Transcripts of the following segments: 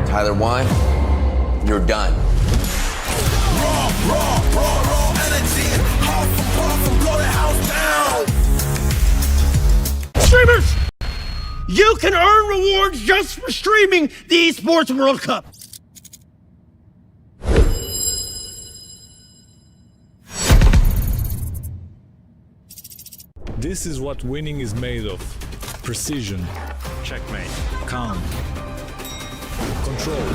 Tyler won. You're done. Raw energy. Puff, blow the house down. Streamers, you can earn rewards just for streaming the Esports World Cup. This is what winning is made of. Precision. Checkmate. Calm. Control.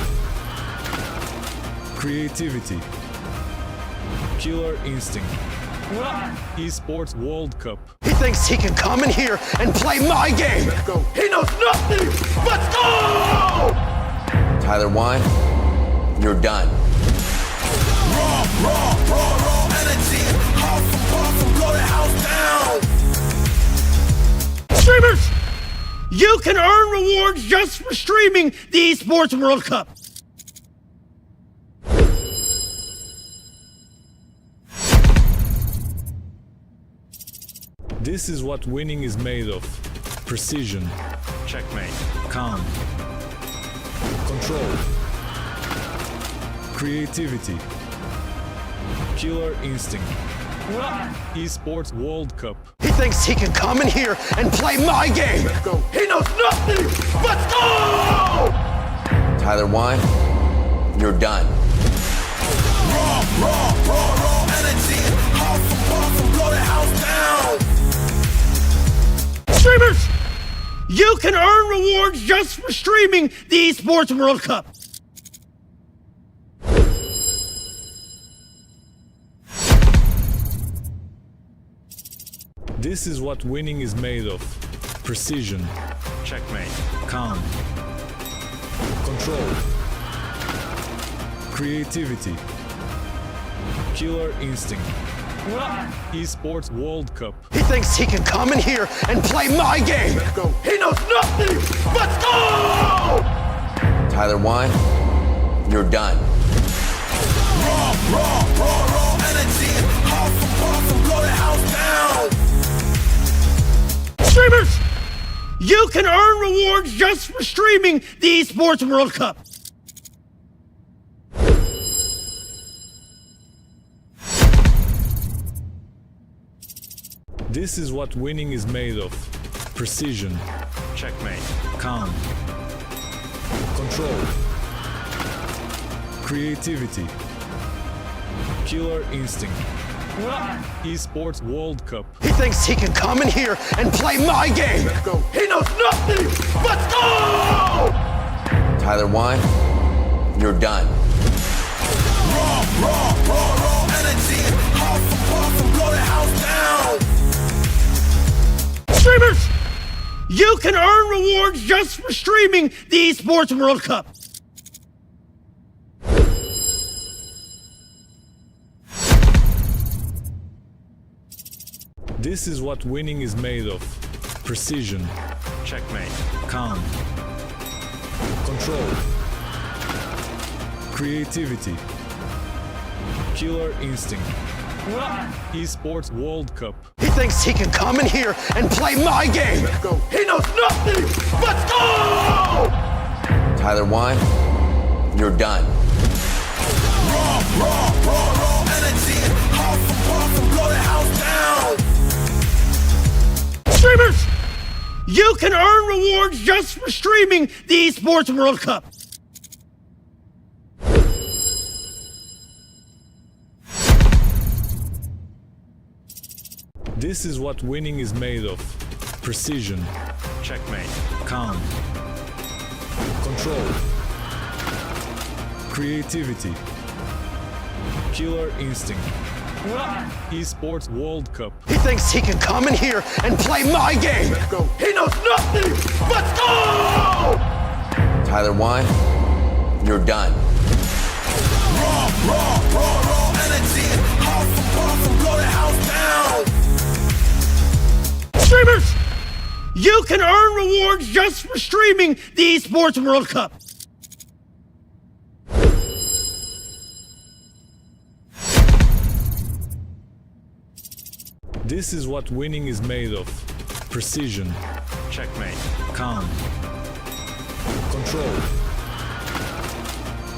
Creativity. Killer instinct. Esports World Cup. He thinks he can come in here and play my game. Let's go. He knows nothing. Let's go! Tyler won. You're done. Raw energy. Puff, blow the house down. Streamers, you can earn rewards just for streaming the Esports World Cup. This is what winning is made of. Precision. Checkmate. Calm. Control. Creativity. Killer instinct. Esports World Cup. He thinks he can come in here and play my game. Let's go. He knows nothing. Let's go! Tyler won. You're done. Raw energy. Puff, blow the house down. Streamers, you can earn rewards just for streaming the Esports World Cup. This is what winning is made of. Precision. Checkmate. Calm. Control. Creativity. Killer instinct. Esports World Cup. He thinks he can come in here and play my game. Let's go. He knows nothing. Let's go! Tyler won. You're done. Raw energy. Puff, blow the house down. Streamers, you can earn rewards just for streaming the Esports World Cup. This is what winning is made of. Precision. Checkmate. Calm. Control. Creativity. Killer instinct. Esports World Cup. He thinks he can come in here and play my game. Let's go. He knows nothing. Let's go! Tyler won. You're done. Raw energy. Puff, blow the house down. Streamers, you can earn rewards just for streaming the Esports World Cup. This is what winning is made of. Precision. Checkmate. Calm. Control. Creativity. Killer instinct. Esports World Cup. He thinks he can come in here and play my game. Let's go. He knows nothing. Let's go! Tyler won. You're done. Raw energy. Puff, blow the house down. Streamers, you can earn rewards just for streaming the Esports World Cup. This is what winning is made of. Precision. Checkmate. Calm. Control. Creativity. Killer instinct. Esports World Cup. He thinks he can come in here and play my game. Let's go. He knows nothing. Let's go! Tyler won. You're done. Raw energy. Puff, blow the house down. Streamers, you can earn rewards just for streaming the Esports World Cup. This is what winning is made of. Precision. Checkmate. Calm. Control.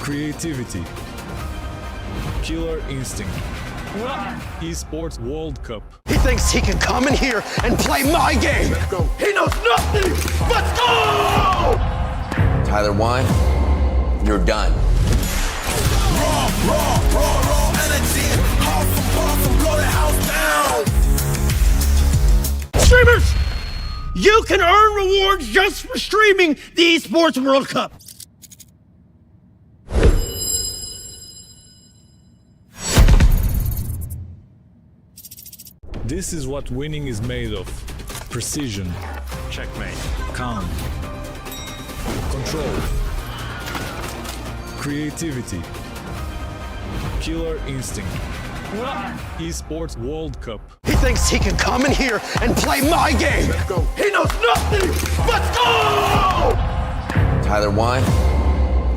creativity, killer instinct. Esports World Cup. He thinks he can come in here and play my game. Let's go. He knows nothing. Let's go! Tyler Wine, you're done. Raw energy. Awesome, blow the house down. Streamers, you can earn rewards just for streaming the Esports World Cup. This is what winning is made of. Precision, Checkmate. calm, control, creativity, killer instinct. Esports World Cup. He thinks he can come in here and play my game. Let's go. He knows nothing. Let's go! Tyler Wine,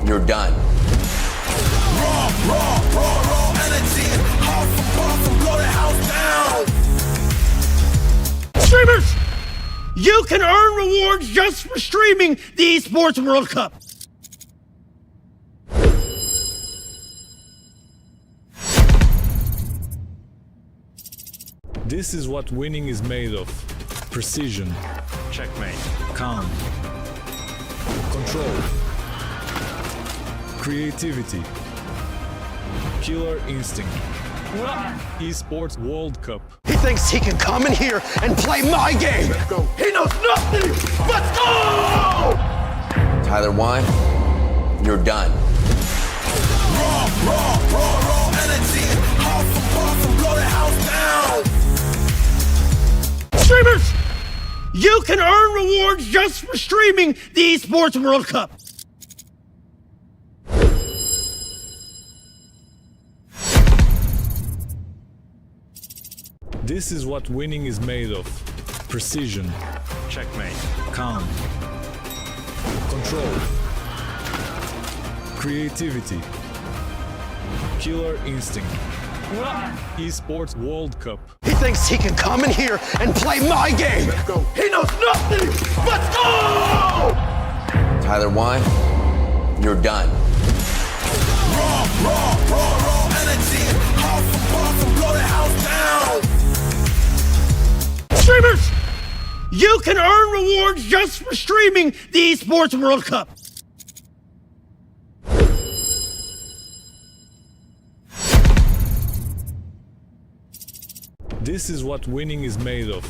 you're done. Raw energy. Awesome, blow the house down. Streamers, you can earn rewards just for streaming the Esports World Cup. This is what winning is made of. Precision, Checkmate. calm, control, creativity, killer instinct. Esports World Cup. He thinks he can come in here and play my game. Let's go. He knows nothing. Let's go! Tyler Wine, you're done. Raw energy. Awesome, blow the house down. Streamers, you can earn rewards just for streaming the Esports World Cup. This is what winning is made of. Precision, Checkmate. calm, control, creativity, killer instinct. Esports World Cup. He thinks he can come in here and play my game. Let's go. He knows nothing. Let's go! Tyler Wine, you're done. Raw energy. Awesome, blow the house down. Streamers, you can earn rewards just for streaming the Esports World Cup. This is what winning is made of.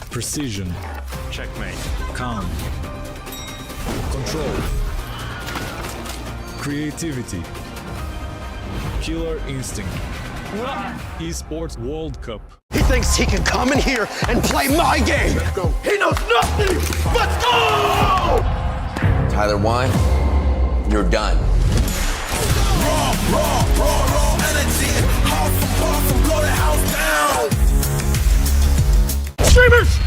Precision, Checkmate. calm, control, creativity, killer instinct. Esports World Cup. He thinks he can come in here and play my game. Let's go. He knows nothing. Let's go! Tyler Wine, you're done. Raw energy. Awesome, blow the house down. Streamers,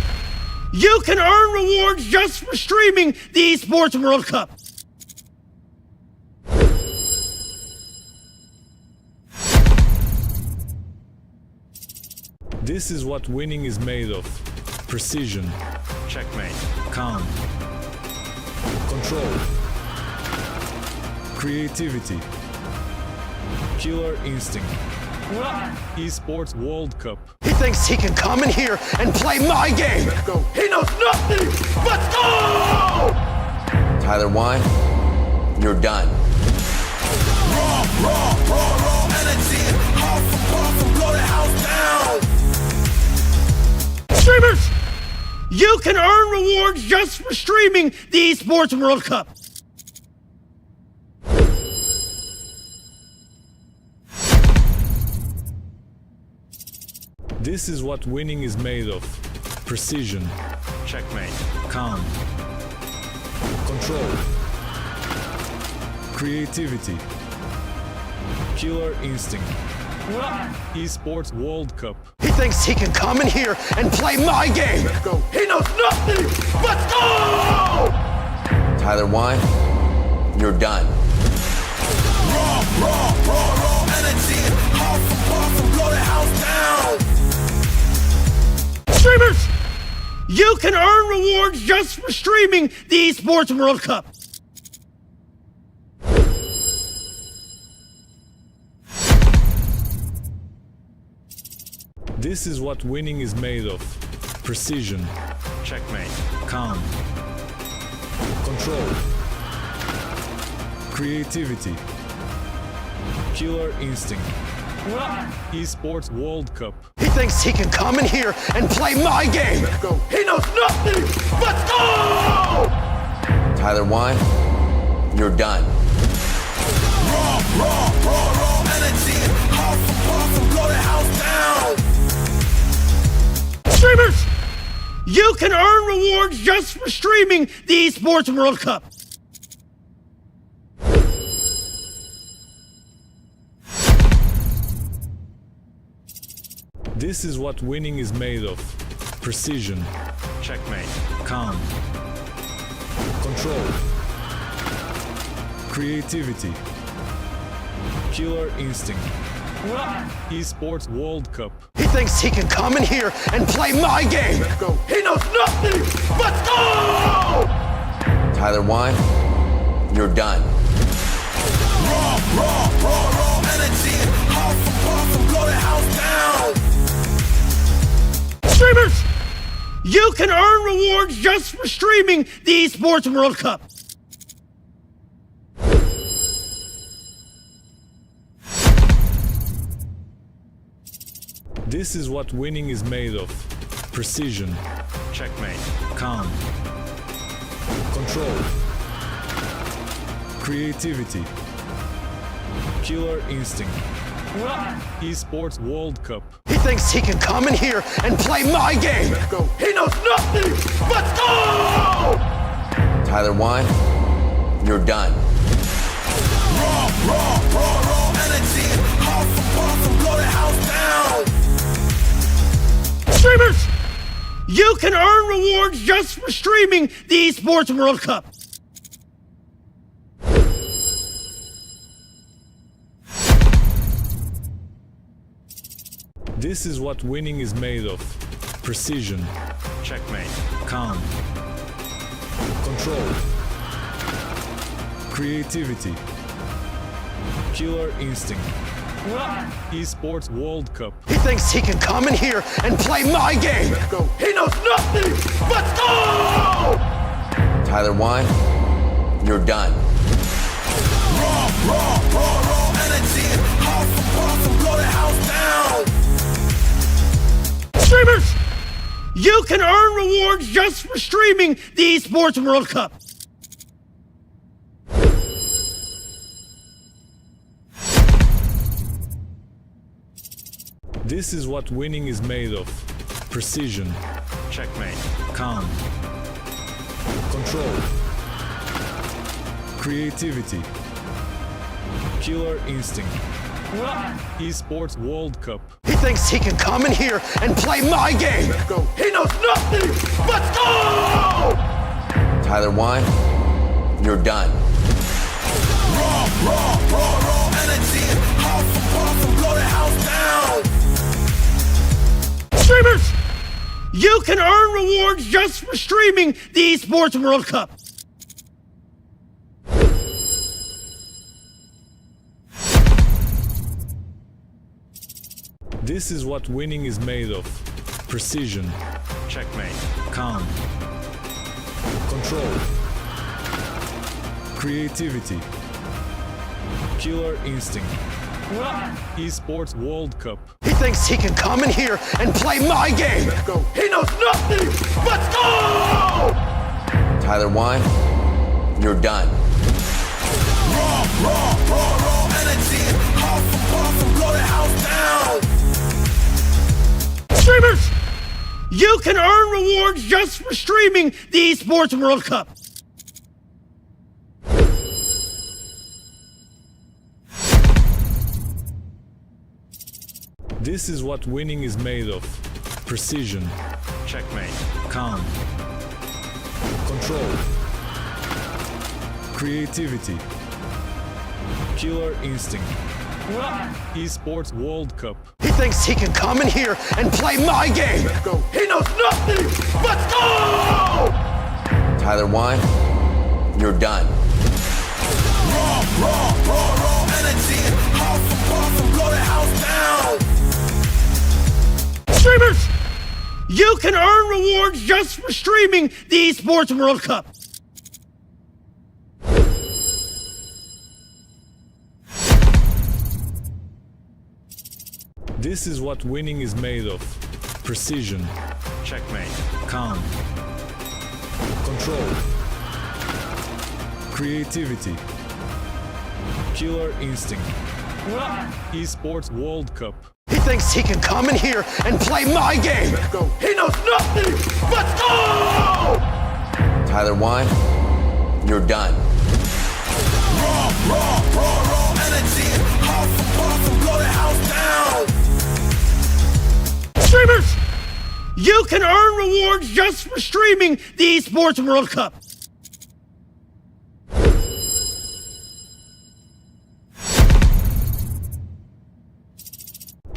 you can earn rewards just for streaming the Esports World Cup. This is what winning is made of. Precision, Checkmate. calm, control, creativity, killer instinct. Esports World Cup. He thinks he can come in here and play my game. Let's go. He knows nothing. Let's go! Tyler Wine, you're done. Raw energy. Awesome, blow the house down. Streamers, you can earn rewards just for streaming the Esports World Cup. This is what winning is made of. Precision, Checkmate. calm, control, creativity, killer instinct. Esports World Cup. He thinks he can come in here and play my game. Let's go. He knows nothing. Let's go! Tyler Wine, you're done. Raw energy. Awesome, blow the house down. Streamers, you can earn rewards just for streaming the Esports World Cup. This is what winning is made of. Precision, Checkmate. calm, control, creativity, killer instinct. Esports World Cup. He thinks he can come in here and play my game. He knows nothing but go! Tyler, why? You're done. Raw energy. Awesome, blow the house down. Streamers, you can earn rewards just for streaming the Esports World Cup. This is what winning is made of. Precision, Checkmate. calm, control, creativity, killer instinct. Esports World Cup. He thinks he can come in here and play my game. He knows nothing but go! Tyler, why? You're done. Raw energy. Awesome, blow the house down. Streamers, you can earn rewards just for streaming the Esports World Cup. This is what winning is made of. Precision, Checkmate. calm, control, creativity, killer instinct. Esports World Cup. He thinks he can come in here and play my game. He knows nothing but go! Tyler, why? You're done. Raw energy. Awesome, blow the house down. Streamers, you can earn rewards just for streaming the Esports World Cup. This is what winning is made of. Precision, Checkmate. calm, control, creativity, killer instinct. Esports World Cup. He thinks he can come in here and play my game. He knows nothing but go! Tyler, why? You're done. Raw energy. Awesome, blow the house down. Streamers, you can earn rewards just for streaming the Esports World Cup. This is what winning is made of. Precision, Checkmate. calm, control, creativity, killer instinct. Esports World Cup. He thinks he can come in here and play my game. He knows nothing but go! Tyler, why? You're done. Raw energy. Awesome, blow the house down. Streamers, you can earn rewards just for streaming the Esports World Cup. This is what winning is made of. Precision, Checkmate. calm, control, creativity, killer instinct. Esports World Cup. He thinks he can come in here and play my game. He knows nothing but go! Tyler, why? You're done. Raw energy. Awesome, blow the house down. Streamers, you can earn rewards just for streaming the Esports World Cup. This is what winning is made of. Precision, Checkmate. calm, control, creativity, killer instinct. Esports World Cup. He thinks he can come in here and play my game. He knows nothing but go! Tyler, why? You're done. Raw energy. Awesome, blow the house down. You can earn rewards just for streaming the Esports World Cup. This is what winning is made of. Precision, Checkmate. calm, control, creativity, killer instinct. Esports World Cup. He thinks he can come in here and play my game. He knows nothing but go! Tyler, why? You're done. Raw energy. Awesome, blow the house down. Streamers, you can earn rewards just for streaming the Esports World Cup.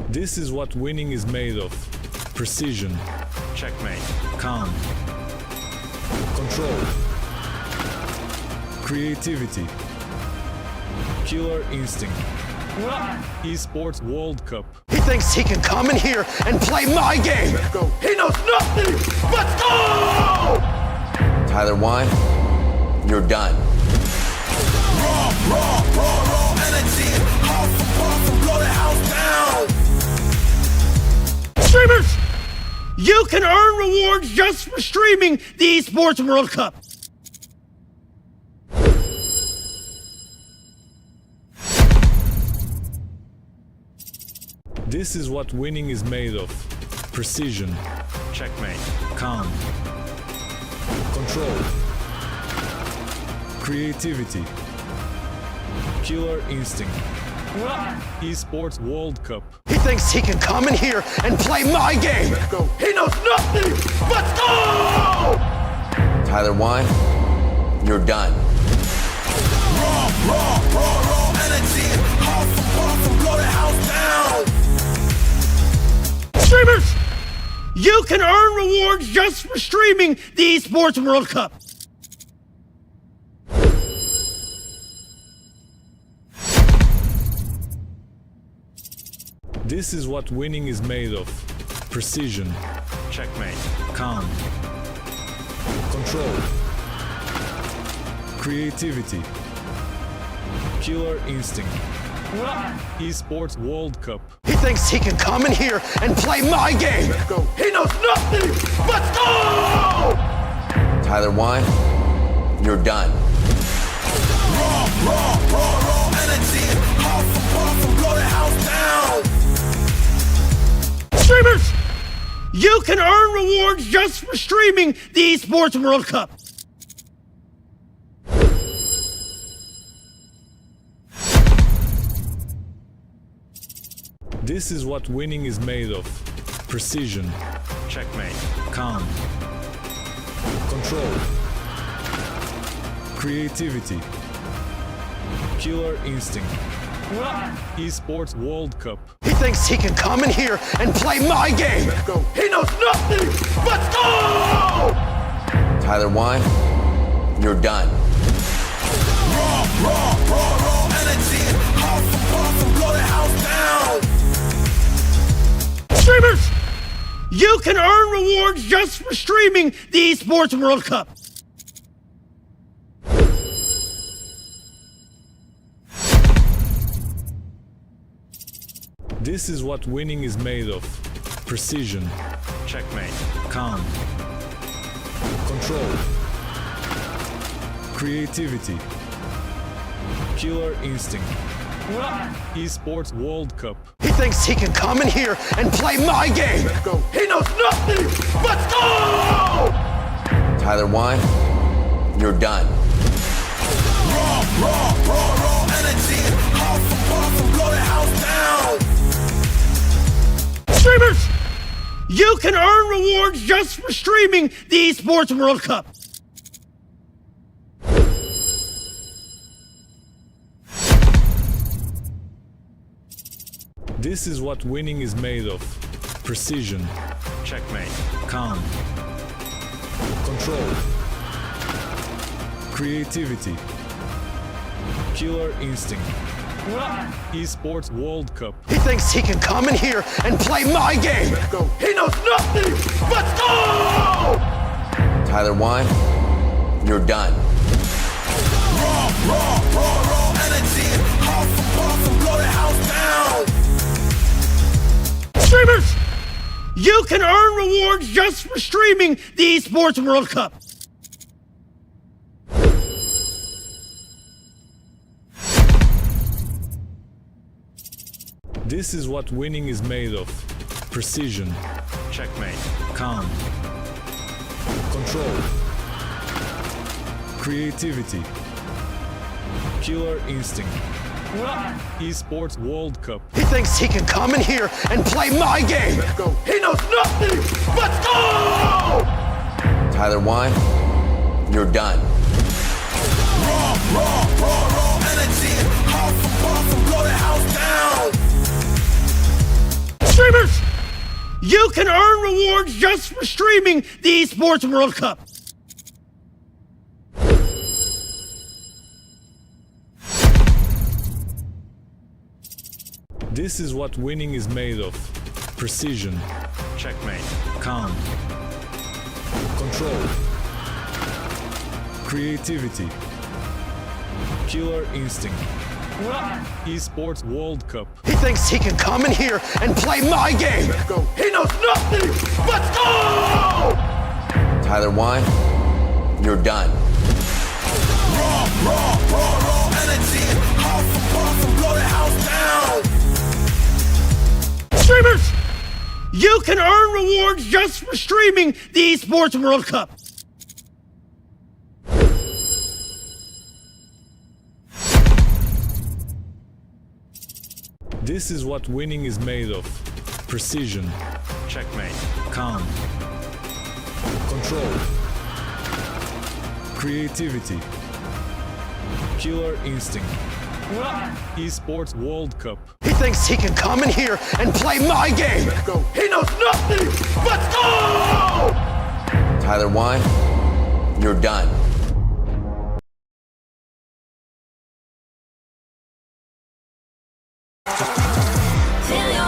This is what winning is made of. Precision, Checkmate. calm, control, creativity, killer instinct. Esports World Cup. He thinks he can come in here and play my game. He knows nothing but go! Tyler, why? You're done. Raw energy. Awesome, blow the house down. Streamers, you can earn rewards just for streaming the Esports World Cup. This is what winning is made of. Precision, Checkmate. calm, control, creativity, killer instinct. Esports World Cup. He thinks he can come in here and play my game. He knows nothing but go! Tyler, why? You're done. Raw energy. Awesome, blow the house down. Streamers, you can earn rewards just for streaming the Esports World Cup. This is what winning is made of. Precision, Checkmate. calm, control, creativity, killer instinct. Esports World Cup. He thinks he can come in here and play my game. He knows nothing but go! Tyler, why? You're done. Raw energy. Awesome, blow the house down. Streamers, you can earn rewards just for streaming the Esports World Cup. This is what winning is made of. Precision, Checkmate. calm, control, creativity, killer instinct. Esports World Cup. He thinks he can come in here and play my game. He knows nothing but go! Tyler, why? You're done. Raw energy. Awesome, blow the house down. Streamers, you can earn rewards just for streaming the Esports World Cup. This is what winning is made of. Precision, Checkmate. calm, control, creativity, killer instinct. Esports World Cup. He thinks he can come in here and play my game. He knows nothing but go! Tyler, why? You're done. Raw energy. Awesome, blow the house down. Streamers, you can earn rewards just for streaming the Esports World Cup. This is what winning is made of. Precision, Checkmate. calm, control, creativity, killer instinct. Esports World Cup. He thinks he can come in here and play my game. He knows nothing. Let's go! Tyler Wine, you're done. Raw energy. Half blow the house down. Streamers, you can earn rewards just for streaming the Esports World Cup. This is what winning is made of. Precision, Checkmate. calm, control, creativity, killer instinct. Esports World Cup. He thinks he can come in here and play my game. He knows nothing. Let's go! Tyler Wine, you're done. Raw energy. Half blow the house down. Streamers, you can earn rewards just for streaming the Esports World Cup. This is what winning is made of. Precision, Checkmate. calm, control, creativity, killer instinct. Esports World Cup. He thinks he can come in here and play my game. He knows nothing. Let's go! Tyler Wine, you're done. Raw energy. Half blow the house down. Streamers, you can earn rewards just for streaming the Esports World Cup. This is what winning is made of. Precision, Checkmate. calm, control, creativity, killer instinct. Esports World Cup. He thinks he can come in here and play my game. He knows nothing. Let's go! Tyler Wine, you're done. Feel your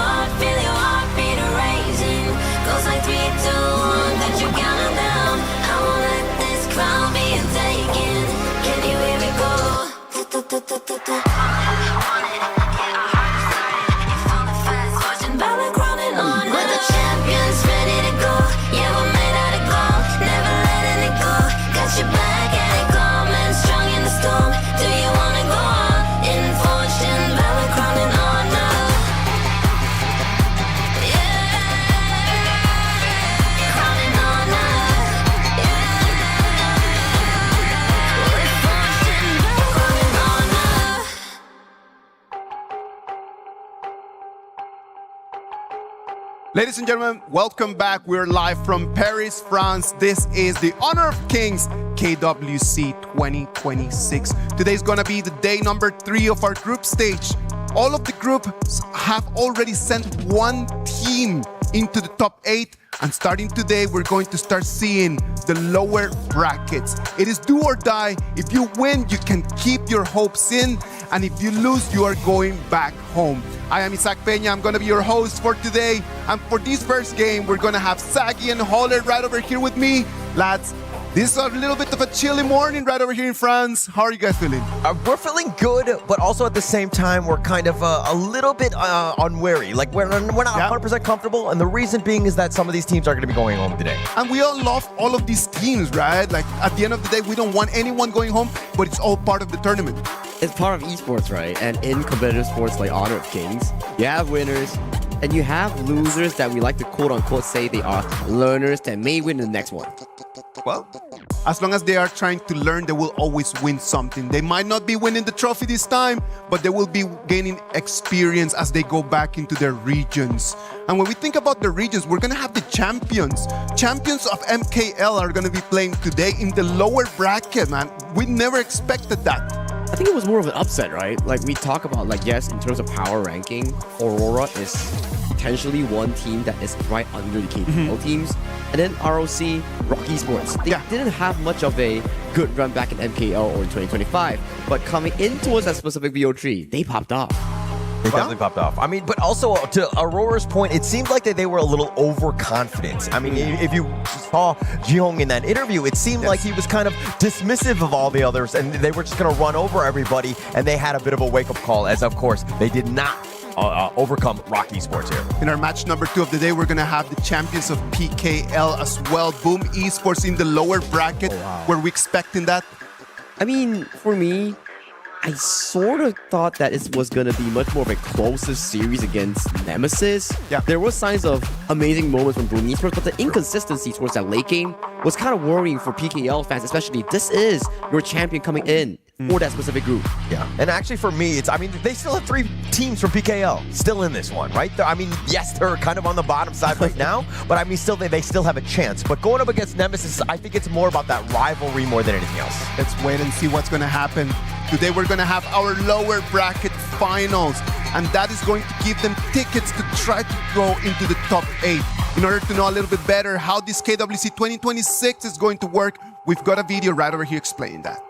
heartbeat raising. Goes like 3, 2, 1, that you count down. I won't let this crown be taken. Can you hear me go? Watching Balak running on. We're the champions, ready to go. Yeah, we're made out of gold, never letting it go. Got your back and it coming strong in the storm. Do you wanna go on? In fortune, Balak running on now. Ladies and gentlemen, welcome back. We're live from Paris, France. This is the Honor of Kings KWC 2026. Today's gonna be the day number 3 of our group stage. All of the groups have already sent one team into the top 8, and starting today, we're going to start seeing the lower brackets. It is do or die. If you win, you can keep your hopes in, and if you lose, you are going back home. I am Isaac Peña. I'm going to be your host for today. And for this first game, we're going to have Sagi and Holler right over here with me. Lads, this is a little bit of a chilly morning right over here in France. How are you guys feeling? We're feeling good, but also at the same time, we're kind of a little bit unwary. Like, we're not 100% comfortable, and the reason being is that some of these teams are going to be going home today. And we all love all of these teams, right? Like, at the end of the day, we don't want anyone going home, but it's all part of the tournament. It's part of esports, right? And in competitive sports like Honor of Kings, you have winners and you have losers that we like to quote-unquote say they are learners that may win the next one. Well, as long as they are trying to learn, they will always win something. They might not be winning the trophy this time, but they will be gaining experience as they go back into their regions. And when we think about the regions, we're going to have the champions. Champions of MKL are going to be playing today in the lower bracket, man. We never expected that. I think it was more of an upset, right? Like we talk about, like, yes, in terms of power ranking, Aurora is potentially one team that is right under the KPL teams. And then ROC, Rock Esports, they didn't have much of a good run back in MKL or in 2025. But coming in towards that specific VO3, they popped off. They definitely popped off. I mean, but also to Aurora's point, it seemed like that they were a little overconfident. I mean, if you saw Jihong in that interview, it seemed like he was kind of dismissive of all the others, and they were just going to run over everybody, and they had a bit of a wake-up call, as of course they did not overcome Rock Esports here. In our match number 2 of the day, we're going to have the champions of PKL as well. BOOM Esports in the lower bracket. Were we expecting that? I mean, for me, I sort of thought that it was going to be much more of a closer series against Nemesis. There were signs of amazing moments from BOOM Esports, but the inconsistency towards that late game was kind of worrying for PKL fans, especially this is your champion coming in for that specific group. And actually for me, I mean, they still have 3 teams from PKL still in this one, right? I mean, yes, they're kind of on the bottom side right now, but I mean, still they still have a chance. But going up against Nemesis, I think it's more about that rivalry more than anything else. Let's wait and see what's going to happen. Today we're going to have our lower bracket finals, and that is going to give them tickets to try to go into the top 8. In order to know a little bit better how this KWC 2026 is going to work, we've got a video right over here explaining that.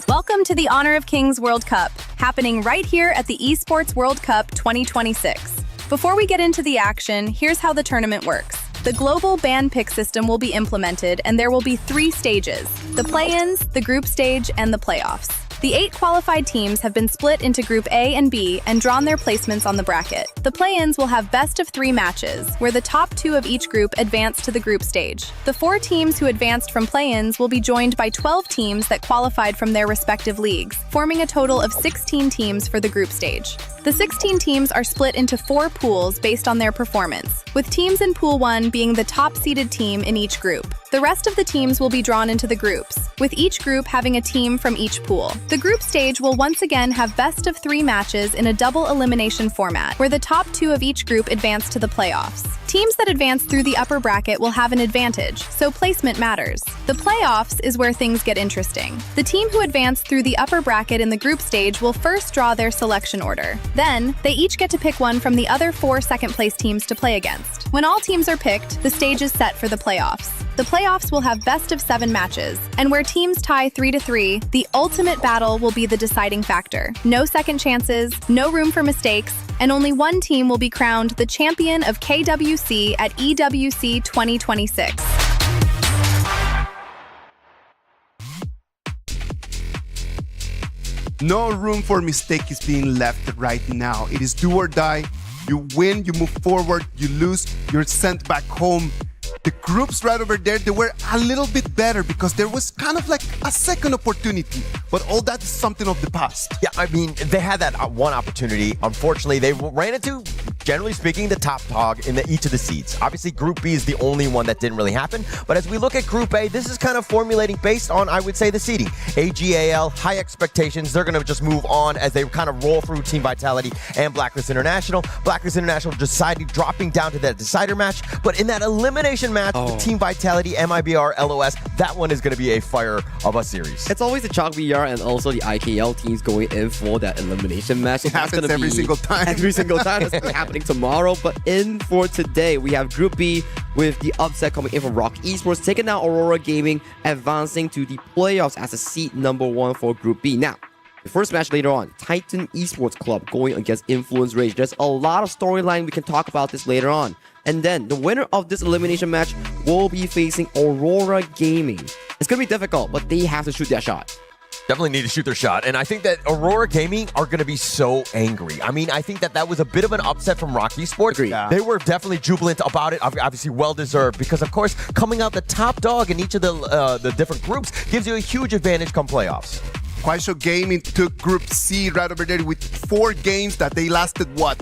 Welcome to the Honor of Kings World Cup, happening right here at the Esports World Cup 2026. Before we get into the action, here's how the tournament works. The global ban pick system will be implemented, and there will be 3 stages: the play-ins, the group stage, and the playoffs. The 8 qualified teams have been split into Group A and B and drawn their placements on the bracket. The play-ins will have best of 3 matches, where the top 2 of each group advance to the group stage. The 4 teams who advanced from play-ins will be joined by 12 teams that qualified from their respective leagues, forming a total of 16 teams for the group stage. The 16 teams are split into 4 pools based on their performance, with teams in Pool 1 being the top-seeded team in each group. The rest of the teams will be drawn into the groups, with each group having a team from each pool. The group stage will once again have best of 3 matches in a double elimination format, where the top 2 of each group advance to the playoffs. Teams that advance through the upper bracket will have an advantage, so placement matters. The playoffs is where things get interesting. The team who advanced through the upper bracket in the group stage will first draw their selection order. Then, they each get to pick one from the other 4 second-place teams to play against. When all teams are picked, the stage is set for the playoffs. The playoffs will have best of 7 matches, and where teams tie 3-3, the ultimate battle will be the deciding factor. No second chances, no room for mistakes, and only one team will be crowned the champion of KWC at EWC 2026. No room for mistake is being left right now. It is do or die. You win, you move forward, you lose, you're sent back home. The groups right over there, they were a little bit better because there was kind of like a second opportunity, but all that is something of the past. Yeah, I mean, they had that one opportunity. Unfortunately, they ran into, generally speaking, the top dog in each of the seeds. Obviously, Group B is the only one that didn't really happen, but as we look at Group A, this is kind of formulating based on, I would say, the seeding. AGAL, high expectations. They're going to just move on as they kind of roll through Team Vitality and Blacklist International. Blacklist International deciding dropping down to that decider match, but in that elimination match, the Team Vitality, MIBR, LOS, that one is going to be a fire of a series. It's always the Chalk VR and also the IKL teams going in for that elimination match. It happens every single time. Every single time. It's happening tomorrow. But in for today, we have Group B with the upset coming in from Rock Esports, taking down Aurora Gaming, advancing to the playoffs as a seed number 1 for Group B. Now, the first match later on, Titan Esports Club going against Influence Rage. There's a lot of storyline. We can talk about this later on. And then the winner of this elimination match will be facing Aurora Gaming. It's going to be difficult, but they have to shoot their shot. Definitely need to shoot their shot. And I think that Aurora Gaming are going to be so angry. I mean, I think that was a bit of an upset from Rock Esports. Yeah. They were definitely jubilant about it. Obviously well-deserved because, of course, coming out the top dog in each of the different groups gives you a huge advantage come playoffs. Kwaisho Gaming took Group C right over there with 4 games that they lasted, what,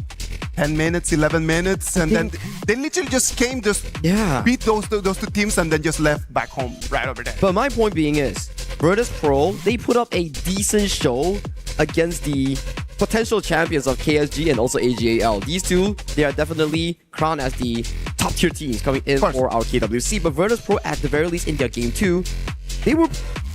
10 minutes, 11 minutes? And then they literally just came, beat those two teams and then just left back home right over there. But my point being is, Virtus Pro, they put up a decent show against the potential champions of KSG and also AGAL. These two, they are definitely crowned as the top tier teams coming in for our KWC. But Virtus Pro, at the very least in their game 2, they were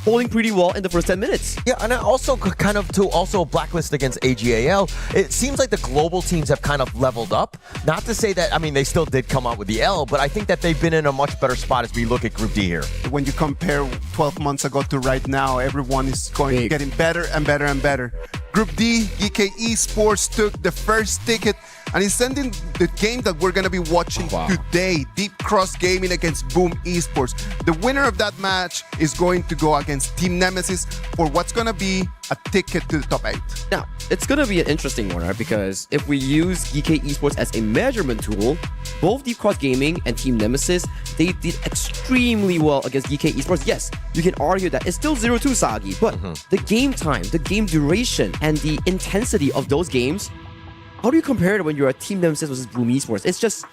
holding pretty well in the first 10 minutes. Yeah, and I also kind of to also blacklist against AGAL, it seems like the global teams have kind of leveled up. Not to say that, I mean, they still did come out with the L, but I think that they've been in a much better spot as we look at Group D here. When you compare 12 months ago to right now, everyone is getting better and better and better. Group D, GK Esports took the first ticket and is sending the game that we're going to be watching today, Deep Cross Gaming against BOOM Esports. The winner of that match is going to go against Team Nemesis for what's going to be a ticket to the top 8. Now, it's going to be an interesting one, right? Because if we use GK Esports as a measurement tool, both Deep Cross Gaming and Team Nemesis, they did extremely well against GK Esports. Yes, you can argue that it's still 0-2 Sagi, but the game time, the game duration, and the intensity of those games, how do you compare it when you're a Team Nemesis versus BOOM Esports? It's just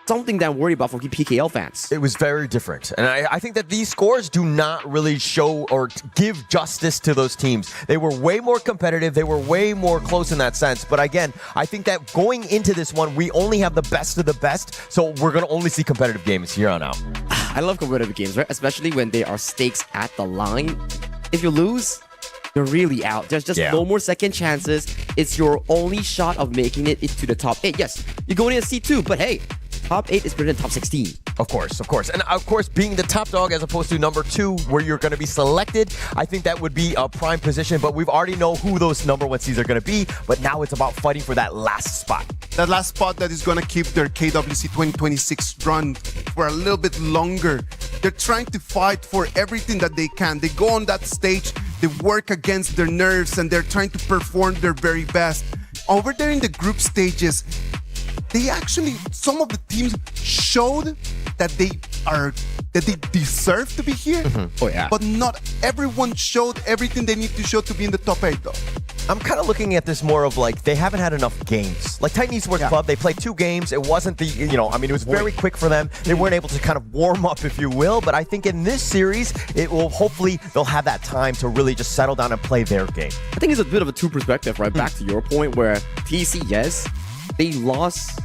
something that I'm worried about for PKL fans. It was very different. And I think that these scores do not really show or give justice to those teams. They were way more competitive. They were way more close in that sense. But again, I think that going into this one, we only have the best of the best. So we're going to only see competitive games here on out. I love competitive games, right? Especially when there are stakes at the line. If you lose, you're really out. There's just no more second chances. It's your only shot of making it into the top 8. Yes, you're going in a C2, but hey, top 8 is better than top 16. Of course, of course. And of course, being the top dog as opposed to number 2, where you're going to be selected, I think that would be a prime position, but we've already know who those number 1 seeds are going to be, but now it's about fighting for that last spot. That last spot that is going to keep their KWC 2026 run for a little bit longer. They're trying to fight for everything that they can. They go on that stage, they work against their nerves, and they're trying to perform their very best. Over there in the group stages, they actually, some of the teams showed that they deserve to be here. Oh yeah. But not everyone showed everything they need to show to be in the top 8 though. I'm kind of looking at this more of like they haven't had enough games. Like Titan Esports Club, they played 2 games. It wasn't the, I mean, it was very quick for them. They weren't able to kind of warm up, if you will. But I think in this series, it will hopefully they'll have that time to really just settle down and play their game. I think it's a bit of a two perspective, right? Back to your point where TC, yes, they lost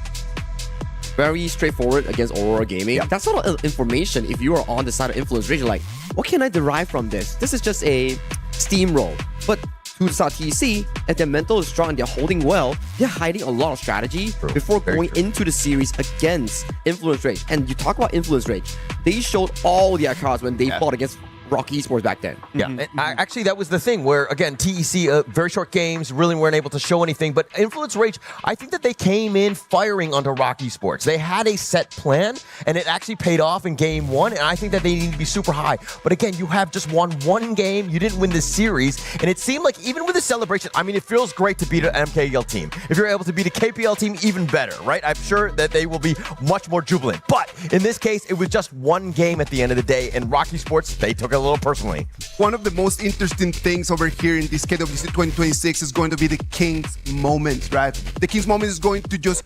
very straightforward against Aurora Gaming. That's not information. If you are on the side of Influence Rage, you're like, what can I derive from this? This is just a steamroll. But to the side TC, if their mental is strong and they're holding well, they're hiding a lot of strategy before going into the series against Influence Rage. And you talk about Influence Rage, they showed all their cards when they fought against Rock Esports back then. Yeah, and actually that was the thing where, again, TEC, very short games, really weren't able to show anything, but Influence Rage, I think that they came in firing onto Rock Esports. They had a set plan, and it actually paid off in game 1, and I think that they need to be super high. But again, you have just won 1 game, you didn't win this series, and it seemed like even with the celebration, I mean, it feels great to beat an MKL team. If you're able to beat a KPL team, even better, right? I'm sure that they will be much more jubilant. But in this case, it was just 1 game at the end of the day, and Rock Esports, they took it a little personally. One of the most interesting things over here in this KWC 2026 is going to be the King's moment, right? The King's moment is going to just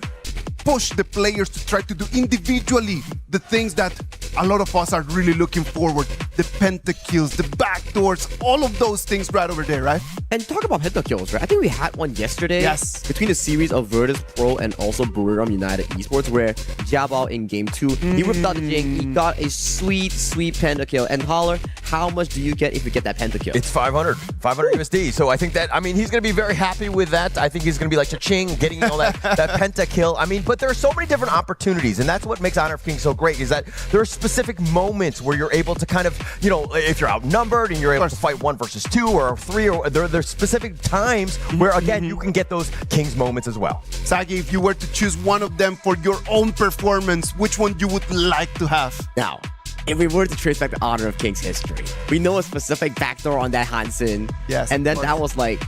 push the players to try to do individually the things that a lot of us are really looking forward. The pentakills, the backdoors, all of those things right over there, right? And talk about pentakills, right? I think we had one yesterday. Yes. Between the series of Virtus Pro and also Buriram United Esports, where Jabal in game 2, he whipped out the Jing, he got a sweet, sweet pentakill. And Holler, how much do you get if you get that pentakill? It's 500 USD. So I think that, I mean, he's going to be very happy with that. I think he's going to be like cha-ching, getting all that pentakill. I mean, but there are so many different opportunities, and that's what makes Honor of Kings so great, is that there are specific moments where you're able to kind of, if you're outnumbered and you're able to fight 1 versus 2 or 3, or there's specific times where, again, you can get those Kings moments as well. Sagi, if you were to choose one of them for your own performance, which one you would like to have? Now, if we were to trace back the Honor of Kings history, we know a specific backdoor on that Hansen. Yes. And then that was like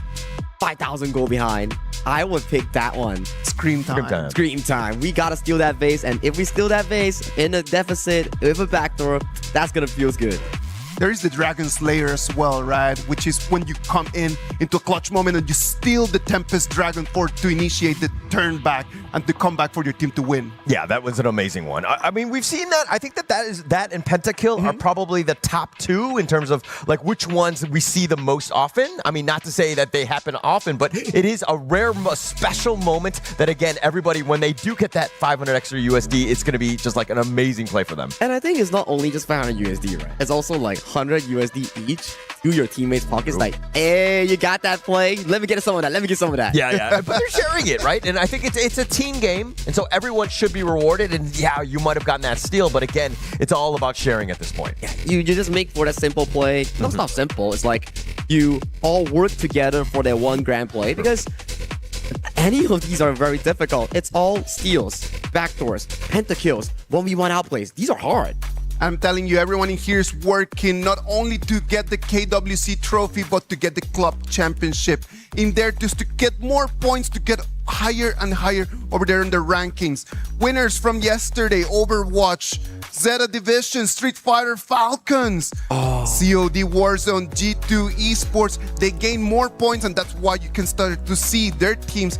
5,000 gold behind. I would pick that one. Scream time. Scream time. We gotta steal that base, and if we steal that base in a deficit with a backdoor, that's gonna feel good. There is the Dragon Slayer as well, right? Which is when you come into a clutch moment and you steal the Tempest Dragon to initiate the turn back and to come back for your team to win. Yeah, that was an amazing one. I mean, we've seen that. I think that and Pentakill are probably the top 2 in terms of like which ones we see the most often. I mean, not to say that they happen often, but it is a rare, special moment that, again, everybody, when they do get that 500 extra USD, it's going to be just like an amazing play for them. And I think it's not only just 500 USD, right? It's also like 100 USD each to your teammates' pockets. Like, hey, you got that play? Let me get some of that. Let me get some of that. Yeah. But they're sharing it, right? And I think it's a team game, and so everyone should be rewarded. And yeah, you might have gotten that steal, but again, it's all about sharing at this point. Yeah, you just make for that simple play. No, it's not simple. It's like you all work together for that one grand play, because any of these are very difficult. It's all steals, backdoors, pentakills, 1v1 outplays. These are hard. I'm telling you, everyone in here is working not only to get the KWC trophy, but to get the club championship in there, just to get more points, to get higher and higher over there in the rankings. Winners from yesterday: Overwatch, Zeta Division, Street Fighter Falcons, COD Warzone, G2 Esports. They gain more points, and that's why you can start to see their teams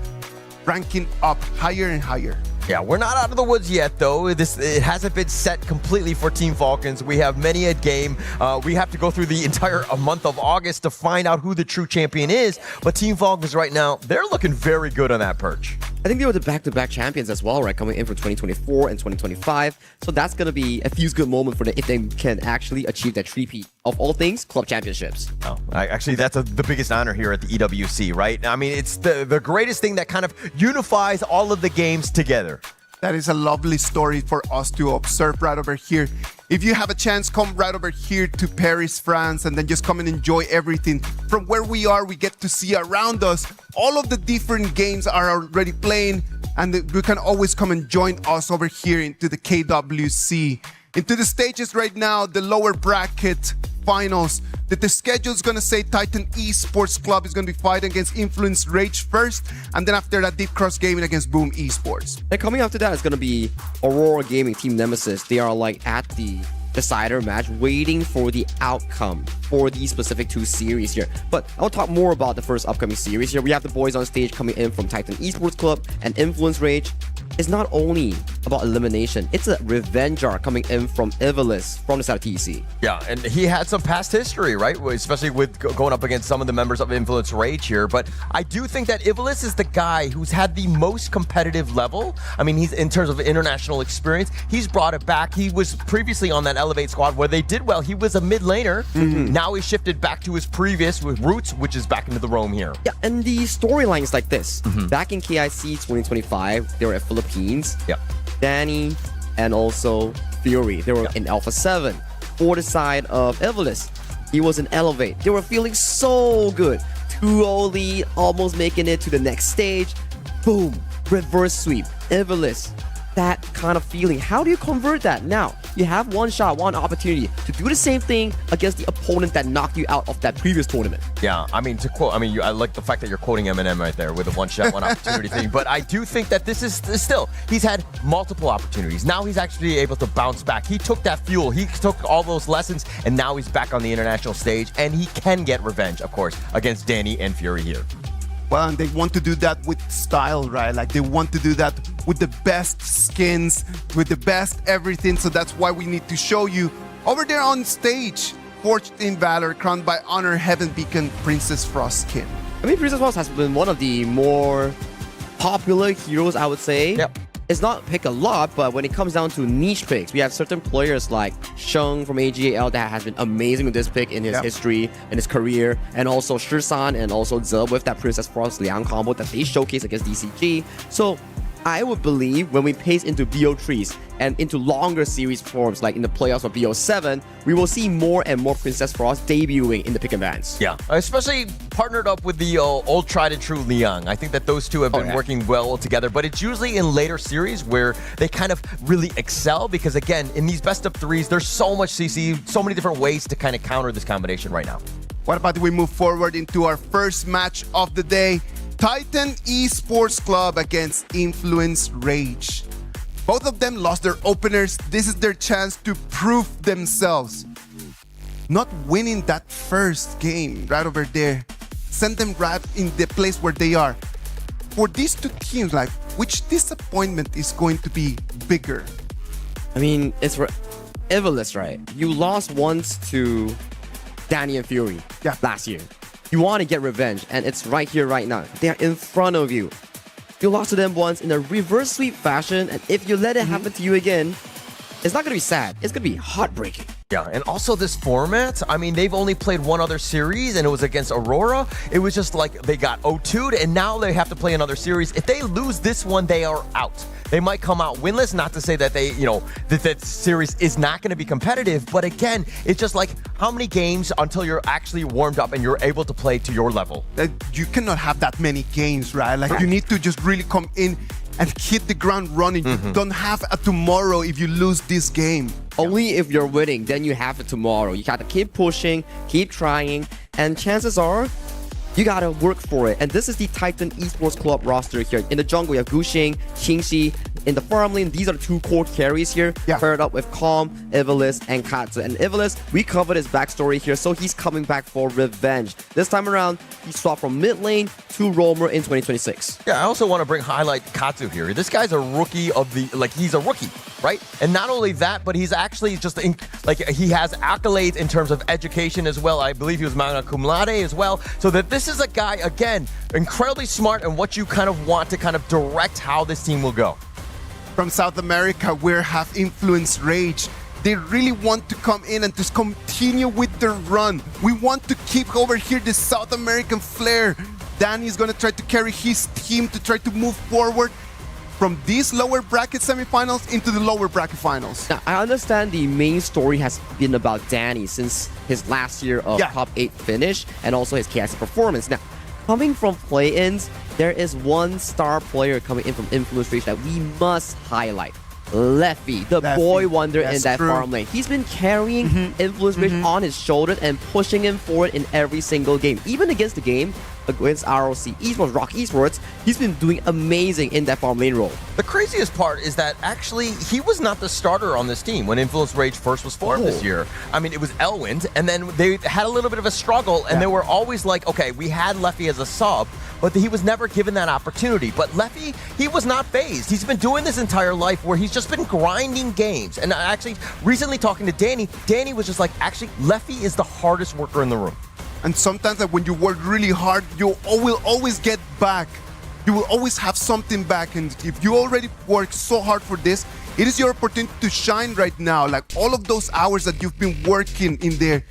ranking up higher and higher. Yeah, we're not out of the woods yet, though. It hasn't been set completely for Team Falcons. We have many a game. We have to go through the entire month of August to find out who the true champion is. But Team Falcons right now, they're looking very good on that perch. I think they were the back-to-back champions as well, right? Coming in for 2024 and 2025. So that's going to be a feels-good moment for them if they can actually achieve that three-peat of all things, club championships. Oh, actually, that's the biggest honor here at the EWC, right? I mean, it's the greatest thing that kind of unifies all of the games together. That is a lovely story for us to observe right over here. If you have a chance, come right over here to Paris, France, and then just come and enjoy everything. From where we are, we get to see around us. All of the different games are already playing, and you can always come and join us over here into the KWC. Into the stages right now, the lower bracket finals. The schedule is going to say Titan Esports Club is going to be fighting against Influence Rage first, and then after that, Deep Cross Gaming against BOOM Esports. And coming after that is going to be Aurora Gaming, Team Nemesis. They are like at the decider match, waiting for the outcome for these specific two series here. But I'll talk more about the first upcoming series here. We have the boys on stage coming in from Titan Esports Club and Influence Rage. It's not only about elimination, it's a revenge arc coming in from Ivalis from the side of TEC. Yeah, and he had some past history, right? Especially with going up against some of the members of Influence Rage here. But I do think that Ivalis is the guy who's had the most competitive level. I mean, he's in terms of international experience, he's brought it back. He was previously on that Elevate squad where they did well. He was a mid laner. Now he shifted back to his previous with roots, which is back into the Rome here. Yeah, and the storyline is like this. Back in KIC 2025, they were at Philippines. Yep. Danny and also Fury. They were in Alpha 7. For the side of Ivalis, he was in Elevate. They were feeling so good. 2-0 lead, almost making it to the next stage. Boom, reverse sweep. Ivalis, that kind of feeling. How do you convert that? Now, you have one shot, one opportunity to do the same thing against the opponent that knocked you out of that previous tournament. Yeah, I mean, to quote, I like the fact that you're quoting Eminem right there with a one shot, one opportunity thing. But I do think that this is still, he's had multiple opportunities. Now he's actually able to bounce back. He took that fuel, he took all those lessons, and now he's back on the international stage, and he can get revenge, of course, against Danny and Fury here. Well, and they want to do that with style, right? Like, they want to do that with the best skins, with the best everything. So that's why we need to show you over there on stage, Forged in Valor, crowned by Honor Heaven Beacon, Princess Frostkin. I mean, Princess Frost has been one of the more popular heroes, I would say. Yep. It's not pick a lot, but when it comes down to niche picks, we have certain players like Sheng from AGAL that has been amazing with this pick in his history and his career, and also Shisan and also Zeb with that Princess Frost Liang combo that they showcase against DCG. So I would believe when we pace into BO3s and into longer series forms like in the playoffs of BO7, we will see more and more Princess Frost debuting in the pick and bans. Yeah, especially partnered up with the old tried and true Liang. I think that those two have been working well together, but it's usually in later series where they kind of really excel because, again, in these best of threes, there's so much CC, so many different ways to kind of counter this combination right now. What about we move forward into our first match of the day? Titan Esports Club against Influence Rage. Both of them lost their openers. This is their chance to prove themselves. Not winning that first game right over there sent them right in the place where they are. For these two teams, like, which disappointment is going to be bigger? I mean, it's for Ivalis, right? You lost once to Danny and Fury last year. You want to get revenge, and it's right here, right now. They're in front of you. You lost to them once in a reverse sweep fashion, and if you let it happen to you again, it's not going to be sad. It's going to be heartbreaking. Yeah, and also this format, I mean, they've only played one other series, and it was against Aurora. It was just like they got 0-2'd, and now they have to play another series. If they lose this one, they are out. They might come out winless, not to say that they, that series is not going to be competitive, but again, it's just like how many games until you're actually warmed up and you're able to play to your level? You cannot have that many games, right? Like, you need to just really come in and hit the ground running. You don't have a tomorrow if you lose this game. Only if you're winning, then you have it tomorrow. You gotta keep pushing, keep trying, and chances are, you gotta work for it. And this is the Titan Esports Club roster here. In the jungle, we have Gushing, Qingxi. In the farm lane, these are 2 core carries here, paired up with Calm, Evilis, and Katsu. And Evilis, we covered his backstory here, so he's coming back for revenge. This time around, he swapped from mid lane to roamer in 2026. Yeah, I also want to highlight Katsu here. This guy's a rookie of the, he's a rookie, right? And not only that, but he's actually just, he has accolades in terms of education as well. I believe he was magna cum laude as well. So that this is a guy, again, incredibly smart and what you kind of want to kind of direct how this team will go. From South America, we have Influence Rage. They really want to come in and just continue with their run. We want to keep over here the South American flair. Danny is going to try to carry his team to try to move forward from these lower bracket semifinals into the lower bracket finals. Now, I understand the main story has been about Danny since his last year of top 8 finish and also his KIC performance. Now, coming from play-ins, there is one star player coming in from Influence Rage that we must highlight. Leffy, the boy wonder in that farm lane. He's been carrying Influence Rage on his shoulders and pushing him forward in every single game. Even against the game against ROC Esports, Rock Esports, he's been doing amazing in that farm lane role. The craziest part is that actually he was not the starter on this team when Influence Rage first was formed this year. I mean, it was Elwind, and then they had a little bit of a struggle, and they were always like, okay, we had Leffy as a sub, but he was never given that opportunity. But Leffy, he was not phased. He's been doing this entire life where he's just been grinding games. And actually, recently talking to Danny, Danny was just like, actually, Leffy is the hardest worker in the room. And sometimes when you work really hard, you will always get back. You will always have something back. And if you already worked so hard for this, it is your opportunity to shine right now. Like all of those hours that you've been working in there,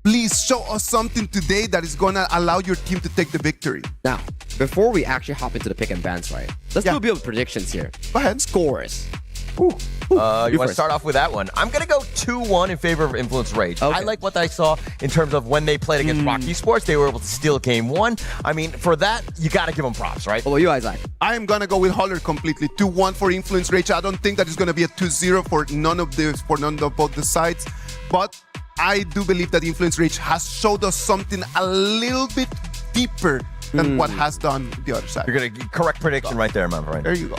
please show us something today that is going to allow your team to take the victory. Now, before we actually hop into the pick and bans, right? Let's do a bit of predictions here. Go ahead. Scores. You want to start off with that one? I'm going to go 2-1 in favor of Influence Rage. I like what I saw in terms of when they played against Rock Esports. They were able to steal game 1. I mean, for that, you got to give them props, right? What about you, Isaac? I am going to go with Holler completely. 2-1 for Influence Rage. I don't think that it's going to be a 2-0 for none of both the sides. But I do believe that Influence Rage has showed us something a little bit deeper than what has done the other side. You're going to correct prediction right there, man. Right there you go.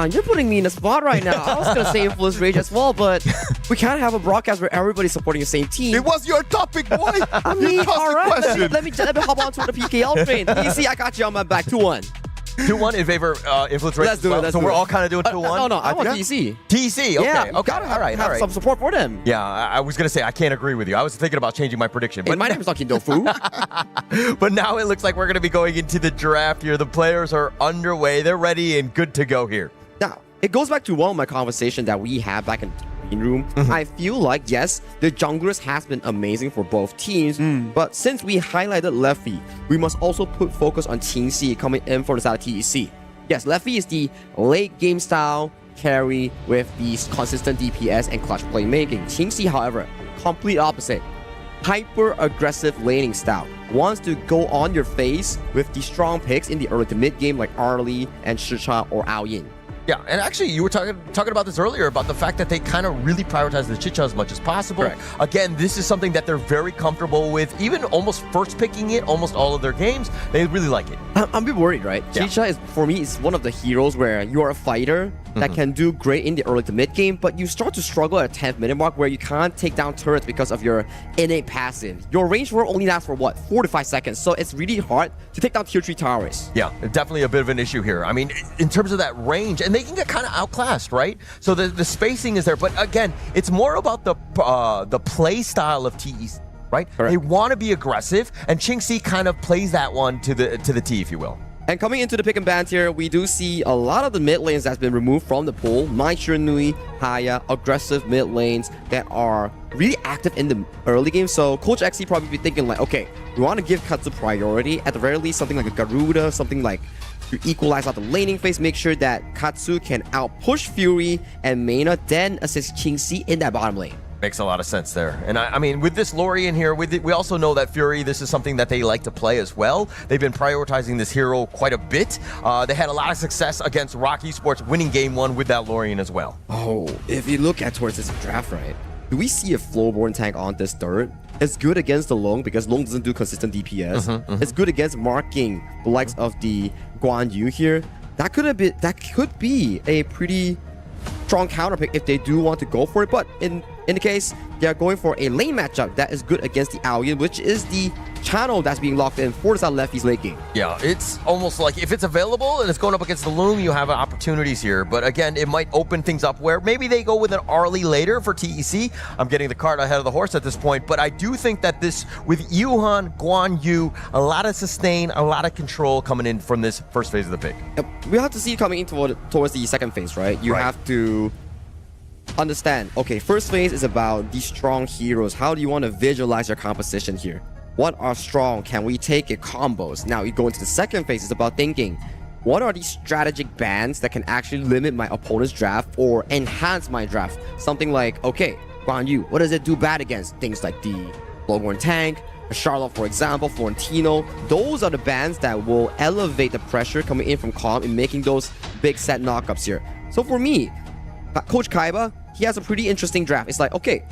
You're putting me in a spot right now. I was going to say Influence Rage as well, but we can't have a broadcast where everybody's supporting the same team. It was your topic, boy. I mean, all right. Let me hop on to the PKL train. DC, I got you on my back. 2-1. 2-1 in favor of Influence Rage. Let's do it. So we're all kind of doing 2-1? No, I want TC. TC, okay. Yeah, okay. Gotta all right. some support for them. Yeah, I was going to say, I can't agree with you. I was thinking about changing my prediction. But my name is not Kindofu. But now it looks like we're going to be going into the draft here. The players are underway. They're ready and good to go here. Now, it goes back to one of my conversations that we had back in the green room. I feel like, yes, the junglers has been amazing for both teams, but since we highlighted Leffy, we must also put focus on Qingxi coming in for the side of TEC. Yes, Leffy is the late game style carry with the consistent DPS and clutch playmaking. Qingxi, however, complete opposite. Hyper aggressive laning style. Wants to go on your face with the strong picks in the early to mid game like Arlie and Shicha or Ao Yin. Yeah, and actually, you were talking about this earlier about the fact that they kind of really prioritize the Chicha as much as possible. Correct. Again, this is something that they're very comfortable with, even almost first picking it, almost all of their games. They really like it. I'm a bit worried, right? Yeah. Chicha is, for me, is one of the heroes where you are a fighter that can do great in the early to mid game, but you start to struggle at a 10th minute mark where you can't take down turrets because of your innate passive. Your range war only lasts for what, 4 to 5 seconds, so it's really hard to take down tier 3 towers. Yeah, definitely a bit of an issue here. I mean, in terms of that range, and they can get kind of outclassed, right? So the spacing is there, but again, it's more about the play style of TEC, right? Correct. They want to be aggressive, and Qingxi kind of plays that one to the T, if you will. And coming into the pick and ban tier, we do see a lot of the mid lanes that's been removed from the pool. Mai Nui, Haya, aggressive mid lanes that are really active in the early game. So Coach XC probably be thinking like, okay, we want to give Katsu priority. At the very least, something like a Garuda, something like to equalize out the laning phase, make sure that Katsu can outpush Fury and Mena, then assist King C in that bottom lane. Makes a lot of sense there. And I mean, with this Lori in here, we also know that Fury, this is something that they like to play as well. They've been prioritizing this hero quite a bit. They had a lot of success against Rock Esports, winning game 1 with that Lorian as well. Oh, if you look at towards this draft, right? Do we see a Flowborn tank on this third? It's good against the Long because Long doesn't do consistent DPS. It's good against marking the likes of the Guan Yu here. That could be a pretty strong counter pick if they do want to go for it. But in the case, they are going for a lane matchup that is good against the Aoyan, which is the channel that's being locked in for the Lefty's late game. Yeah, it's almost like if it's available and it's going up against the Loom, you have opportunities here. But again, it might open things up where maybe they go with an Arlie later for TEC. I'm getting the cart ahead of the horse at this point, but I do think that this, with Yuhan, Guan Yu, a lot of sustain, a lot of control coming in from this first phase of the pick. We have to see coming in towards the second phase, right? You have to understand, okay, first phase is about these strong heroes. How do you want to visualize your composition here? What are strong? Can we take it combos? Now you go into the second phase, it's about thinking, what are these strategic bans that can actually limit my opponent's draft or enhance my draft? Something like, okay, Guan Yu, what does it do bad against? Things like the Blowborn Tank, Charlotte, for example, Florentino. Those are the bans that will elevate the pressure coming in from Calm in making those big set knockups here. So for me, Coach Kaiba, he has a pretty interesting draft. It's like, okay,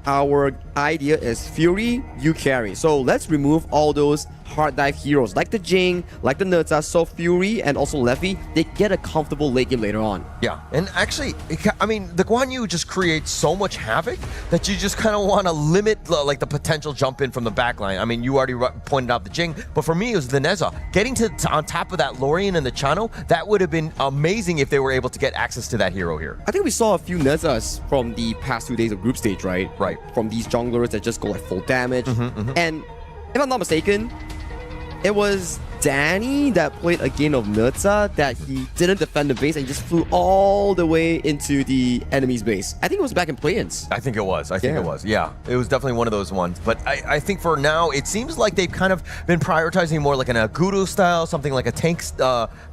our idea is Fury, you carry. So let's remove all those hard dive heroes like the Jing, like the Nerza, so Fury and also Leffy, they get a comfortable late game later on. Yeah, and actually, I mean, the Guan Yu just creates so much havoc that you just kind of want to limit like the potential jump in from the backline. I mean, you already pointed out the Jing, but for me, it was the Neza. Getting to on top of that Lorian and the Chano, that would have been amazing if they were able to get access to that hero here. I think we saw a few Nezas from the past 2 days of group stage, right? Right. From these junglers that just go like full damage. And if I'm not mistaken, it was Danny that played a game of Nerza that he didn't defend the base and just flew all the way into the enemy's base. I think it was back in play-ins. I think it was. I think it was. Yeah, it was definitely one of those ones. But I think for now, it seems like they've kind of been prioritizing more like an Aguro style, something like a tank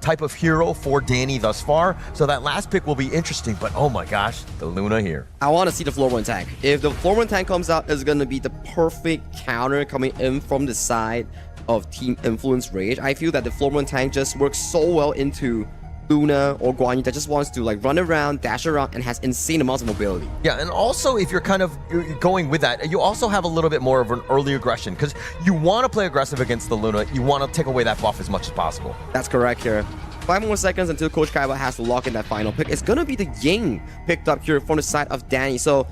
type of hero for Danny thus far. So that last pick will be interesting. But oh my gosh, the Luna here. I want to see the Floorborn tank. If the Floorborn tank comes out, it's going to be the perfect counter coming in from the side of Team Influence Rage. I feel that the Floorborn tank just works so well into Luna or Guan Yu that just wants to like run around, dash around, and has insane amounts of mobility. Yeah, and also if you're kind of going with that, you also have a little bit more of an early aggression because you want to play aggressive against the Luna. You want to take away that buff as much as possible. That's correct here. 5 more seconds until Coach Kaiba has to lock in that final pick. It's gonna be the Ying picked up here from the side of Danny. So,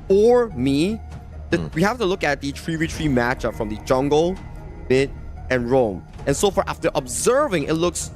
for me, we have to look at the 3v3 matchup from the jungle, mid, and roam. And so far, after observing, it looks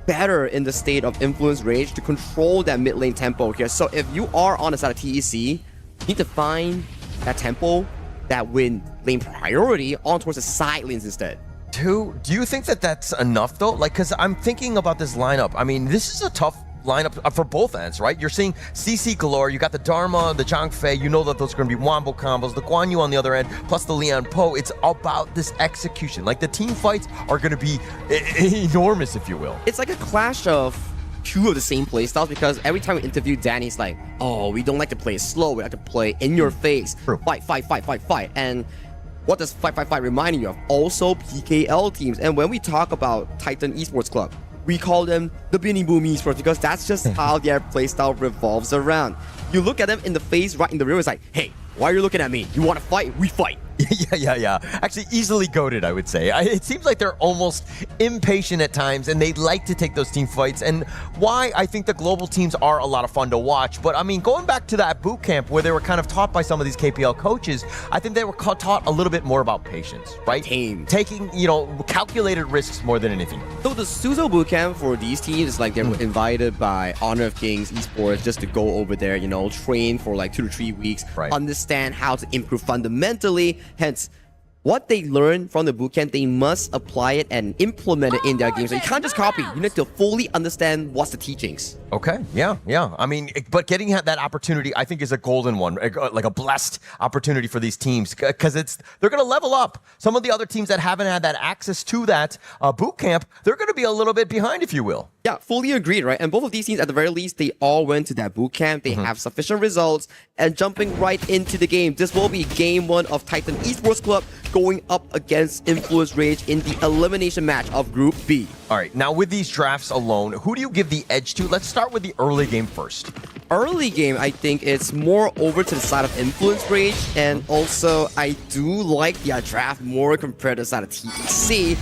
better in the state of Influence Rage to control that mid lane tempo here. So if you are on the side of TEC, you need to find that tempo that win lane priority on towards the side lanes instead. Do you think that that's enough though? Like, because I'm thinking about this lineup. I mean, this is a tough lineup for both ends, right? You're seeing CC galore, you got the Dharma, the Zhang Fei, you know that those are going to be Wombo combos, the Guan Yu on the other end, plus the Lian Po. It's about this execution. Like, the team fights are going to be enormous, if you will. It's like a clash of two of the same playstyles because every time we interview Danny, it's like, oh, we don't like to play slow, we like to play in your face. Fight, fight, fight, fight, fight. And what does fight, fight, fight remind you of? Also PKL teams. And when we talk about Titan Esports Club, we call them the BOOM Esports because that's just how their playstyle revolves around. You look at them in the face, right in the rear, it's like, hey, why are you looking at me? You want to fight? We fight. Yeah. Actually, easily goated, I would say. It seems like they're almost impatient at times, and they like to take those team fights. And why I think the global teams are a lot of fun to watch. But I mean, going back to that boot camp where they were kind of taught by some of these KPL coaches, I think they were taught a little bit more about patience, right? Taking, calculated risks more than anything. So the Suzo boot camp for these teams is like they were invited by Honor of Kings Esports just to go over there, train for like 2 to 3 weeks, understand how to improve fundamentally. Hence, what they learn from the bootcamp, they must apply it and implement it in their game. So you can't just copy. You need to fully understand what's the teachings. Okay, yeah. I mean, but getting that opportunity, I think, is a golden one, like a blessed opportunity for these teams, because they're going to level up. Some of the other teams that haven't had that access to that boot camp, they're going to be a little bit behind, if you will. Yeah, fully agreed, right? And both of these teams, at the very least, they all went to that boot camp. They have sufficient results, and jumping right into the game. This will be game 1 of Titan Esports Club going up against Influence Rage in the elimination match of Group B. All right, now with these drafts alone, who do you give the edge to? Let's start with the early game first. Early game, I think it's more over to the side of Influence Rage, and also I do like the draft more compared to the side of TEC.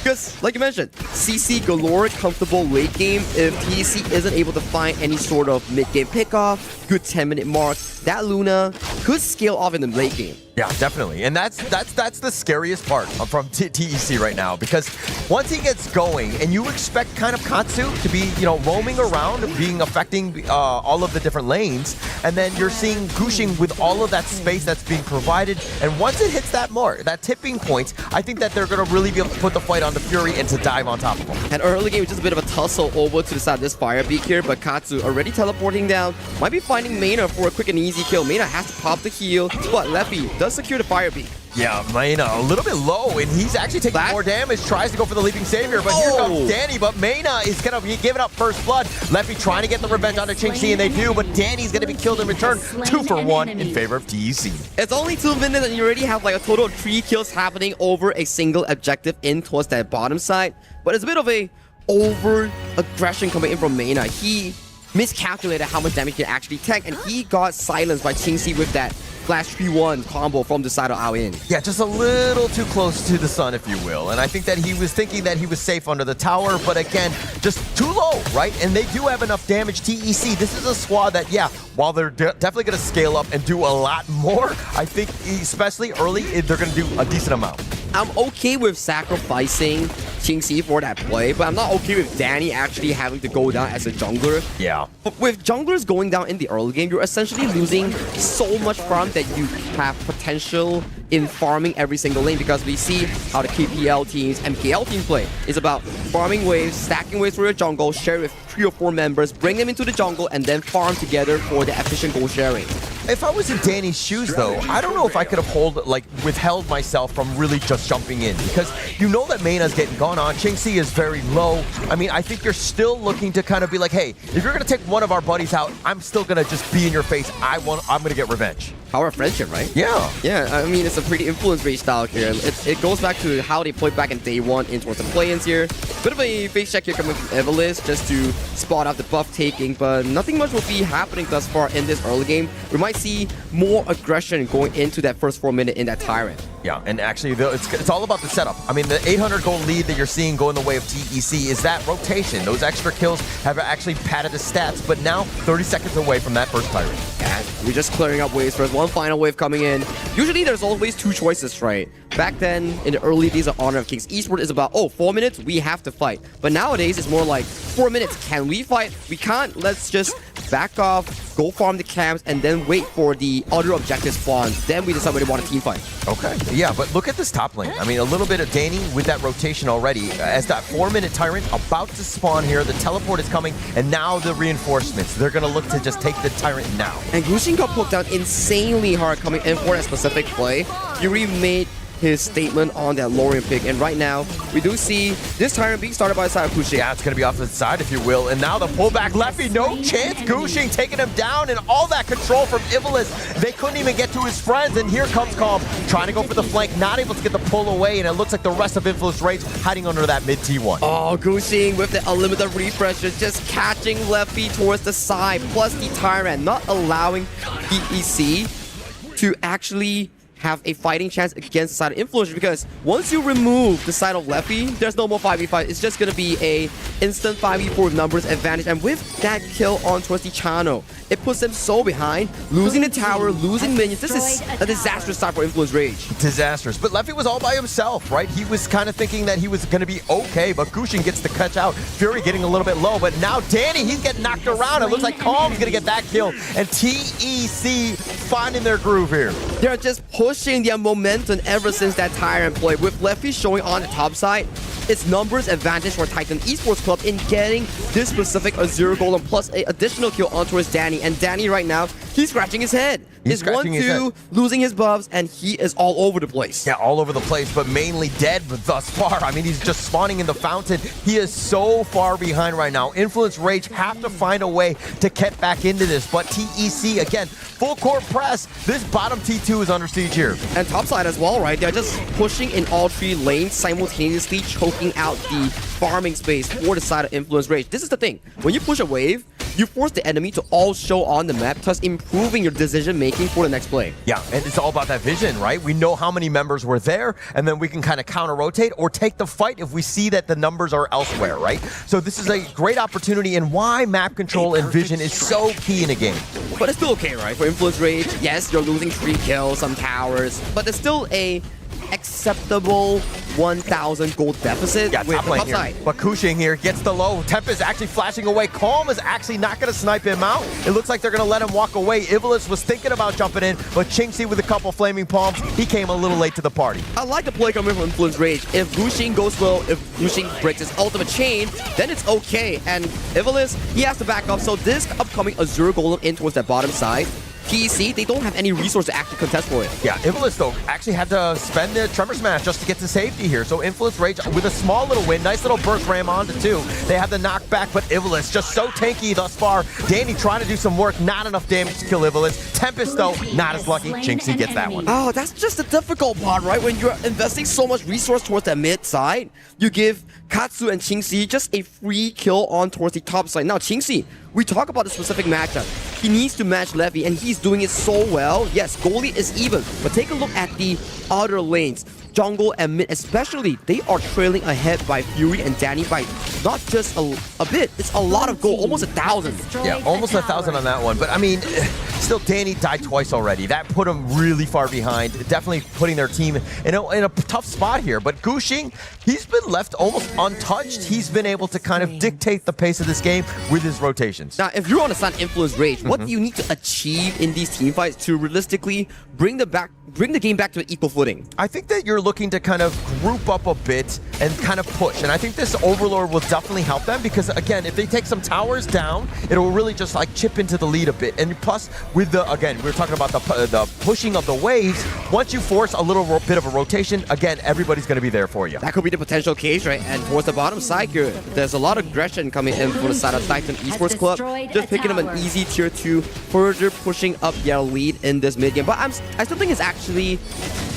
Because, like you mentioned, CC galore, comfortable late game. If TEC isn't able to find any sort of mid-game pickoff, good 10-minute mark, that Luna could scale off in the late game. Yeah, definitely. And that's the scariest part from TEC right now, because once he gets going and you expect kind of Katsu to be, roaming around, affecting all of the different lanes, and then you're seeing Gushing with all of that space that's being provided, and once it hits that mark, that tipping point, I think that they're going to really be able to put the fight on the Fury and to dive on top of him. And early game is just a bit of a tussle over to the side of this Fire Beak here, but Katsu already teleporting down, might be finding Mena for a quick and easy kill. Mena has to pop the heal, but Leffy does secure the Fire Beak. Yeah, Mena a little bit low, and he's actually taking more damage, tries to go for the Leaping Savior, but here comes Danny, but Mena is going to be giving up first blood. Leffy trying to get the revenge onto Qingxi, and they do, but Danny's going to be killed in return. 2 for 1 in favor of TEC. It's only 2 minutes, and you already have like a total of 3 kills happening over a single objective in towards that bottom side, but it's a bit of a over-aggression coming in from Mena. He miscalculated how much damage he can actually tank, and he got silenced by Qingxi with that Flash 3-1 combo from the side of Ao-In. Yeah, just a little too close to the sun, if you will. And I think that he was thinking that he was safe under the tower, but again, just too low, right? And they do have enough damage. TEC, this is a squad that, yeah, while they're definitely going to scale up and do a lot more, I think especially early, they're going to do a decent amount. I'm okay with sacrificing Qingxi for that play, but I'm not okay with Danny actually having to go down as a jungler. Yeah. But with junglers going down in the early game, you're essentially losing so much farm that you have potential in farming every single lane, because we see how the KPL teams, MKL team play. It's about farming waves, stacking waves through your jungle, share with 3 or 4 members, bring them into the jungle, and then farm together for the efficient goal sharing. If I was in Danny's shoes, though, I don't know if I could have withheld myself from really just jumping in, because you know that Mena's getting gone on. Qingxi is very low. I mean, I think you're still looking to kind of be like, hey, if you're going to take one of our buddies out, I'm still going to just be in your face. I'm going to get revenge. Power of friendship, right? Yeah. Yeah, I mean, it's a pretty influence-based style here. It goes back to how they played back in day 1 in towards the play-ins here. Bit of a face check here coming from Evilis just to spot out the buff taking, but nothing much will be happening thus far in this early game. We might see more aggression going into that first 4 minute in that Tyrant. Yeah, and actually, it's all about the setup. I mean, the 800 goal lead that you're seeing go in the way of TEC is that rotation. Those extra kills have actually padded the stats, but now 30 seconds away from that first Tyrant. Yeah, we're just clearing up waves first. One final wave coming in. Usually there's always 2 choices, right? Back then, in the early days of Honor of Kings, Esports is about, 4 minutes, we have to fight. But nowadays, it's more like, 4 minutes, can we fight? We can't, let's just back off, go farm the camps, and then wait for the other objective spawn. Then we decide whether we want a team fight. Okay, yeah, but look at this top lane. I mean, a little bit of Danny with that rotation already. As that 4-minute Tyrant about to spawn here, the teleport is coming, and now the reinforcements. They're going to look to just take the Tyrant now. And Gushing got put down insanely hard coming in for that specific play. Yuri made his statement on that Lorien pick, and right now we do see this Tyrant being started by the side of Gushing. Yeah, it's going to be off to the side, if you will, and now the pullback Leffy, no chance. Gushing taking him down, and all that control from Ivalis. They couldn't even get to his friends, and here comes Calm trying to go for the flank, not able to get the pull away, and it looks like the rest of Influence Rage hiding under that mid T1. Oh, Gushing with the unlimited refreshes, just catching Leffy towards the side, plus the Tyrant, not allowing PEC to actually have a fighting chance against the side of Influence, because once you remove the side of Leffy, there's no more 5v5. It's just going to be a instant 5v4 with numbers advantage, and with that kill on towards the Chano, it puts them so behind, losing the tower, losing minions. This is a disastrous start for Influence Rage. Disastrous. But Leffy was all by himself, right? He was kind of thinking that he was going to be okay, but Gushing gets the catch out. Fury getting a little bit low, but now Danny, he's getting knocked around. It looks like Calm's going to get that kill, and TEC finding their groove here. They're just pushing pushing their momentum ever since that Tyrant play, with Lefty showing on the top side. It's numbers advantage for Titan Esports Club in getting this specific Azure Golem plus an additional kill onto his Danny. And Danny right now, he's scratching his head. He's 1-2, losing his buffs, and he is all over the place. Yeah, all over the place, but mainly dead thus far. I mean, he's just spawning in the fountain. He is so far behind right now. Influence Rage have to find a way to get back into this, but TEC, again, full court press. This bottom T2 is under siege here. And topside as well, right? They're just pushing in all 3 lanes, simultaneously choking out the farming space for the side of Influence Rage. This is the thing. When you push a wave, you force the enemy to all show on the map, thus improving your decision making for the next play. Yeah, and it's all about that vision, right? We know how many members were there, and then we can kind of counter-rotate or take the fight if we see that the numbers are elsewhere, right? So this is a great opportunity, and why map control and vision is so key in a game. But it's still okay, right? For Influence Rage, yes, you're losing 3 kills, some towers, but there's still a acceptable 1,000 gold deficit with the top here. side. But Kushing here gets the low. Temp is actually flashing away. Calm is actually not going to snipe him out. It looks like they're going to let him walk away. Ivalice was thinking about jumping in, but Chinxi with a couple flaming palms, he came a little late to the party. I like the play coming from Influence Rage. If Gushing goes well, if Gushing breaks his ultimate chain, then it's okay. And Ivalice, he has to back up. So this upcoming Azure Golem in towards that bottom side, TEC, they don't have any resource to actually contest for it. Yeah, Ivalice, though, actually had to spend the Tremor Smash just to get to safety here. So Influence Rage with a small little win. Nice little burst ram onto 2. They have the knockback, but Ivalice just so tanky thus far. Danny trying to do some work, not enough damage to kill Ivalice. Tempest, though, not as lucky. Jinxie gets that one. Oh, that's just the difficult part, right? When you're investing so much resource towards that mid side, you give Katsu and Chinxi just a free kill on towards the top side. Now, Chinxi, we talk about the specific matchup. He needs to match Levy, and he's doing it so well. Yes, goalie is even, but take a look at the other lanes. Jungle and mid especially, they are trailing ahead by Fury and Danny by not just a bit, it's a lot of gold, almost 1,000. Yeah, almost 1,000 on that one. But I mean, still Danny died twice already. That put him really far behind, definitely putting their team in a tough spot here. But Gushing, he's been left almost untouched. He's been able to kind of dictate the pace of this game with his rotations. Now, if you're on a Sun Influence Rage, what do you need to achieve in these team fights to realistically bring the game back to an equal footing? I think that you're looking to kind of group up a bit and kind of push. And I think this Overlord will definitely help them because, again, if they take some towers down, it'll really just like chip into the lead a bit. And plus, with the, again, we're talking about the pushing of the waves. Once you force a little bit of a rotation, again, everybody's going to be there for you. That could be the potential case, right? And towards the bottom side here, there's a lot of aggression coming in from the side of Titan Esports Club. Just picking up an easy tier 2, further pushing up their lead in this mid game. But I still think it's actually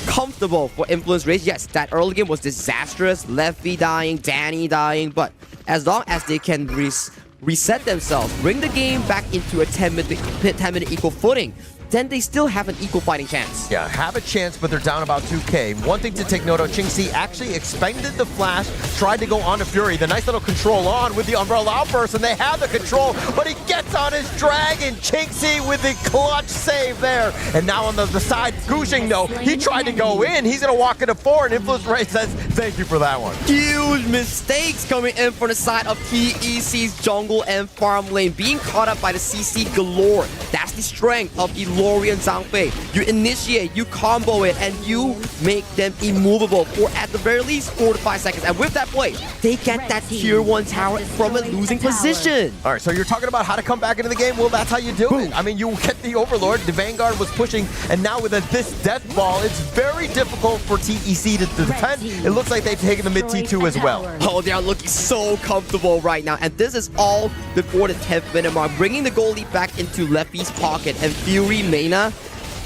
comfortable for Influence Rage. Yes, that early game was disastrous. Lefty dying, Danny dying, but as long as they can reset themselves, bring the game back into a 10-minute equal footing, then they still have an equal fighting chance. Yeah, have a chance, but they're down about 2K. One thing to take note of, Chinxi actually expended the flash, tried to go on to Fury. The nice little control on with the Umbrella Outburst, and they have the control, but he gets on his dragon. Chinxi with the clutch save there. And now on the side, Gushing, though, he tried to go in. He's going to walk into 4, and Influence Ray says, thank you for that one. Huge mistakes coming in from the side of TEC's jungle and farm lane. Being caught up by the CC galore. That's the strength of the Lori and Zhangfei. You initiate, you combo it, and you make them immovable for at the very least 4 to 5 seconds. And with that play, they get that tier 1 tower from a losing position. All right, so you're talking about how to come back into the game. Well, that's how you do it. I mean, you get the Overlord. The Vanguard was pushing, and now with this death ball, it's very difficult for TEC to defend. It looks like they've taken the mid T2 as well. Oh, they are looking so comfortable right now. And this is all before the 10th minute mark, bringing the goalie back into Lefty's pocket. And Fury, Mena,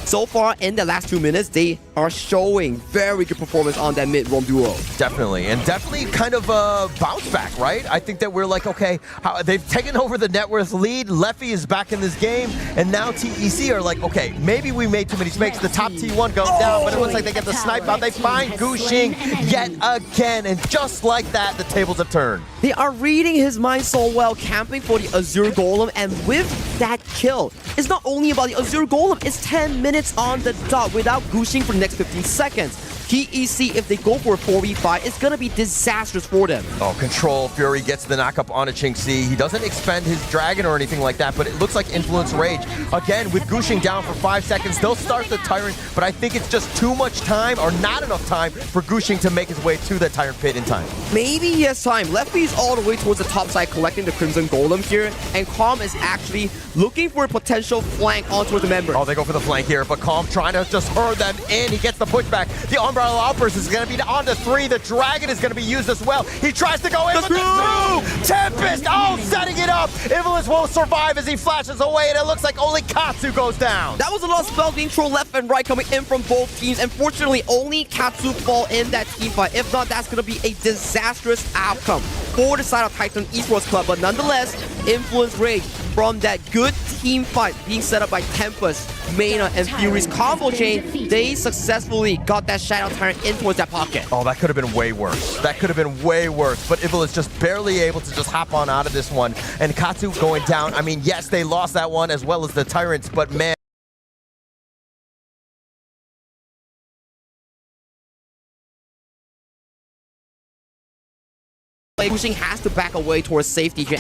so far in the last 2 minutes, they are showing very good performance on that mid-roam duo. Definitely, and definitely kind of a bounce back, right? I think that we're like, okay, they've taken over the net worth lead. Leffy is back in this game, and now TEC are like, okay, maybe we made too many mistakes. The top T1 goes down, but it looks like they get the snipe out. They find Gushing yet again, and just like that, the tables have turned. They are reading his mind so well, camping for the Azure Golem, and with that kill, it's not only about the Azure Golem, it's 10 minutes on the dot without Gushing for the next 15 seconds. TEC, if they go for a 4v5, it's gonna be disastrous for them. Oh, Control Fury gets the knockup on a Qingxi. He doesn't expend his Dragon or anything like that, but it looks like Influence Rage. Again, with Gushing down for 5 seconds, they'll start the Tyrant, but I think it's just too much time or not enough time for Gushing to make his way to the Tyrant Pit in time. Maybe he has time. Lefty is all the way towards the top side collecting the Crimson Golem here, and Calm is actually looking for a potential flank onto the member. Oh, they go for the flank here, but Calm trying to just herd them in. He gets the pushback. The Umbrella Outburst is going to be on to 3. The Dragon is going to be used as well. He tries to go in with the 2! Tempest! Oh, setting it up! Ivalice will survive as he flashes away, and it looks like only Katsu goes down. That was a lot of spells being thrown left and right coming in from both teams. Unfortunately, only Katsu fall in that team fight. If not, that's going to be a disastrous outcome for the side of Titan Esports Club. But nonetheless, Influence Rage from that good team fight being set up by Tempest, Mena, and Fury's combo chain, they successfully got that Shadow Tyrant in towards that pocket. Oh, that could have been way worse. That could have been way worse. But Ivalice just barely able to just hop on out of this one. And Katsu going down. I mean, yes, they lost that one as well as the Tyrants, but man. Gushing has to back away towards safety here.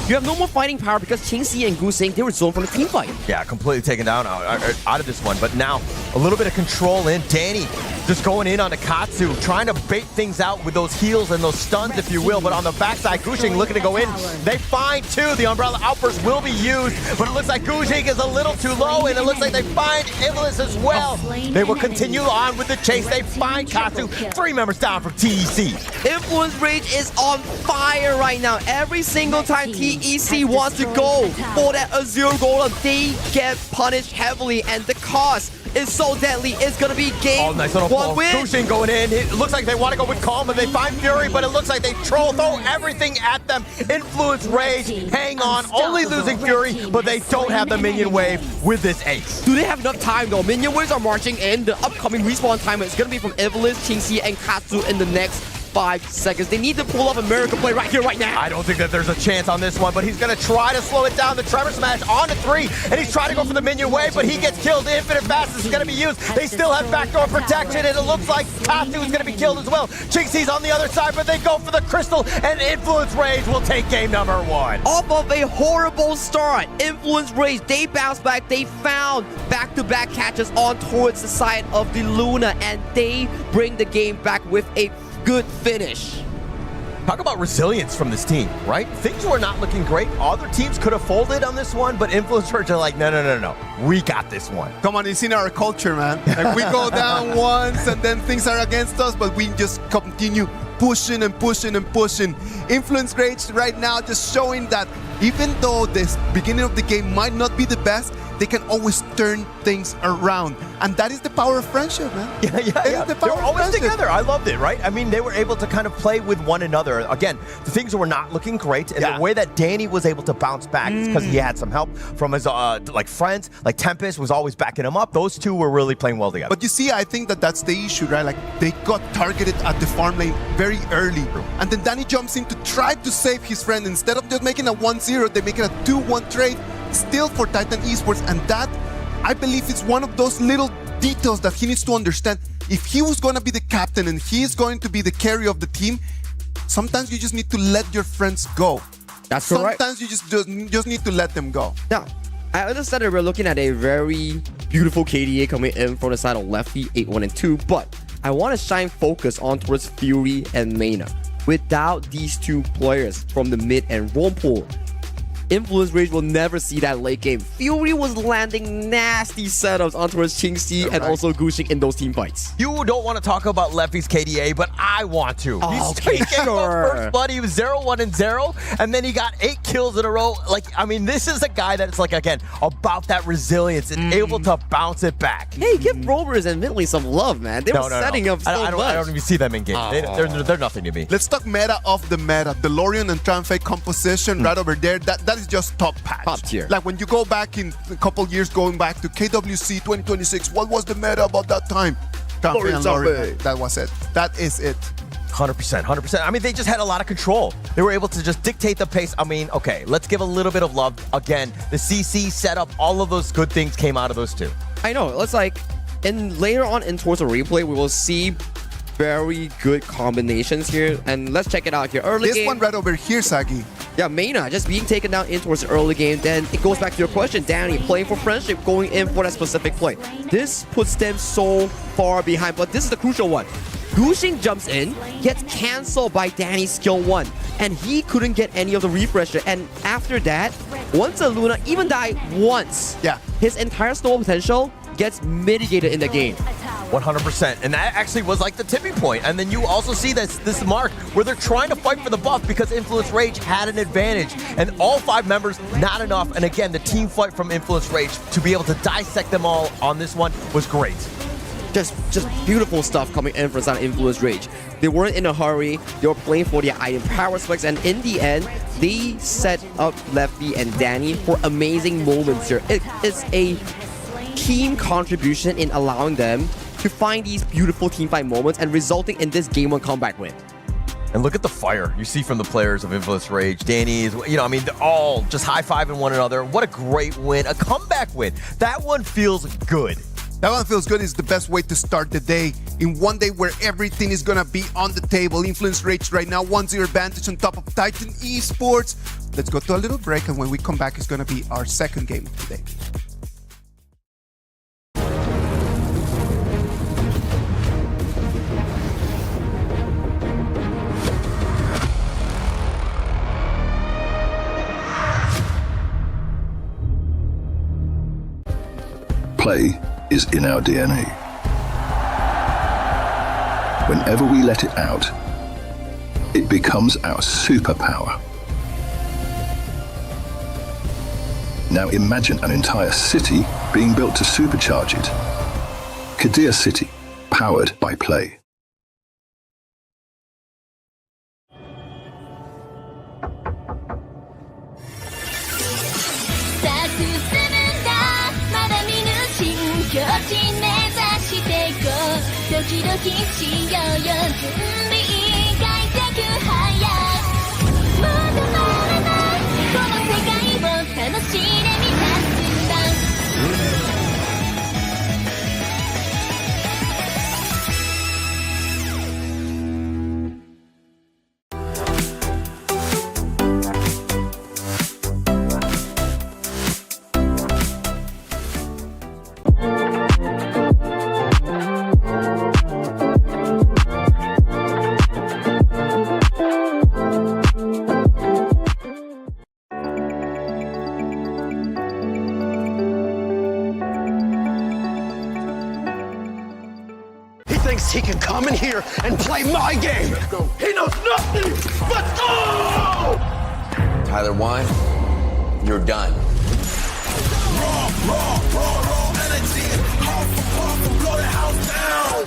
You have no more fighting power because Qingxi and Gushing, they were zoned from the team fight. Yeah, completely taken down out of this one. But now, a little bit of control in. Danny just going in on the Katsu, trying to bait things out with those heals and those stuns, if you will. But on the backside, Gushing looking to go in. They find 2. The Umbrella Outburst will be used, but it looks like Gushing is a little too low, and it looks like they find Ivalice as well. They will continue on with the chase. They find Katsu. 3 members down from TEC. Influence Rage is on fire right now. Every single time TEC wants to go for that Azure Golem, they get punished heavily, and the cost is so deadly. It's gonna be game nice little 1 win. Gushing going in. It looks like they want to go with Calm, and they find Fury, but it looks like they throw everything at them. Influence Rage, hang on, only losing Fury, but they don't have the minion wave with this ace. Do they have enough time though? Minion waves are marching in. The upcoming respawn time is gonna be from Ivalice, Qingxi, and Katsu in the next 5 seconds. They need to pull off a miracle play right here, right now. I don't think that there's a chance on this one, but he's going to try to slow it down. The Tremor Smash on to 3, and he's trying to go for the minion wave, but he gets killed. The Infinite Fastness is going to be used. They still have backdoor protection, and it looks like Katsu is going to be killed as well. Qingxi's on the other side, but they go for the Crystal, and Influence Rage will take game number 1. Off of a horrible start, Influence Rage, they bounce back. They found back-to-back catches on towards the side of the Luna, and they bring the game back with a good finish. Talk about resilience from this team, right? Things were not looking great. Other teams could have folded on this one, but Influence Rage are like, no. We got this one. Come on, it's in our culture, man. Like, we go down once and then things are against us, but we just continue pushing and pushing and pushing. Influence Rage right now just showing that even though this beginning of the game might not be the best, they can always turn things around. And that is the power of friendship, man. Yeah. The They were power of always friendship. together. I loved it, right? I mean, they were able to kind of play with one another. Again, the things were not looking great. And the way that Danny was able to bounce back is because he had some help from his like friends. Like Tempest was always backing him up. Those two were really playing well together. But you see, I think that that's the issue, right? Like, they got targeted at the farm lane very early. And then Danny jumps in to try to save his friend. Instead of just making a 1-0, they make it a 2-1 trade still for Titan Esports. And that, I believe, it's one of those little details that he needs to understand. If he was going to be the captain and he is going to be the carry of the team, sometimes you just need to let your friends go. That's correct. Sometimes you just need to let them go. Now, I understand that we're looking at a very beautiful KDA coming in from the side of Lefty, 8-1 and 2, but I want to shine focus on towards Fury and Mena. Without these two players from the mid and roam pool, Influence Rage will never see that late game. Fury was landing nasty setups on towards Qingxi and also Gushing in those team fights. You don't want to talk about Lefty's KDA, but I want to. Okay, He came up sure. first blood. He was 0-1 and 0, and then he got 8 kills in a row. Like, I mean, this is a guy that's like, again, about that resilience and able to bounce it back. Hey, give Rovers and Midley some love, man. They were setting up so much. I don't even see them in game. They're nothing to me. Let's talk meta of the meta. DeLorean and Tranfei composition right over there. That is just top patch. Top tier. Like when you go back in a couple years, going back to KWC 2026, what was the meta about that time? Tranfei and Lorian. That was it. That is it. 100%. I mean, they just had a lot of control. They were able to just dictate the pace. I mean, okay, let's give a little bit of love. Again, the CC setup, all of those good things came out of those two. I know. It's like And later on in towards the replay, we will see very good combinations here. And let's check it out here. Early This game, one right over here, Sagi. yeah, Mayna just being taken down in towards the early game. Then it goes back to your question, Danny, playing for friendship, going in for that specific play. This puts them so far behind, but this is the crucial one. Gushing jumps in, gets cancelled by Danny's skill 1, and he couldn't get any of the refresher. And after that, once a Luna even died once, Yeah. his entire snowball potential gets mitigated in the game. 100%, and that actually was like the tipping point. And then you also see this mark where they're trying to fight for the buff because Influence Rage had an advantage, and all 5 members not enough. And again, the team fight from Influence Rage to be able to dissect them all on this one was great. Just beautiful stuff coming in from side of Influence Rage. They weren't in a hurry. They were playing for their item power specs, and in the end, they set up Lefty and Danny for amazing moments here. It is a team contribution in allowing them to find these beautiful teamfight moments and resulting in this game 1 comeback win. And look at the fire you see from the players of Influence Rage. Danny is, I mean, they're all just high-fiving one another. What a great win, a comeback win. That one feels good. That one feels good. Is the best way to start the day in one day where everything is gonna be on the table. Influence Rage right now, 1-0 advantage on top of Titan Esports. Let's go to a little break, and when we come back, it's gonna be our second game of the day. Play is in our DNA. Whenever we let it out, it becomes our superpower. Now imagine an entire city being built to supercharge it. Kadir City, powered by play. He can come in here and play my game. He knows nothing. Let's go! Tyler 1, you're done. Raw energy. Puff, blow the house down.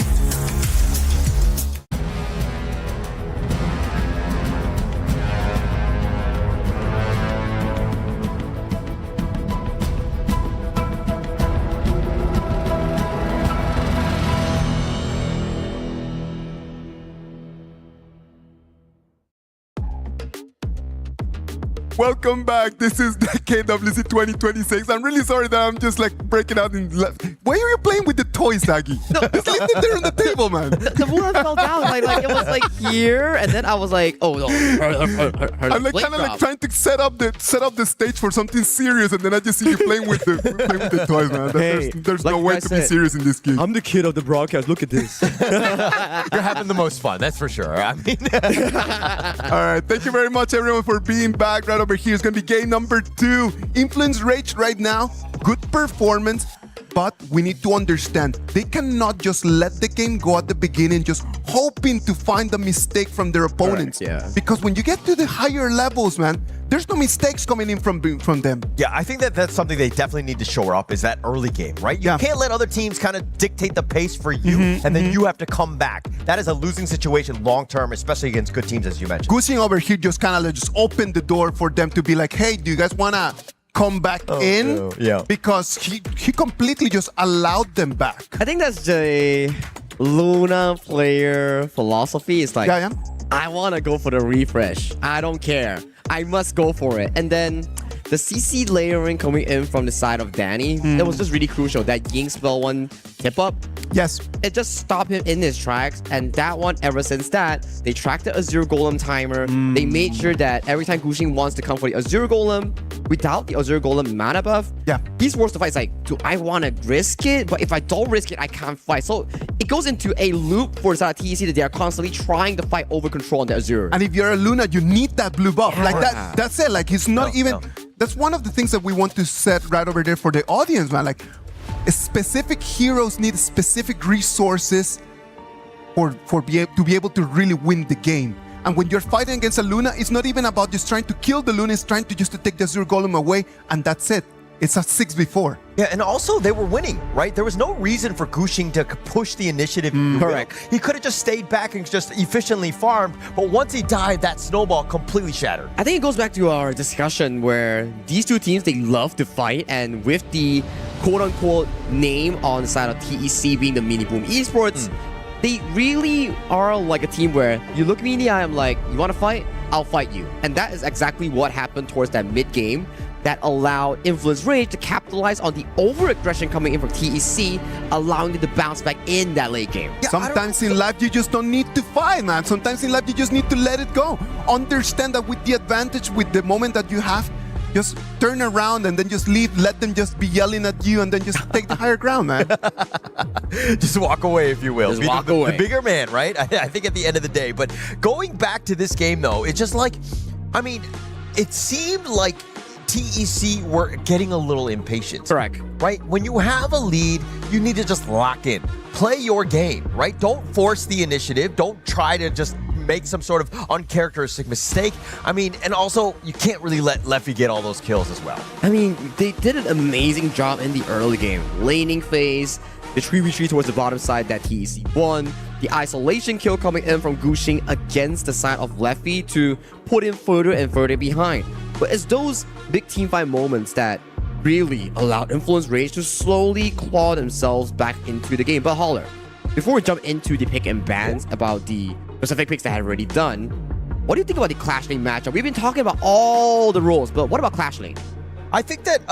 Welcome back. This is the KWC 2026. I'm really sorry that I'm just like breaking out in left. Why are you playing with the toys, Sagi? Just leave them there on the table, man. The Mulan fell down. Like it was like here, and then I was like, oh no. I'm like kind of like trying to set up the stage for something serious, and then I just see you playing with the toys, man. There's no way to be serious in this game. I'm the kid of the broadcast. Look at this. You're having the most fun, that's for sure. I mean, all right. Thank you very much, everyone, for being back. Right over here is going to be game number 2. Influence Rage right now. Good performance. But we need to understand, they cannot just let the game go at the beginning, just hoping to find a mistake from their opponents. Correct, yeah. Because when you get to the higher levels, man, there's no mistakes coming in from them. yeah, I think that's something they definitely need to shore up is that early game, right? You can't let other teams kind of dictate the pace for you, and then you have to come back. That is a losing situation long term, especially against good teams, as you mentioned. Gushing over here just kind of like just opened the door for them to be like, hey, do you guys want to come back in? No. Yeah. Because he completely just allowed them back. I think that's the Luna player philosophy. It's like, I want to go for the refresh. I don't care. I must go for it. And then the CC layering coming in from the side of Danny, that was just really crucial. That Ying spell 1 tip up Yes. It just stopped him in his tracks, and that one, ever since that, they tracked the Azure Golem timer. They made sure that every time Gushing wants to come for the Azure Golem, without the Azure Golem mana buff, he's forced to fight. It's like, do I want to risk it? But if I don't risk it, I can't fight. So it goes into a loop for TEC that they are constantly trying to fight over control on the Azure. And if you're a Luna, you need that blue buff. Like that's it. Like he's not even... That's one of the things that we want to set right over there for the audience, man. Like, specific heroes need specific resources to be able to really win the game. And when you're fighting against a Luna, it's not even about just trying to kill the Luna, it's trying to just to take the Azure Golem away, and that's it. It's a 6v4. Yeah, and also they were winning, right? There was no reason for Gushing to push the initiative. Correct. He could have just stayed back and just efficiently farmed, but once he died, that snowball completely shattered. I think it goes back to our discussion where these two teams, they love to fight, and with the quote-unquote name on the side of TEC being the mini BOOM Esports, they really are like a team where you look me in the eye, I'm like, you want to fight? I'll fight you. And that is exactly what happened towards that mid-game that allowed Influence Rage to capitalize on the over-aggression coming in from TEC, allowing them to bounce back in that late game. Yeah, sometimes in life, you just don't need to fight, man. Sometimes in life, you just need to let it go. Understand that with the advantage, with the moment that you have, just turn around and then just leave. Let them just be yelling at you and then just take the higher ground, man. Just walk away, if you will. Just walk away. The bigger man, right? I think at the end of the day. But going back to this game, though, it's just like, I mean, it seemed like TEC were getting a little impatient. Correct. Right? When you have a lead, you need to just lock in. Play your game, right? Don't force the initiative. Don't try to just make some sort of uncharacteristic mistake. I mean, and also, you can't really let Leffy get all those kills as well. I mean, they did an amazing job in the early game. Laning phase, the 3v3 towards the bottom side that TEC won, the isolation kill coming in from Gushing against the side of Leffy to put him further and further behind. But it's those big teamfight moments that really allowed Influence Rage to slowly claw themselves back into the game. But Holler, before we jump into the pick and bans about the specific picks that I have already done, what do you think about the Clash Lane matchup? We've been talking about all the roles, but what about Clash Lane? I think that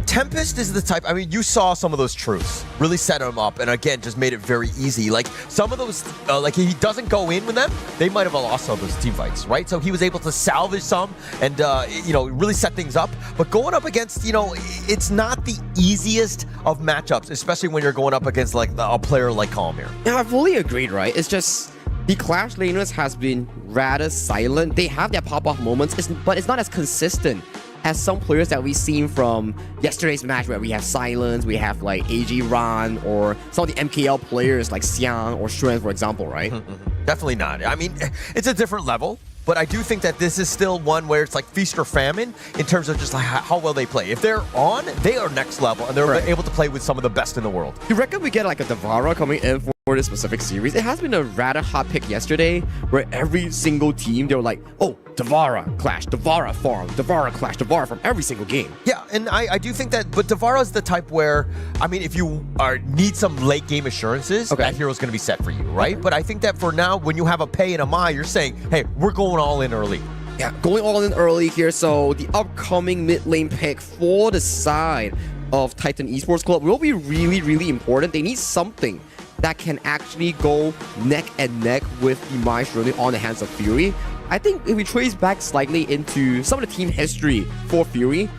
Tempest is the type, I mean, you saw some of those truths, really set him up, and again, just made it very easy. Like, some of those, like, if he doesn't go in with them, they might have lost some of those team fights, right? So he was able to salvage some and, you know, really set things up. But going up against, you know, it's not the easiest of matchups, especially when you're going up against, like, a player like Calmir. Yeah, I fully agreed, right? It's just, the Clash Laners has been rather silent. They have their pop-off moments, but it's not as consistent as some players that we've seen from yesterday's match, where we have Silence, we have like AG Ran, or some of the MKL players like Xiang or Xuan, for example, right? Definitely not. I mean, it's a different level, but I do think that this is still one where it's like feast or famine in terms of just like how well they play. If they're on, they are next level, and they're able to play with some of the best in the world. You reckon we get like a Devara coming in for this specific series? It has been a rather hot pick yesterday, where every single team, they were like, oh, Devara Clash, Devara Farm, Devara Clash, Devara from every single game. Yeah, and I do think that, but Devara is the type where, I mean, if you need some late game assurances, that hero's going to be set for you, right? But I think that for now, when you have a Pei and a Mai, you're saying, hey, we're going all in early. Yeah, going all in early here. So the upcoming mid lane pick for the side of Titan Esports Club will be really, really important. They need something that can actually go neck and neck with the Mai Shirley on the hands of Fury. I think if we trace back slightly into some of the team history for Fury,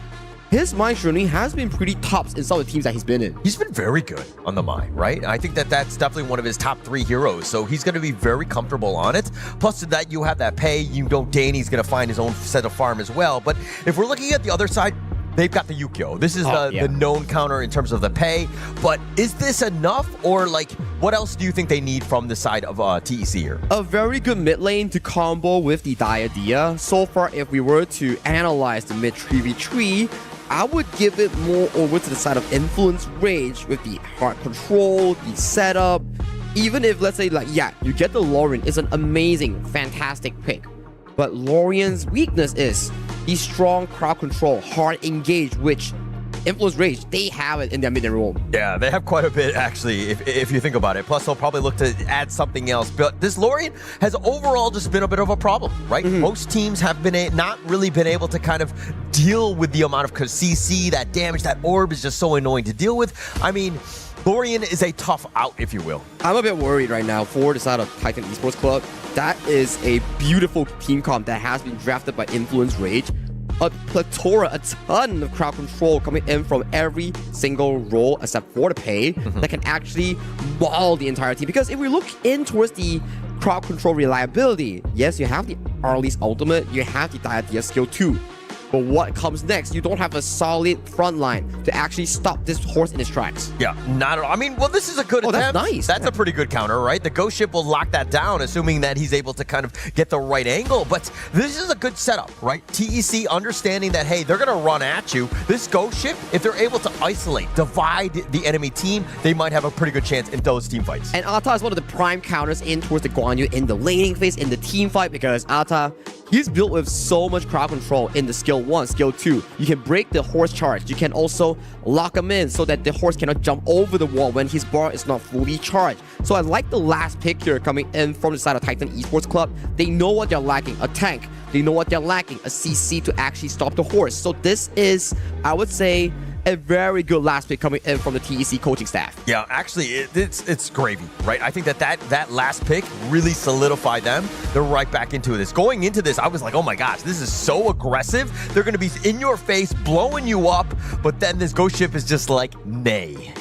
his Mai Shirley has been pretty tops in some of the teams that he's been in. He's been very good on the Mai, right? I think that that's definitely one of his top 3 heroes, so he's going to be very comfortable on it. Plus to that, you have that Pei, you know Danny's going to find his own set of farm as well. But if we're looking at the other side, they've got the Yukio. This is the known counter in terms of the Pei, but is this enough, or like, what else do you think they need from the side of TEC here? A very good mid lane to combo with the Diadea. So far, if we were to analyze the mid 3v3, I would give it more over to the side of Influence Rage with the hard control, the setup. Even if, let's say, like, yeah, you get the Lorien, it's an amazing, fantastic pick. But Lorien's weakness is the strong crowd control, hard engage, which Influence Rage, they have it in their mid-lane role. Yeah, they have quite a bit, actually, if you think about it. Plus, they'll probably look to add something else. But this Lorien has overall just been a bit of a problem, right? Most teams have been not really been able to kind of deal with the amount of CC, that damage, that orb is just so annoying to deal with. I mean, Lorien is a tough out, if you will. I'm a bit worried right now for the side of Titan Esports Club. That is a beautiful team comp that has been drafted by Influence Rage. A plethora, a ton of crowd control coming in from every single role except for the pay that can actually maul the entire team. Because if we look in towards the crowd control reliability, yes, you have the Arlie's ultimate, you have the Diatia skill 2. But what comes next? You don't have a solid front line to actually stop this horse in its tracks. Yeah, not at all. I mean, well, this is a good attempt. That's nice. That's a pretty good counter, right? The ghost ship will lock that down, assuming that he's able to kind of get the right angle. But this is a good setup, right? TEC understanding that, hey, they're going to run at you. This ghost ship, if they're able to isolate, divide the enemy team, they might have a pretty good chance in those team fights. And Ata is one of the prime counters in towards the Guan Yu in the laning phase, in the team fight, because Ata, he's built with so much crowd control in the skill 1, skill 2. You can break the horse charge. You can also lock him in so that the horse cannot jump over the wall when his bar is not fully charged. So I like the last pick here coming in from the side of Titan Esports Club. They know what they're lacking, a tank. They know what they're lacking, a CC to actually stop the horse. So this is, I would say, a very good last pick coming in from the TEC coaching staff. Yeah, actually, it's gravy, right? I think that last pick really solidified them. They're right back into this. Going into this, I was like, oh my gosh, this is so aggressive. They're going to be in your face, blowing you up, but then this ghost ship is just like, nay.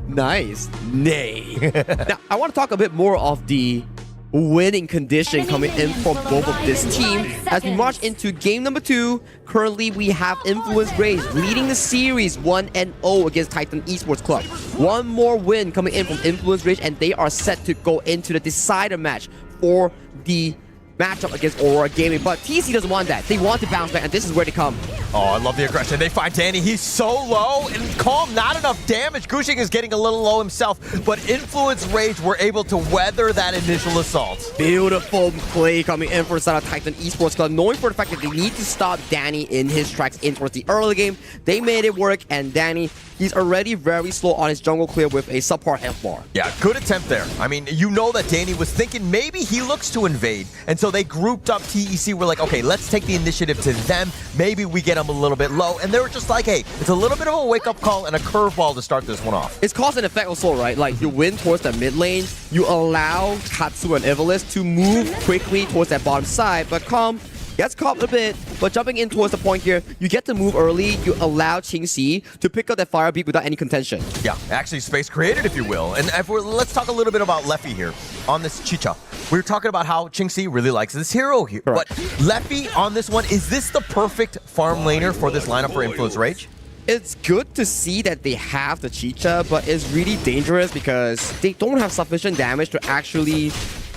Nice. Nay. Now, I want to talk a bit more of the winning condition coming in from both of this team as we march into game number 2. Currently, we have Influence Rage leading the series 1-0 against Titan Esports Club. One more win coming in from Influence Rage, and they are set to go into the decider match for the matchup against Aurora Gaming. But TC doesn't want that. They want to bounce back, and this is where they come. Oh, I love the aggression. They find Danny. He's so low, and Calm, not enough damage. Gushing is getting a little low himself, but Influence Rage were able to weather that initial assault. Beautiful play coming in for the side of Titan Esports Club, knowing for the fact that they need to stop Danny in his tracks in towards the early game. They made it work, and Danny, he's already very slow on his jungle clear with a subpar health bar. Yeah, good attempt there. I mean, you know that Danny was thinking maybe he looks to invade, and so they grouped up TEC. We're like, okay, let's take the initiative to them. Maybe we get them a little bit low, and they were just like, hey, it's a little bit of a wake-up call and a curveball to start this one off. It's cause and effect also, right? Like, you win towards the mid lane, you allow Katsu and Evilist to move quickly towards that bottom side, but Calm gets caught a bit, but jumping in towards the point here, you get to move early, you allow Qingxi to pick up that fire beat without any contention. Yeah, actually space created, if you will. And let's talk a little bit about Leffy here on this Chicha. We were talking about how Qingxi really likes this hero here. Correct. But Leffy on this one, is this the perfect farm laner for this lineup for Influence Rage? It's good to see that they have the Chicha, but it's really dangerous because they don't have sufficient damage to actually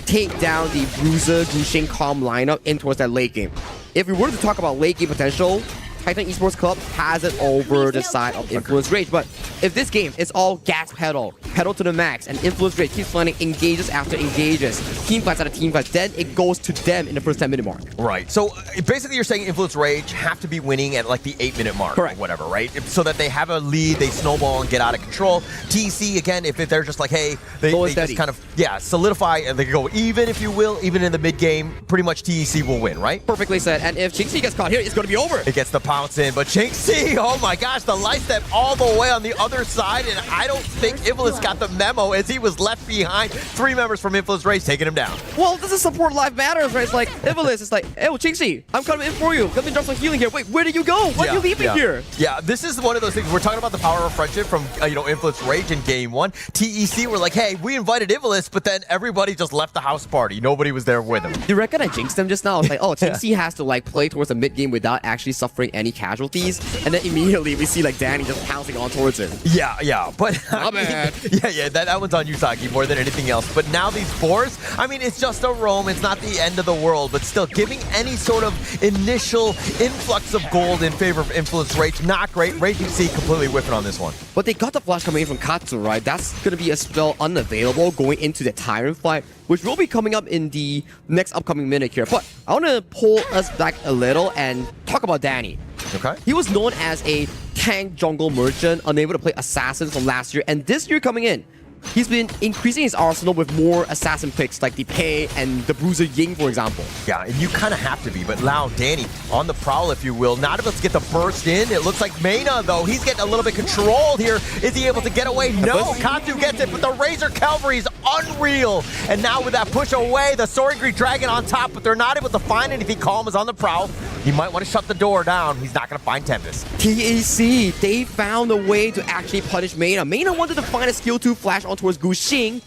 take down the Bruiser, Gushing, Calm lineup in towards that late game. If we were to talk about late game potential, Titan Esports Club has it over the side of Influence Rage. But if this game is all gas pedal to the max, and Influence Rage keeps finding engages after engages, team fights after team fights, then it goes to them in the first 10-minute mark. Right. So basically you're saying Influence Rage have to be winning at like the 8-minute mark. Correct. Or whatever, right? So that they have a lead, they snowball and get out of control. TEC, again, if they're just like, hey, they just kind of, solidify, and they go even, if you will, even in the mid-game, pretty much TEC will win, right? Perfectly said. And if Qingxi gets caught here, it's going to be over. It gets the pounce in, but Qingxi, oh my gosh, the light step all the way on the other side, and I don't think Ivlis got the memo as he was left behind. 3 members from Influence Rage taking him down. Well, this is support life matters, right? It's like, Ivlis is like, hey, Qingxi, I'm coming in for you. Let me drop some healing here. Wait, where did you go? Why are you leaving here? Yeah, this is one of those things. We're talking about the power of friendship from, Influence Rage in game 1. TEC were like, hey, we invited Ivlis, but then everybody just left the house party. Nobody was there with him. You reckon I jinxed them just now? I was like, oh, Qingxi has to like play towards the mid game without actually suffering any casualties. And then immediately we see like Danny just pouncing on towards him. Yeah, but not bad. Yeah, that one's on Usagi more than anything else. But now these boars, I mean, it's just a roam. It's not the end of the world, but still giving any sort of initial influx of gold in favor of Influence Rage. Not great. Rage you see completely whiffing on this one. But they got the flash coming in from Katsu, right? That's going to be a spell unavailable going into the Tyrant fight, which will be coming up in the next upcoming minute here. But I want to pull us back a little and talk about Danny. Okay. He was known as a tank jungle merchant, unable to play assassins from last year, and this year coming in, he's been increasing his arsenal with more assassin picks like the Pei and the Bruiser Ying, for example. Yeah, and you kind of have to be, but now Danny on the prowl, if you will, not able to get the burst in. It looks like Mena, though, he's getting a little bit controlled here. Is he able to get away? No, Katu gets it, but the Razor Cavalry is unreal. And now with that push away, the Soaring Greek Dragon on top, but they're not able to find anything. Calm is on the prowl. He might want to shut the door down. He's not going to find Tempest. TAC, they found a way to actually punish Mena. Mena wanted to find a skill 2 flash on towards Gu Xing,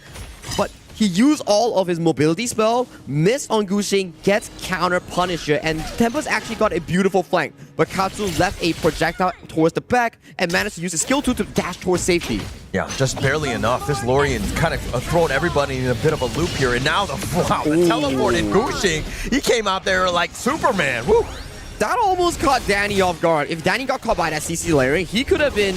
but he used all of his mobility spell, missed on Gu Xing, gets counter Punisher, and Tempest actually got a beautiful flank, but Katsu left a projectile towards the back and managed to use his skill 2 to dash towards safety. Yeah, just barely enough. This Lorien's kind of thrown everybody in a bit of a loop here, and now the teleport in Gu Xing, he came out there like Superman. Woo! That almost caught Danny off guard. If Danny got caught by that CC layering, he could have been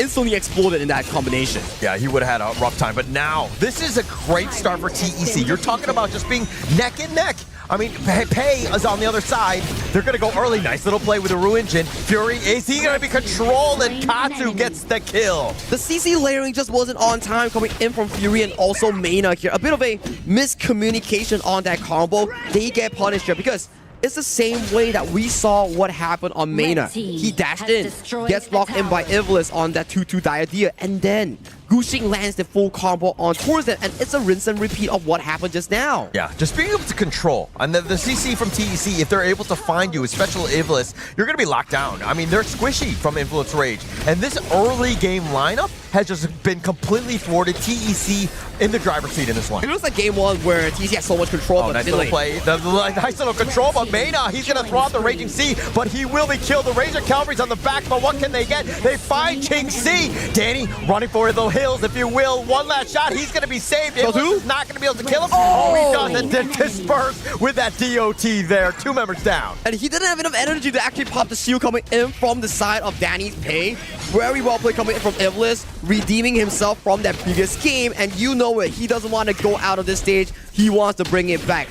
instantly exploded in that combination. Yeah, he would have had a rough time. But now, this is a great start for TEC. You're talking about just being neck and neck. I mean, Pei is on the other side. They're going to go early. Nice little play with the Ruin Jin. Fury, is he going to be controlled? And Katsu gets the kill. The CC layering just wasn't on time coming in from Fury and also Mena here. A bit of a miscommunication on that combo. They get punished here because it's the same way that we saw what happened on Mena. He dashed in, gets blocked in by Ivlis on that 2-2 Diadea, and then Gu Xing lands the full combo on towards them, and it's a rinse and repeat of what happened just now. Yeah, just being able to control. And the CC from TEC, if they're able to find you, especially Ivlis, you're going to be locked down. I mean, they're squishy from Influence Rage. And this early game lineup has just been completely thwarted. TEC in the driver's seat in this one. It was like game 1 where TEC had so much control. Oh, nice little play. Nice little control, but Mena, he's going to throw out the Raging Sea, but he will be killed. The Razor Cavalry's on the back, but what can they get? They find Ching Si. Danny running for the hills, if you will. One last shot, he's going to be saved. He's not going to be able to kill him. Oh, he doesn't disperse with that DOT there. 2 members down. And he didn't have enough energy to actually pop the shield coming in from the side of Danny's Pei. Very well played coming in from Ivlis, redeeming himself from that previous game. And you know it, he doesn't want to go out of this stage. He wants to bring it back.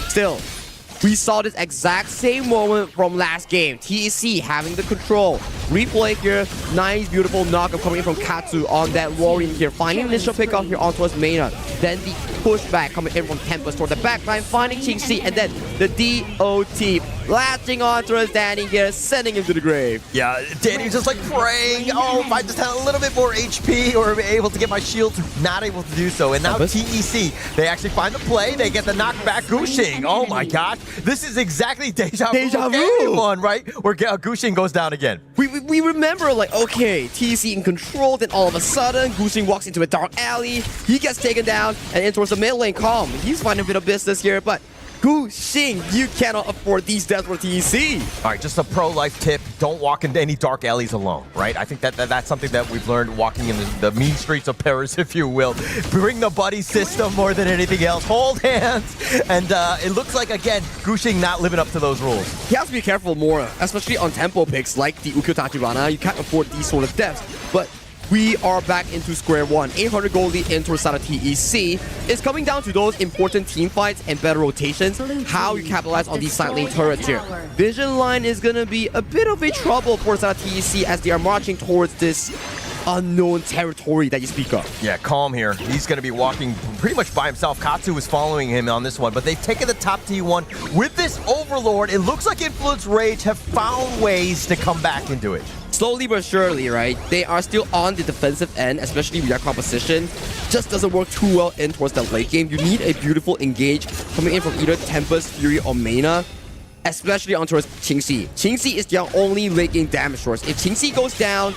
Still, we saw this exact same moment from last game. TEC having the control. Replay here. Nice, beautiful knockup coming in from Katsu on that Lorien here. Finding initial pickup here on towards Mena. Then the pushback coming in from Tempest toward the backline. Finding Ching Si. And then the DOT. Latching on towards Danny here. Sending him to the grave. Yeah, Danny's just like praying. Oh, if I just had a little bit more HP or be able to get my shields. Not able to do so. And now TEC, they actually find the play. They get the knockback. Gu Xing. Oh my gosh. This is exactly Deja Vu one, right? Where Gu Xing goes down again. We remember, like, okay, TEC in control, then all of a sudden, Gu Xing walks into a dark alley, he gets taken down, and in towards the mid lane, Calm. He's finding a bit of business here, but Gu Xing, you cannot afford these deaths for TEC. All right, just a pro-life tip. Don't walk into any dark alleys alone, right? I think that's something that we've learned walking in the mean streets of Paris, if you will. Bring the buddy system more than anything else. Hold hands. And it looks like, again, Gu Xing not living up to those rules. He has to be careful more, especially on tempo picks like the Ukyo Tachibana. You can't afford these sort of deaths. But we are back into square one. 800 gold lead into the side of TEC. It's coming down to those important team fights and better rotations. How you capitalize on these side lane turrets here. Vision line is going to be a bit of a trouble for the side of TEC as they are marching towards this unknown territory that you speak of. Yeah, Calm here. He's going to be walking pretty much by himself. Katsu is following him on this one, but they've taken the top T1 with this Overlord. It looks like Influence Rage have found ways to come back into it. Slowly but surely, right? They are still on the defensive end, especially with their composition. Just doesn't work too well in towards the late game. You need a beautiful engage coming in from either Tempest, Fury, or Mena, especially on towards Ching Si. Ching Si is their only late game damage source. If Ching Si goes down,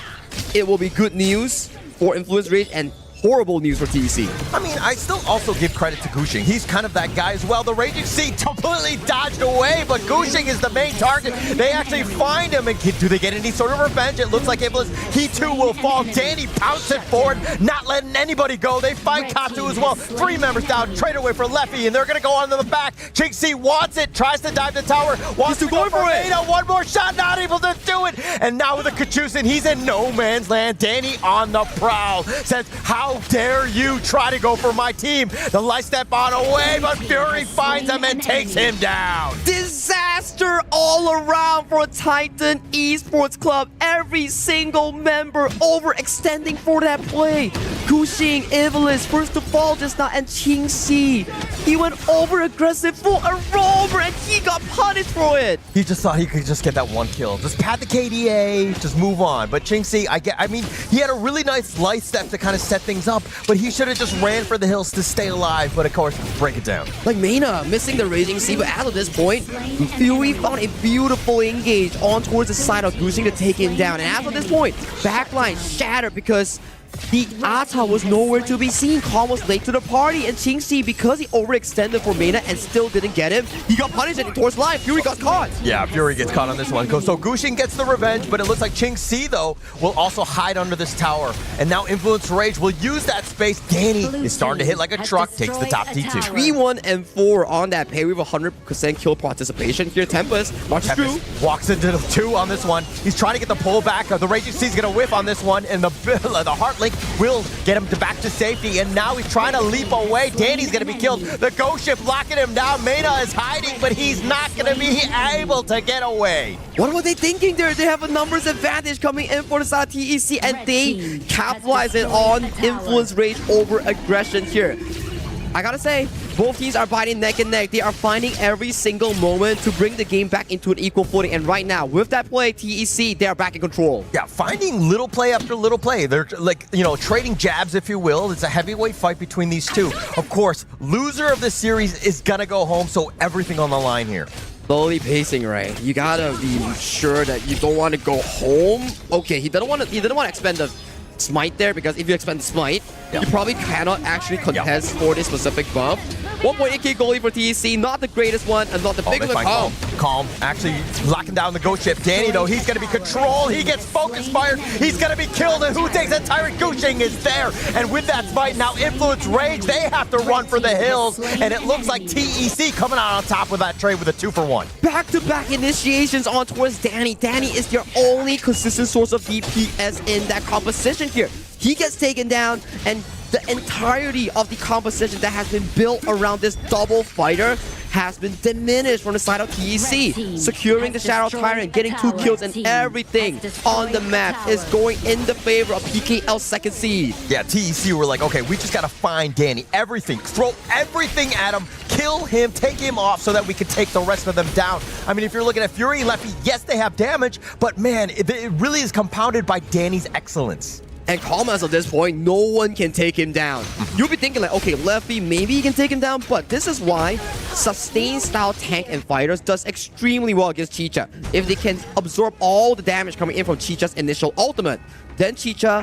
it will be good news for Influence Rage and horrible news for TEC. I mean, I still also give credit to Gu Xing. He's kind of that guy as well. The Raging Sea completely dodged away, but Gu Xing is the main target. They actually find him, and do they get any sort of revenge? It looks like Iblis, he too will fall. Danny pouncing forward, not letting anybody go. They find Katsu as well. 3 members down, trade away for Leffy, and they're going to go onto the back. Ching Si wants it, tries to dive the tower, wants to go for it. One more shot, not able to do it. And now with the Kachusin, he's in no man's land. Danny on the prowl, says, how dare you try to go for my team? The light step on away, but Fury finds him and takes him down. Disaster all around for Titan Esports Club. Every single member overextending for that play. Gushing, Evilus, first to fall just now, and Qingxi. He went over aggressive for a rover and he got punished for it. He just thought he could just get that one kill. Just pat the KDA, just move on. But Qingxi, I mean, he had a really nice light step to kind of set things up, but he should have just ran for the hills to stay alive, but of course, break it down. Like Mena missing the Raging Sea, but as of this point, Fury found a beautiful engage on towards the side of Gushing to take him down. And as of this point, backline shattered because the Ata was nowhere to be seen. Calm was late to the party, and Qingxi, because he overextended for Mena and still didn't get him, he got punished and towards line. Fury got caught. Yeah, Fury gets caught on this one. So Gushing gets the revenge, but it looks like Qingxi, though, will also hide under this tower. And now Influence Rage will use that space. Danny is starting to hit like a truck, takes the top T2. 3-1 and 4 on that pay with 100% kill participation. Here, Tempest marches through. Walks into the 2 on this one. He's trying to get the pull back. The Raging Sea's going to whiff on this one, and the Heart Link will get him back to safety, and now he's trying to leap away. Danny's going to be killed. The Ghost Ship locking him down. Mena is hiding, but he's not going to be able to get away. What were they thinking there? They have a numbers advantage coming in for the side of TEC, and they capitalize it on Influence Rage over aggression here. I gotta say, both teams are biting neck and neck. They are finding every single moment to bring the game back into an equal footing. And right now, with that play, TEC, they are back in control. Yeah, finding little play after little play. They're like, you know, trading jabs, if you will. It's a heavyweight fight between these two. Of course, loser of this series is gonna go home, so everything on the line here. Slowly pacing, right? You gotta be sure that you don't want to go home. Okay, he didn't want to expend the smite there, because if you expend the smite, you probably cannot actually contest for this specific buff. 1.8k goalie for TEC, not the greatest one, and not the biggest one. Calm, actually locking down the Ghost Ship. Danny, though, he's going to be controlled. He gets focus fired. He's going to be killed, and who takes that Tyrant? Gushing is there. And with that fight, now Influence Rage, they have to run for the hills, and it looks like TEC coming out on top with that trade with a 2-for-1. Back-to-back initiations on towards Danny. Danny is their only consistent source of DPS in that composition here. He gets taken down, and the entirety of the composition that has been built around this double fighter has been diminished from the side of TEC. Securing the Shadow Tyrant, getting 2 kills, and everything on the map is going in the favor of PKL's second seed. Yeah, TEC were like, okay, we just got to find Danny. Everything. Throw everything at him. Kill him. Take him off so that we can take the rest of them down. I mean, if you're looking at Fury and Leffy, yes, they have damage, but man, it really is compounded by Danny's excellence. And Calm, as of this point, no one can take him down. You'll be thinking like, okay, Leffy, maybe he can take him down, but this is why sustained style tank and fighters does extremely well against Chicha. If they can absorb all the damage coming in from Chicha's initial ultimate, then Chicha,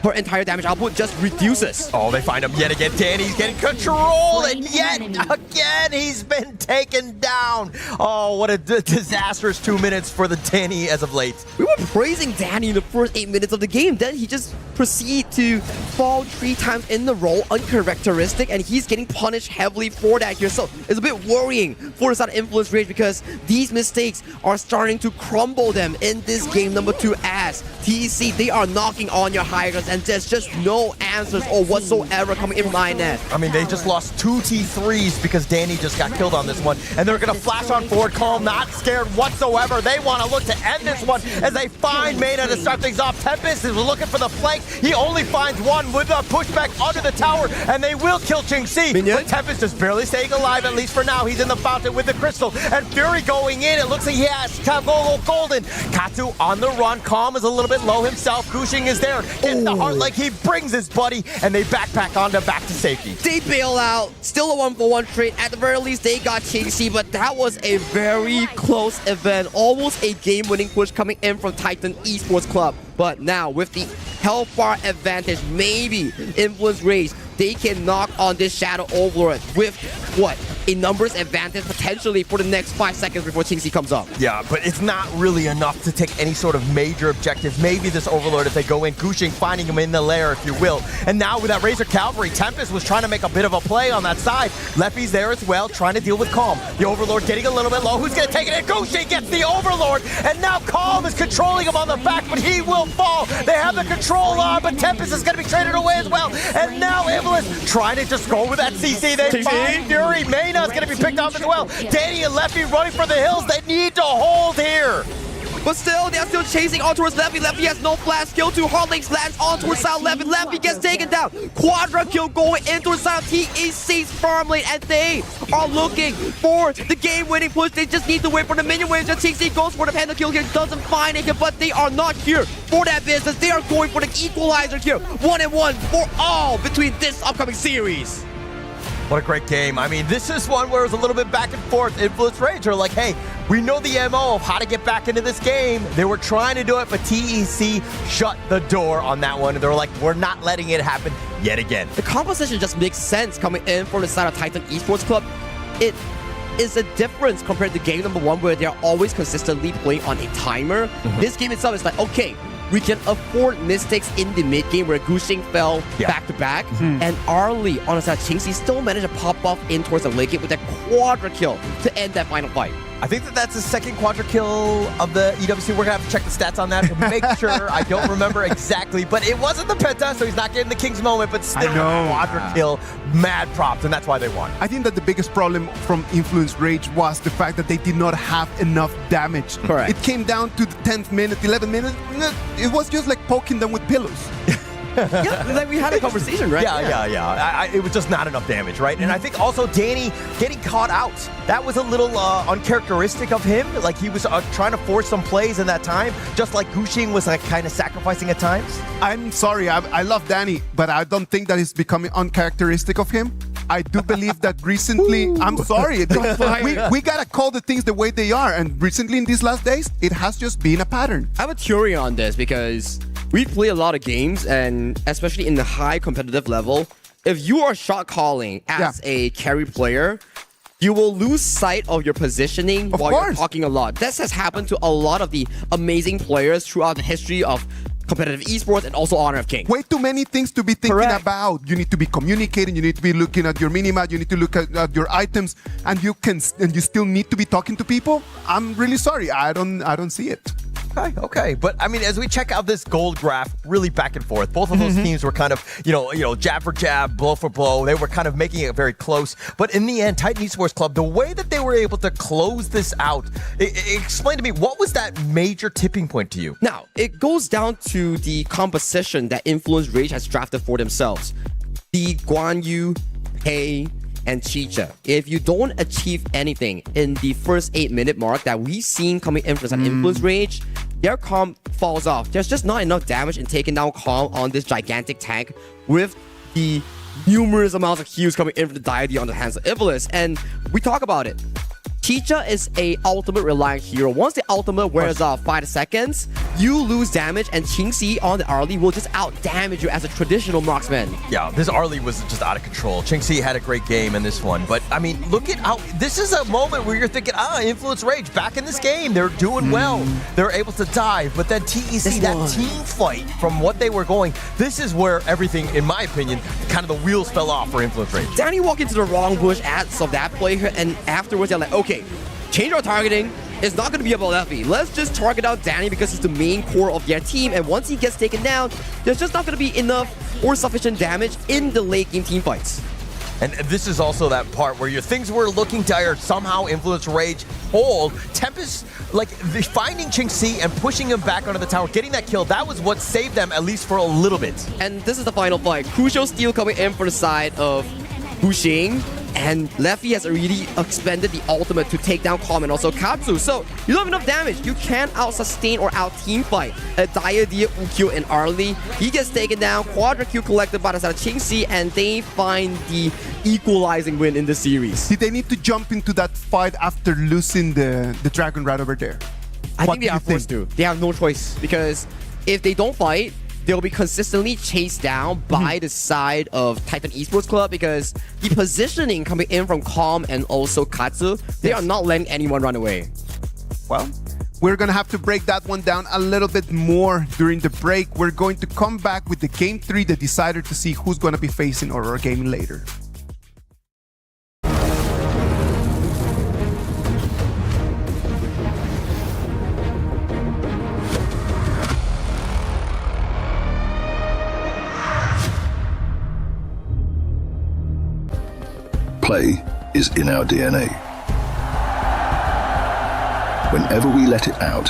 her entire damage output just reduces. Oh, they find him yet again. Danny's getting control, and yet again he's been taken down. Oh, what a disastrous 2 minutes for the Danny as of late. We were praising Danny in the first 8 minutes of the game. Then he just proceeded to fall 3 times in the row, uncharacteristic, and he's getting punished heavily for that here. So it's a bit worrying for the side of Influence Rage, because these mistakes are starting to crumble them in this game number 2 as TEC, they are knocking on your high ground, and there's just no answers or whatsoever coming in from INET. I mean, they just lost 2 T3s because Danny just got killed on this one, and they're going to flash on forward. Calm, not scared whatsoever. They want to look to end this one as they find Mena to start things off. Tempest is looking for the flank. He only finds one with a pushback under the tower, and they will kill Qingxi. But Tempest is barely staying alive, at least for now. He's in the fountain with the crystal, and Fury going in. It looks like he has Golden. Katu on the run. Calm is a little bit low himself. Gushing is there. Gets the heart like he brings his buddy, and they backpack on to back to safety. They bail out. Still a 1-for-1 trade. At the very least, they got Qingxi, but that was a very close event. Almost a game-winning push coming in from Titan Esports Club. But now, with the Hellfire advantage, maybe Influence Rage, they can knock on this Shadow Overlord with, what, a numbers advantage potentially for the next 5 seconds before Qingxi comes up. Yeah, but it's not really enough to take any sort of major objective. Maybe this Overlord, if they go in, Gushing finding him in the lair, if you will. And now with that Razor Cavalry, Tempest was trying to make a bit of a play on that side. Leffy's there as well, trying to deal with Calm. The Overlord getting a little bit low. Who's going to take it in? Gushing gets the Overlord, and now Calm is controlling him on the back, but he will fall. They have the control on, but Tempest is going to be traded away as well. And now Evilus trying to just go with that CC. They find Fury. Mena is going to be picked off as well. Danny and Leffy running for the hills. They need to hold here. but still, they're still chasing on towards Leffy. Leffy has no flash. Skill 2, Hardlinks lands on towards South Leffy. Leffy gets taken down. Quadra kill going into South TEC's farm lane, and they are looking for the game-winning push. They just need to wait for the minion wave. Just TC goes for the panda kill here, doesn't find it, but they are not here for that business. They are going for the equalizer here. 1-1 for all between this upcoming series. What a great game. I mean, this is one where it was a little bit back and forth. Influence Rage are like, hey, we know the MO of how to get back into this game. They were trying to do it, but TEC shut the door on that one. They were like, we're not letting it happen yet again. The composition just makes sense coming in from the side of Titan Esports Club. It is a difference compared to game number 1 where they're always consistently playing on a timer. This game itself is like, okay, we can afford mistakes in the mid game where Gushing fell back to back, and Arlie on the side, Qingxi still managed to pop off in towards the late game with a quadra kill to end that final fight. I think that's the second quadra kill of the EWC. We're gonna have to check the stats on that to make sure. I don't remember exactly, but it wasn't the penta, so he's not getting the King's moment, but still a quadra kill. Mad props, and that's why they won. I think that the biggest problem from Influence Rage was the fact that they did not have enough damage. Correct. It came down to the 10th minute, 11th minute. It was just like poking them with pillows. Yeah, like we had a conversation, right? Yeah. It was just not enough damage, right? And I think also Danny getting caught out, that was a little uncharacteristic of him. Like he was trying to force some plays in that time, just like Gushing was like kind of sacrificing at times. I'm sorry, I love Danny, but I don't think that is becoming uncharacteristic of him. I do believe that recently, I'm sorry, we gotta call the things the way they are, and recently in these last days, it has just been a pattern. I have a theory on this because we play a lot of games, and especially in the high competitive level, if you are shot calling as a carry player, you will lose sight of your positioning while you're talking a lot. This has happened to a lot of the amazing players throughout the history of competitive esports and also Honor of Kings. Way too many things to be thinking about. You need to be communicating, you need to be looking at your minimap, you need to look at your items, and you still need to be talking to people. I'm really sorry, I don't see it. Okay. But I mean, as we check out this gold graph, really back and forth, both of those teams were kind of, you know, jab for jab, blow for blow. They were kind of making it very close. But in the end, Titan Esports Club, the way that they were able to close this out, explain to me, what was that major tipping point to you? Now, it goes down to the composition that Influence Rage has drafted for themselves. The Guan Yu, Pei, and Chicha. If you don't achieve anything in the first 8-minute mark that we've seen coming in from Influence Rage, their comp falls off. There's just not enough damage in taking down comp on this gigantic tank with the numerous amounts of heals coming in from the deity on the hands of Iblis. And we talk about it. Chicha is a ultimate reliant hero. Once the ultimate wears off 5 seconds, you lose damage, and Qingxi on the Arlie will just out-damage you as a traditional marksman. Yeah, this Arlie was just out of control. Qingxi had a great game in this one, but I mean, look at how this is a moment where you're thinking, Influence Rage back in this game. They're doing well. They're able to dive, but then TEC, that team fight from what they were going, this is where everything, in my opinion, kind of the wheels fell off for Influence Rage. Danny walked into the wrong bush at some of that play here, and afterwards they're like, okay, change our targeting. It's not going to be about Leffy. Let's just target out Danny because he's the main core of their team. And once he gets taken down, there's just not going to be enough or sufficient damage in the late game team fights. And this is also that part where your things were looking dire, somehow Influence Rage hold. Tempest, like finding Qingxi and pushing him back onto the tower, getting that kill, that was what saved them at least for a little bit. And this is the final fight. Crucial steal coming in for the side of Gushing. And Leffy has already expended the ultimate to take down Calm and also Katsu. So you don't have enough damage. You can't out-sustain or out-team fight a Diadia, Ukyo, and Arlie. He gets taken down. Quadra Q collected by the side of Qingxi, and they find the equalizing win in the series. Did they need to jump into that fight after losing the Dragon right over there? I think they are forced to. They have no choice, because if they don't fight, they'll be consistently chased down by the side of Titan Esports Club, because the positioning coming in from Calm and also Katsu, they are not letting anyone run away. Well, we're going to have to break that one down a little bit more during the break. We're going to come back with the Game 3, the decider, to see who's going to be facing Aurora Gaming later. Play is in our DNA. Whenever we let it out,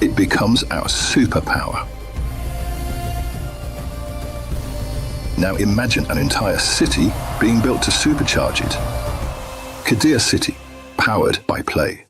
it becomes our superpower. Now imagine an entire city being built to supercharge it. Kadir City, powered by play.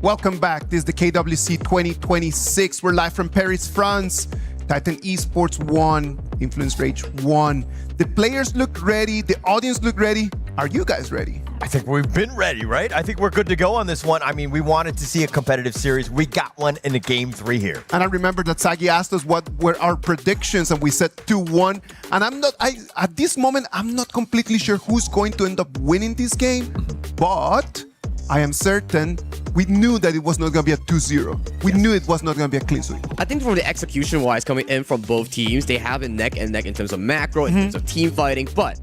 Welcome back. This is the KWC 2026. We're live from Paris, France. Titan Esports won. Influence Rage won. The players look ready. The audience look ready. Are you guys ready? I think we've been ready, right? I think we're good to go on this one. I mean, we wanted to see a competitive series. We got one in the game 3 here. And I remember that Sagi asked us what were our predictions, and we said 2-1. And at this moment, I'm not completely sure who's going to end up winning this game, but I am certain we knew that it was not going to be a 2-0. We knew it was not going to be a clean sweep. I think from the execution-wise coming in from both teams, they have it neck and neck in terms of macro, in terms of team fighting, but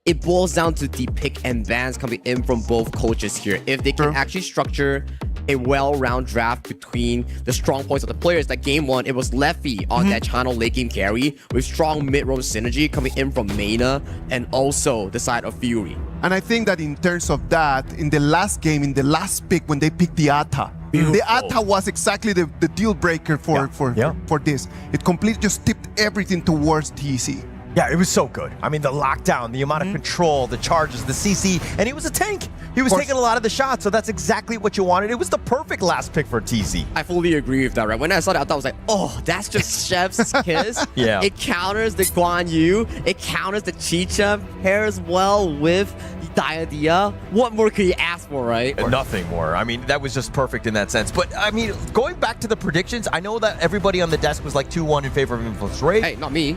it boils down to the pick and bans coming in from both coaches here. If they can actually structure a well-round draft between the strong points of the players, like game 1, it was Leffy on that channel late game carry with strong mid-roam synergy coming in from Maina and also the side of Fury. And I think that in terms of that, in the last game, in the last pick, when they picked the Atta, the Atta was exactly the deal breaker for this. It completely just tipped everything towards TEC. Yeah, it was so good. I mean, the lockdown, the amount of control, the charges, the CC, and he was a tank. He was taking a lot of the shots, so that's exactly what you wanted. It was the perfect last pick for TC. I fully agree with that, right? When I saw that, I thought I was like, oh, that's just Chef's kiss. Yeah. It counters the Guan Yu. It counters the Chicha. Pairs well with the Diadia. What more could you ask for, right? Nothing more. I mean, that was just perfect in that sense. But, I mean, going back to the predictions, I know that everybody on the desk was like 2-1 in favor of Influence Rage. Hey, not me.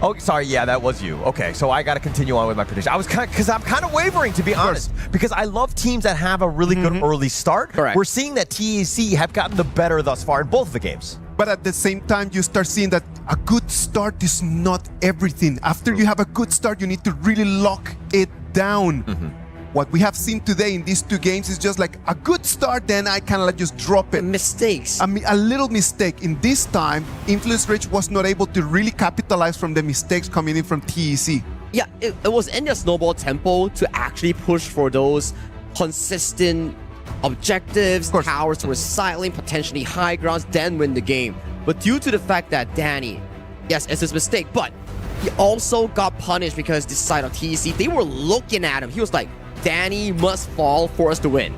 Oh, sorry. Yeah, that was you. Okay, so I got to continue on with my prediction. I was because I'm kind of wavering, to be honest, because I love teams that have a really good early start. Correct. We're seeing that TEC have gotten the better thus far in both of the games. But at the same time, you start seeing that a good start is not everything. After you have a good start, you need to really lock it down. What we have seen today in these 2 games is just like a good start, then I kind of like just drop it. Mistakes. A little mistake. In this time, Influence Rage was not able to really capitalize from the mistakes coming in from TEC. Yeah, it was in their snowball tempo to actually push for those consistent objectives, towers to recycling, potentially high grounds, then win the game. But due to the fact that Danny, yes, it's his mistake, but he also got punished because this side of TEC, they were looking at him. He was like, Danny must fall for us to win.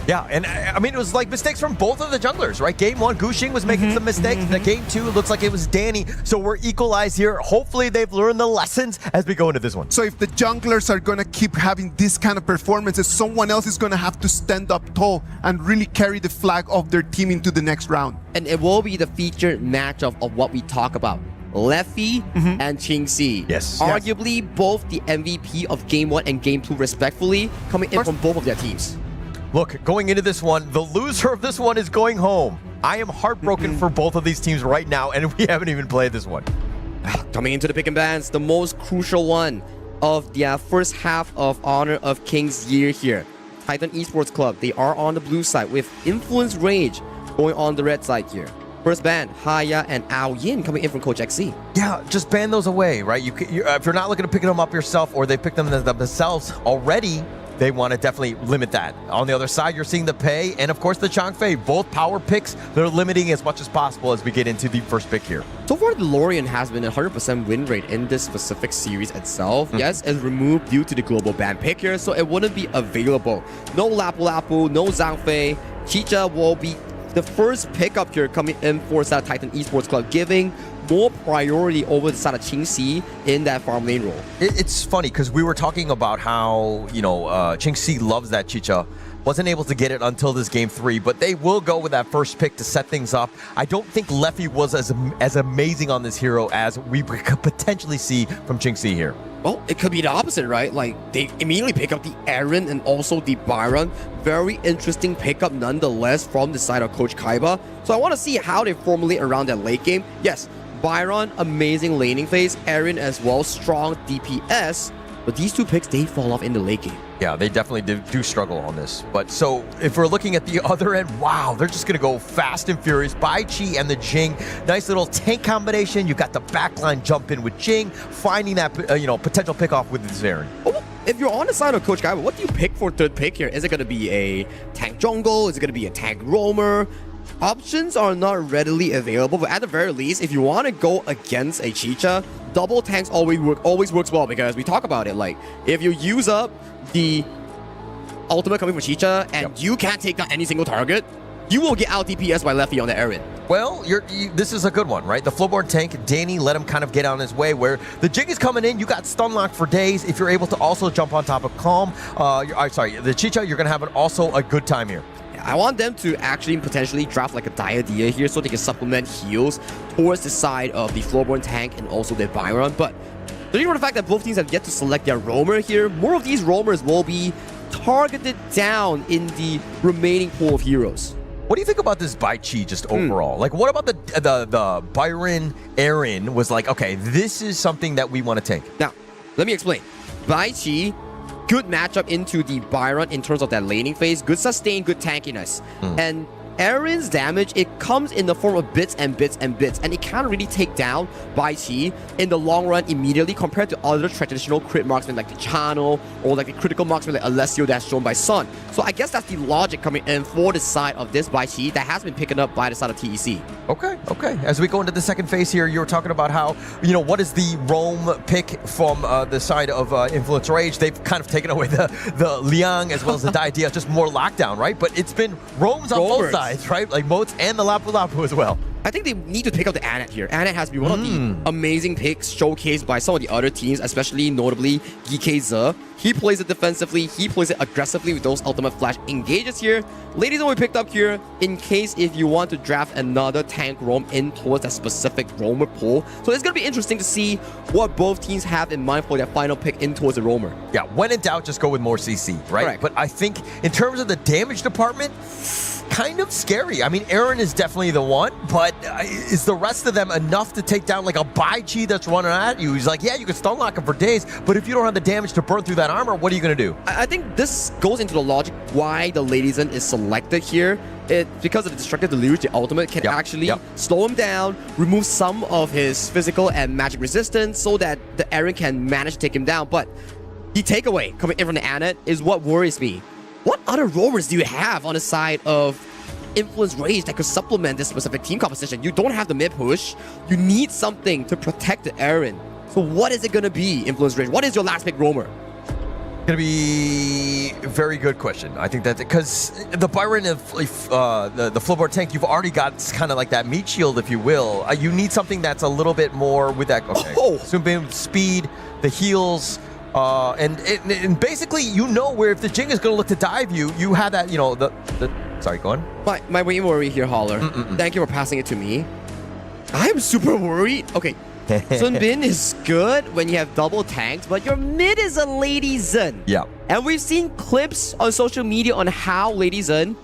Yeah, and I mean, it was like mistakes from both of the junglers, right? Game 1, Gushing was making some mistakes. The game 2, looks like it was Danny. So we're equalized here. Hopefully they've learned the lessons as we go into this one. So if the junglers are going to keep having this kind of performances, someone else is going to have to stand up tall and really carry the flag of their team into the next round. And it will be the featured matchup of what we talk about. Leffy and Qingxi. Yes. Arguably both the MVP of Game 1 and Game 2 respectively, coming in from both of their teams. Look, going into this one, the loser of this one is going home. I am heartbroken for both of these teams right now, and we haven't even played this one. Coming into the pick and bans, the most crucial one of the first half of Honor of Kings year here. Titan Esports Club, they are on the blue side with Influence Rage going on the red side here. First ban, Haya and Ao Yin coming in from Coach XC. Yeah, just ban those away, right? If you're not looking to pick them up yourself or they pick them themselves already, they want to definitely limit that. On the other side, you're seeing the Pei and, of course, the Changfei. Both power picks. They're limiting as much as possible as we get into the first pick here. So far, the Lorien has been a 100% win rate in this specific series itself. Yes, it's removed due to the global ban pick here, so it wouldn't be available. No Lapu Lapu, no Zhangfei. Chicha will be the first pickup here coming in for side Titan Esports Club, giving more priority over the side of Qingxi in that farm lane role. It's funny because we were talking about how, Qingxi loves that Chicha. Wasn't able to get it until this game 3, but they will go with that first pick to set things up. I don't think Leffy was as amazing on this hero as we could potentially see from Qingxi here. Well, it could be the opposite, right? Like, they immediately pick up the Aaron and also the Byron. Very interesting pickup nonetheless from the side of Coach Kaiba. So I want to see how they formulate around that late game. Yes, Byron, amazing laning phase. Aaron as well, strong DPS. But these two picks, they fall off in the late game. Yeah, they definitely do struggle on this. But so if we're looking at the other end, wow, they're just going to go fast and furious. Bai Chi and the Jing, nice little tank combination. You got the backline jump in with Jing, finding that potential pick off with Zaren. Oh, if you're on the side of Coach Kaiba, what do you pick for third pick here? Is it going to be a tank jungle? Is it going to be a tank roamer? Options are not readily available, but at the very least, if you want to go against a Chicha, double tanks always works well, because we talk about it. Like, if you use up the ultimate coming from Chicha and you can't take down any single target, you will get out DPS by Leffy on the Aaron. Well, this is a good one, right? The Flowborn tank, Danny let him kind of get on his way, where the Jig is coming in, you got stun lock for days. If you're able to also jump on top of Calm, the Chicha, you're going to have also a good time here. I want them to actually potentially draft like a Diadea here so they can supplement heals towards the side of the Floorborn tank and also the Byron. But judging from the fact that both teams have yet to select their roamer here, more of these roamers will be targeted down in the remaining pool of heroes. What do you think about this Bai Chi just overall? Like, what about the Byron Aaron was like, okay, this is something that we want to take? Now, let me explain. Bai Chi, good matchup into the Byron in terms of that laning phase. Good sustain, good tankiness. And Aaron's damage, it comes in the form of bits and bits and bits, and it can't really take down Bai Chi in the long run immediately compared to other traditional crit marksmen like the Channel or like the critical marksman like Alessio that's shown by Sun. So I guess that's the logic coming in for the side of this Bai Chi that has been picking up by the side of TEC. Okay. As we go into the second phase here, you were talking about how, what is the roam pick from the side of Influence Rage? They've kind of taken away the Liang as well as the Diadea, just more lockdown, right? But it's been roams on both sides. Right? Like Moats and the Lapu Lapu as well. I think they need to pick up the Anet here. Anet has been one of the amazing picks showcased by some of the other teams, especially notably GKZ. He plays it defensively, he plays it aggressively with those ultimate flash engages here. Ladies, we picked up here in case if you want to draft another tank roam in towards that specific roamer pool. So it's going to be interesting to see what both teams have in mind for their final pick in towards the roamer. Yeah, when in doubt, just go with more CC, right? Correct. But I think in terms of the damage department, kind of scary. I mean, Aaron is definitely the one, but is the rest of them enough to take down like a Bai Chi that's running at you? He's like, yeah, you can stun lock him for days, but if you don't have the damage to burn through that armor, what are you going to do? I think this goes into the logic why the Ladyzen is selected here. Because of the Destructive Deluge, the ultimate can actually slow him down, remove some of his physical and magic resistance so that the Aaron can manage to take him down. But the takeaway coming in from the Anet is what worries me. What other roamers do you have on the side of Influence Rage that could supplement this specific team composition? You don't have the mid push. You need something to protect the Aaron. So what is it going to be, Influence Rage? What is your last pick roamer? Going to be a very good question. I think that because the Byron of the Flowboard tank, you've already got kind of like that meat shield, if you will. You need something that's a little bit more with that. Okay. Sunbeam speed, the heals. And basically, where if the Jing is going to look to dive you, you have that, sorry, go on. My main worry here, Holler. Thank you for passing it to me. I'm super worried. Okay, Sun Bin is good when you have double tanks, but your mid is a Lady Zen. Yeah. And we've seen clips on social media on how Lady Zen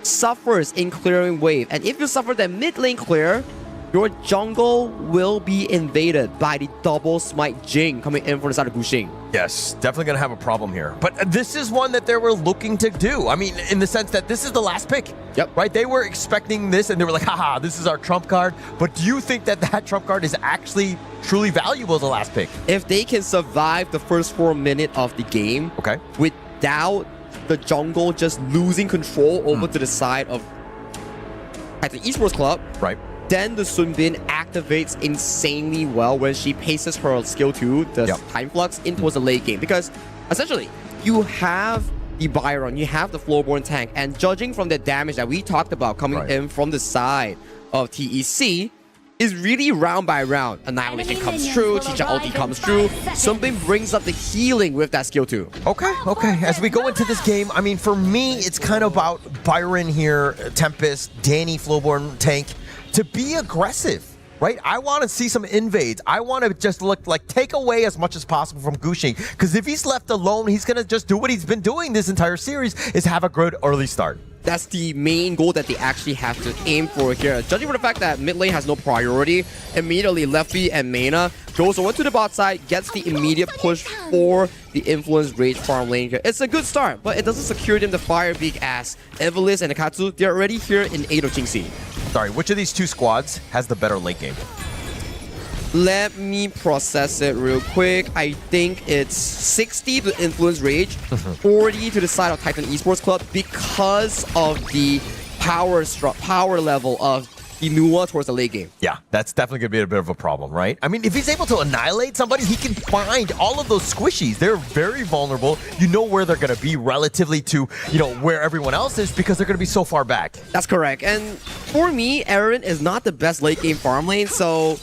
suffers in clearing wave. And if you suffer that mid lane clear, your jungle will be invaded by the double smite Jing coming in for the side of Guxing. Yes, definitely going to have a problem here. But this is one that they were looking to do. I mean, in the sense that this is the last pick. Yep. Right? They were expecting this and they were like, haha, this is our trump card. But do you think that that trump card is actually truly valuable as the last pick? If they can survive the first 4 minutes of the game without the jungle just losing control over to the side of the Esports Club, right? Then the Sun Bin activates insanely well when she paces her skill 2, the time flux, in towards the late game. Because essentially, you have the Byron, you have the Floorborn tank, and judging from the damage that we talked about coming in from the side of TEC, is really round by round. Annihilation comes true, Chicha ulti comes true. Something brings up the healing with that skill 2. Okay. As we go into this game, I mean, for me, it's kind of about Byron here, Tempest, Danny, Flowborn, Tank, to be aggressive, right? I want to see some invades. I want to just take away as much as possible from Gushing, because if he's left alone, he's going to just do what he's been doing this entire series, is have a good early start. That's the main goal that they actually have to aim for here. Judging from the fact that mid lane has no priority, immediately Lefty and Mena goes over to the bot side, gets the immediate push for the Influence Rage farm lane here. It's a good start, but it doesn't secure them the Fire Beak as Evelyn and Akatsu, they're already here in 8 of Jingxi. Sorry, which of these two squads has the better late game? Let me process it real quick. I think it's 60 to Influence Rage, 40 to the side of Titan Esports Club because of the power level of Inua towards the late game. Yeah, that's definitely going to be a bit of a problem, right? I mean, if he's able to annihilate somebody, he can find all of those squishies. They're very vulnerable. You know where they're going to be relatively to, where everyone else is because they're going to be so far back. That's correct. And for me, Aaron is not the best late game farm lane, so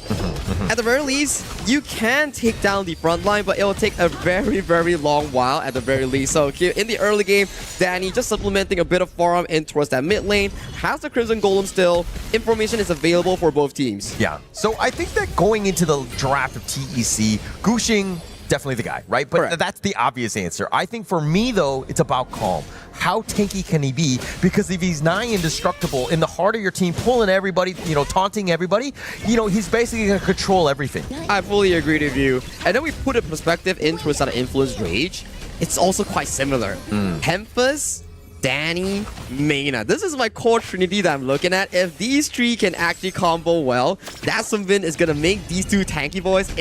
at the very least, you can take down the front line, but it will take a very, very long while at the very least. So here in the early game, Danny just supplementing a bit of farm in towards that mid lane, has the Crimson Golem still. Information is available for both teams. Yeah, so I think that going into the draft of TEC, Gushing, definitely the guy, right? But that's the obvious answer. I think for me, though, it's about Calm. How tanky can he be? Because if he's nigh indestructible in the heart of your team, pulling everybody, taunting everybody, he's basically going to control everything. I fully agree with you. And then we put a perspective into a sort of Influence Rage. It's also quite similar. Tempest, Danny, Mena. This is my core trinity that I'm looking at. If these three can actually combo well, that Sunbin is going to make these two tanky boys,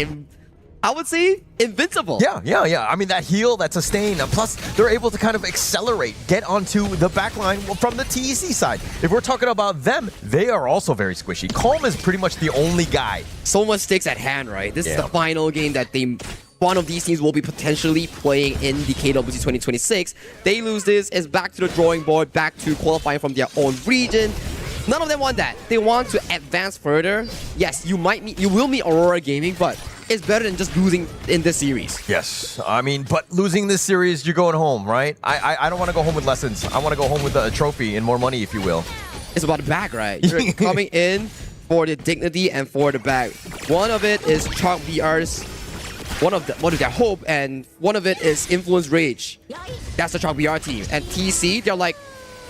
I would say, invincible. Yeah. I mean, that heal, that sustain, plus they're able to kind of accelerate, get onto the backline from the TEC side. If we're talking about them, they are also very squishy. Calm is pretty much the only guy. So much stakes at hand, right? This is the final game that one of these teams will be potentially playing in the KWC 2026. They lose this, it's back to the drawing board, back to qualifying from their own region. None of them want that. They want to advance further. Yes, you will meet Aurora Gaming, but it's better than just losing in this series. Yes, I mean, but losing this series, you're going home, right? I don't want to go home with lessons. I want to go home with a trophy and more money, if you will. It's about the bag, right? You're coming in for the dignity and for the bag. One of it is Chalk BR's, one of their hope, and one of it is Influence Rage. That's the Chalk BR team. And TC, they're like,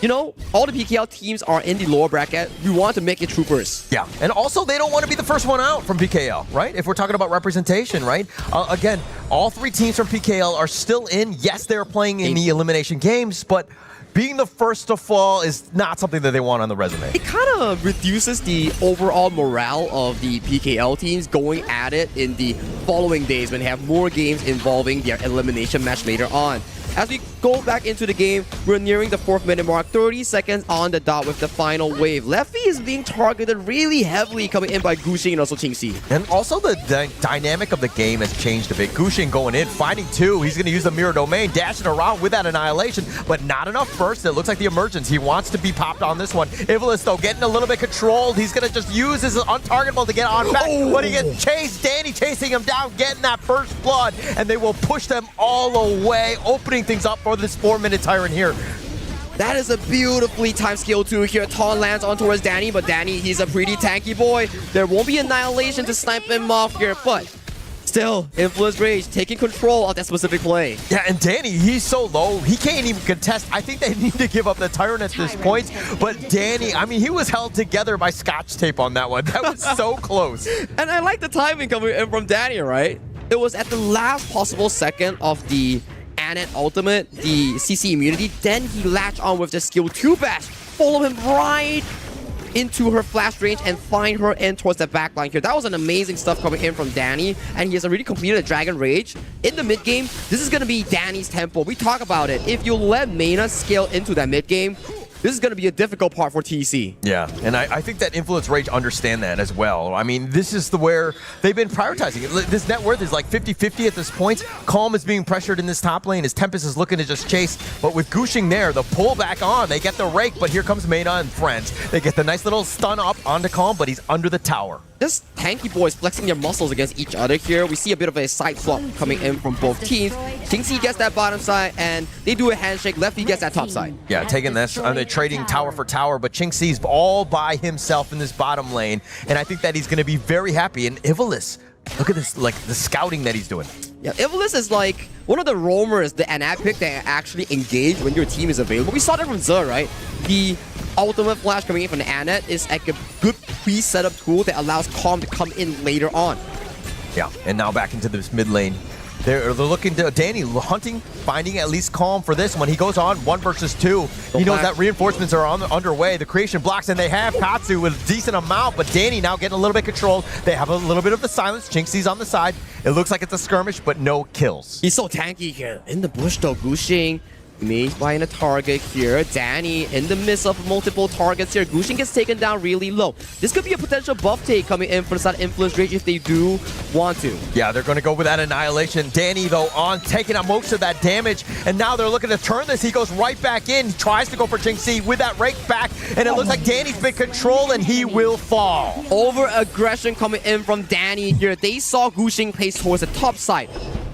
all the PKL teams are in the lower bracket. We want to make it troopers. Yeah, and also they don't want to be the first one out from PKL, right? If we're talking about representation, right? Again, all three teams from PKL are still in. Yes, they're playing in the elimination games, but being the first to fall is not something that they want on the resume. It kind of reduces the overall morale of the PKL teams going at it in the following days when they have more games involving their elimination match later on. As we go back into the game, we're nearing the 4th minute mark, 30 seconds on the dot with the final wave. Lefty is being targeted really heavily coming in by Gushing and also Qingxi. And also the dynamic of the game has changed a bit. Gushing going in, finding two. He's going to use the mirror domain, dashing around with that annihilation, but not enough first. It looks like the emergence. He wants to be popped on this one. Ivlis, though, getting a little bit controlled. He's going to just use his untargetable to get on back. But he gets chased. Danny chasing him down, getting that first blood, and they will push them all away, opening things up for this 4-minute tyrant here. That is a beautifully timed skill 2 here. Taunt lands on towards Danny, but Danny, he's a pretty tanky boy. There won't be annihilation to snipe him off here, but still, Influence Rage taking control of that specific play. Yeah, and Danny, he's so low, he can't even contest. I think they need to give up the tyrant at this point, but Danny, I mean, he was held together by scotch tape on that one. That was so close. And I like the timing coming in from Danny, right? It was at the last possible second of the Anet ultimate, the CC immunity. Then he latched on with the skill 2 bash. Follow him right into her flash range and find her in towards the backline here. That was an amazing stuff coming in from Danny, and he has already completed a Dragon Rage. In the mid game, this is going to be Danny's tempo. We talk about it. If you let Mena scale into that mid game, this is going to be a difficult part for TC. Yeah, and I think that Influence Rage understand that as well. I mean, this is where they've been prioritizing it. This net worth is like 50-50 at this point. Calm is being pressured in this top lane as Tempest is looking to just chase. But with Gushing there, the pull back on, they get the rake, but here comes Mena and friends. They get the nice little stun up onto Calm, but he's under the tower. Just tanky boys flexing their muscles against each other here. We see a bit of a side swap coming in from both teams. Jinxie gets that bottom side, and they do a handshake. Lefty gets that top side. Yeah, taking this. They're trading tower for tower, but Jinxie's all by himself in this bottom lane, and I think that he's going to be very happy. And Ivalice, look at this, like the scouting that he's doing. Yeah, Ivalice is like one of the roamers, the Anat pick that actually engage when your team is available. We saw that from Zer, right? The ultimate flash coming in from the Anet is like a good pre-setup tool that allows Calm to come in later on. Yeah, and now back into this mid lane. They're looking to Danny hunting, finding at least Calm for this one. He goes on 1 versus 2. He knows that reinforcements are underway. The creation blocks, and they have Katsu with a decent amount, but Danny now getting a little bit controlled. They have a little bit of the silence. Jinxie's on the side. It looks like it's a skirmish, but no kills. He's so tanky here. In the bush though, Gushing Mage buying a target here. Danny in the midst of multiple targets here. Gushing gets taken down really low. This could be a potential buff take coming in for that Influence Rage if they do want to. Yeah, they're going to go with that Annihilation. Danny, though, on taking out most of that damage. And now they're looking to turn this. He goes right back in. He tries to go for Jinxie with that rake back. And it looks like Danny's been controlled and he will fall. Over-aggression coming in from Danny here. They saw Gushing place towards the top side.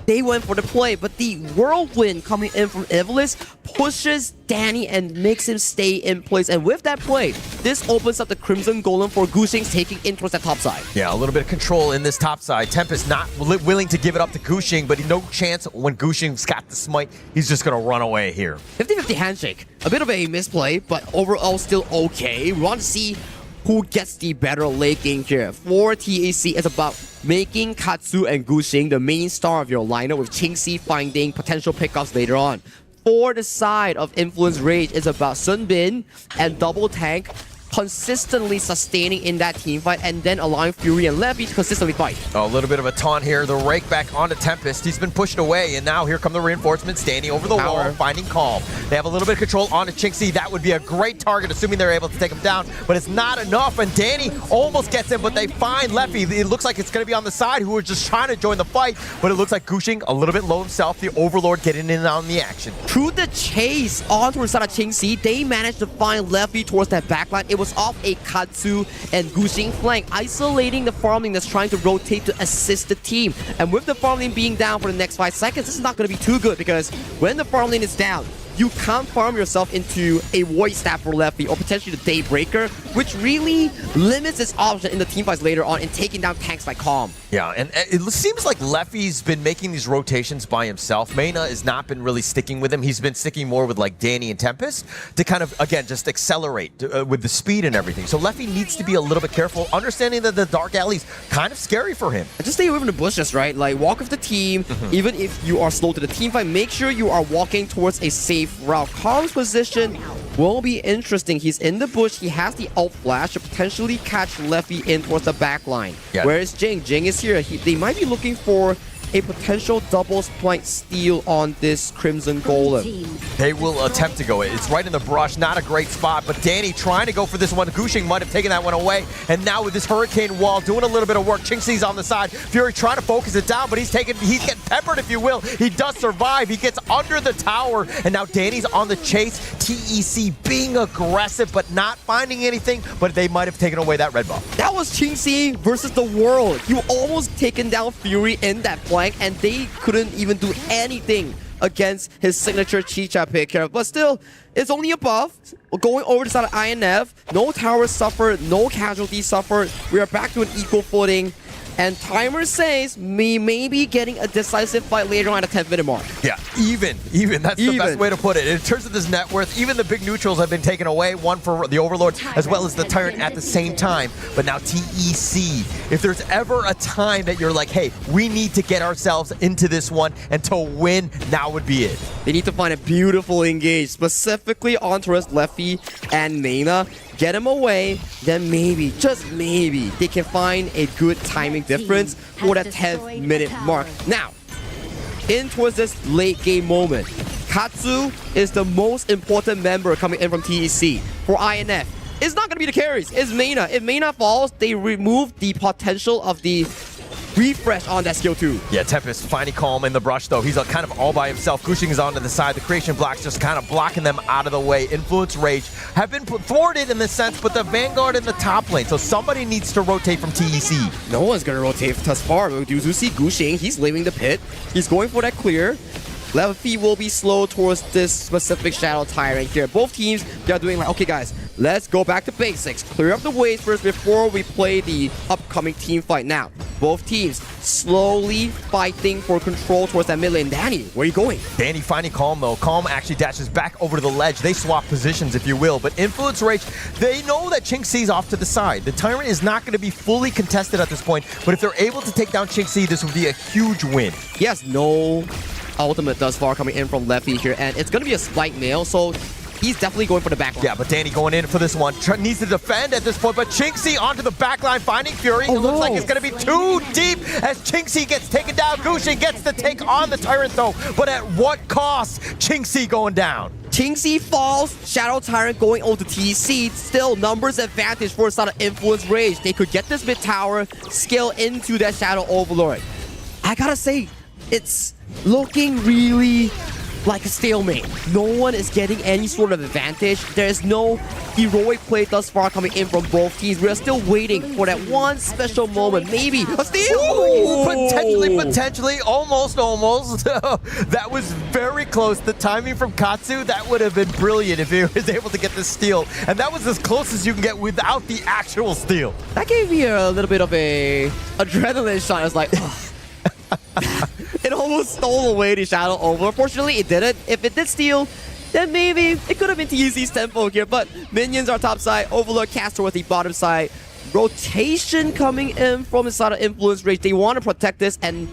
They went for the play, but the whirlwind coming in from Ivalice pushes Danny and makes him stay in place. And with that play, this opens up the Crimson Golem for Gushing taking in towards that top side. Yeah, a little bit of control in this top side. Tempest not willing to give it up to Gushing, but no chance when Gushing's got the smite. He's just going to run away here. 50-50 handshake. A bit of a misplay, but overall still okay. We want to see who gets the better late game here. For TAC, it's about making Katsu and Gushing the main star of your lineup, with Jinxie finding potential pickups later on. For the side of Influence Rage, it's about Sunbin and Double Tank consistently sustaining in that team fight, and then allowing Fury and Levy to consistently fight. A little bit of a taunt here. The rake back onto Tempest. He's been pushed away, and now here come the reinforcements. Standing over the wall, finding Calm. They have a little bit of control onto Jinxie. That would be a great target, assuming they're able to take him down, but it's not enough, and Danny almost gets him, but they find Leffy. It looks like it's going to be on the side, who are just trying to join the fight, but it looks like Gushing a little bit low himself. The Overlord getting in on the action. Through the chase onto the side of Jinxie, they managed to find Leffy towards that backline. It was off a Katsu and Gushing flank, isolating the farm lane that's trying to rotate to assist the team. And with the farm lane being down for the next 5 seconds, this is not going to be too good, because when the farm lane is down, you can't farm yourself into a Void Staff for Leffy or potentially the Daybreaker, which really limits its option in the team fights later on in taking down tanks like Calm. Yeah, and it seems like Leffy's been making these rotations by himself. Mena has not been really sticking with him. He's been sticking more with like Danny and Tempest to kind of, again, just accelerate with the speed and everything. So Leffy needs to be a little bit careful, understanding that the Dark Alley's kind of scary for him. And just stay away from the bushes, right? Like, walk with the team. Even if you are slow to the team fight, make sure you are walking towards a safe route. Calm's position will be interesting. He's in the bush. He has the ult flash to potentially catch Leffy in towards the back line. Yeah. Whereas Jing is here. They might be looking for a potential double point steal on this Crimson Golem. They will attempt to go. It's right in the brush, not a great spot, but Danny trying to go for this one. Gushing might have taken that one away, and now with this Hurricane Wall doing a little bit of work. Jinxie's on the side. Fury trying to focus it down, but he's getting peppered, if you will. He does survive. He gets under the tower, and now Danny's on the chase. TEC being aggressive, but not finding anything, but they might have taken away that red buff. That was Jinxie versus the world. You almost taken down Fury in that flank, and they couldn't even do anything against his signature Chicha pick here. But still, it's only a buff. We're going over the side of INF. No towers suffered, no casualties suffered. We are back to an equal footing. And timer says me maybe getting a decisive fight later on at the 10-minute mark. Yeah, even. That's the best way to put it. In terms of this net worth, even the big neutrals have been taken away, one for the Overlord as well as the Tyrant at the same time. But now TEC, if there's ever a time that you're like, hey, we need to get ourselves into this one and to win, now would be it. They need to find a beautiful engage, specifically on towards Leffy and Nana. Get him away, then maybe, just maybe, they can find a good timing difference for that 10th-minute mark. Now, in towards this late game moment, Katsu is the most important member coming in from TEC. For INF, it's not going to be the carries, it's Mena. If Mena falls, they remove the potential of the refresh on that skill 2. Yeah, Tempest finally calm in the brush though. He's kind of all by himself. Gushing is onto the side. The Creation Blacks just kind of blocking them out of the way. Influence Rage have been thwarted in this sense, but the Vanguard in the top lane. So somebody needs to rotate from TEC. No one's going to rotate thus far. We do see Gushing. He's leaving the pit. He's going for that clear. Leffy will be slow towards this specific Shadow Tyrant here. Both teams, they're doing like, okay guys, let's go back to basics. Clear up the waves first before we play the upcoming team fight. Now, both teams slowly fighting for control towards that mid lane. Danny, where are you going? Danny finding Calm though. Calm actually dashes back over to the ledge. They swap positions, if you will. But Influence Rage, they know that Qingxi's off to the side. The Tyrant is not going to be fully contested at this point, but if they're able to take down Qingxi, this would be a huge win. Yes, no ultimate thus far coming in from Leffy here, and it's going to be a spike nail, so he's definitely going for the backline. Yeah, but Danny going in for this one. Needs to defend at this point, but Qingxi onto the backline, finding Fury. It looks like it's going to be too deep as Qingxi gets taken down. Gushing gets to take on the Tyrant though, but at what cost? Qingxi going down. Qingxi falls, Shadow Tyrant going over to TC. Still, numbers advantage for a sort of Influence Rage. They could get this mid tower, scale into that Shadow Overlord. I gotta say, it's looking really like a stalemate. No one is getting any sort of advantage. There is no heroic play thus far coming in from both teams. We are still waiting for that one special moment. Maybe a steal! Ooh, potentially, almost. That was very close. The timing from Katsu, that would have been brilliant if he was able to get the steal. And that was as close as you can get without the actual steal. That gave me a little bit of a adrenaline shot. I was like, it almost stole away the Shadow Overlord. Fortunately, it didn't. If it did steal, then maybe it could have been TEC's tempo here. But minions are top side. Overlord cast towards the bottom side. Rotation coming in from the side of Influence Rage. They want to protect this and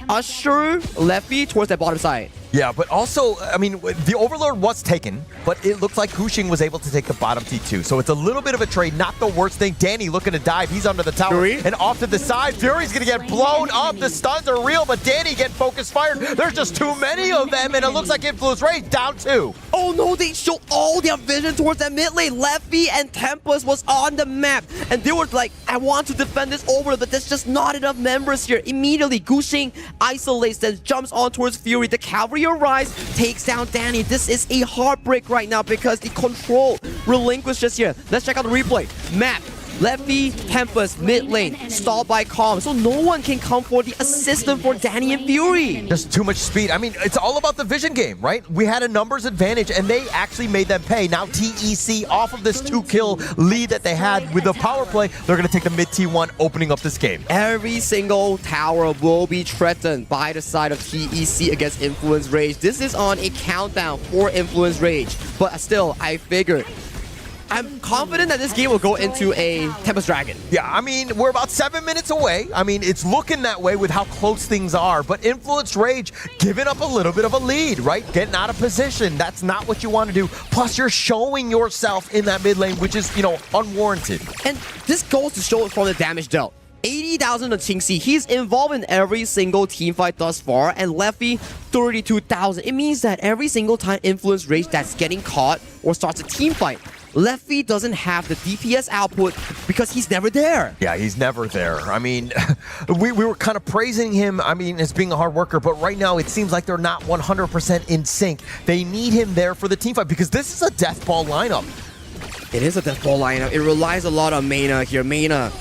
usher Leffy towards that bottom side. Yeah, but also, I mean, the Overlord was taken, but it looks like Gushing was able to take the bottom T2. So it's a little bit of a trade, not the worst thing. Danny looking to dive. He's under the tower. Fury? And off to the side. Fury's going to get blown up. The stuns are real, but Danny getting focus fired. There's just too many of them, and it looks like Influence Rage down 2. Oh no, they showed all their vision towards that mid lane. Leffy and Tempest was on the map, and they were like, I want to defend this over, but there's just not enough members here. Immediately, Gushing isolates, then jumps on towards Fury. The cavalry arrives, takes down Danny. This is a heartbreak right now because the control relinquishes here. Let's check out the replay. Map. Leffy, Tempest, mid lane, stalled by Calm. So no one can come for the assistant for Danny and Fury. Just too much speed. I mean, it's all about the vision game, right? We had a numbers advantage, and they actually made them pay. Now TEC, off of this 2-kill lead that they had with the power play, they're going to take the mid T1, opening up this game. Every single tower will be threatened by the side of TEC against Influence Rage. This is on a countdown for Influence Rage. But still, I figured I'm confident that this game will go into a Tempest Dragon. Yeah, I mean, we're about 7 minutes away. I mean, it's looking that way with how close things are, but Influence Rage giving up a little bit of a lead, right? Getting out of position. That's not what you want to do. Plus, you're showing yourself in that mid lane, which is, you know, unwarranted. And this goes to show from the damage dealt. 80,000 to Qingxi. He's involved in every single team fight thus far, and Leffy, 32,000. It means that every single time Influence Rage that's getting caught or starts a team fight, Leffy doesn't have the DPS output because he's never there. Yeah, he's never there. I mean, we were kind of praising him, I mean, as being a hard worker, but right now it seems like they're not 100% in sync. They need him there for the team fight because this is a death ball lineup. It is a death ball lineup. It relies a lot on Mena here. Mena,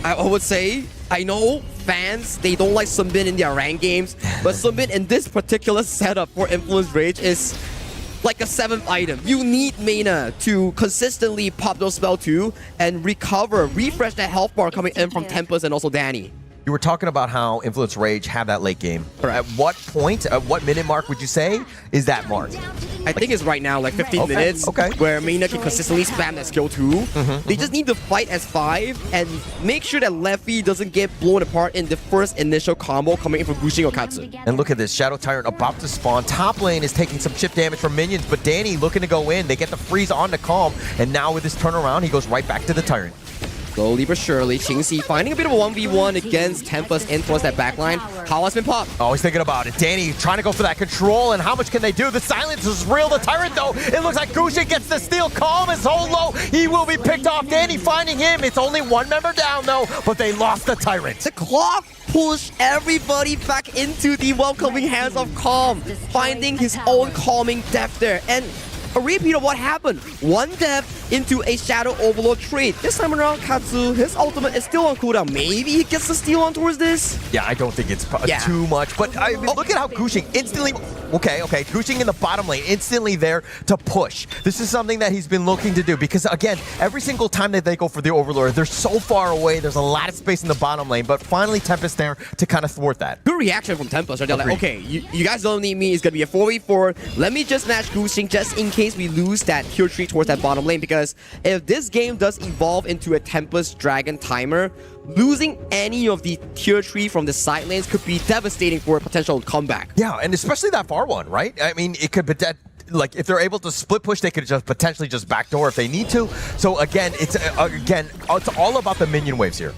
I would say, I know fans, they don't like Sunbin in their rank games, but Sunbin in this particular setup for Influence Rage is like a 7th item. You need mana to consistently pop those spell too and recover, refresh that health bar coming in from Tempest and also Danny. You were talking about how Influence Rage have that late game. At what point, at what minute mark would you say is that mark? I think it's right now, like 15 minutes, where Mina can consistently spam that skill 2. They just need to fight as 5 and make sure that Leffy doesn't get blown apart in the first initial combo coming in from Gushing or Katsu. And look at this, Shadow Tyrant about to spawn. Top lane is taking some chip damage from minions, but Danny looking to go in. They get the freeze on the Calm, and now with this turnaround, he goes right back to the Tyrant. Slowly but surely, Qingxi finding a bit of a 1v1 against Tempest in towards that backline. How has been popped? Oh, he's thinking about it. Danny trying to go for that control, and how much can they do? The silence is real. The Tyrant, though, it looks like Gushing gets the steal. Calm is so low. He will be picked off. Danny finding him. It's only one member down, though, but they lost the Tyrant. The clock pushed everybody back into the welcoming hands of Calm, finding his own calming depth there. And a repeat of what happened. One depth into a Shadow Overlord trade. This time around, Katsu, his ultimate is still on cooldown. Maybe he gets the steal on towards this? Yeah, I don't think it's too much. But I mean, look at how Gushing instantly... Okay, Gushing in the bottom lane, instantly there to push. This is something that he's been looking to do because, again, every single time that they go for the Overlord, they're so far away. There's a lot of space in the bottom lane, but finally Tempest there to kind of thwart that. Good reaction from Tempest. Right? They're like, okay, you guys don't need me. It's going to be a 4v4. Let me just match Gushing just in case we lose that tier 3 towards that bottom lane, because if this game does evolve into a Tempest Dragon timer, losing any of the tier 3 from the side lanes could be devastating for a potential comeback. Yeah, and especially that far one, right? I mean, it could be that, like, if they're able to split push, they could just potentially just backdoor if they need to. So again, it's all about the minion waves here.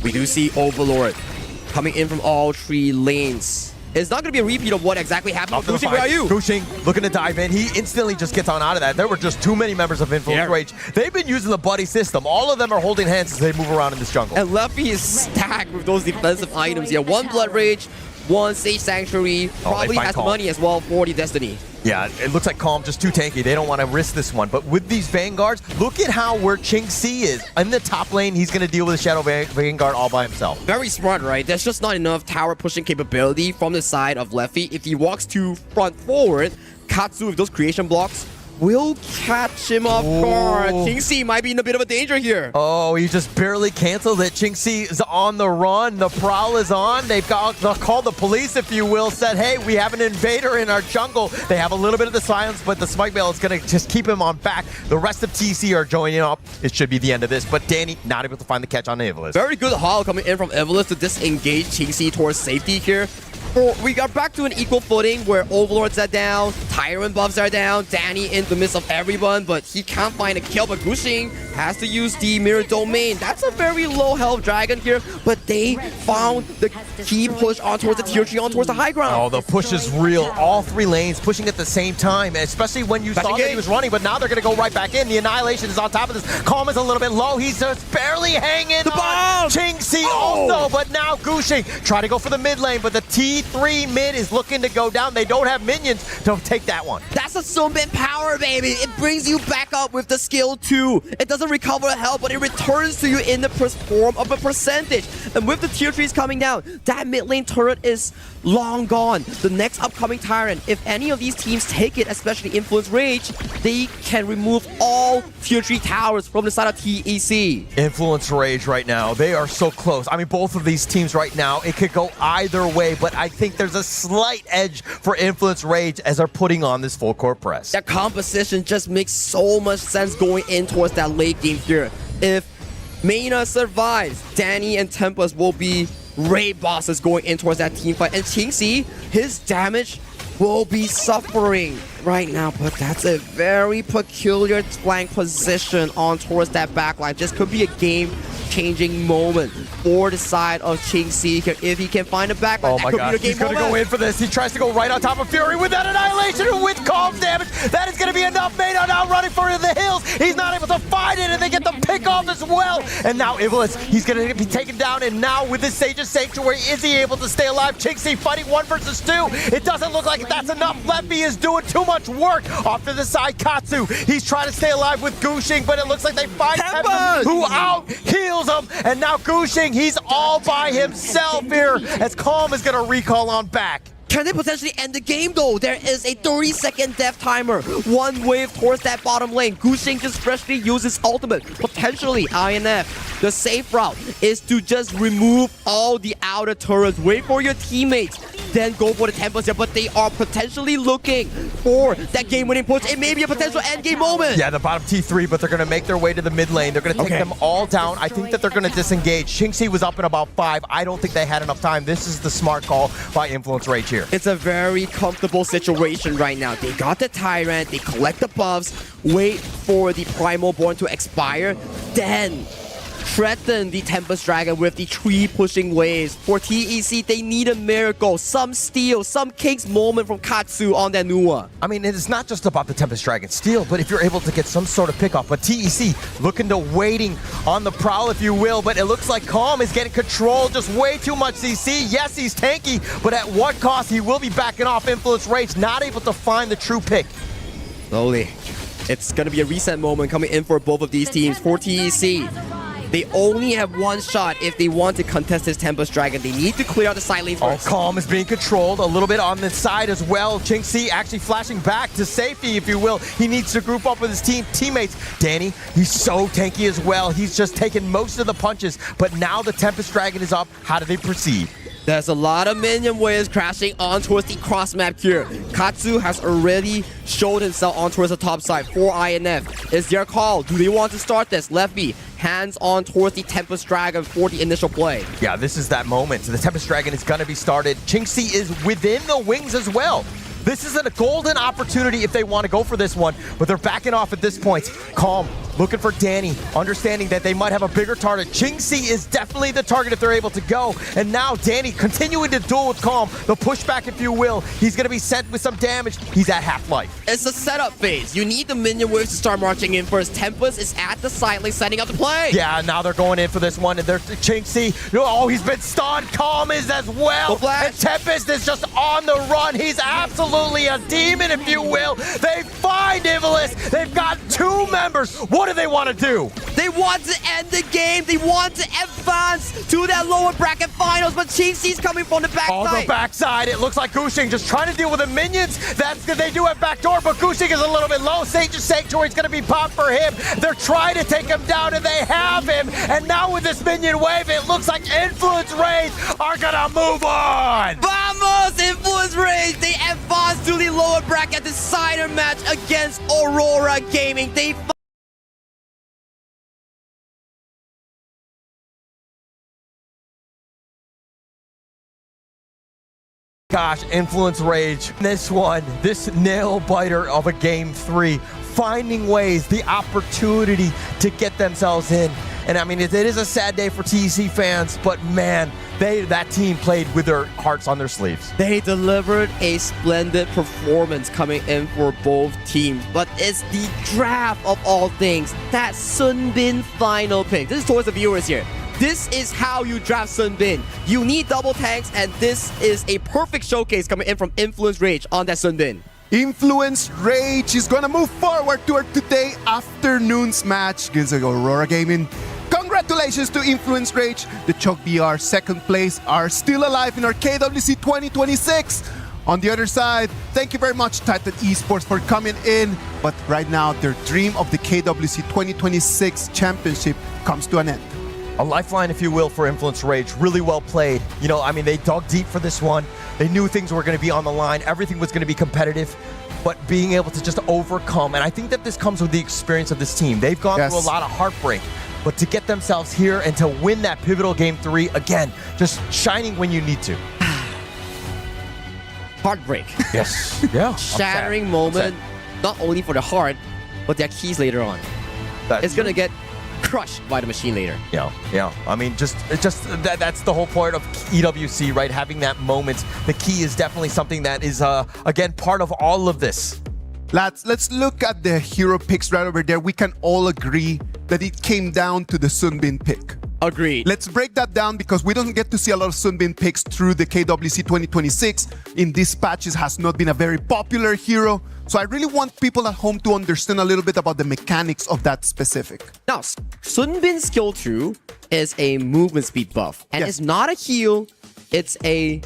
We do see Overlord coming in from all 3 lanes. It's not going to be a repeat of what exactly happened. Gushing, where are you? Gushing looking to dive in. He instantly just gets on out of that. There were just too many members of Influence Rage. They've been using the buddy system. All of them are holding hands as they move around in this jungle. And Leffy is stacked with those defensive items here. 1 Blood Rage, 1 Sage Sanctuary. Probably has Calm. money as well for the Destiny. Yeah, it looks like Calm just too tanky. They don't want to risk this one. But with these Vanguards, look at where Qingxi is. In the top lane, he's going to deal with the Shadow Vanguard all by himself. Very smart, right? There's just not enough tower pushing capability from the side of Leffy. If he walks to front forward, Katsu with those creation blocks will catch him off guard. Qingxi might be in a bit of a danger here. Oh, he just barely canceled it. Qingxi is on the run. The prowl is on. They'll call the police, if you will, said, hey, we have an invader in our jungle. They have a little bit of the silence, but the Smite Veil is going to just keep him on back. The rest of TC are joining up. It should be the end of this, but Danny not able to find the catch on Evilus. Very good haul coming in from Evilus to disengage Qingxi towards safety here. We got back to an equal footing where Overlords are down, Tyrant buffs are down, Danny in the midst of everyone, but he can't find a kill. But Gushing has to use the Mirror Domain. That's a very low health dragon here, but they found the key push on towards the tier 3, on towards the high ground. Oh, the push is real. All 3 lanes pushing at the same time, especially when you saw that he was running, but now they're going to go right back in. The Annihilation is on top of this. Calm is a little bit low. He's just barely hanging the bomb. Qingxi also, but now Gushing try to go for the mid lane, but the T3 mid is looking to go down. They don't have minions to take that one. That's a Summon power, baby. It brings you back up with the skill 2. It doesn't recover health, but it returns to you in the form of a percentage. And with the tier 3s coming down, that mid lane turret is long gone. The next upcoming Tyrant, if any of these teams take it, especially Influence Rage, they can remove all tier 3 towers from the side of TEC. Influence Rage right now, they are so close. I mean, both of these teams right now, it could go either way, but I think there's a slight edge for Influence Rage as they're putting on this full court press. That composition just makes so much sense going in towards that late game here. If Mena survives, Danny and Tempest will be raid bosses going in towards that team fight. And Qingxi, his damage will be suffering right now, but that's a very peculiar flank position on towards that backline. Just could be a game-changing moment for the side of Qingxi here. If he can find a backline, oh my god, he's going to go in for this. He tries to go right on top of Fury with that Annihilation with Calm damage. That is going to be enough. Mena now running for the hills. He's not able to find it, and they get the pick off as well. And now Evilus, he's going to be taken down, and now with this Sage's Sanctuary, is he able to stay alive? Qingxi fighting 1 versus 2. It doesn't look like that's enough. Leffy is doing too much work. Off to the side, Katsu. He's trying to stay alive with Gushing, but it looks like they find Tempest, who out heals him. And now Gushing, he's all by himself here as Calm is going to recall on back. Can they potentially end the game though? There is a 30-second death timer. One wave towards that bottom lane. Gushing just freshly uses ultimate. Potentially, INF. The safe route is to just remove all the outer turrets. Wait for your teammates. Then go for the Tempest here. But they are potentially looking for that game-winning push. It may be a potential endgame moment. Yeah, the bottom T3, but they're going to make their way to the mid lane. They're going to take them all down. I think that they're going to disengage. Shinxi was up in about 5. I don't think they had enough time. This is the smart call by Influence Rage here. It's a very comfortable situation right now. They got the Tyrant, they collect the buffs, wait for the Primal Born to expire, then threaten the Tempest Dragon with the tree pushing waves. For TEC, they need a miracle, some steal, some King's moment from Katsu on that Nua. I mean, it's not just about the Tempest Dragon steal, but if you're able to get some sort of pickup. But TEC looking to waiting on the prowl, if you will, but it looks like Calm is getting control, just way too much CC. Yes, he's tanky, but at what cost? He will be backing off Influence Rage, not able to find the true pick. Slowly. It's going to be a reset moment coming in for both of these teams. For TEC, they only have one shot if they want to contest this Tempest Dragon. They need to clear out the side lane first. Calm is being controlled a little bit on the side as well. Shinxi actually flashing back to safety, if you will. He needs to group up with his teammates. Danny, he's so tanky as well. He's just taken most of the punches, but now the Tempest Dragon is up. How do they proceed? There's a lot of minion waves crashing on towards the cross map here. Katsu has already showed himself on towards the top side for INF. It's their call. Do they want to start this? Left B, hands on towards the Tempest Dragon for the initial play. Yeah, this is that moment. The Tempest Dragon is going to be started. Shinxi is within the wings as well. This is a golden opportunity if they want to go for this one, but they're backing off at this point. Calm, looking for Danny, understanding that they might have a bigger target. Shinxi is definitely the target if they're able to go. And now Danny continuing to duel with Calm. The pushback, if you will. He's going to be sent with some damage. He's at half-life. It's a setup phase. You need the minion waves to start marching in first. Tempest is at the side lane setting up the play. Yeah, now they're going in for this one. And they're Shinxi. Oh, he's been stunned. Calm is as well. And Tempest is just on the run. He's absolutely a demon, if you will. They find Ivalice. They've got 2 members. What do they want to do? They want to end the game. They want to advance to that lower bracket finals, but Shinxi's coming from the backside. On the backside, it looks like Gushing just trying to deal with the minions. That's good. They do have backdoor, but Gushing is a little bit low. Sage's Sanctuary is going to be popped for him. They're trying to take him down, and they have him. And now with this minion wave, it looks like Influence Rage are going to move on. Vamos! Influence Rage! They advance to the lower bracket decider match against Aurora Gaming. They Gosh, Influence Rage. This one, this nail biter of a game 3, finding ways, the opportunity to get themselves in. And I mean, it is a sad day for TEC fans, but man, that team played with their hearts on their sleeves. They delivered a splendid performance coming in for both teams, but it's the draft of all things, that Sunbin final pick. This is towards the viewers here. This is how you draft Sunbin. You need double tanks, and this is a perfect showcase coming in from Influence Rage on that Sunbin. Influence Rage is gonna move forward to our today afternoon's match against Aurora Gaming. Congratulations to Influence Rage. The Choke BR second place are still alive in our KWC 2026. On the other side, thank you very much Titan Esports for coming in. But right now, their dream of the KWC 2026 championship comes to an end. A lifeline, if you will, for Influence Rage. Really well played. You know, I mean, they dug deep for this one. They knew things were going to be on the line. Everything was going to be competitive. But being able to just overcome, and I think that this comes with the experience of this team. They've gone through a lot of heartbreak. But to get themselves here and to win that pivotal game 3, again, just shining when you need to. Heartbreak. Yes. Yeah. Shattering moment, not only for the heart, but their keys later on. It's going to get crushed by the machine later. Yeah. I mean, just that's the whole point of EWC, right? Having that moment. The key is definitely something that is, again, part of all of this. Lads, let's look at the hero picks right over there. We can all agree that it came down to the Sunbin pick. Agreed. Let's break that down because we don't get to see a lot of Sunbin picks through the KWC 2026. In these patches has not been a very popular hero. So I really want people at home to understand a little bit about the mechanics of that specific. Now, Sunbin skill 2 is a movement speed buff. And it's not a heal, it's a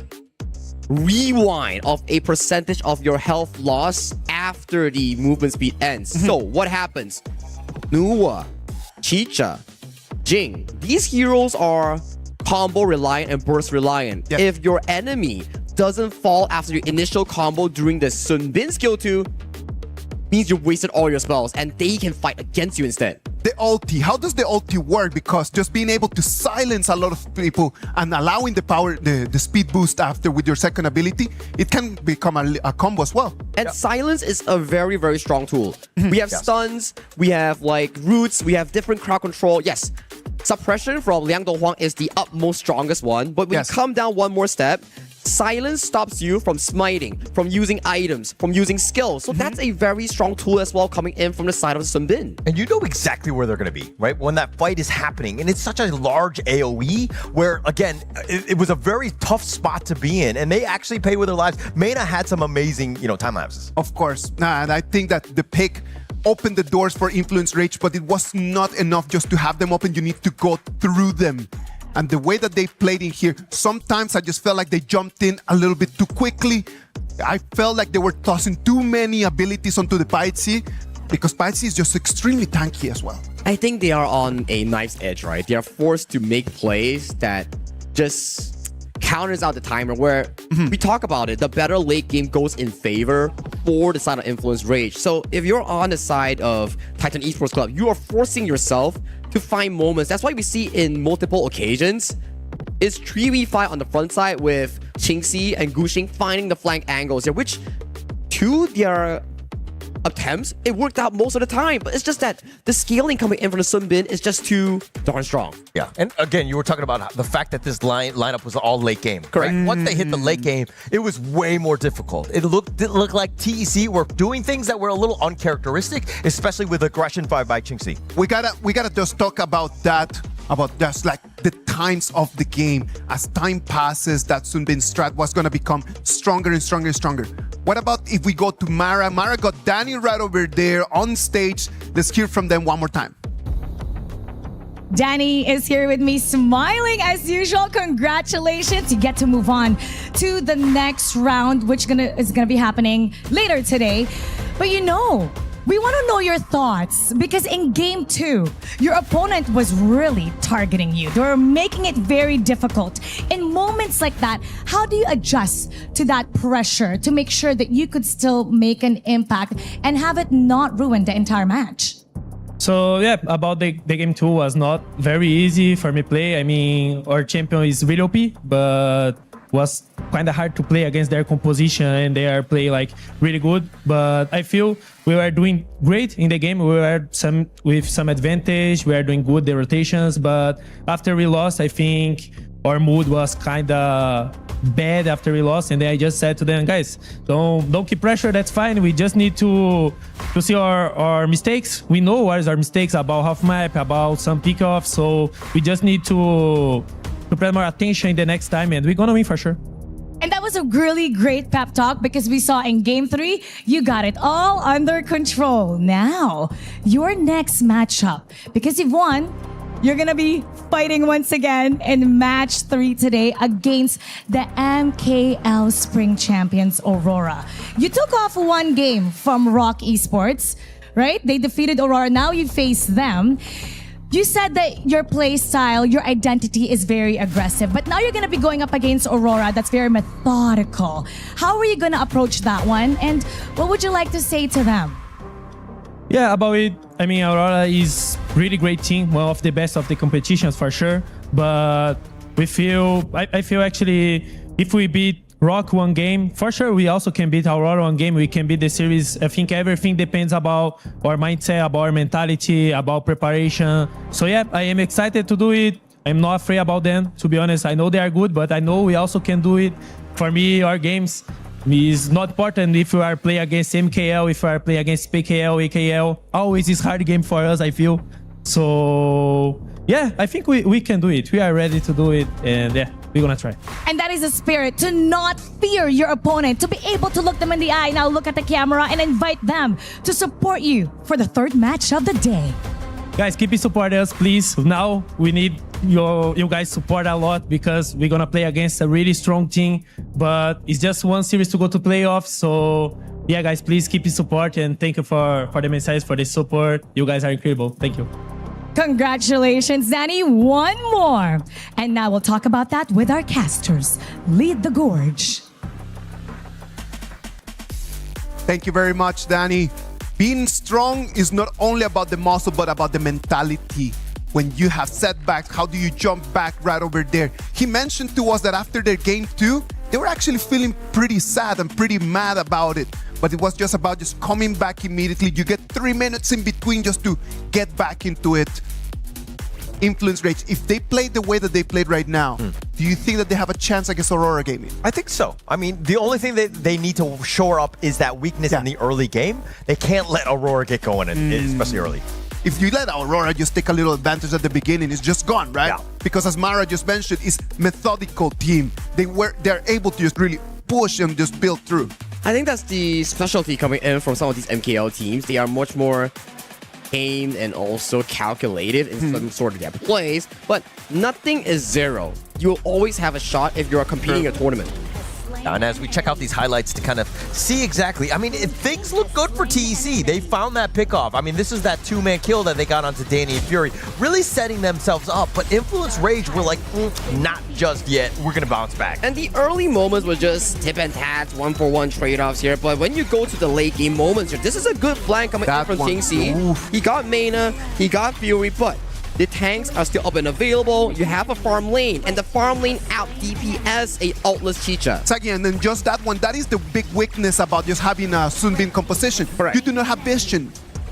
rewind of a percentage of your health loss after the movement speed ends. So what happens? Nuwa, Chicha, Jing, these heroes are combo reliant and burst reliant. Yep. If your enemy doesn't fall after the initial combo during the Sun Bin skill 2, means you wasted all your spells and they can fight against you instead. The ulti, how does the ulti work? Because just being able to silence a lot of people and allowing the power, the speed boost after with your second ability, it can become a combo as well. And silence is a very, very strong tool. We have stuns, we have like roots, we have different crowd control. Yes, suppression from Liang Donghuang is the utmost strongest one, but when you come down one more step, silence stops you from smiting, from using items, from using skills. So that's a very strong tool as well coming in from the side of Sun Bin. And you know exactly where they're going to be, right? When that fight is happening. And it's such a large AoE where, again, it was a very tough spot to be in. And they actually paid with their lives. Mena had some amazing, time lapses. Of course. And I think that the pick opened the doors for Influence Rage, but it was not enough just to have them open. You need to go through them. And the way that they played in here, sometimes I just felt like they jumped in a little bit too quickly. I felt like they were tossing too many abilities onto the Paitsi, because Paitsi is just extremely tanky as well. I think they are on a knife's edge, right? They are forced to make plays that just counters out the timer, where we talk about it, the better late game goes in favor for the side of Influence Rage. So if you're on the side of Titan Esports Club, you are forcing yourself to find moments. That's why we see in multiple occasions is 3v5 on the front side with Qingxi and Guxing finding the flank angles here, which to their attempts, it worked out most of the time. But it's just that the scaling coming in from the Sun Bin is just too darn strong. Yeah, and again, you were talking about the fact that this lineup was all late game. Correct. Right? Once they hit the late game, it was way more difficult. It looked like TEC were doing things that were a little uncharacteristic, especially with aggression by Qingxi. We gotta just talk about that, about just like the times of the game. As time passes, that Sun Bin strat was gonna become stronger and stronger and stronger. What about if we go to Mara? Mara got Danny right over there on stage. Let's hear from them one more time. Danny is here with me, smiling as usual. Congratulations. You get to move on to the next round, which is gonna be happening later today. But we want to know your thoughts, because in game 2, your opponent was really targeting you. They were making it very difficult. In moments like that, how do you adjust to that pressure to make sure that you could still make an impact and have it not ruin the entire match? So yeah, about the game 2 was not very easy for me play. I mean, our champion is really OP, but was kind of hard to play against their composition, and they are playing like really good. But I feel we were doing great in the game. We were with some advantage. We are doing good the rotations, but after we lost, I think our mood was kind of bad after we lost, and then I just said to them, guys, don't keep pressure. That's fine. We just need to see our mistakes. We know what is our mistakes about half map, about some pickoffs. So we just need to pay more attention in the next time, and we're gonna win for sure. And that was a really great pep talk, because we saw in game 3, you got it all under control. Now, your next matchup, because you've won, you're gonna be fighting once again in match 3 today against the MKL Spring Champions Aurora. You took off one game from Rock Esports, right? They defeated Aurora. Now you face them. You said that your play style, your identity is very aggressive, but now you're going to be going up against Aurora that's very methodical. How are you going to approach that one, and what would you like to say to them? Yeah, about it, I mean, Aurora is really great team, one of the best of the competitions for sure, but I feel actually if we beat Rock one game, for sure we also can beat Aurora one game. We can beat the series. I think everything depends about our mindset, about our mentality, about preparation. So yeah, I am excited to do it. I'm not afraid about them, to be honest. I know they are good, but I know we also can do it. For me, our games is not important if we are playing against MKL, if we are playing against PKL, AKL. Always is hard game for us, I feel. So yeah, I think we can do it. We are ready to do it, and yeah, we're gonna try. And that is the spirit, to not fear your opponent, to be able to look them in the eye. Now look at the camera and invite them to support you for the third match of the day. Guys, keep supporting us, please. Now we need you guys support a lot because we're gonna play against a really strong team. But it's just one series to go to playoffs. So yeah, guys, please keep your support and thank you for the message, for the support. You guys are incredible. Thank you. Congratulations, Danny. One more. And now we'll talk about that with our casters. Lead the gorge. Thank you very much, Danny. Being strong is not only about the muscle, but about the mentality. When you have setbacks, how do you jump back right over there? He mentioned to us that after their game 2, they were actually feeling pretty sad and pretty mad about it. But it was just about just coming back immediately. You get 3 minutes in between just to get back into it. Influence Rage, if they played the way that they played right now, do you think that they have a chance against Aurora Gaming? I think so. I mean, the only thing that they need to shore up is that weakness in the early game. They can't let Aurora get going, especially early. If you let Aurora just take a little advantage at the beginning, it's just gone, right? Yeah. Because as Mara just mentioned, it's methodical team. They're able to just really push and just build through. I think that's the specialty coming in from some of these MKL teams. They are much more aimed and also calculated in some sort of their plays, but nothing is zero. You'll always have a shot if you're competing in a tournament. And as we check out these highlights to kind of see exactly, I mean, things look good for TEC. They found that pickoff. I mean, this is that 2-man kill that they got onto Danny and Fury, really setting themselves up. But Influence Rage were like, not just yet. We're going to bounce back. And the early moments were just tip and tats, 1-for-1 trade-offs here. But when you go to the late game moments here, this is a good flank coming in from King C. He got Mana, he got Fury, but the tanks are still up and available. You have a farm lane, and the farm lane out DPS a ultless Chicha. Exactly, and then just that one, that is the big weakness about just having a Sunbeam composition. Correct. You do not have vision.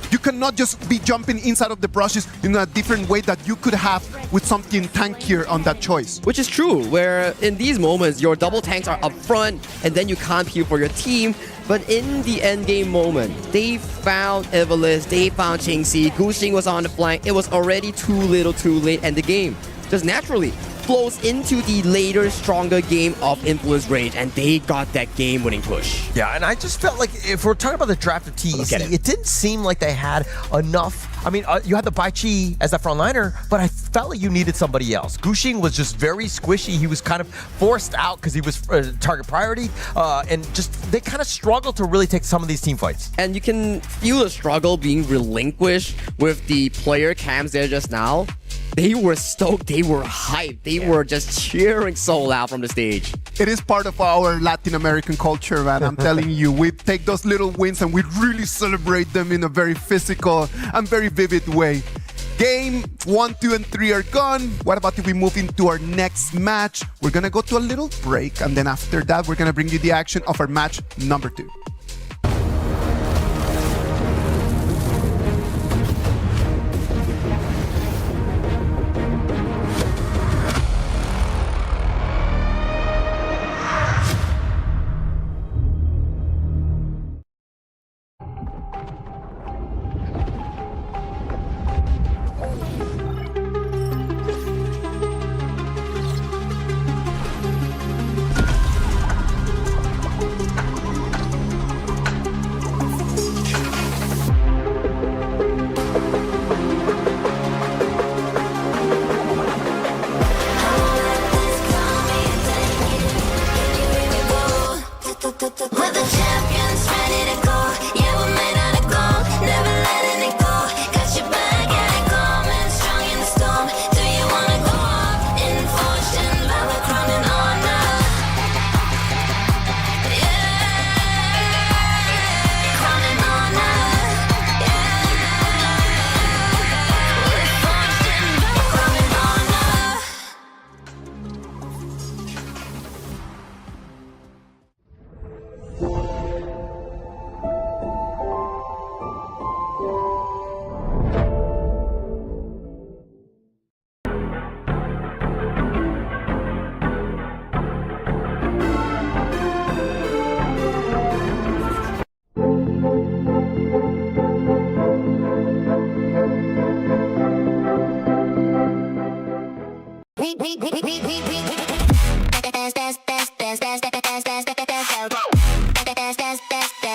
You cannot just be jumping inside of the brushes in a different way that you could have with something tankier on that choice. Which is true, where in these moments, your double tanks are up front, and then you can't heal for your team. But in the endgame moment, they found Evilus, they found Qingxi, Guxing was on the flank. It was already too little too late, and the game just naturally flows into the later, stronger game of Influence Rage, and they got that game-winning push. Yeah, and I just felt like if we're talking about the draft of TEC, it didn't seem like they had enough. I mean, you had the Bai Chi as that frontliner, but I felt like you needed somebody else. Guxing was just very squishy. He was kind of forced out because he was target priority, and just they kind of struggled to really take some of these team fights. And you can feel the struggle being relinquished with the player cams there just now. They were stoked, they were hyped, they were just cheering so loud from the stage. It is part of our Latin American culture, man. I'm telling you, we take those little wins and we really celebrate them in a very physical and very vivid way. Game 1, 2, and 3 are gone. What about if we move into our next match? We're gonna go to a little break, and then after that, we're gonna bring you the action of our match number 2. We're the champions, ready to go. Yeah, we're made out of gold, never letting it go. Got your back, yeah, coming strong in the storm. Do you wanna go up in fortune, valor, crown, and honor? Yeah, crown and honor. Yeah, with fortune, valor, crown, and honor.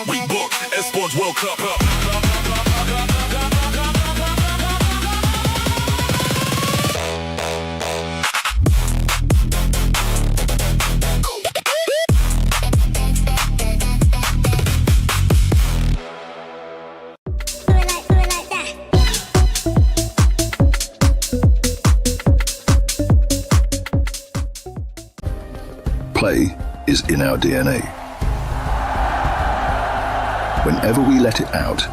We book Esports World Cup. play is in our DNA. Whenever we let it out,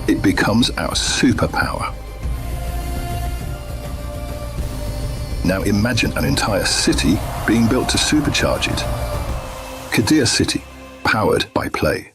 it becomes our superpower. Now imagine an entire city being built to supercharge it. Kadir City, powered by play.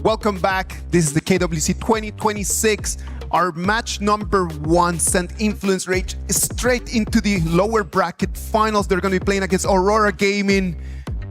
Welcome back. This is the KWC 2026. Our match number 1 sent Influence Rage straight into the lower bracket finals. They're going to be playing against Aurora Gaming.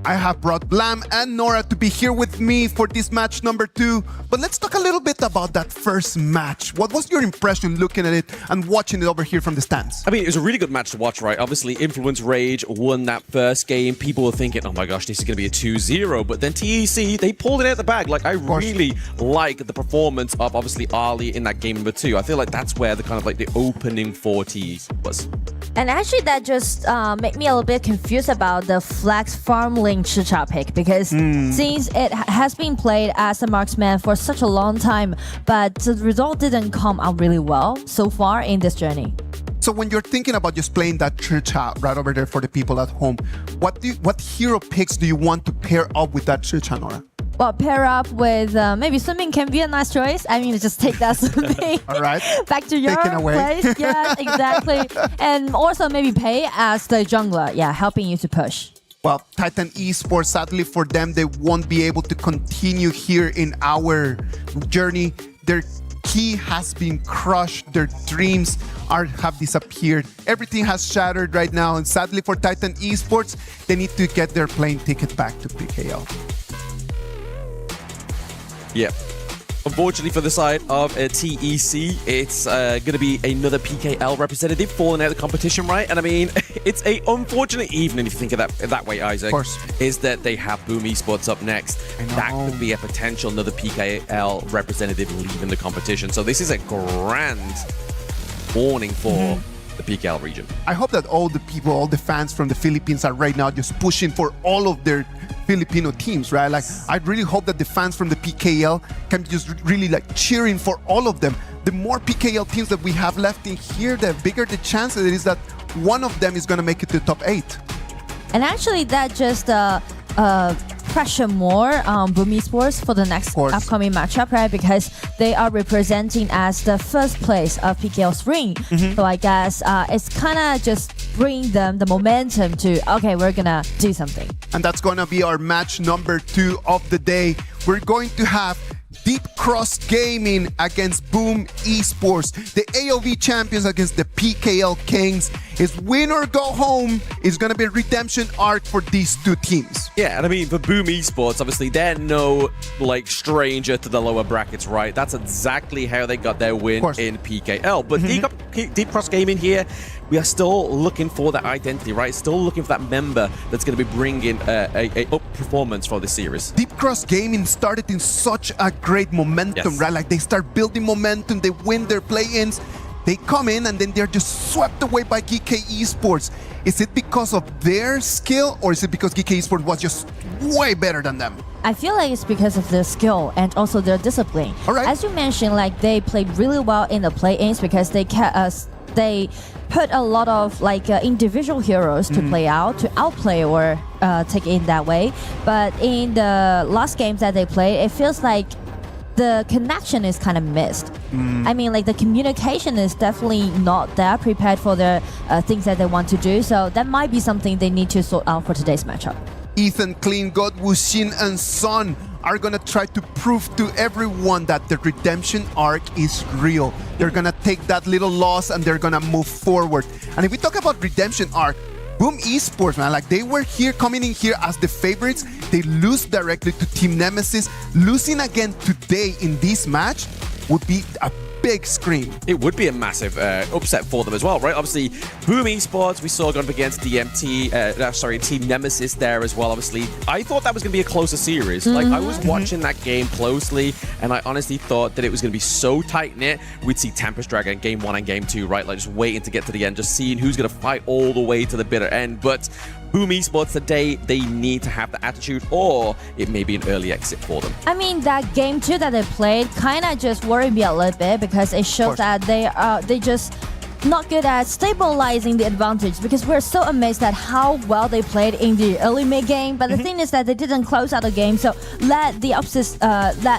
I have brought Blam and Nora to be here with me for this match number 2. But let's talk a little bit about that first match. What was your impression looking at it and watching it over here from the stands? I mean, it was a really good match to watch, right? Obviously, Influence Rage won that first game. People were thinking, oh my gosh, this is going to be a 2-0. But then TEC, they pulled it out the bag. Like, I really like the performance of, obviously, Ali in that game number 2. I feel like that's where the kind of like the opening for TEC was. And actually, that just made me a little bit confused about the Flex Farmling Chicha pick, because since it has been played as a marksman for such a long time, but the result didn't come out really well so far in this journey. So when you're thinking about just playing that Chicha right over there for the people at home, what hero picks do you want to pair up with that Chicha, Nora? Well, pair up with maybe swimming can be a nice choice. I mean, just take that swimming. All right. Back to your place. Yeah, exactly. And also maybe Pei as the jungler. Yeah, helping you to push. Well, Titan Esports, sadly for them, they won't be able to continue here in our journey. Their key has been crushed. Their dreams have disappeared. Everything has shattered right now. And sadly for Titan Esports, they need to get their plane ticket back to PKL. Yeah. Unfortunately for the side of TEC, it's going to be another PKL representative falling out of the competition, right? And I mean, it's a unfortunate evening if you think of that way, Isaac. Of course. Is that they have BOOM Esports up next. That could be a potential another PKL representative leaving the competition. So this is a grand warning for the PKL region. I hope that all the people, all the fans from the Philippines are right now just pushing for all of their Filipino teams, right? Like, I really hope that the fans from the PKL can just really like cheering for all of them. The more PKL teams that we have left in here, the bigger the chance it is that one of them is going to make it to the top 8. And actually, that just pressure more BOOM Esports for the next upcoming matchup, right? Because they are representing as the first place of PKL Spring. So I guess it's kind of just bring them the momentum to, okay, we're gonna do something. And that's gonna be our match number 2 of the day. We're going to have Deep Cross Gaming against BOOM Esports. The AOV champions against the PKL Kings. Is win or go home is going to be a redemption arc for these two teams. Yeah, and I mean, for BOOM Esports, obviously, they're no, like, stranger to the lower brackets, right? That's exactly how they got their win in PKL. But Deep Cross Gaming here, we are still looking for that identity, right? Still looking for that member that's going to be bringing a up performance for the series. Deep Cross Gaming started in such a great momentum, right? Like, they start building momentum, they win their play-ins, they come in and then they're just swept away by GK Esports. Is it because of their skill, or is it because GK Esports was just way better than them? I feel like it's because of their skill and also their discipline. As you mentioned, like, they played really well in the play-ins because they put a lot of like individual heroes to play out, to outplay or take in that way. But in the last games that they played, it feels like the connection is kind of missed. I mean, like, the communication is definitely not there, prepared for the things that they want to do. So that might be something they need to sort out for today's matchup. Ethan, Clean, God, Wushin, and Son are gonna try to prove to everyone that the redemption arc is real. They're gonna take that little loss and they're gonna move forward. And if we talk about redemption arc, BOOM Esports, man, like they were here, coming in here as the favorites. They lose directly to Team Nemesis. Losing again today in this match would be a big scream. It would be a massive upset for them as well, right? Obviously, BOOM Esports, we saw going up against Team Nemesis there as well, obviously. I thought that was going to be a closer series. Like, I was watching that game closely, and I honestly thought that it was going to be so tight-knit. We'd see Tempest Dragon Game 1 and Game 2, right? Like, just waiting to get to the end, just seeing who's going to fight all the way to the bitter end. But BOOM Esports today, they need to have the attitude, or it may be an early exit for them. I mean, that game 2 that they played kind of just worried me a little bit because it shows that they just not good at stabilizing the advantage, because we're so amazed at how well they played in the early mid game. But the thing is that they didn't close out the game, so let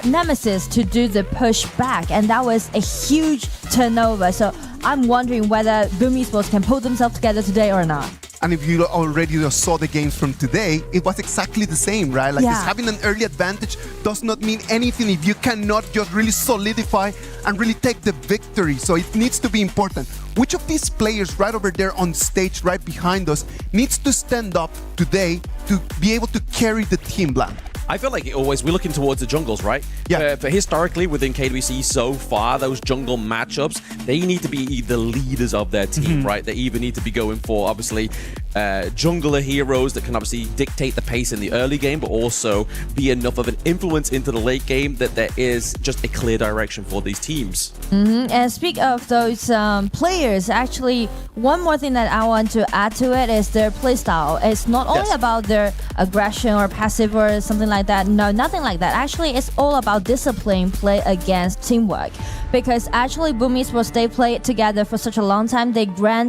Nemesis to do the push back, and that was a huge turnover. So I'm wondering whether BOOM Esports can pull themselves together today or not. And if you already just saw the games from today, it was exactly the same, right? Like just having an early advantage does not mean anything if you cannot just really solidify and really take the victory. So it needs to be important. Which of these players right over there on stage, right behind us, needs to stand up today to be able to carry the team, Blam? I feel like we're looking towards the jungles, right? Yeah. For historically, within KWC so far, those jungle matchups, they need to be the leaders of their team, right? They either need to be going for, obviously, jungler heroes that can obviously dictate the pace in the early game, but also be enough of an influence into the late game that there is just a clear direction for these teams. And speak of those players, actually, one more thing that I want to add to it is their playstyle. It's not only about their aggression or passive or something like that. No, nothing like that. Actually, it's all about discipline, play against teamwork. Because actually, BOOM Esports, they played together for such a long time. They got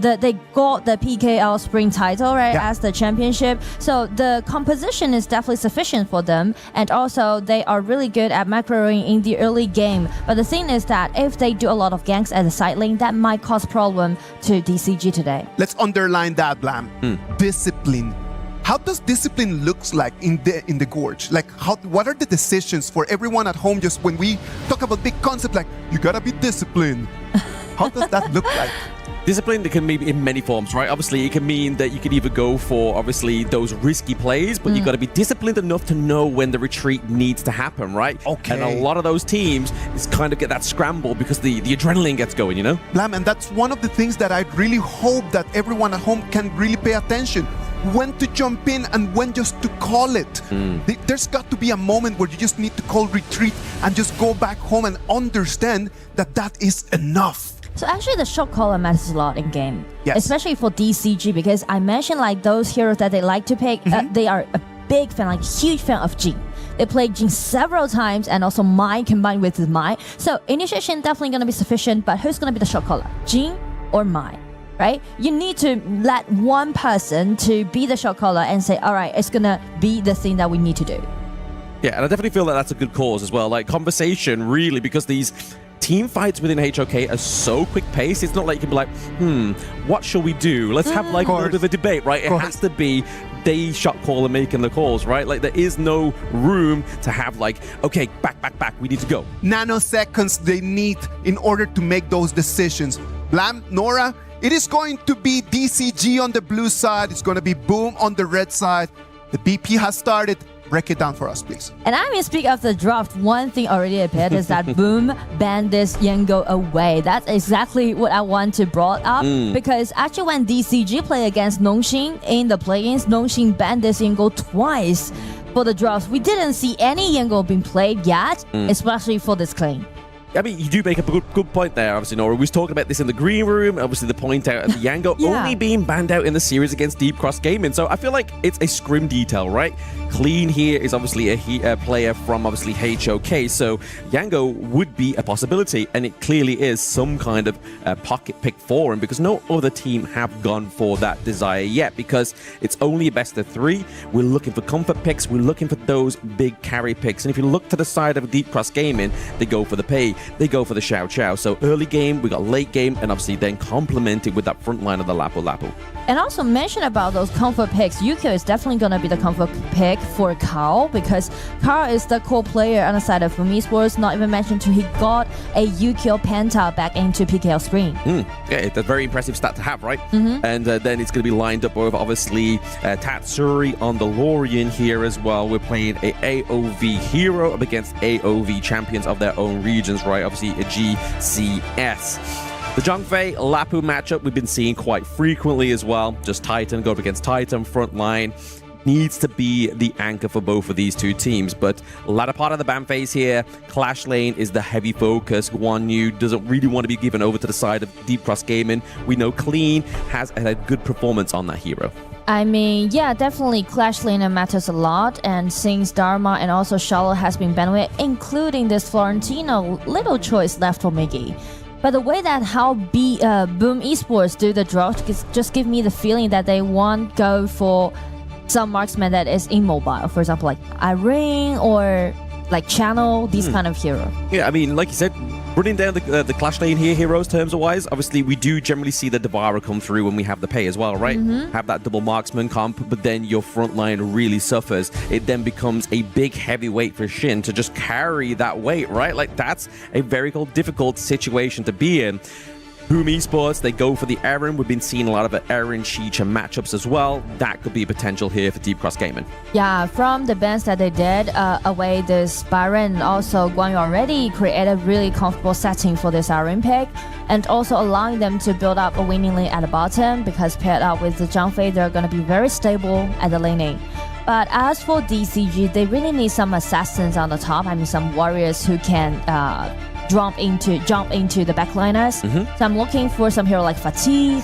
the PKL Spring title, right, as the championship. So the composition is definitely sufficient for them. And also, they are really good at macroing in the early game. But the thing is that if they do a lot of ganks at the side lane, that might cause problem to DCG today. Let's underline that, Blam. Discipline. How does discipline looks like in the Gorge? Like, what are the decisions for everyone at home? Just when we talk about big concept, like you gotta be disciplined. How does that look like? Discipline can be in many forms, right? Obviously, it can mean that you can either go for, obviously, those risky plays, but you got to be disciplined enough to know when the retreat needs to happen, right? Okay. And a lot of those teams is kind of get that scramble because the adrenaline gets going, you know? Blam, and that's one of the things that I really hope that everyone at home can really pay attention. When to jump in and when just to call it. There's got to be a moment where you just need to call retreat and just go back home and understand that that is enough. So actually, the shot caller matters a lot in game, especially for DCG, because I mentioned like those heroes that they like to pick. They are a big fan, like huge fan of Jhin. They played Jhin several times, and also Mai combined with Mai. So initiation definitely going to be sufficient, but who's going to be the shot caller, Jhin or Mai? Right? You need to let one person to be the shot caller and say, all right, it's going to be the thing that we need to do. Yeah, and I definitely feel that that's a good cause as well. Like, conversation, really, because these team fights within HOK are so quick paced. It's not like you can be like, what shall we do? Let's have like a little bit of a debate, right? It has to be the shot caller making the calls, right? Like, there is no room to have like, okay, back, we need to go. Nanoseconds they need in order to make those decisions. Blam, Nora, it is going to be DCG on the blue side. It's going to be BOOM on the red side. The BP has started. Break it down for us, please. And I mean, speak of the draft, one thing already appeared is that BOOM banned this Yango away. That's exactly what I want to brought up. Because actually when DCG played against Nongxin in the play-ins, Nongxin banned this Yango twice for the drafts. We didn't see any Yango being played yet, especially for this claim. I mean, you do make a good point there, obviously, Nora. We was talking about this in the green room, obviously the point out of the Yango only being banned out in the series against Deep Cross Gaming. So I feel like it's a scrim detail, right? Clean here is obviously a player from obviously HOK, so Yango would be a possibility, and it clearly is some kind of pocket pick for him because no other team have gone for that desire yet because it's only a best of 3. We're looking for comfort picks, we're looking for those big carry picks, and if you look to the side of Deep Cross Gaming, they go for the pay. they go for the Xiao Xiao. So early game, we got late game, and obviously then complemented with that front line of the Lapu Lapu. And also mention about those comfort picks. Yukio is definitely going to be the comfort pick for Carl because Carl is the core player on the side of BOOM Esports. Not even mentioned he got a Yukio Penta back into PKL Spring. Yeah, it's a very impressive stat to have, right? And then it's going to be lined up with obviously Tatsuri on the Lorien here as well. We're playing a AOV hero up against AOV champions of their own regions, right? Obviously a GCS. The Zhangfei Lapu matchup we've been seeing quite frequently as well. Just Titan go up against Titan front line. Needs to be the anchor for both of these two teams. But latter part of the ban phase here, Clash Lane is the heavy focus. Guan Yu doesn't really want to be given over to the side of Deep Cross Gaming. We know Clean has a good performance on that hero. I mean, yeah, definitely Clash Lane matters a lot. And since Dharma and also Charlotte has been banned, including this Florentino, little choice left for Miggy. But the way that how BOOM Esports do the draw just give me the feeling that they won't go for some marksman that is immobile. For example, like Irene or like Channel, these kind of hero. Yeah, I mean, like you said, running down the Clash Lane here, heroes terms-wise, obviously we do generally see the Devourer come through when we have the pay as well, right? Have that double marksman comp, but then your front line really suffers. It then becomes a big heavyweight for Shin to just carry that weight, right? Like, that's a very difficult situation to be in. BOOM Esports, they go for the Aaron. We've been seeing a lot of Aaron Shicha matchups as well. That could be a potential here for Deep Cross Gaming. Yeah, from the bans that they did away this Byron, also Guan Yu already created a really comfortable setting for this Aaron pick, and also allowing them to build up a winning lane at the bottom because paired up with the Zhangfei, they're going to be very stable at the laning. But as for DCG, they really need some assassins on the top. I mean, some warriors who can jump into the backliners. So I'm looking for some hero like Fatigue.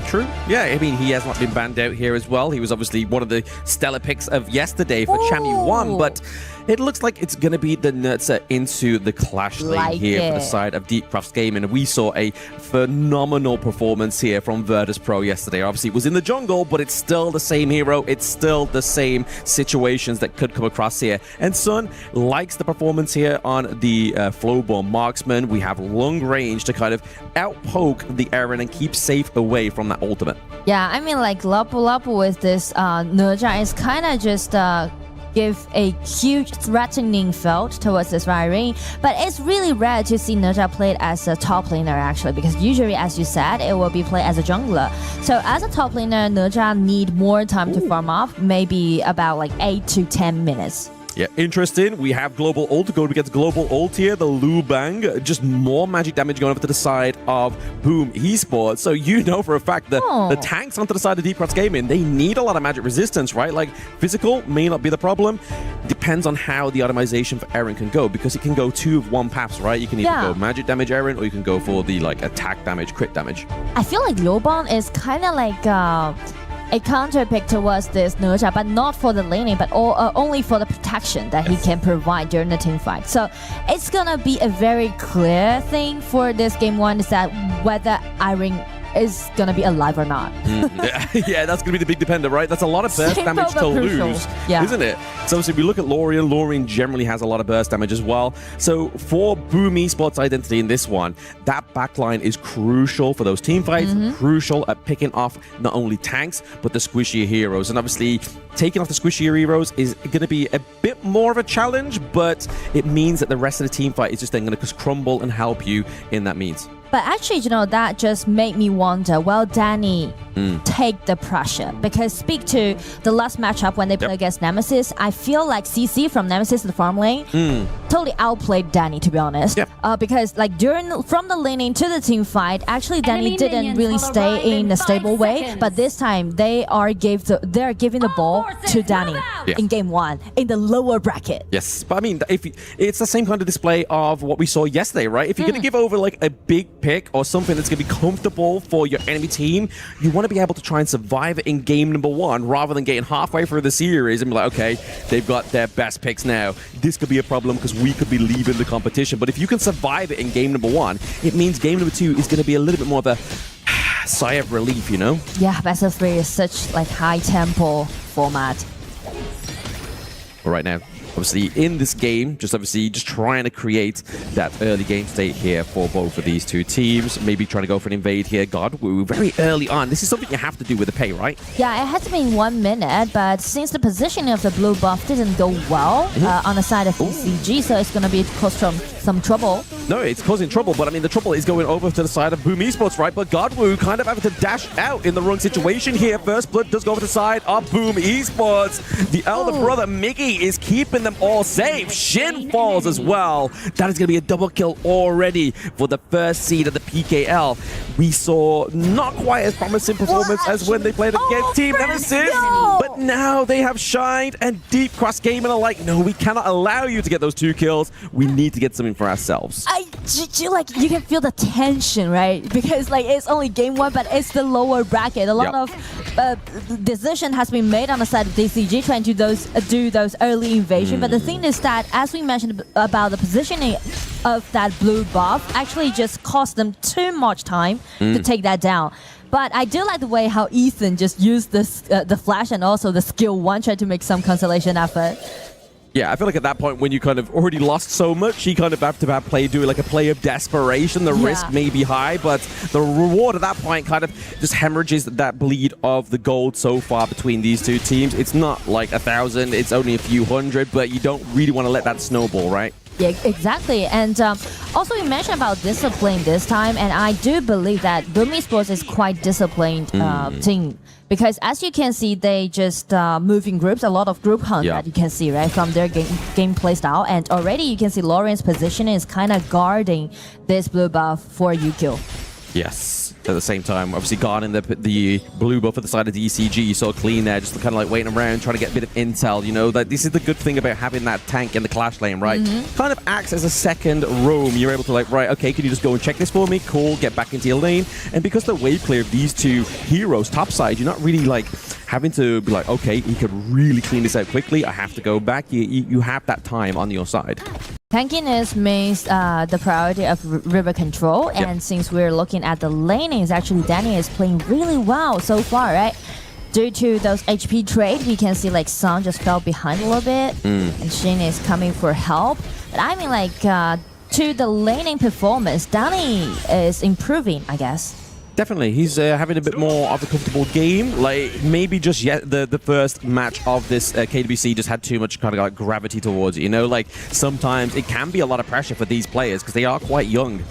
True. Yeah, I mean, he has not been banned out here as well. He was obviously one of the stellar picks of yesterday for Chami 1, but it looks like it's going to be the Nurtser into the Clash Lane here for the side of Deep Cross Gaming. And we saw a phenomenal performance here from Virtus Pro yesterday. Obviously, it was in the jungle, but it's still the same hero. It's still the same situations that could come across here. And Sun likes the performance here on the Flowborn Marksman. We have long range to kind of outpoke the Aaron and keep safe away from that ultimate. Yeah, I mean, like Lapu Lapu with this Nerja is kind of just give a huge threatening felt towards this Irene, but it's really rare to see Nerja played as a top laner actually, because usually, as you said, it will be played as a jungler. So as a top laner, Nerja need more time to farm up, maybe about like 8 to 10 minutes. Yeah, interesting. We have Global Ult going against Global Ult here. The Lu Bang, just more magic damage going over to the side of BOOM Esports. So you know for a fact that the tanks onto the side of Deep Cross Gaming, they need a lot of magic resistance, right? Like, physical may not be the problem. Depends on how the automation for Aaron can go, because it can go 2 of 1 paths, right? You can either go magic damage Aaron, or you can go for the like attack damage, crit damage. I feel like Lobon is kind of like a counter pick towards this Nerja, but not for the laning, but only for the protection that he can provide during the team fight. So it's gonna be a very clear thing for this game 1 is that whether Irene is gonna be alive or not. Yeah, that's gonna be the big depender, right? That's a lot of burst damage to lose, isn't it? So if we look at Lorien generally has a lot of burst damage as well. So for BOOM Esports identity in this one, that backline is crucial for those team fights, crucial at picking off not only tanks, but the squishier heroes. And obviously, taking off the squishier heroes is going to be a bit more of a challenge, but it means that the rest of the team fight is just then going to just crumble and help you in that means. But actually, you know, that just made me wonder, will Danny take the pressure? Because speak to the last matchup when they play against Nemesis, I feel like CC from Nemesis to the farm lane totally outplayed Danny, to be honest. Because like from the laning to the team fight, actually Danny didn't really stay in a stable way. But this time they are they're giving the ball to Danny in game 1 in the lower bracket. Yes, but I mean, it's the same kind of display of what we saw yesterday, right? If you're going to give over like a big pick or something that's going to be comfortable for your enemy team, you want to be able to try and survive it in game number 1 rather than getting halfway through the series and be like, okay, they've got their best picks now. This could be a problem because we could be leaving the competition. But if you can survive it in game number 1, it means game number 2 is going to be a little bit more of a sigh of relief, you know? Yeah, best of 3 is such like high tempo format. Right now, obviously in this game, just trying to create that early game state here for both of these two teams. Maybe trying to go for an invade here. Godwoo, very early on. This is something you have to do with the pay, right? Yeah, it has been 1 minute, but since the positioning of the blue buff didn't go well on the side of BCG, so it's going to be cause some trouble. No, it's causing trouble, but I mean, the trouble is going over to the side of BOOM Esports, right? But Godwoo kind of having to dash out in the wrong situation here. First blood does go over to the side of BOOM Esports. The elder brother, Miggy, is keeping them all safe. Shin falls as well. That is going to be a double kill already for the first seed of the PKL. We saw not quite as promising performance as when they played against Team Nemesis, but now they have shined, and Deep Cross Gaming are like, no, we cannot allow you to get those 2 kills. We need to get something for ourselves. Like, you can feel the tension, right? Because like it's only game 1, but it's the lower bracket. A lot of decision has been made on the side of DCG trying to do those early invasion. But the thing is that, as we mentioned about the positioning of that blue buff, actually just cost them too much time to take that down. But I do like the way how Ethan just used this, the flash and also the skill 1 try to make some consolation effort. Yeah, I feel like at that point when you kind of already lost so much, you kind of have to do like a play of desperation. The risk may be high, but the reward at that point kind of just hemorrhages that bleed of the gold so far between these two teams. It's not like 1,000, it's only a few hundred, but you don't really want to let that snowball, right? Yeah, exactly. And also you mentioned about discipline this time, and I do believe that BOOM Esports is quite disciplined team. Because as you can see, they just move in groups, a lot of group hunt that you can see, right, from their gameplay style. And already you can see Lauren's position is kind of guarding this blue buff for Yukio. Yes. At the same time, obviously guarding the blue buff at the side of DCG, you saw clean there, just kind of like waiting around, trying to get a bit of intel, you know, that this is the good thing about having that tank in the clash lane, right? Kind of acts as a second roam. You're able to like, right, okay, can you just go and check this for me? Cool, get back into your lane. And because the wave clear of these two heroes topside, you're not really like having to be like, okay, he could really clean this out quickly. I have to go back. You have that time on your side. Tankiness means the priority of river control, and since we're looking at the lanings, actually Danny is playing really well so far, right? Due to those HP trade, we can see like Sun just fell behind a little bit, and Shin is coming for help. But I mean, like to the laning performance, Danny is improving, I guess. Definitely, he's having a bit more of a comfortable game. Like maybe just the first match of this KWC just had too much kind of like gravity towards it. You know, like sometimes it can be a lot of pressure for these players because they are quite young.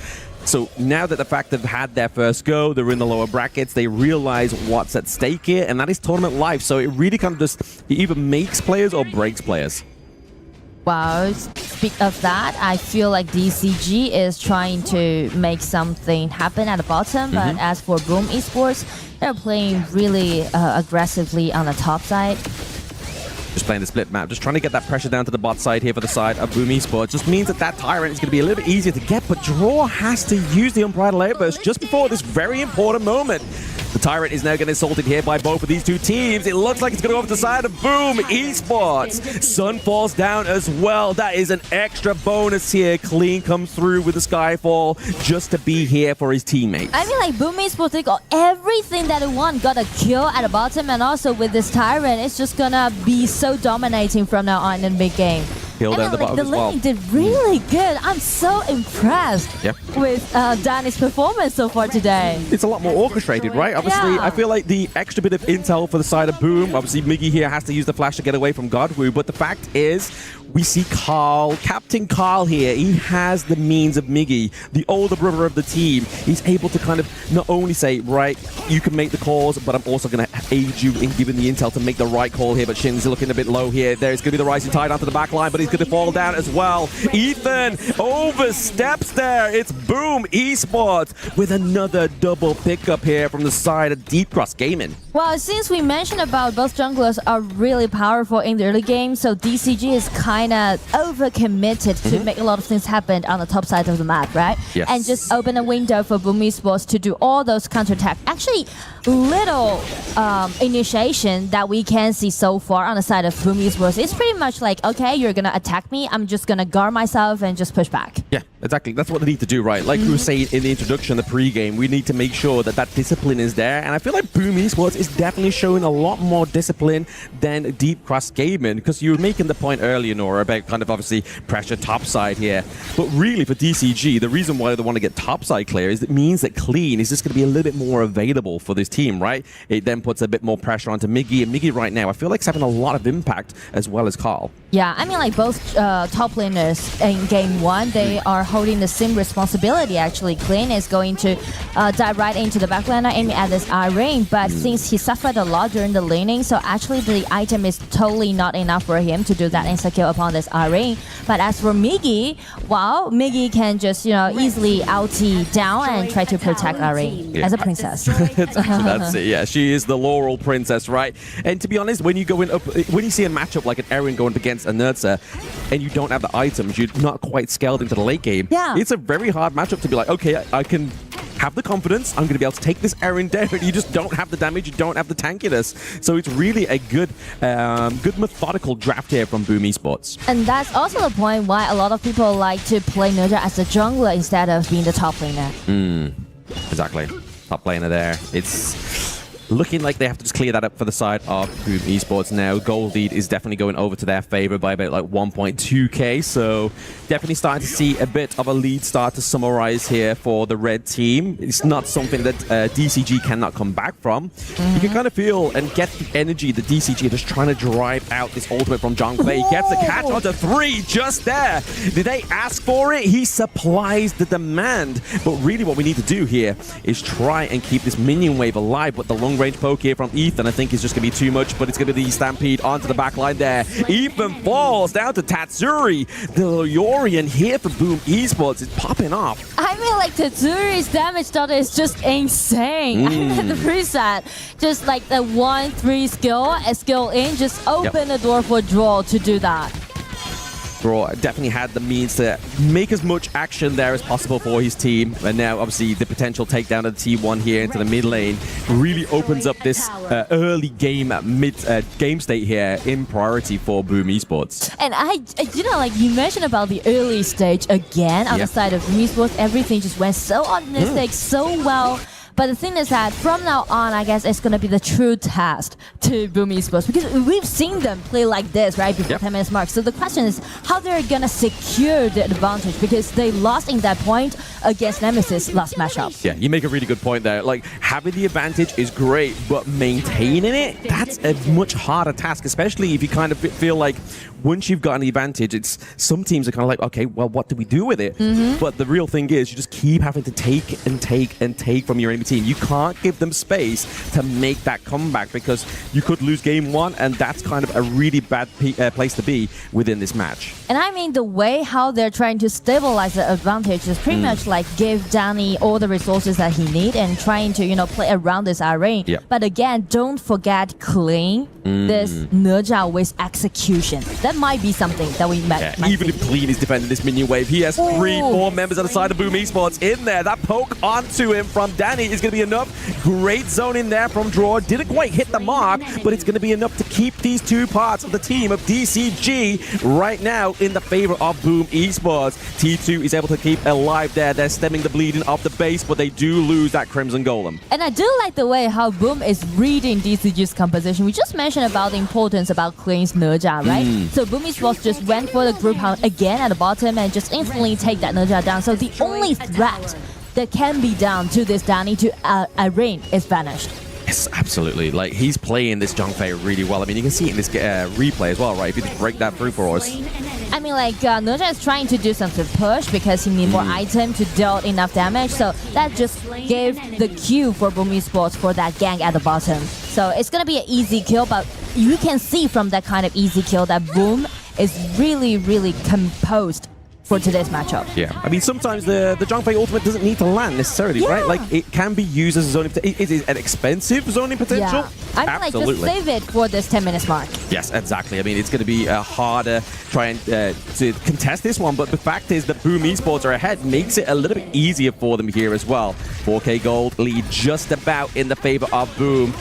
So now that the fact they've had their first go, they're in the lower brackets, they realize what's at stake here, and that is tournament life. So it really kind of just it either makes players or breaks players. Well, speak of that, I feel like DCG is trying to make something happen at the bottom, but as for BOOM Esports, they're playing really aggressively on the top side. Just playing the split map, just trying to get that pressure down to the bot side here for the side of BOOM Esports. Just means that Tyrant is going to be a little bit easier to get, but Draw has to use the Unbridled Outburst just before this very important moment. The Tyrant is now getting assaulted here by both of these two teams. It looks like it's going to go over to the side of BOOM Esports. Sun falls down as well. That is an extra bonus here. Clean comes through with the Skyfall just to be here for his teammates. I mean, like, BOOM Esports, they got everything that they want. Got a kill at the bottom, and also with this Tyrant, it's just going to be so dominating from now on in the big game. Killed at the bottom as well. The lane did really good. I'm so impressed with Danny's performance so far today. It's a lot more orchestrated, right? Obviously, I feel like the extra bit of intel for the side of BOOM, obviously Miggy here has to use the flash to get away from Godwoo, but the fact is, we see Carl, Captain Carl here. He has the means of Miggy, the older brother of the team. He's able to kind of not only say, right, you can make the calls, but I'm also going to aid you in giving the intel to make the right call here. But Shin's looking a bit low here. There's going to be the Rising Tide onto the back line, but he's going to fall down as well. Ethan oversteps there. It's BOOM Esports with another double pickup here from the side of Deep Cross Gaming. Well, since we mentioned about both junglers are really powerful in the early game, so DCG is kind of overcommitted to make a lot of things happen on the top side of the map, right? Yes. And just open a window for BOOM Esports to do all those counterattacks. Actually, little initiation that we can see so far on the side of BOOM Esports. It's pretty much like, okay, you're gonna attack me, I'm just gonna guard myself and just push back. Yeah, exactly. That's what they need to do, right? Like we were saying in the introduction, the pre-game, we need to make sure that that discipline is there. And I feel like BOOM Esports is definitely showing a lot more discipline than Deep Cross Gaming, because you were making the point earlier, Nora, about kind of obviously pressure topside here. But really for DCG, the reason why they want to get topside clear is it means that clean is just going to be a little bit more available for this team, right? It then puts a bit more pressure onto Miggy. And Miggy right now, I feel like, is having a lot of impact as well as Carl. Yeah, I mean, like both top laners in game 1, they are holding the same responsibility. Actually, Clean is going to dive right into the backlaner aiming at this Irene, but since he suffered a lot during the laning, so actually the item is totally not enough for him to do that insta kill upon this Irene. But as for Miggy, wow, Miggy can just, you know, easily ulti down and try to protect Irene as a princess. That's it, yeah. She is the Laurel Princess, right? And to be honest, when you go in up, when you see a matchup like an Erin going against a Nurtza and you don't have the items, you're not quite scaled into the late game. Yeah. It's a very hard matchup to be like, okay, I can have the confidence, I'm going to be able to take this Erin down. You just don't have the damage, you don't have the tankiness. So it's really a good methodical draft here from BOOM Esports. And that's also the point why a lot of people like to play Nerja as a jungler instead of being the top laner. Exactly. Top laner there. It's looking like they have to just clear that up for the side of BOOM Esports now. Gold lead is definitely going over to their favor by about like 1.2k. So definitely starting to see a bit of a lead start to summarize here for the red team. It's not something that DCG cannot come back from. You can kind of feel and get the energy that DCG are just trying to drive out this ultimate from Zhongfei. He gets the catch onto 3 just there. Did they ask for it? He supplies the demand. But really what we need to do here is try and keep this minion wave alive. But the long range poke here from Ethan, I think, is just going to be too much, but it's going to be the Stampede onto the back line there. Ethan falls down to Tatsuri. The Leorian here for BOOM Esports is popping off. I mean, like, Tatsuri's damage data is just insane. I mean, the preset, just like the 1-3 skill, a skill in, just open the door for Draw to do that. Draw definitely had the means to make as much action there as possible for his team. And now, obviously, the potential takedown of the T1 here into the mid lane really opens up this early game, game state here in priority for BOOM Esports. And you know, like you mentioned about the early stage again on the side of BOOM Esports, everything just went so optimistic, so well. But the thing is that from now on, I guess it's going to be the true test to BOOM Esports, because we've seen them play like this, right, before 10 minutes mark. So the question is how they're going to secure the advantage, because they lost in that point against Nemesis last matchup. Yeah, you make a really good point there. Like, having the advantage is great, but maintaining it, that's a much harder task, especially if you kind of feel like once you've gotten the advantage, it's some teams are kind of like, okay, well, what do we do with it? But the real thing is you just keep having to take and take and take from your enemy team. You can't give them space to make that comeback, because you could lose game 1, and that's kind of a really bad place to be within this match. And I mean, the way how they're trying to stabilize the advantage is pretty much like give Danny all the resources that he needs and trying to, you know, play around this Irene. But again, don't forget Clean this Nerja with execution. That might be something that we might even if Clean is defending this minion wave, he has 3 more members on the side of BOOM Esports in there. That poke onto him from Danny is going to be enough. Great zone in there from Draw. Didn't quite hit the mark, but it's going to be enough to keep these 2 parts of the team of DCG right now in the favor of BOOM Esports. T2 is able to keep alive there. They're stemming the bleeding of the base, but they do lose that Crimson Golem. And I do like the way how BOOM is reading DCG's composition. We just mentioned about the importance about Clean's Nerja, right? So BOOM Esports just went for the group hunt again at the bottom and just instantly take that Nerja down. So the only threat that can be done to this Danny to Irene is vanished. Yes, absolutely. Like, he's playing this Zhongfei really well. I mean, you can see it in this replay as well, right? If you just break that through for us. I mean, like, Nerja is trying to do some sort of push because he needs more item to deal enough damage. So that just gave the cue for BOOM Esports for that gank at the bottom. So it's going to be an easy kill, but you can see from that kind of easy kill that BOOM is really, really composed for today's matchup. Yeah, I mean, sometimes the Zhongfei ultimate doesn't need to land necessarily, right? Like, it can be used as a zoning potential. It is an expensive zoning potential. I mean, like, just save it for this 10 minutes mark. Yes, exactly. I mean, it's going to be harder trying to contest this one, but the fact is that BOOM Esports are ahead makes it a little bit easier for them here as well. 4k gold lead just about in the favor of BOOM.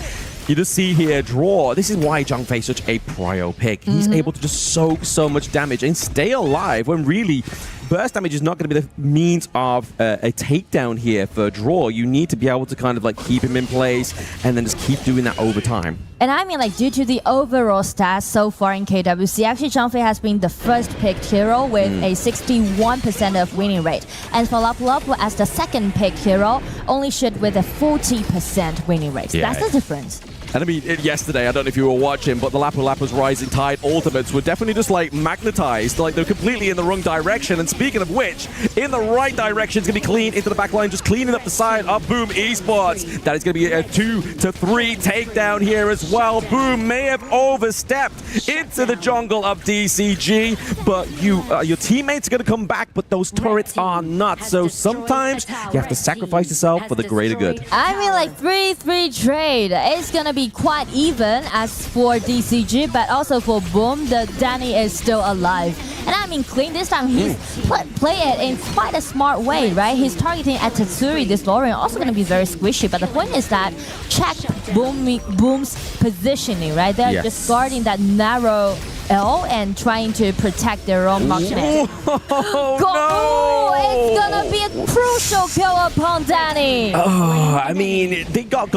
You just see here, draw. This is why Zhang Fei's such a prio pick. He's able to just soak so much damage and stay alive when really burst damage is not going to be the means of a takedown here for draw. You need to be able to kind of like keep him in place and then just keep doing that over time. And I mean, like, due to the overall stats so far in KWC, actually Zhang Fei has been the first picked hero with a 61% of winning rate. And for Lapu Lapu as the second picked hero, only should with a 40% winning rate. Yeah. That's the difference. And I mean, yesterday, I don't know if you were watching, but the Lapu Lapu's Rising Tide ultimates were definitely just like magnetized. Like they're completely in the wrong direction. And speaking of which, in the right direction is going to be clean into the back line, just cleaning up the side of BOOM Esports. That is going to be a 2 to 3 takedown here as well. BOOM may have overstepped into the jungle of DCG, but your teammates are going to come back, but those turrets are not. So sometimes you have to sacrifice yourself for the greater good. I mean, like 3-3 trade. It's gonna be quite even as for DCG, but also for BOOM, the Danny is still alive. And I mean, Clean this time he's play it in quite a smart way, right? He's targeting at Tatsuri, this Lorian, also gonna be very squishy. But the point is that check BOOM's positioning, right? They're just guarding that narrow L and trying to protect their own marksman. It's gonna be a crucial kill upon Danny. Oh, I mean, they got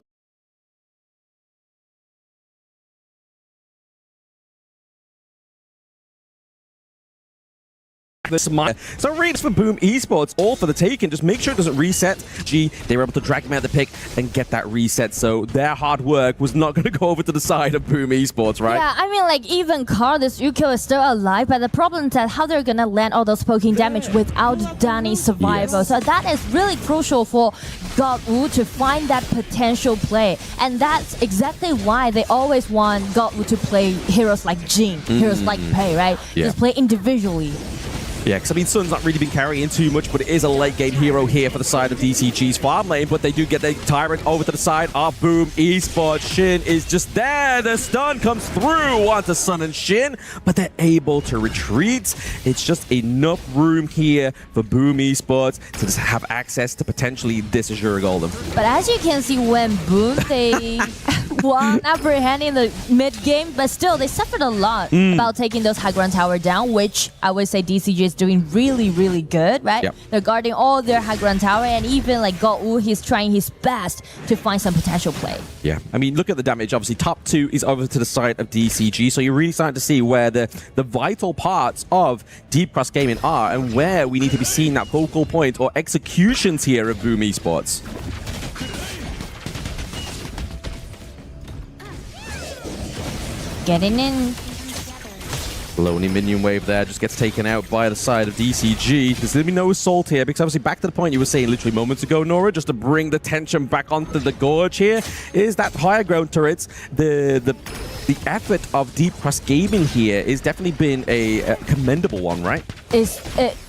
so reads for BOOM Esports, all for the taking. Just make sure it doesn't reset. They were able to drag him out of the pick and get that reset. So their hard work was not going to go over to the side of BOOM Esports, right? Yeah, I mean, like, even Carl, this Yukio is still alive, but the problem is that how they're gonna land all those poking damage without Danny's survival. So that is really crucial for God-Wu to find that potential play. And that's exactly why they always want God-Wu to play heroes like Jin, heroes like Pei, right? Just play individually. Yeah, because I mean, Sun's not really been carrying too much, but it is a late game hero here for the side of DCG's farm lane. But they do get the Tyrant over to the side of BOOM Esports. Shin is just there. The stun comes through onto Sun and Shin, but they're able to retreat. It's just enough room here for BOOM Esports to just have access to potentially this Azure Golden. But as you can see, when BOOM, they won upper hand in the mid game, but still they suffered a lot about taking those high ground tower down, which I would say DCG is doing really, really good, right? Yep. They're guarding all their high ground tower, and even like God-Wu, he's trying his best to find some potential play. Yeah, I mean, look at the damage. Obviously, top 2 is over to the side of DCG, so you're really starting to see where the vital parts of Deep Cross Gaming are and where we need to be seeing that focal point or executions here of BOOM Esports. Getting in. Lonely minion wave there just gets taken out by the side of DCG. There's going to be no assault here because obviously back to the point you were saying literally moments ago, Nora, just to bring the tension back onto the gorge here, is that higher ground turrets. The effort of Deep Cross Gaming here has definitely been a commendable one, right?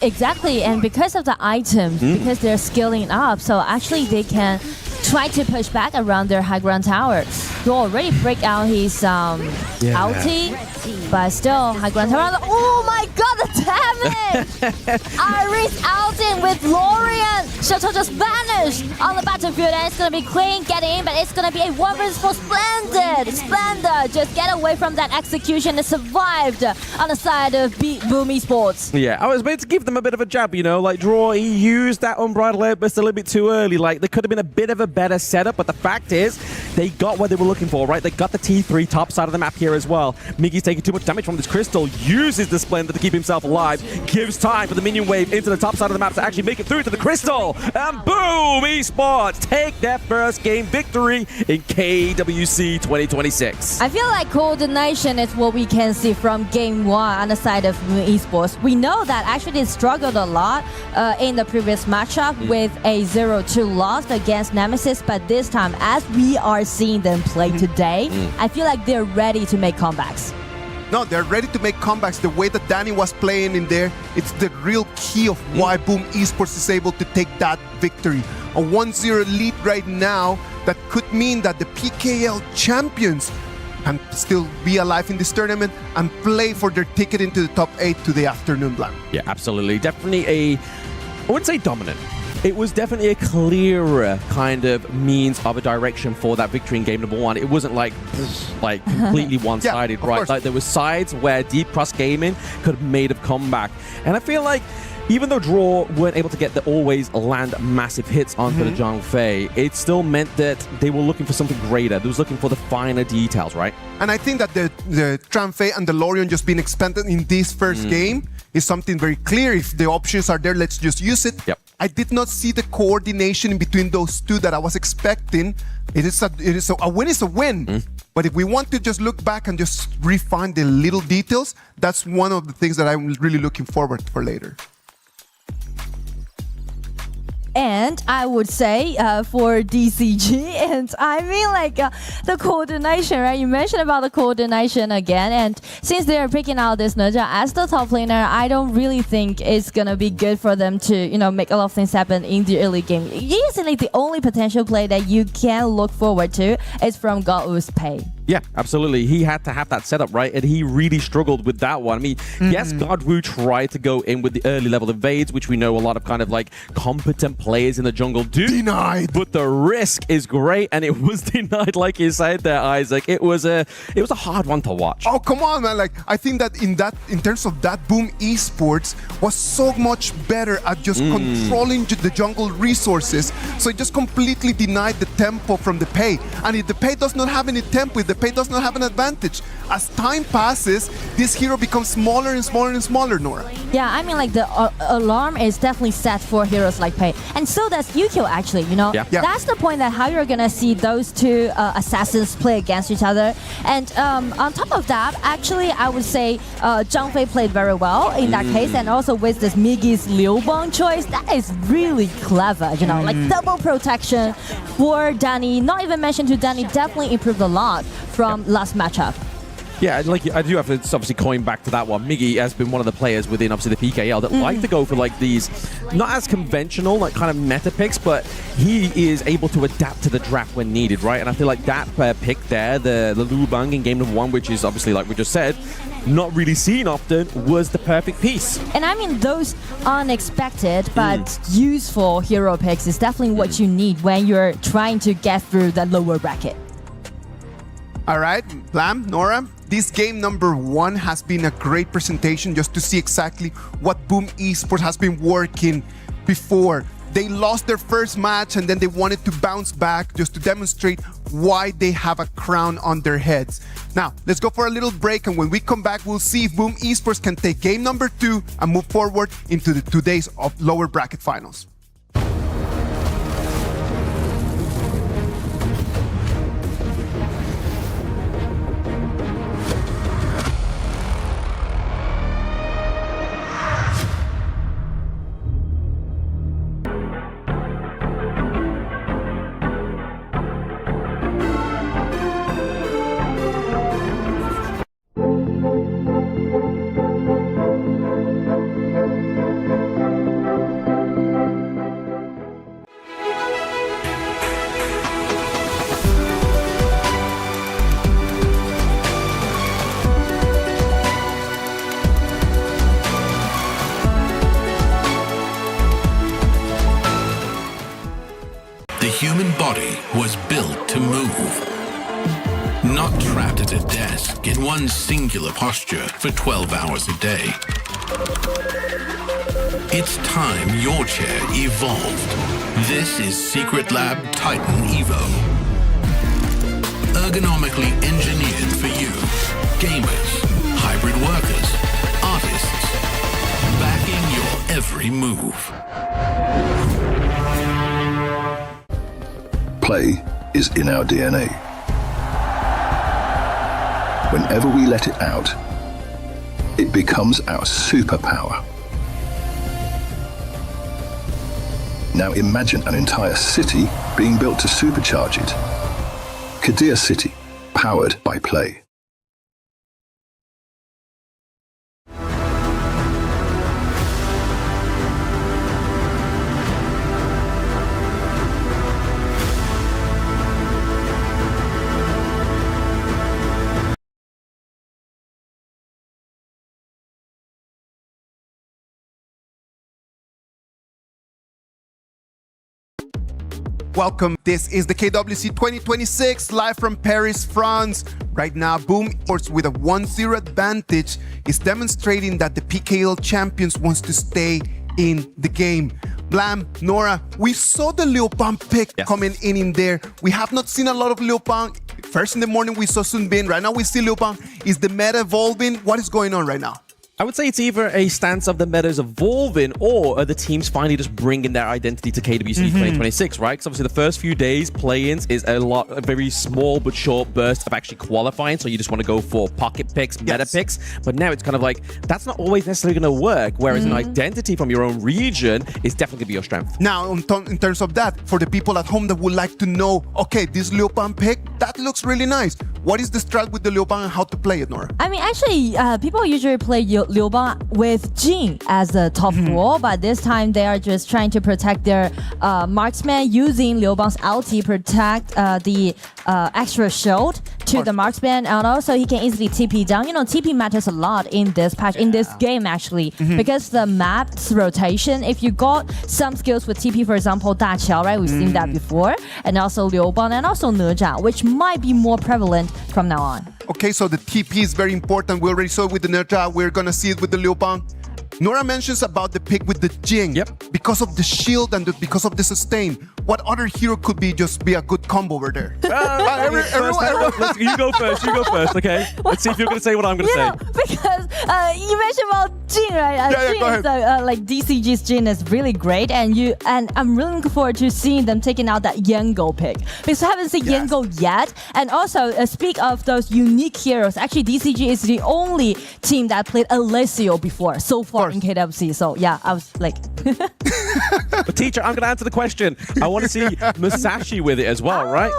Exactly, and because of the items, because they're scaling up, so actually they can try to push back around their high ground tower. You already break out his ulti, but still high ground tower. Oh my god, the damage! Iris ulting with Lorian. Shato just vanished on the battlefield, and it's gonna be Clean getting in, but it's gonna be a 1 vs 4 Splendid. Splendid just get away from that execution and survived on the side of BOOM Esports. Yeah, I was meant to give them a bit of a jab, you know, like Draw, he used that Unbridled Outburst a little bit too early. Like, there could have been a bit of a better setup, but the fact is, they got what they were looking for, right? They got the T3 top side of the map here as well. Miggy's taking too much damage from this crystal, uses the Splendor to keep himself alive, gives time for the minion wave into the top side of the map to actually make it through to the crystal, and BOOM Esports take their first game victory in KWC 2026. I feel like coordination is what we can see from game 1 on the side of BOOM Esports. We know that actually they struggled a lot in the previous matchup with a 0-2 loss against Nemesis, but this time, as we are seeing them play today, I feel like they're ready to make comebacks. No, they're ready to make comebacks. The way that Danny was playing in there, it's the real key of why BOOM Esports is able to take that victory. A 1-0 lead right now that could mean that the PKL champions can still be alive in this tournament and play for their ticket into the top 8 to the afternoon plan. Yeah, absolutely. Definitely I wouldn't say dominant, It was definitely a clearer kind of means of a direction for that victory in game number one. It wasn't like completely one-sided, Yeah, right? Like there were sides where Deep Cross Gaming could have made a comeback. And I feel like even though Draw weren't able to get the always land massive hits onto the Zhang Fei, it still meant that they were looking for something greater. They was looking for the finer details, right? And I think that the Zhang Fei and the Lorion just being expanded in this first game is something very clear. If the options are there, let's just use it. Yep. I did not see the coordination in between those two that I was expecting. A win is a win. But if we want to just look back and just refine the little details, that's one of the things that I'm really looking forward for later. And I would say for DCG, and I mean like the coordination, right? You mentioned about the coordination again, and since they are picking out this Nerja as the top laner, I don't really think it's gonna be good for them to, you know, make a lot of things happen in the early game. Usually the only potential play that you can look forward to is from Godwoo's Pei. Yeah, absolutely. He had to have that setup, right? And he really struggled with that one. I mean, yes, Godwoo tried to go in with the early level invades, which we know a lot of kind of like competent players in the jungle do. Denied. But the risk is great, and it was denied, like you said there, Isaac. It was a hard one to watch. Oh, come on, man. Like, I think that in terms of that, BOOM Esports was so much better at just controlling the jungle resources. So it just completely denied the tempo from the Pei. And if the Pei does not have any tempo, if the Pei does not have an advantage, as time passes, this hero becomes smaller and smaller and smaller, Nora. Yeah, I mean like the alarm is definitely set for heroes like Pei. And so does Yukio actually, you know? Yeah. That's the point that how you're gonna see those two assassins play against each other. And on top of that, actually I would say Zhang Fei played very well in that case, and also with this Miggy's Liu Bang choice, that is really clever, you know, like double protection for Danny. Not even mentioned to Danny, definitely improved a lot from last matchup. Yeah, like I do have to obviously coin back to that one. Miggy has been one of the players within obviously the PKL that like to go for like these not as conventional like kind of meta picks, but he is able to adapt to the draft when needed, right? And I feel like that pick there, the Liu Bang in game number one, which is obviously like we just said, not really seen often, was the perfect piece. And I mean those unexpected but useful hero picks is definitely what you need when you're trying to get through the lower bracket. All right, Lam, Nora, this game number one has been a great presentation just to see exactly what BOOM Esports has been working before. They lost their first match and then they wanted to bounce back just to demonstrate why they have a crown on their heads. Now, let's go for a little break, and when we come back, we'll see if BOOM Esports can take game number two and move forward into the 2 days of lower bracket finals. The human body was built to move, not trapped at a desk in one singular posture for 12 hours a day. It's time your chair evolved. This is Secret Lab Titan Evo. Ergonomically engineered for you, gamers, hybrid workers, artists, backing your every move. Play is in our DNA. Whenever we let it out, it becomes our superpower. Now imagine an entire city being built to supercharge it. Kadir City, powered by play. Welcome. This is the KWC 2026 live from Paris, France. Right now, BOOM Esports with a 1-0 advantage is demonstrating that the PKL champions wants to stay in the game. Blam, Nora, we saw the Leopan pick coming in there. We have not seen a lot of Leopan. First in the morning, we saw Sun Bin. Right now, we see Leopan. Is the meta evolving? What is going on right now? I would say it's either a stance of the metas evolving or are the teams finally just bringing their identity to KWC 2026, right? Because obviously the first few days, play-ins is a very small but short burst of actually qualifying. So you just want to go for pocket picks, meta picks. But now it's kind of like, that's not always necessarily going to work. Whereas an identity from your own region is definitely going to be your strength. Now, in terms of that, for the people at home that would like to know, okay, this Leopan pick, that looks really nice. What is the strat with the Leopan and how to play it, Nora? I mean, actually, people usually play Leoban with Jin as the top role, but this time they are just trying to protect their marksman using Leoban's ulti, protect the extra shield to the marksman, and also he can easily TP down. You know, TP matters a lot in this patch, in this game actually, because the map's rotation, if you got some skills with TP, for example, Da Qiao, right? We've seen that before, and also Leoban and also Nezha, which might be more prevalent from now on. Okay, so the TP is very important. We already saw it with the Nezha. We're going to see it with the Leopan. Nora mentions about the pick with the Jing. Because of the shield and because of the sustain. What other hero could be a good combo over there? You go first. You go first, okay? Let's see if you're going to say what I'm going to say. Because you mentioned about Jin, right? Go ahead. Like DCG's Jin is really great, and I'm really looking forward to seeing them taking out that Yango pick. Because I haven't seen Yango yet. And also, speak of those unique heroes, actually DCG is the only team that played Alessio before so far in KWC. So yeah, I was like... But teacher, I'm going to answer the question. I want to see Musashi with it as well, right?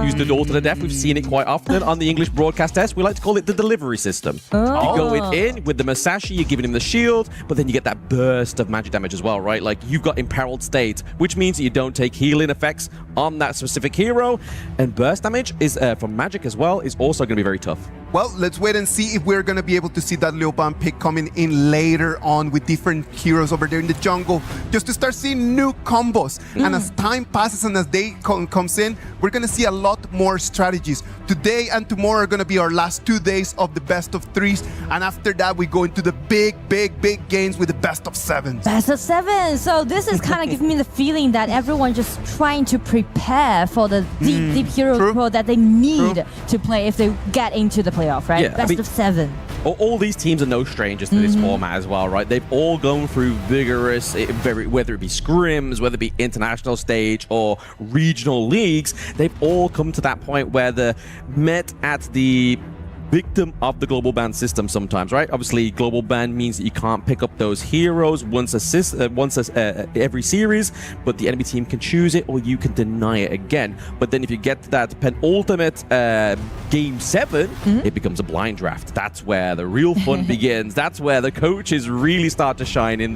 Use the door to the death. We've seen it quite often on the English broadcast test. We like to call it the delivery system. You go in with the Musashi, you're giving him the shield, but then you get that burst of magic damage as well, right? Like you've got Imperiled State, which means that you don't take healing effects on that specific hero. And burst damage is from magic as well is also going to be very tough. Well, let's wait and see if we're going to be able to see that Leopan pick coming in later on with different heroes over there in the jungle, just to start seeing new combos. And as time passes and as day comes in, we're going to see a lot more strategies. Today and tomorrow are going to be our last 2 days of the best of 3s. And after that, we go into the big games with the best of 7s. Best of 7. So this is kind of giving me the feeling that everyone just trying to prepare for the deep hero pro that they need to play if they get into the playoff, right? Yeah, best of 7. All these teams are no strangers to this format as well, right? They've all gone through vigorous, whether it be scrims, whether it be international stage or regional leagues, they've all come to that point where they're met at the victim of the global ban system sometimes, right? Obviously, global ban means that you can't pick up those heroes once every series, but the enemy team can choose it or you can deny it again. But then if you get to that penultimate game 7, it becomes a blind draft. That's where the real fun begins. That's where the coaches really start to shine in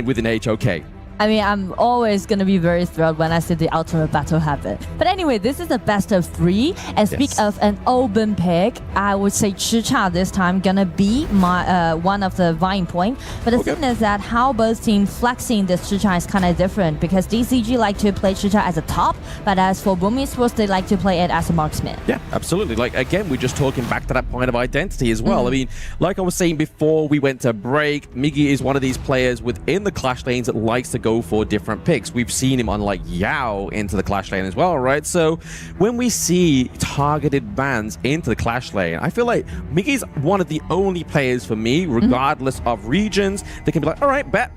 within HOK. I mean, I'm always going to be very thrilled when I see the ultimate battle happen. But anyway, this is the best of 3. And speak of an open pick, I would say Chicha this time going to be my one of the vying point. But the thing is that how both teams flexing this Chicha is kind of different, because DCG like to play Chicha as a top, but as for BOOM Esports, they like to play it as a marksman. Yeah, absolutely. Like, again, we're just talking back to that point of identity as well. I mean, like I was saying before we went to break, Miggy is one of these players within the clash lanes that likes to go for different picks. We've seen him on like Yao into the clash lane as well, right? So when we see targeted bans into the clash lane, I feel like Miggy's one of the only players for me, regardless of regions, that can be like, all right, bet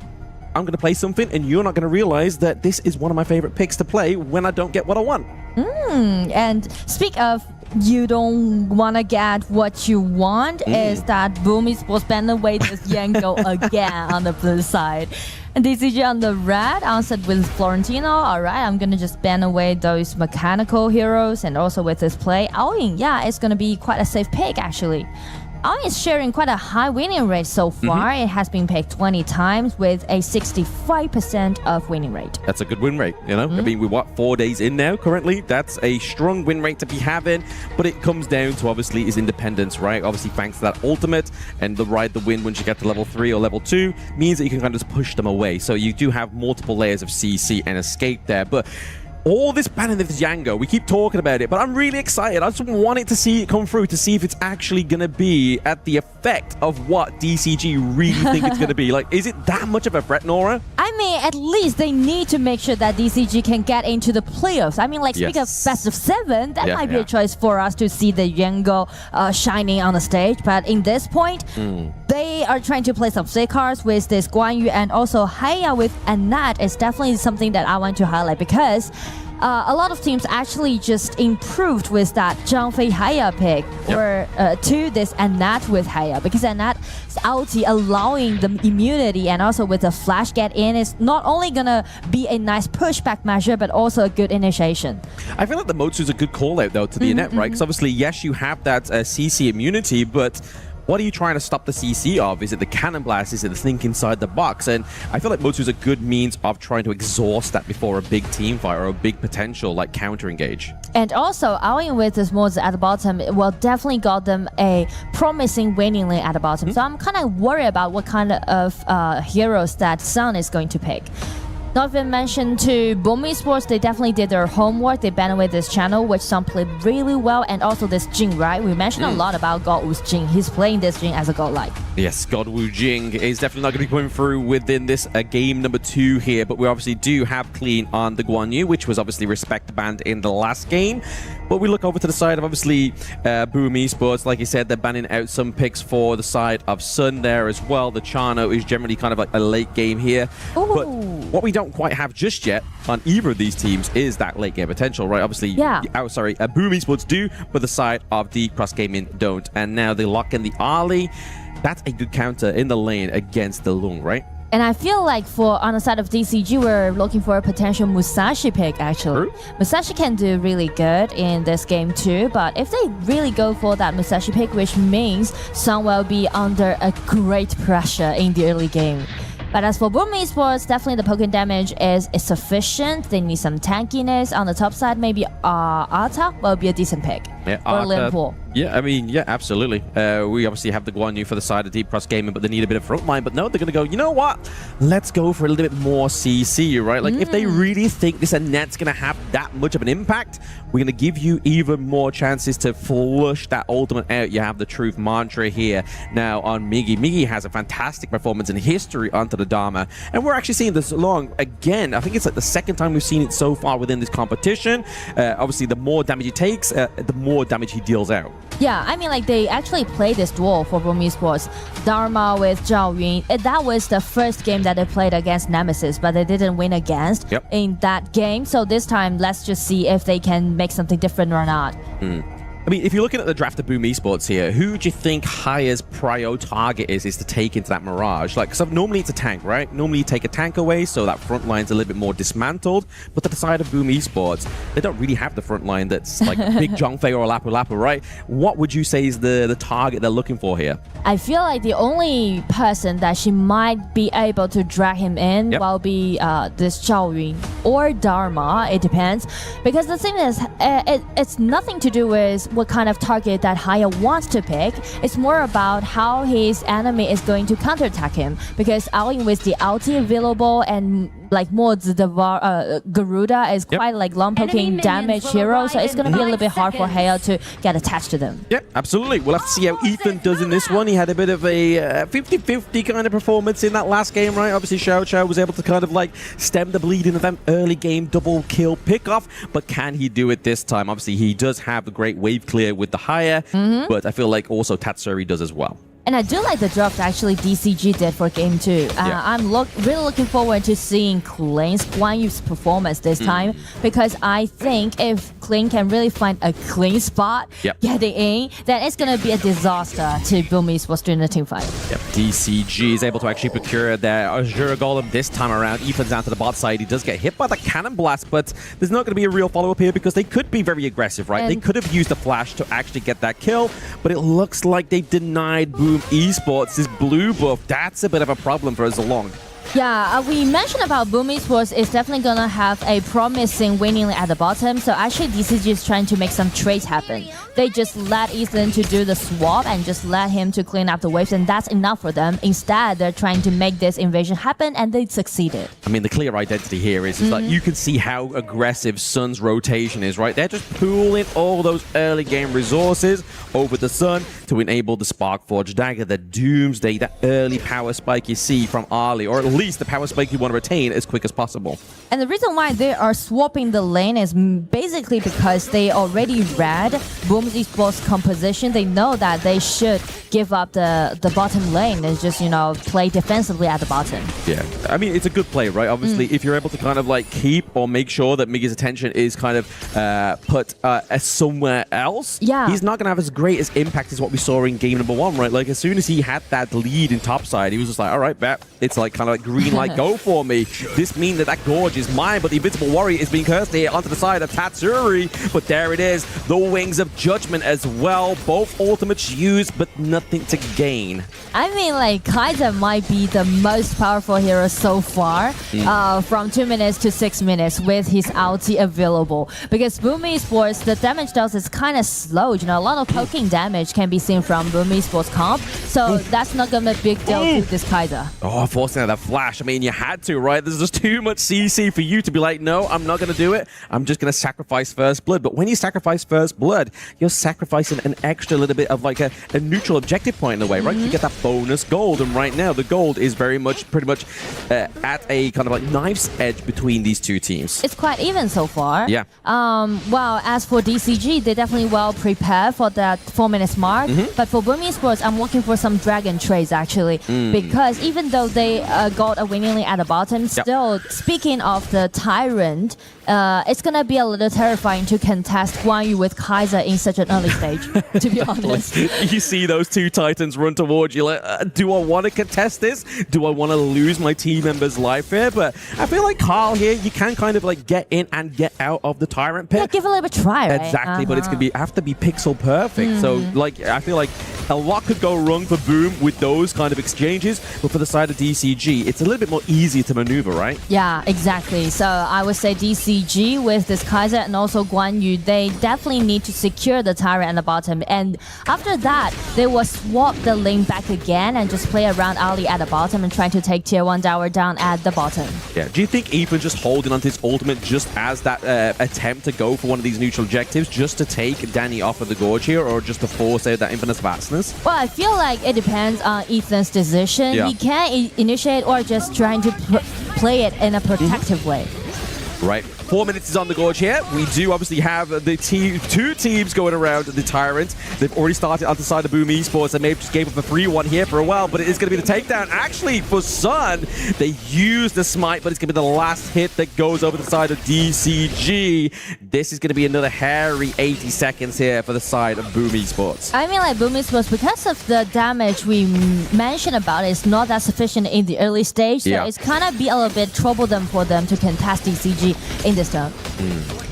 I'm going to play something and you're not going to realize that this is one of my favorite picks to play when I don't get what I want. And speak of you don't want to get what you want, is that BOOM Esports ban away this Yango again on the blue side. And DCG on the red answered with Florentino. All right, I'm going to just ban away those mechanical heroes, and also with this play. Aoying, yeah, it's going to be quite a safe pick actually. Aoying is sharing quite a high winning rate so far. It has been picked 20 times with a 65% of winning rate. That's a good win rate, you know? I mean, we're 4 days in now currently. That's a strong win rate to be having, but it comes down to obviously his independence, right? Obviously, thanks to that ultimate and the ride the win once you get to level 3 or level 2 means that you can kind of just push them away. So you do have multiple layers of CC and escape there, but all this banning of this Yango, we keep talking about it, but I'm really excited. I just wanted to see it come through to see if it's actually going to be at the effect of what DCG really think it's going to be. Like, is it that much of a threat, Nora? I mean, at least they need to make sure that DCG can get into the playoffs. I mean, like, speaking of best of 7, that might be a choice for us to see the Yango shining on the stage. But in this point, they are trying to play some safe cards with this Guan Yu, and also Haya with Anat is definitely something that I want to highlight, because a lot of teams actually just improved with that Zhang Fei Haya pick or to this Anat with Haya, because Anat's ulti allowing the immunity and also with the flash get in is not only gonna be a nice pushback measure but also a good initiation. I feel like the Motsu's a good call out though to the Annette, right? Because obviously, yes, you have that CC immunity, but what are you trying to stop the CC of? Is it the cannon blast? Is it the think inside the box? And I feel like Motsu's a good means of trying to exhaust that before a big team fight or a big potential like counter engage. And also, Alwyn with this mods at the bottom, well, definitely got them a promising winning lane at the bottom. So I'm kind of worried about what kind of heroes that Sun is going to pick. Not even mentioned to BOOM Esports, they definitely did their homework. They banned with this channel, which some played really well, and also this Jing, right? We mentioned a lot about God Wu's Jing. He's playing this Jing as a godlike. Yes, God Wu Jing is definitely not going to be coming through within this game number 2 here, but we obviously do have clean on the Guan Yu, which was obviously respect banned in the last game. But we look over to the side of obviously BOOM Esports. Like you said, they're banning out some picks for the side of Sun there as well. The Chano is generally kind of like a late game here. Ooh. But what we don't quite have just yet on either of these teams is that late game potential, right? Obviously, BOOM Esports do, but the side of the Cross Gaming don't. And now they lock in the Ali. That's a good counter in the lane against the Lung, right? And I feel like on the side of DCG, we're looking for a potential Musashi pick, actually. Musashi can do really good in this game too, but if they really go for that Musashi pick, which means Sun will be under a great pressure in the early game. But as for BOOM Esports, definitely the poking damage is sufficient. They need some tankiness. On the top side, maybe Arta will be a decent pick. Yeah, or Limpo. Yeah, I mean, yeah, absolutely. We obviously have the Guan Yu for the side of Deep Cross Gaming, but they need a bit of frontline. But no, they're going to go, you know what? Let's go for a little bit more CC, right? Like, if they really think this Annette's going to have that much of an impact, we're going to give you even more chances to flush that ultimate out. You have the truth mantra here now on Miggy. Miggy has a fantastic performance in history onto the Dharma. And we're actually seeing this along again. I think it's like the second time we've seen it so far within this competition. Obviously, the more damage he takes, the more damage he deals out. Yeah, I mean, like, they actually played this duel for BOOM Esports. Dharma with Zhao Yun. That was the first game that they played against Nemesis, but they didn't win against in that game. So this time, let's just see if they can make something different or not. I mean, if you're looking at the draft of BOOM Esports here, who do you think Haya's prio target is to take into that Mirage? Like, so normally it's a tank, right? Normally you take a tank away, so that front line's a little bit more dismantled. But to the side of BOOM Esports, they don't really have the front line that's like Big Zhongfei or Lapu Lapu, right? What would you say is the target they're looking for here? I feel like the only person that she might be able to drag him in will be this Zhao Yun or Dharma. It depends. Because the thing is, it's nothing to do with what kind of target that Haya wants to pick. It's more about how his enemy is going to counterattack him. Because Alwyn with the ulti available and like mods, the Garuda is quite like long poking damage hero, so it's going to be a little bit hard for Haya to get attached to them. Yeah, absolutely. We'll have to see how Ethan does in this one. He had a bit of a 50-50 kind of performance in that last game, right? Obviously, Xiao Xiao was able to kind of like stem the bleed in the early game double kill pickoff, but can he do it this time? Obviously, he does have a great wave clear with the Haya, but I feel like also Tatsuri does as well. And I do like the draft actually DCG did for Game 2. I'm really looking forward to seeing Kling's Guan Yu's performance this time, because I think if Kling can really find a clean spot getting in, then it's going to be a disaster to BOOM Esports during the team fight. DCG is able to actually procure their Azure Golem this time around. Ethan's down to the bot side. He does get hit by the cannon blast, but there's not going to be a real follow-up here because they could be very aggressive, right? They could have used the flash to actually get that kill, but it looks like they've denied BOOM Esports this blue buff. That's a bit of a problem for Zalong. Yeah, we mentioned about BOOM Esports is definitely gonna have a promising winning at the bottom. So actually, DCG is trying to make some trades happen. They just let Ethan to do the swap and just let him to clean up the waves, and that's enough for them. Instead, they're trying to make this invasion happen, and they succeeded. I mean, the clear identity here is that you can see how aggressive Sun's rotation is, right? They're just pooling all those early game resources over the Sun to enable the Sparkforge Dagger, the Doomsday, that early power spike you see from Ali, or at least the power spike you want to retain as quick as possible. And the reason why they are swapping the lane is basically because they already read BOOM Esports composition. They know that they should give up the bottom lane and just, play defensively at the bottom. Yeah, I mean, it's a good play, right? Obviously, if you're able to kind of like keep or make sure that Miggy's attention is kind of put somewhere else, he's not going to have as great as impact as what we saw in game number 1, right? Like, as soon as he had that lead in topside, he was just like, all right, bet. It's like kind of like green light, go for me. This means that Gorge is mine, but the Invincible Warrior is being cursed here onto the side of Tatsuri. But there it is, the Wings of Judgment as well. Both ultimates used, but nothing to gain. I mean, like, Kaiser might be the most powerful hero so far, from 2 minutes to 6 minutes with his ulti available. Because BOOM Esports, the damage dealt is kind of slow. A lot of poking damage can be seen from BOOM Esports comp, so that's not gonna be a big deal to this Kaiser. Oh, forcing out that flash. I mean, you had to, right? There's just too much CC for you to be like, no, I'm not going to do it. I'm just going to sacrifice First Blood. But when you sacrifice First Blood, you're sacrificing an extra little bit of like a neutral objective point in a way, right? You get that bonus gold. And right now, the gold is pretty much at a kind of like knife's edge between these two teams. It's quite even so far. Yeah. Well, as for DCG, they're definitely well prepared for that 4 minutes mark. But for BOOM Esports, I'm looking for some dragon trades actually. Because even though they got a winning lead at the bottom, still, speaking of the Tyrant, it's gonna be a little terrifying to contest Guan Yu with Kaiser in such an early stage, to be honest. You see those two Titans run towards you like, do I want to contest this? Do I want to lose my team member's life here? But I feel like Carl here, you can kind of like get in and get out of the Tyrant pit. Yeah, give it a little bit of a try, right? Exactly, but it's gonna have to be pixel perfect. So like, I feel like a lot could go wrong for BOOM with those kind of exchanges, but for the side of DCG, it's a little bit more easy to maneuver, right? Yeah, exactly. So I would say DCG with this Kaiser and also Guan Yu, they definitely need to secure the Tyrant at the bottom. And after that, they will swap the lane back again and just play around Ali at the bottom and try to take tier 1 tower down at the bottom. Yeah, do you think Ethan just holding onto his ultimate just as that attempt to go for one of these neutral objectives just to take Danny off of the Gorge here, or just to force out that infinite vastness? Well, I feel like it depends on Ethan's decision. He can initiate or just trying to play it in a protective way. Right. 4 minutes is on the Gorge here. We do obviously have the two teams going around the Tyrant. They've already started on the side of BOOM Esports. They may have just gave up a 3-1 here for a while, but it is going to be the takedown. Actually, for Sun, they use the smite, but it's going to be the last hit that goes over the side of DCG. This is going to be another hairy 80 seconds here for the side of BOOM Esports. I mean, like BOOM Esports, because of the damage we mentioned about, it's not that sufficient in the early stage, so it's kind of be a little bit troublesome for them to contest DCG in this turn.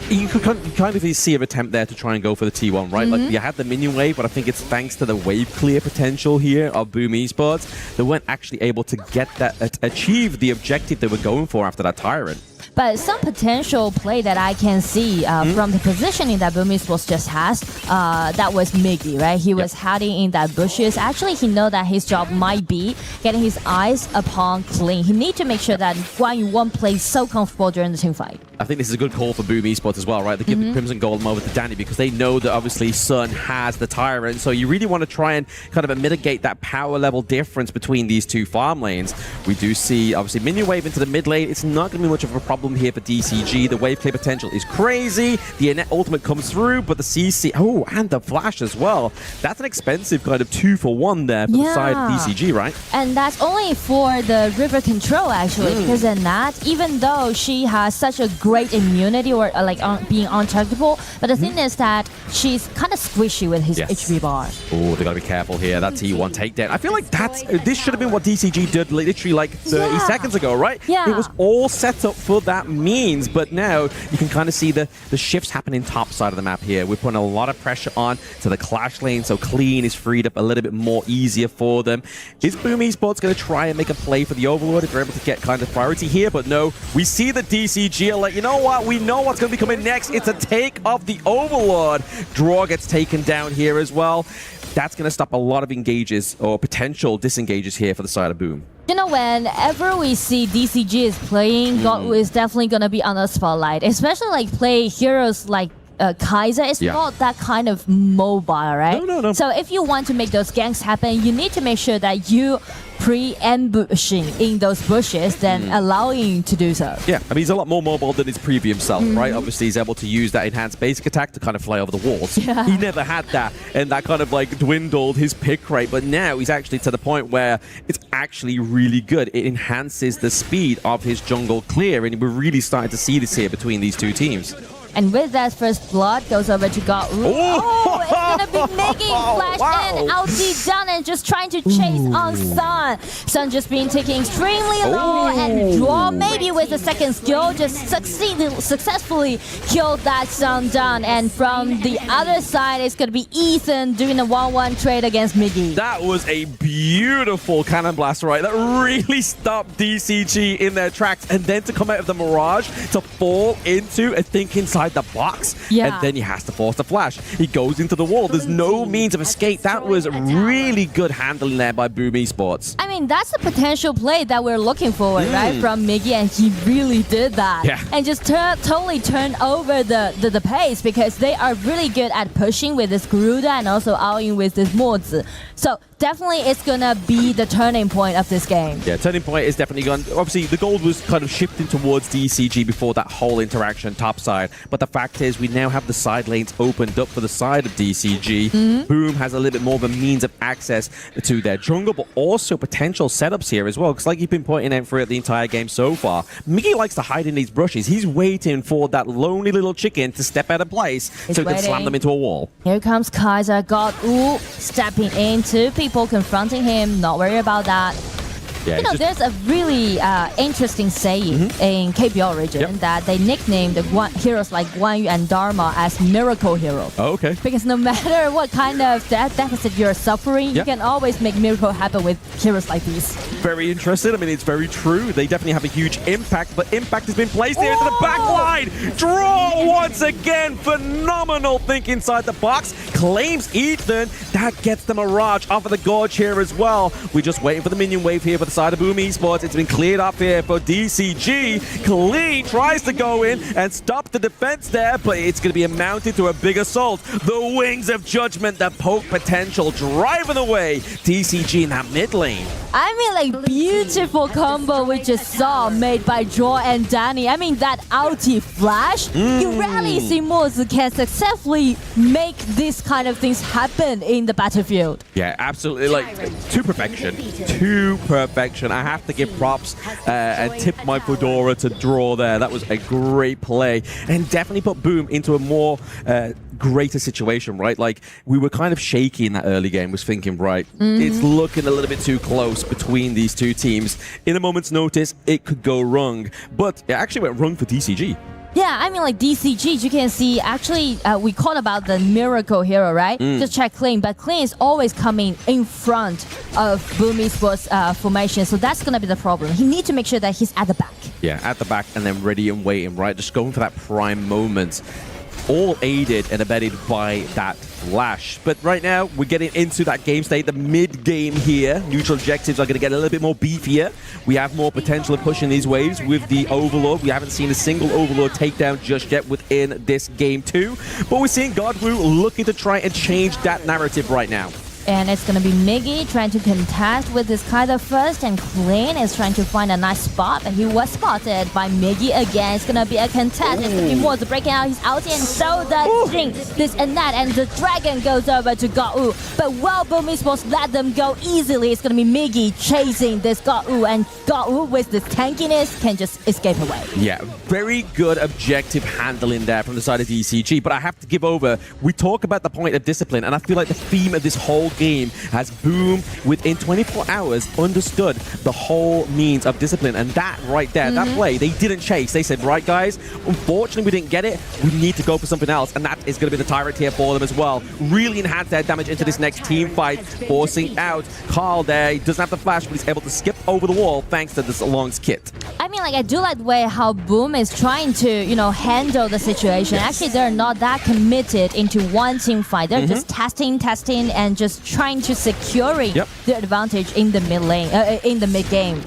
You could kind of see an attempt there to try and go for the T1, right? Like, you had the minion wave, but I think it's thanks to the wave clear potential here of BOOM Esports, they weren't actually able to get that, achieve the objective they were going for after that Tyrant. But some potential play that I can see from the positioning that BOOM Esports just has, that was Miggy, right? He was hiding in that bushes. Actually, he know that his job might be getting his eyes upon clean. He need to make sure that Guan Yu won't play so comfortable during the team fight. I think this is a good call for BOOM Esports as well, right? They give the Crimson Golem over to Danny because they know that obviously Sun has the Tyrant. So you really want to try and kind of mitigate that power level difference between these two farm lanes. We do see obviously minion wave into the mid lane. It's not going to be much of a problem here for DCG. The wave clear potential is crazy. The Annette ultimate comes through, but the CC, and the flash as well. That's an expensive kind of 2-for-1 there for the side of DCG, right? And that's only for the river control actually, because Annette, even though she has such a great immunity or being untouchable, but the thing is that she's kind of squishy with his HP bar. Oh, they gotta be careful here. That T1 takedown. I feel like this should have been what DCG did literally like 30 seconds ago, right? Yeah. It was all set up for what that means. But now you can kind of see the shifts happening top side of the map here. We're putting a lot of pressure on to the clash lane, so clean is freed up a little bit more easier for them. Is BOOM Esports going to try and make a play for the Overlord if they're able to get kind of priority here? But no, we see the DCG are like, you know what? We know what's going to be coming next. It's a take of the Overlord. Draw gets taken down here as well. That's going to stop a lot of engages or potential disengages here for the side of BOOM. You know, whenever we see DCG is playing, GOT is definitely going to be on the spotlight, especially like play heroes like Kaiser is not that kind of mobile, right? No. So if you want to make those ganks happen, you need to make sure that you pre-ambushing in those bushes, then allowing to do so. Yeah, I mean, he's a lot more mobile than his previous self, right? Obviously, he's able to use that enhanced basic attack to kind of fly over the walls. Yeah. He never had that, and that kind of like dwindled his pick rate, but now he's actually to the point where it's actually really good. It enhances the speed of his jungle clear, and we're really starting to see this here between these two teams. And with that, first blood goes over to GOT. Oh, it's gonna be making flash in, ulti down, and just trying to chase on Sun. Sun just being taken extremely low, and Draw maybe with the second skill just successfully killed that Sun down. And from the other side, it's gonna be Ethan doing a 1-1 trade against Miggy. That was a beautiful cannon blast, right? That really stopped DCG in their tracks, and then to come out of the Mirage to fall into a think inside the box, and then he has to force the flash. He goes into the wall. There's no means of escape. That was really good handling there by BOOM Esports. I mean, that's the potential play that we're looking for, right, from Miggy, and he really did that. Yeah. And just totally turned over the pace, because they are really good at pushing with this Garuda and also outing with this Mozi. So definitely it's gonna be the turning point of this game. Yeah, turning point is definitely gone. Obviously, the gold was kind of shifting towards DCG before that whole interaction top side. But the fact is, we now have the side lanes opened up for the side of DCG. BOOM has a little bit more of a means of access to their jungle, but also potential setups here as well. Because like you've been pointing out throughout the entire game so far, Miggy likes to hide in these brushes. He's waiting for that lonely little chicken to step out of place so he can slam them into a wall. Here comes Kaiser, GOT stepping into people confronting him, not worry about that. Yeah, you know, there's a really interesting saying in KPL region that they nicknamed the heroes like Guan Yu and Dharma as miracle hero. Oh, okay. Because no matter what kind of deficit you're suffering, you can always make miracle happen with heroes like these. Very interesting. I mean, it's very true. They definitely have a huge impact, but impact has been placed here into the back line. Draw once again. Phenomenal think inside the box. Claims Ethan. That gets the Mirage off of the Gorge here as well. We're just waiting for the minion wave here for the side of BOOM Esports. It's been cleared up here for DCG. Clean tries to go in and stop the defense there, but it's going to be mounted to a big assault. The Wings of Judgment, the poke potential, driving away DCG in that mid lane. I mean, like, beautiful combo we just saw made by Draw and Danny. I mean, that ulti flash, you rarely see Mozi can successfully make these kind of things happen in the battlefield. Yeah, absolutely. Like, to perfection. To perfection. I have to give props and tip my fedora to Draw there. That was a great play and definitely put BOOM into a more greater situation, right? Like, we were kind of shaky in that early game, was thinking, right, it's looking a little bit too close between these two teams. In a moment's notice, it could go wrong, but it actually went wrong for DCG. Yeah, I mean, like DCG, you can see, actually, we called about the miracle hero, right? Just check Clean, but Clean is always coming in front of BOOM Esports formation, so that's going to be the problem. He needs to make sure that he's at the back. Yeah, at the back and then ready and waiting, right? Just going for that prime moment. All aided and abetted by that flash. But right now, we're getting into that game state, the mid-game here. Neutral objectives are going to get a little bit more beefier. We have more potential of pushing these waves with the Overlord. We haven't seen a single Overlord takedown just yet within this game too. But we're seeing Godwu looking to try and change that narrative right now. And it's going to be Miggy trying to contest with this Kaiser first, and Clean is trying to find a nice spot, but he was spotted by Miggy again. It's going to be a contest. It's going to be Mozi breaking out his ulti, and so does Jing. This and that, and the dragon goes over to GOT. But while BOOM Esports let them go easily, it's going to be Miggy chasing this GOT, and GOT with this tankiness can just escape away. Yeah, very good objective handling there from the side of DCG, but I have to give over. We talk about the point of discipline, and I feel like the theme of this whole scheme as Boom, within 24 hours, understood the whole means of discipline. And that right there, that play, they didn't chase. They said, right, guys, unfortunately, we didn't get it. We need to go for something else. And that is going to be the Tyrant here for them as well. Really enhance their damage into this next team fight, forcing out Carl there. He doesn't have the flash, but he's able to skip over the wall thanks to this Long's kit. I mean, like, I do like the way how Boom is trying to, you know, handle the situation. Actually, they're not that committed into one team fight. They're just testing, and just trying to securing the advantage in the mid lane, in the mid game.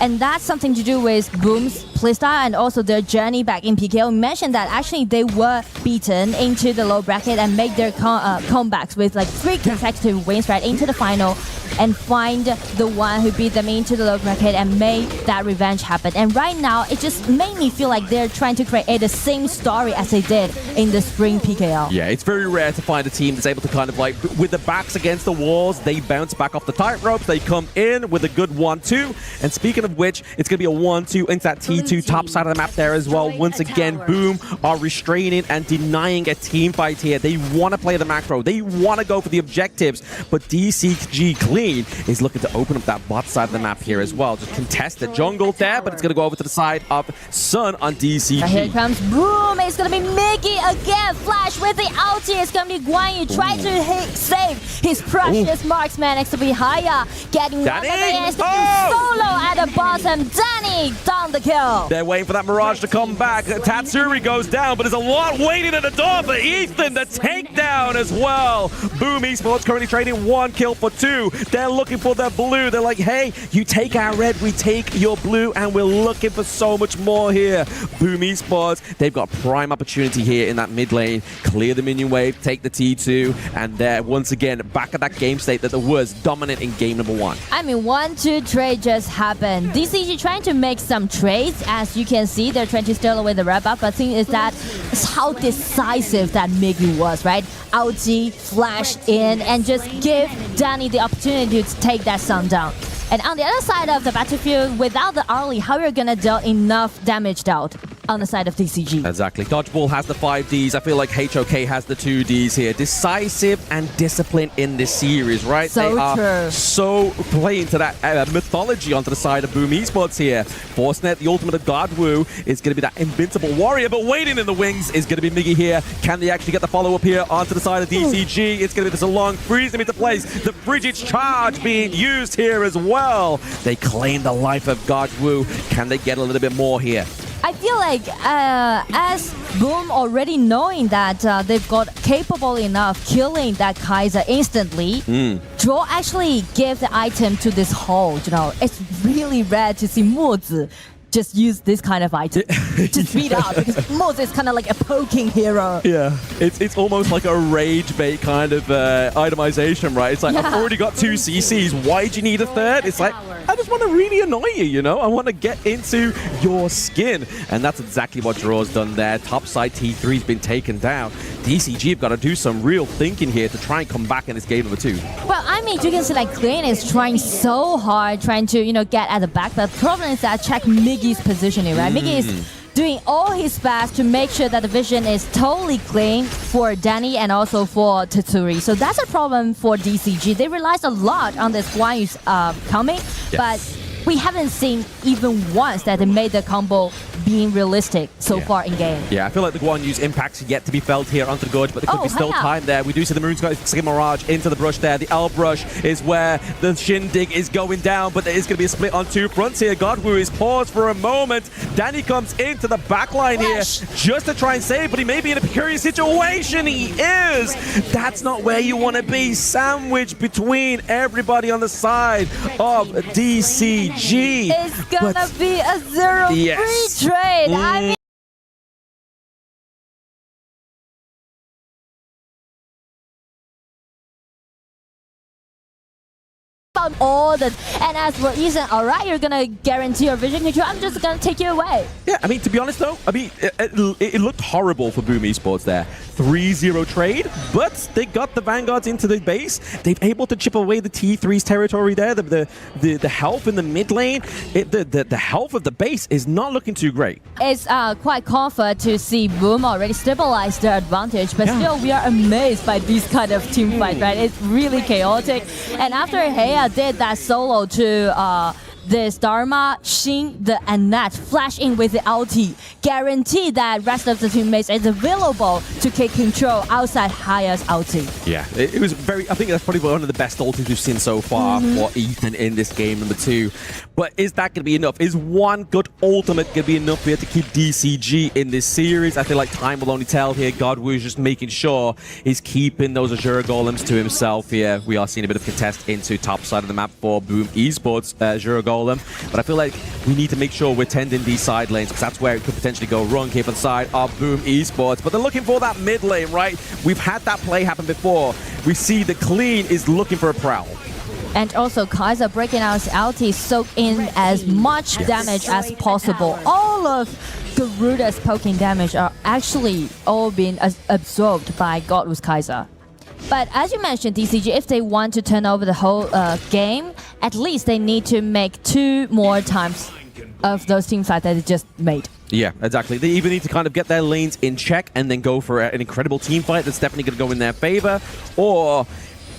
And that's something to do with Boom's playstyle and also their journey back in PKO. We mentioned that actually they were beaten into the low bracket and make their comebacks with like 3 consecutive wins right into the final and find the one who beat them into the low bracket and made that revenge happen. And right now, it just made me feel like they're trying to create the same story as they did in the spring PKL. Yeah, it's very rare to find a team that's able to kind of like, with the backs against the walls, they bounce back off the tightropes, they come in with a good 1-2. And speaking of which, it's going to be a 1-2 into that T2 top side of the map there as well. Once again, Boom are restraining and denying a team fight here. They want to play the macro. They want to go for the objectives. But DCG Clean is looking to open up that bot side of the map here as well. Just contest the jungle there, but it's going to go over to the side of Sun on DCG. And here comes Boom. It's going to be Mickey again. Flash with the ulti. It's going to be Guan Yu trying to save his precious marksman next to be Haya. Getting one against solo at the bottom. Danny down the kill. They're waiting for that Mirage to come back. Tatsuri goes down, but there's a lot waiting at the door for Ethan. The takedown as well. Boom Esports currently trading 1 kill for 2. They're looking for their blue. They're like, hey, you take our red, we take your blue, and we're looking for so much more here. Boom Esports, they've got prime opportunity here in that mid lane. Clear the minion wave, take the T2, and they're once again back at that game state that there was dominant in game number 1. I mean, 1-2 trade just happened. DCG trying to make some trades. As you can see, they're trying to steal away the wrap up. But the thing is that it's how decisive that Miggy was, right? Ulti, flash in, and just give Danny the opportunity to take that Sun down. And on the other side of the battlefield, without the early, how you're gonna deal enough damage out on the side of DCG? Exactly. Dodgeball has the 5Ds. I feel like HOK has the 2Ds here. Decisive and disciplined in this series, right? So they are true. so playing to that mythology onto the side of Boom Esports here. Forcenet, the ultimate of Godwoo, is going to be that invincible warrior, but waiting in the wings is going to be Miggy here. Can they actually get the follow-up here onto the side of DCG? It's going to be this long freeze him into place. The Frigid charge being used here as well. They claim the life of Godwoo. Can they get a little bit more here? I feel like as Boom already knowing that they've got capable enough killing that Kaiser instantly, Draw actually gave the item to this hole. You know, it's really rare to see Mozi just use this kind of item to speed up, because Mozi is kind of like a poking hero. Yeah, it's almost like a rage bait kind of itemization, right? It's like, I've already got 2 CCs. Why do you need a third? It's like, I just want to really annoy you, you know? I want to get into your skin. And that's exactly what Draw's done there. Topside T3's been taken down. DCG have got to do some real thinking here to try and come back in this game number 2. Well, I mean, you can see like Clean is trying so hard, trying to, you know, get at the back. But the problem is that check Miggy's positioning, right? Miggy is doing all his best to make sure that the vision is totally clean for Danny and also for Tatsuri. So that's a problem for DCG. They relied a lot on this Guan Yu's coming, but we haven't seen even once that they made the combo being realistic so far in game. Yeah, I feel like the Guan Yu's impact's yet to be felt here onto the Gorge, but there could be still time there. We do see the Moon's Mirage into the brush there. The L brush is where the Shindig is going down, but there is going to be a split on 2 fronts here. Godwoo is paused for a moment. Danny comes into the backline here just to try and save, but he may be in a precarious situation. He is. That's not where you want to be. Sandwiched between everybody on the side of DCG. It's gonna be a 0-3 trade. I mean, all the, and as for Ethan, all right, you're gonna guarantee your vision control. I'm just gonna take you away. Yeah, I mean, to be honest though, I mean, it looked horrible for BOOM Esports there. 3-0 trade, but they got the Vanguards into the base. They've able to chip away the T3's territory there. The health in the mid lane, the health of the base is not looking too great. It's quite comfort to see BOOM already stabilize their advantage, but still we are amazed by this kind of team fight, right? It's really chaotic. And after Heya did that solo to this Dharma, Shin, the Annette flash in with the ulti, guarantee that rest of the teammates is available to take control outside Haya's ulti. Yeah, it was very, I think that's probably one of the best ultis we've seen so far for Ethan in this game, number 2. But is that going to be enough? Is one good ultimate going to be enough here to keep DCG in this series? I feel like time will only tell here. Godwoo is just making sure he's keeping those Azure Golems to himself here. We are seeing a bit of contest into top side of the map for BOOM Esports, Azure Golem. But I feel like we need to make sure we're tending these side lanes because that's where it could potentially go wrong here for the side of BOOM Esports. But they're looking for that mid lane, right? We've had that play happen before. We see the Clean is looking for a prowl. And also Kaiser breaking out his ulti, soak in as much damage as possible. All of Garuda's poking damage are actually all being absorbed by Godwoo's Kaiser. But as you mentioned, DCG, if they want to turn over the whole game, at least they need to make 2 more times of those team fights that they just made. Yeah, exactly. They even need to kind of get their lanes in check and then go for an incredible team fight that's definitely going to go in their favor. Or,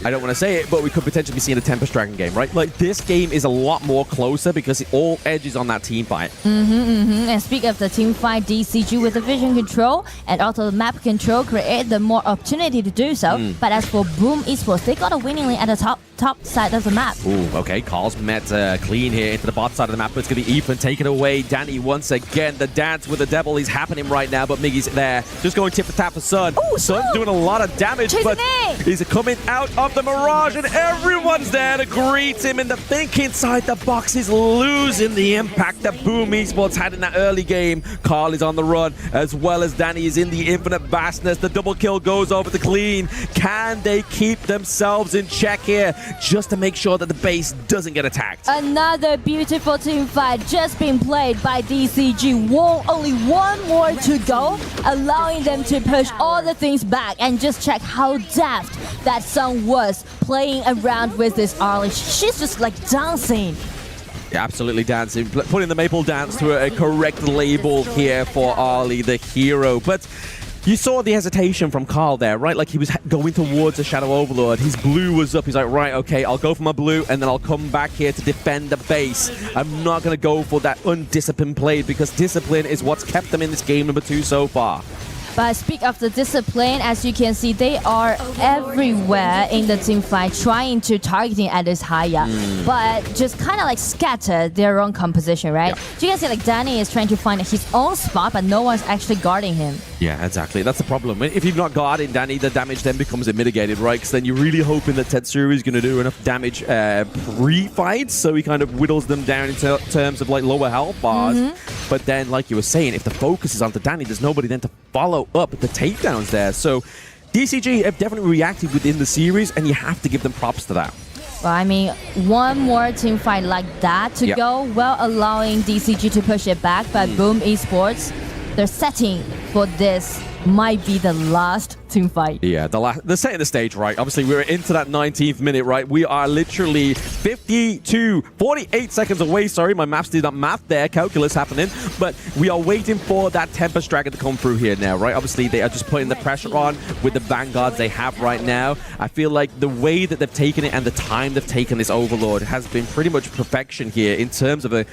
I don't want to say it, but we could potentially be seeing a Tempest Dragon game, right? Like, this game is a lot more closer because it all edges on that team fight. And speak of the team fight, DCG with the vision control and also the map control create the more opportunity to do so. But as for BOOM Esports, they got a winning lane at the top side of the map. Ooh, okay. Carl's met Clean here into the bot side of the map, but it's going to be Ethan taking away. Danny once again. The dance with the devil is happening right now, but Miggy's there. Just going tip for tap for Sun. Ooh, Sun's doing a lot of damage, but he's coming out of the Mirage, and everyone's there to greet him. And the think inside the box is losing the impact that BOOM Esports had in that early game. Carl is on the run, as well as Danny is in the infinite vastness. The double kill goes over to Clean. Can they keep themselves in check here, just to make sure that the base doesn't get attacked? Another beautiful team fight just being played by DCG. Only one more to go, allowing them to push all the things back. And just check how deft that Sun was playing around with this Arlie. She's just like dancing. Yeah, absolutely dancing, putting the maple dance to a correct label here for Arlie, the hero. But you saw the hesitation from Carl there, right? Like he was going towards a Shadow Overlord. His blue was up. He's like, right, okay, I'll go for my blue, and then I'll come back here to defend the base. I'm not going to go for that undisciplined play because discipline is what's kept them in this game number 2 so far. But speak of the discipline, as you can see, they are everywhere in the team fight, trying to targeting at this Haya, but just kind of like scatter their own composition, right? So you can see like Danny is trying to find his own spot, but no one's actually guarding him. Yeah, exactly. That's the problem. If you're not guarding Danny, the damage then becomes mitigated, right? Because then you're really hoping that Tetsuru is going to do enough damage pre-fights, so he kind of whittles them down in terms of like lower health bars. But then, like you were saying, if the focus is onto Danny, there's nobody then to follow up the takedowns there. So DCG have definitely reacted within the series, and you have to give them props to that. Well, I mean, one more team fight like that to go, well, allowing DCG to push it back, but BOOM Esports, they're setting for this might be the last team fight. Yeah, they're setting the stage right. Obviously, we're into that 19th minute, right? We are literally 48 seconds away. Sorry, my maths did not math there. Calculus happening. But we are waiting for that Tempest Dragon to come through here now, right? Obviously, they are just putting the pressure on with the Vanguards they have right now. I feel like the way that they've taken it and the time they've taken this Overlord has been pretty much perfection here in terms of a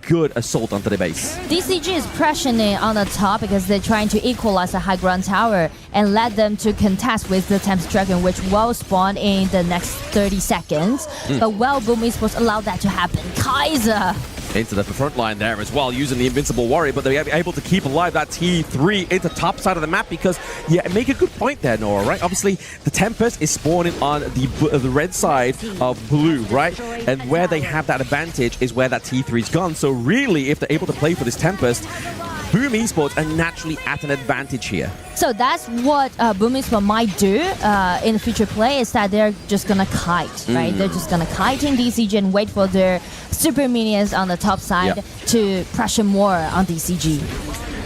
good assault onto the base. DCG is pressuring on the top because they're trying to equalize the high ground tower and let them to contest with the Tempest Dragon, which will spawn in the next 30 seconds. But well, BOOM Esports allowed that to happen. Kaiser into the front line there as well, using the Invincible Warrior, but they're able to keep alive that T3 into top side of the map because, yeah, make a good point there, Nora, right? Obviously, the Tempest is spawning on the red side of blue, right? And where they have that advantage is where that T3's gone. So really, if they're able to play for this Tempest, BOOM Esports are naturally at an advantage here. So that's what BOOM Esports might do in the future play, is that they're just gonna kite, right? They're just gonna kite in DCG and wait for their super minions on the top side to pressure more on DCG.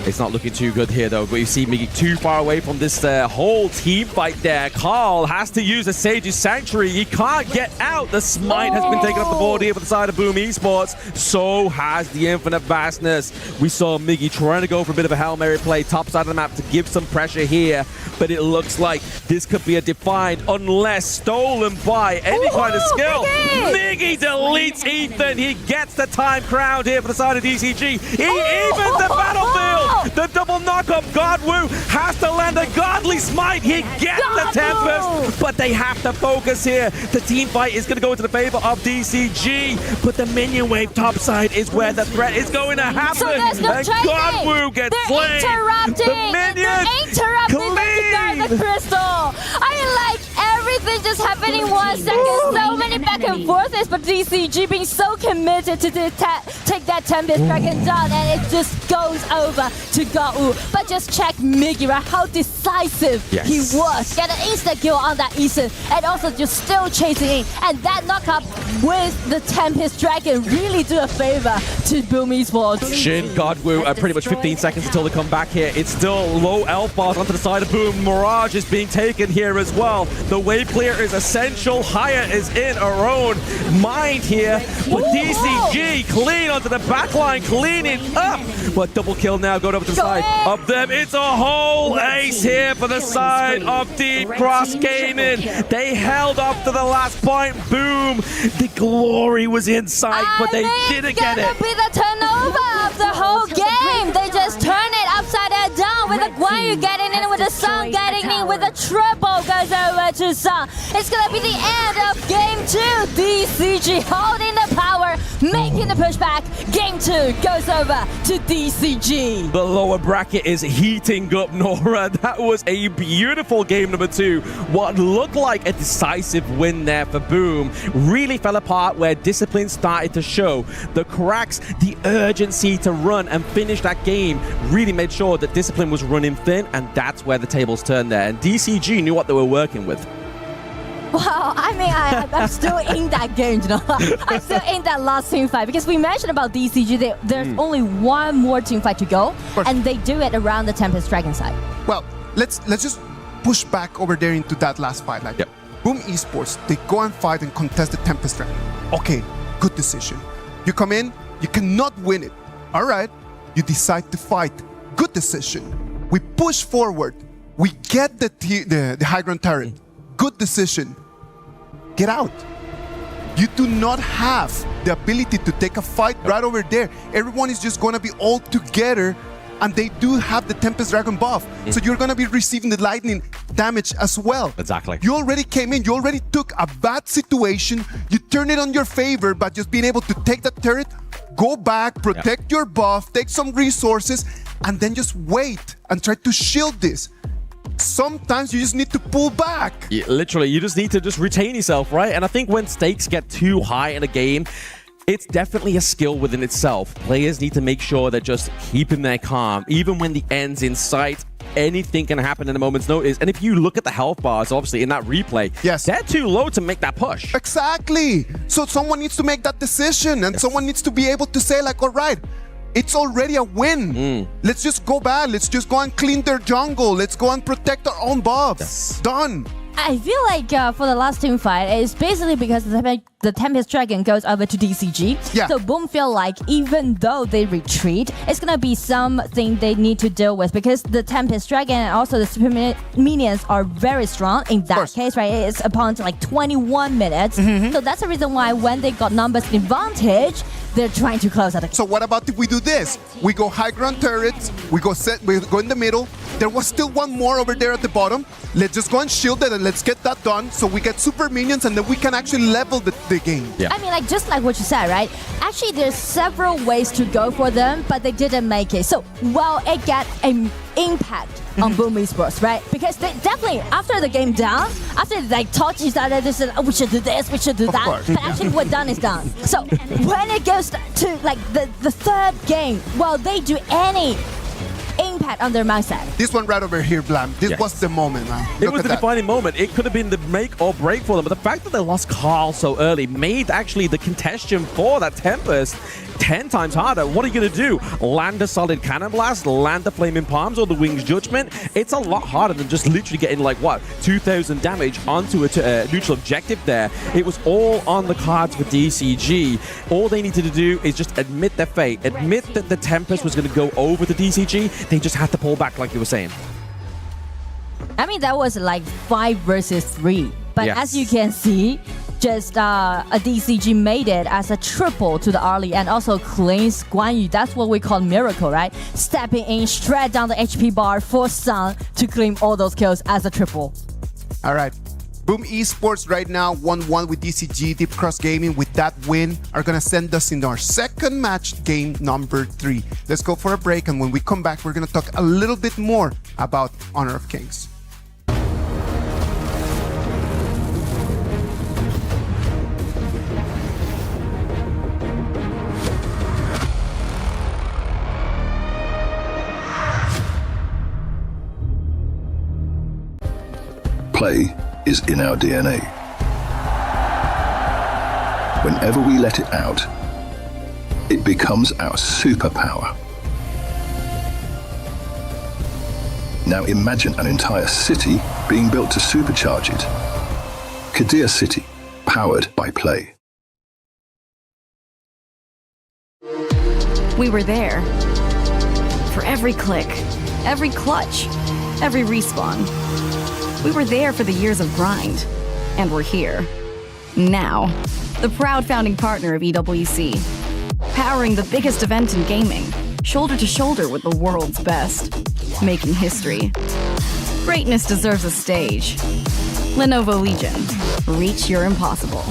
It's not looking too good here, though. But you see Miggy too far away from this whole team fight there. Carl has to use a Sage's Sanctuary. He can't get out. The Smite has been taken off the board here for the side of BOOM Esports. So has the Infinite Vastness. We saw Miggy trying to go for a bit of a Hail Mary play top side of the map to give some pressure here. But it looks like this could be a defined unless stolen by any kind of skill. Miggy deletes Ethan. He gets the time crowned here for the side of DCG. He evens the battlefield. The double knock-up Godwoo has to land a godly smite. He gets the Tempest, but they have to focus here. The team fight is going to go into the favor of DCG, but the minion wave topside is where the threat is going to happen. So there's no and trading. Godwoo gets slain. Interrupting. The Interrupting the crystal. I mean, like, everything just happening in 1 second. So many back and forths, but DCG being so committed to take that Tempest Dragon down, and it just goes over to Godwoo. But just check Miggy, right? How decisive he was. Get an instant kill on that Ethan, and also just still chasing in. And that knockup with the Tempest Dragon really do a favor to BOOM Esports. Shin, Godwoo, pretty much 15 seconds until they come back here. It's still low elf bars onto the side of BOOM. Mirage is being taken here as well. The wave clear is essential. Haya is in her own mind here. But DCG clean onto the backline, cleaning up. But double kill now going over to the side of them. It's a whole ace here for the side of Deep Cross Gaming. They held up to the last point. Boom. The glory was in sight, but they didn't get it. It's gonna be the turnover of the whole game. They just turn it upside down with the Guan Yu getting in, with the Sun getting in, with the triple goes over to Sun. It's gonna be the end of game 2. DCG holding the power, making the pushback. Game 2 goes over to DCG. The lower bracket is heating up, Nora. That was a beautiful game number 2. What looked like a decisive win there for BOOM really fell apart where discipline started to show. The cracks, the urgency to run and finish that game really made sure that discipline was running thin, and that's where the tables turned there. And DCG knew what they were working with. Wow, I mean, I'm still in that game, you know. I'm still in that last team fight, because we mentioned about DCG, there's only one more team fight to go, and they do it around the Tempest Dragon side. Well, let's just push back over there into that last fight. Like, BOOM Esports, they go and fight and contest the Tempest Dragon. Okay, good decision. You come in, you cannot win it. All right, you decide to fight. Good decision. We push forward. We get the high ground turret. Good decision. Get out. You do not have the ability to take a fight right over there. Everyone is just going to be all together, and they do have the Tempest Dragon buff. So you're going to be receiving the lightning damage as well. Exactly. You already came in. You already took a bad situation. You turn it on your favor by just being able to take that turret, go back, protect your buff, take some resources, and then just wait and try to shield this. Sometimes you just need to pull back. Yeah, literally, you just need to retain yourself, right? And I think when stakes get too high in a game, it's definitely a skill within itself. Players need to make sure they're just keeping their calm. Even when the end's in sight, anything can happen in a moment's notice. And if you look at the health bars, obviously, in that replay, they're too low to make that push. Exactly. So someone needs to make that decision, and someone needs to be able to say, like, all right, it's already a win. Let's just go back. Let's just go and clean their jungle. Let's go and protect our own buffs. Done. I feel like for the last team fight, it's basically because the Tempest Dragon goes over to DCG. So BOOM feel like even though they retreat, it's going to be something they need to deal with, because the Tempest Dragon and also the super minions are very strong in that case, right? It's upon like 21 minutes. So that's the reason why when they got numbers advantage, they're trying to close out. So what about if we do this? We go high ground turrets, we go in the middle. There was still one more over there at the bottom. Let's just go and shield it, and let's get that done so we get super minions, and then we can actually level the game. I mean, like, just like what you said, right? Actually, there's several ways to go for them, but they didn't make it. So, well, it got an impact on BOOM Esports, right? Because they definitely, after the game down, after they talked to each other, they said, oh, we should do this, we should do that. But actually, what done is done. So, when it goes to, like, the third game, well, they do any impact impact on their mindset. This one right over here, Blam. This was the moment, man. It was the defining moment. It could have been the make or break for them, but the fact that they lost Carl so early made actually the contention for that Tempest 10 times harder. What are you going to do? Land a solid Cannon Blast, land the Flaming Palms or the Wings Judgment? It's a lot harder than just literally getting like, what, 2,000 damage onto a neutral objective there. It was all on the cards for DCG. All they needed to do is just admit their fate, admit that the Tempest was going to go over to DCG. They just had to pull back like you were saying. I mean, that was like 5 versus 3. But as you can see, just a DCG made it as a triple to the early and also claims Guan Yu. That's what we call miracle, right? Stepping in straight down the HP bar for Sun to claim all those kills as a triple. All right. BOOM Esports right now 1-1 with DCG. Deep Cross Gaming with that win are going to send us in our second match, game number 3. Let's go for a break, and when we come back, we're going to talk a little bit more about Honor of Kings. Play is in our DNA. Whenever we let it out, it becomes our superpower. Now imagine an entire city being built to supercharge it. Kadir City, powered by play. We were there. For every click, every clutch, every respawn. We were there for the years of grind, and we're here. Now, the proud founding partner of EWC, powering the biggest event in gaming, shoulder to shoulder with the world's best, making history. Greatness deserves a stage. Lenovo Legion, reach your impossible.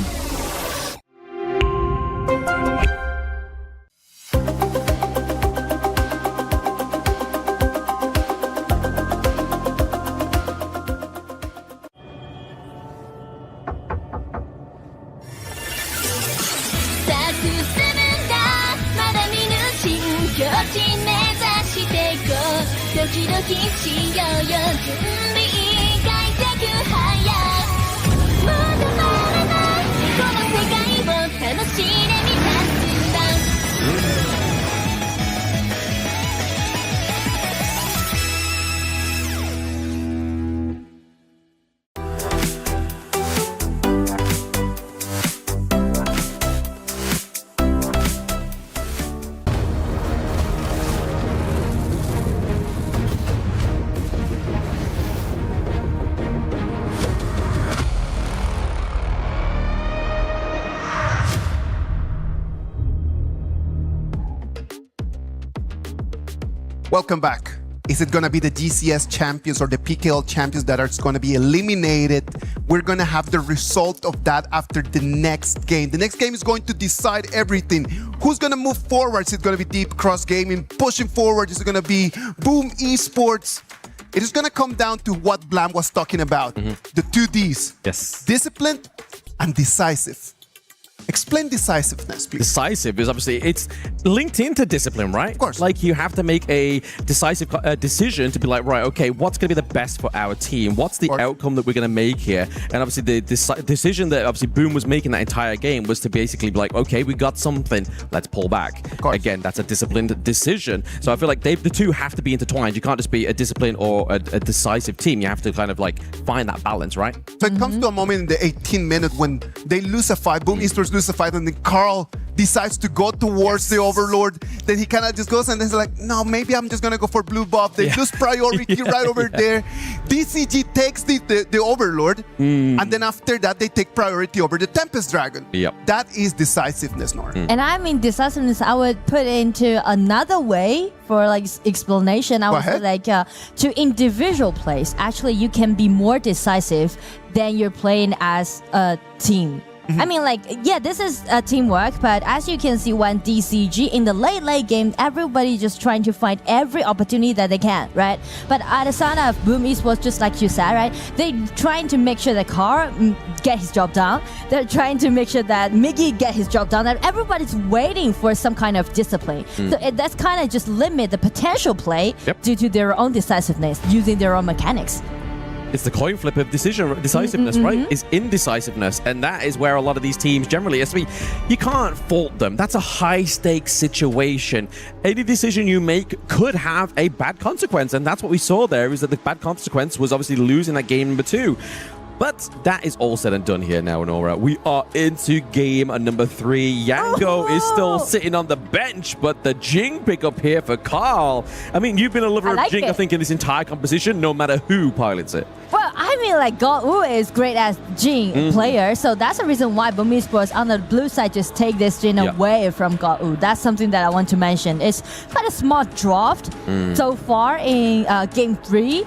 Welcome back. Is it going to be the GCS champions or the PKL champions that are going to be eliminated? We're going to have the result of that after the next game. The next game is going to decide everything. Who's going to move forward? Is it going to be Deep Cross Gaming pushing forward? Is it going to be BOOM Esports? It is going to come down to what Blam was talking about. The 2 Ds. Yes. Disciplined and decisive. Explain decisiveness, please. Decisive is obviously, it's linked into discipline, right? Of course. Like you have to make a decisive decision to be like, right, okay, what's going to be the best for our team? What's the outcome that we're going to make here? And obviously the decision that obviously BOOM was making that entire game was to basically be like, okay, we got something, let's pull back. Again, that's a disciplined decision. So I feel like the two have to be intertwined. You can't just be a disciplined or a decisive team. You have to kind of like find that balance, right? So it comes to a moment in the 18th minute when they lose a fight, BOOM Esports lose a fight, and then Carl decides to go towards the Overlord. Then he kind of just goes and he's like, no, maybe I'm just going to go for blue buff. They lose priority right over there. DCG takes the Overlord, and then after that, they take priority over the Tempest Dragon. That is decisiveness, Nora. And I mean, decisiveness, I would put into another way for like explanation. I would say like to individual plays, actually, you can be more decisive than you're playing as a team. I mean, like, yeah, this is a teamwork, but as you can see, when DCG in the late game, everybody just trying to find every opportunity that they can, right? But at the side of BOOM Esports, just like you said, right, they trying to make sure that Carl get his job done. They're trying to make sure that Miggy get his job done. And everybody's waiting for some kind of discipline. So that's kind of just limit the potential play due to their own decisiveness, using their own mechanics. It's the coin flip of decisiveness, right? It's indecisiveness. And that is where a lot of these teams generally, you can't fault them. That's a high stakes situation. Any decision you make could have a bad consequence. And that's what we saw there, is that the bad consequence was obviously losing that game number 2. But that is all said and done here now, Nora. We are into game number 3. Yango is still sitting on the bench, but the Jing pickup here for Carl. I mean, you've been a lover of Jing, I think, in this entire composition, no matter who pilots it. Well, I mean, like, God-Wu is great as Jing player, so that's the reason why BOOM Esports on the blue side just take this Jing away from God-Wu. That's something that I want to mention. It's quite a smart draft so far in game 3.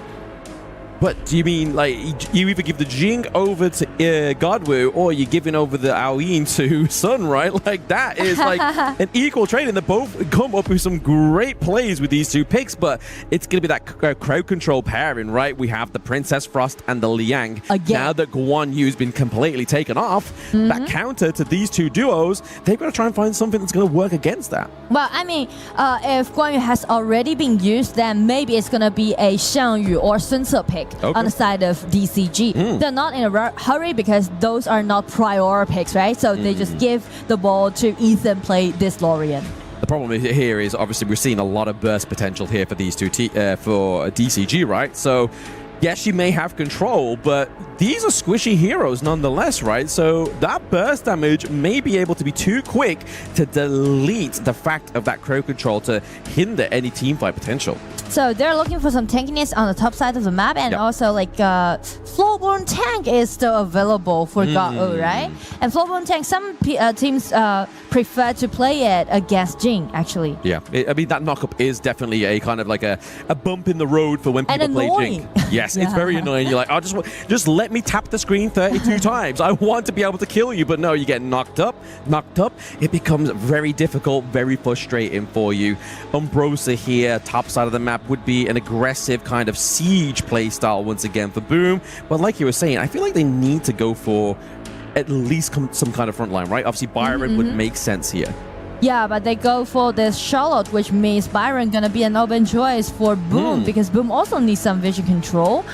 But do you mean, like, you either give the Jing over to God-Wu or you're giving over the Aoyin to Sun, right? Like, that is like an equal trade, and they both come up with some great plays with these 2 picks, but it's going to be that crowd control pairing, right? We have the Princess Frost and the Liang. Again. Now that Guan Yu's been completely taken off, that counter to these 2 duos, they've got to try and find something that's going to work against that. Well, I mean, if Guan Yu has already been used, then maybe it's going to be a Xiang Yu or Sun Ce pick. On the side of DCG. They're not in a hurry because those are not prior picks, right? So they just give the ball to Ethan play this Lorien. The problem here is obviously we're seeing a lot of burst potential here for these 2 for DCG, right? So yes, she may have control, but these are squishy heroes nonetheless, right? So that burst damage may be able to be too quick to delete the fact of that crowd control to hinder any teamfight potential. So they're looking for some tankiness on the top side of the map, and also like Flowborn Tank is still available for God-Wu, right? And Flowborn Tank, some teams prefer to play it against Jing, actually. Yeah, I mean, that knockup is definitely a kind of like a bump in the road for when people play Jing. Yes, it's very annoying. You're like, oh, just let me tap the screen 32 times. I want to be able to kill you, but no, you get knocked up. It becomes very difficult, very frustrating for you. Umbrosa here, top side of the map, would be an aggressive kind of siege playstyle once again for BOOM. But like you were saying, I feel like they need to go for at least some kind of front line, right? Obviously, Byron would make sense here. Yeah, but they go for this Charlotte, which means Byron gonna be an open choice for BOOM because BOOM also needs some vision control.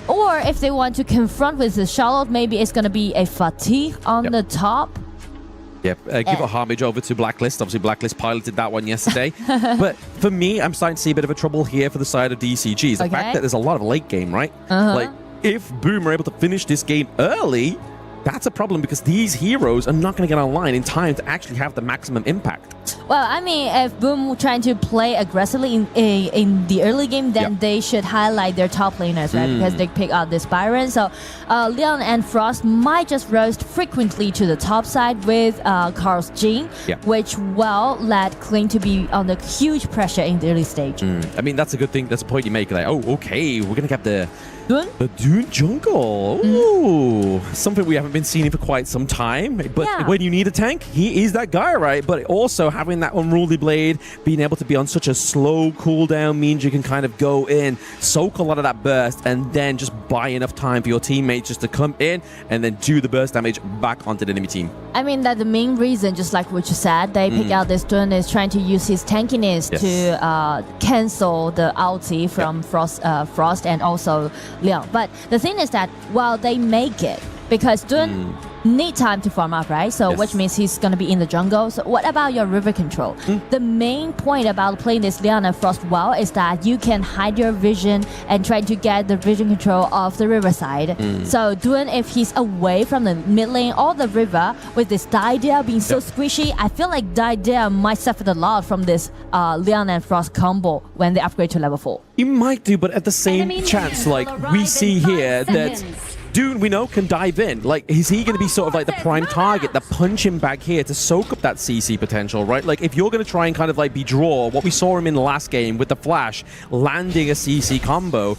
Or if they want to confront with the Charlotte, maybe it's gonna be a Fatigue on the top. Yep, give a homage over to Blacklist. Obviously, Blacklist piloted that one yesterday. But for me, I'm starting to see a bit of a trouble here for the side of DCGs. The fact that there's a lot of late game, right? Like, if BOOM are able to finish this game early, that's a problem because these heroes are not going to get online in time to actually have the maximum impact. Well, I mean, if BOOM trying to play aggressively in the early game, then they should highlight their top laners, right? Because they pick out this Byron. So Leon and Frost might just roast frequently to the top side with Carl's Jing, which led Kling to be under huge pressure in the early stage. I mean, that's a good thing. That's a point you make. Like, oh, okay, we're going to get the Dune jungle. Ooh, something we haven't been seeing for quite some time. But when you need a tank, he is that guy, right? But also having that unruly blade, being able to be on such a slow cooldown means you can kind of go in, soak a lot of that burst, and then just buy enough time for your teammates just to come in and then do the burst damage back onto the enemy team. I mean, that the main reason, just like what you said, they pick out this Dune is trying to use his tankiness to cancel the ulti from Frost and also Leon. But the thing is that while they make it, because Dune need time to farm up, right? So which means he's going to be in the jungle. So what about your river control? The main point about playing this Leon and Frost well is that you can hide your vision and try to get the vision control of the river side. So Dune, if he's away from the mid lane or the river with this Diadea being so squishy, I feel like Diadea might suffer a lot from this Leon and Frost combo when they upgrade to level 4. You might do, but at the same chance, like we see here that Dune, we know, can dive in. Like, is he going to be sort of like the prime target, the punching bag here to soak up that CC potential, right? Like, if you're going to try and kind of like be draw, what we saw him in the last game with the flash, landing a CC combo,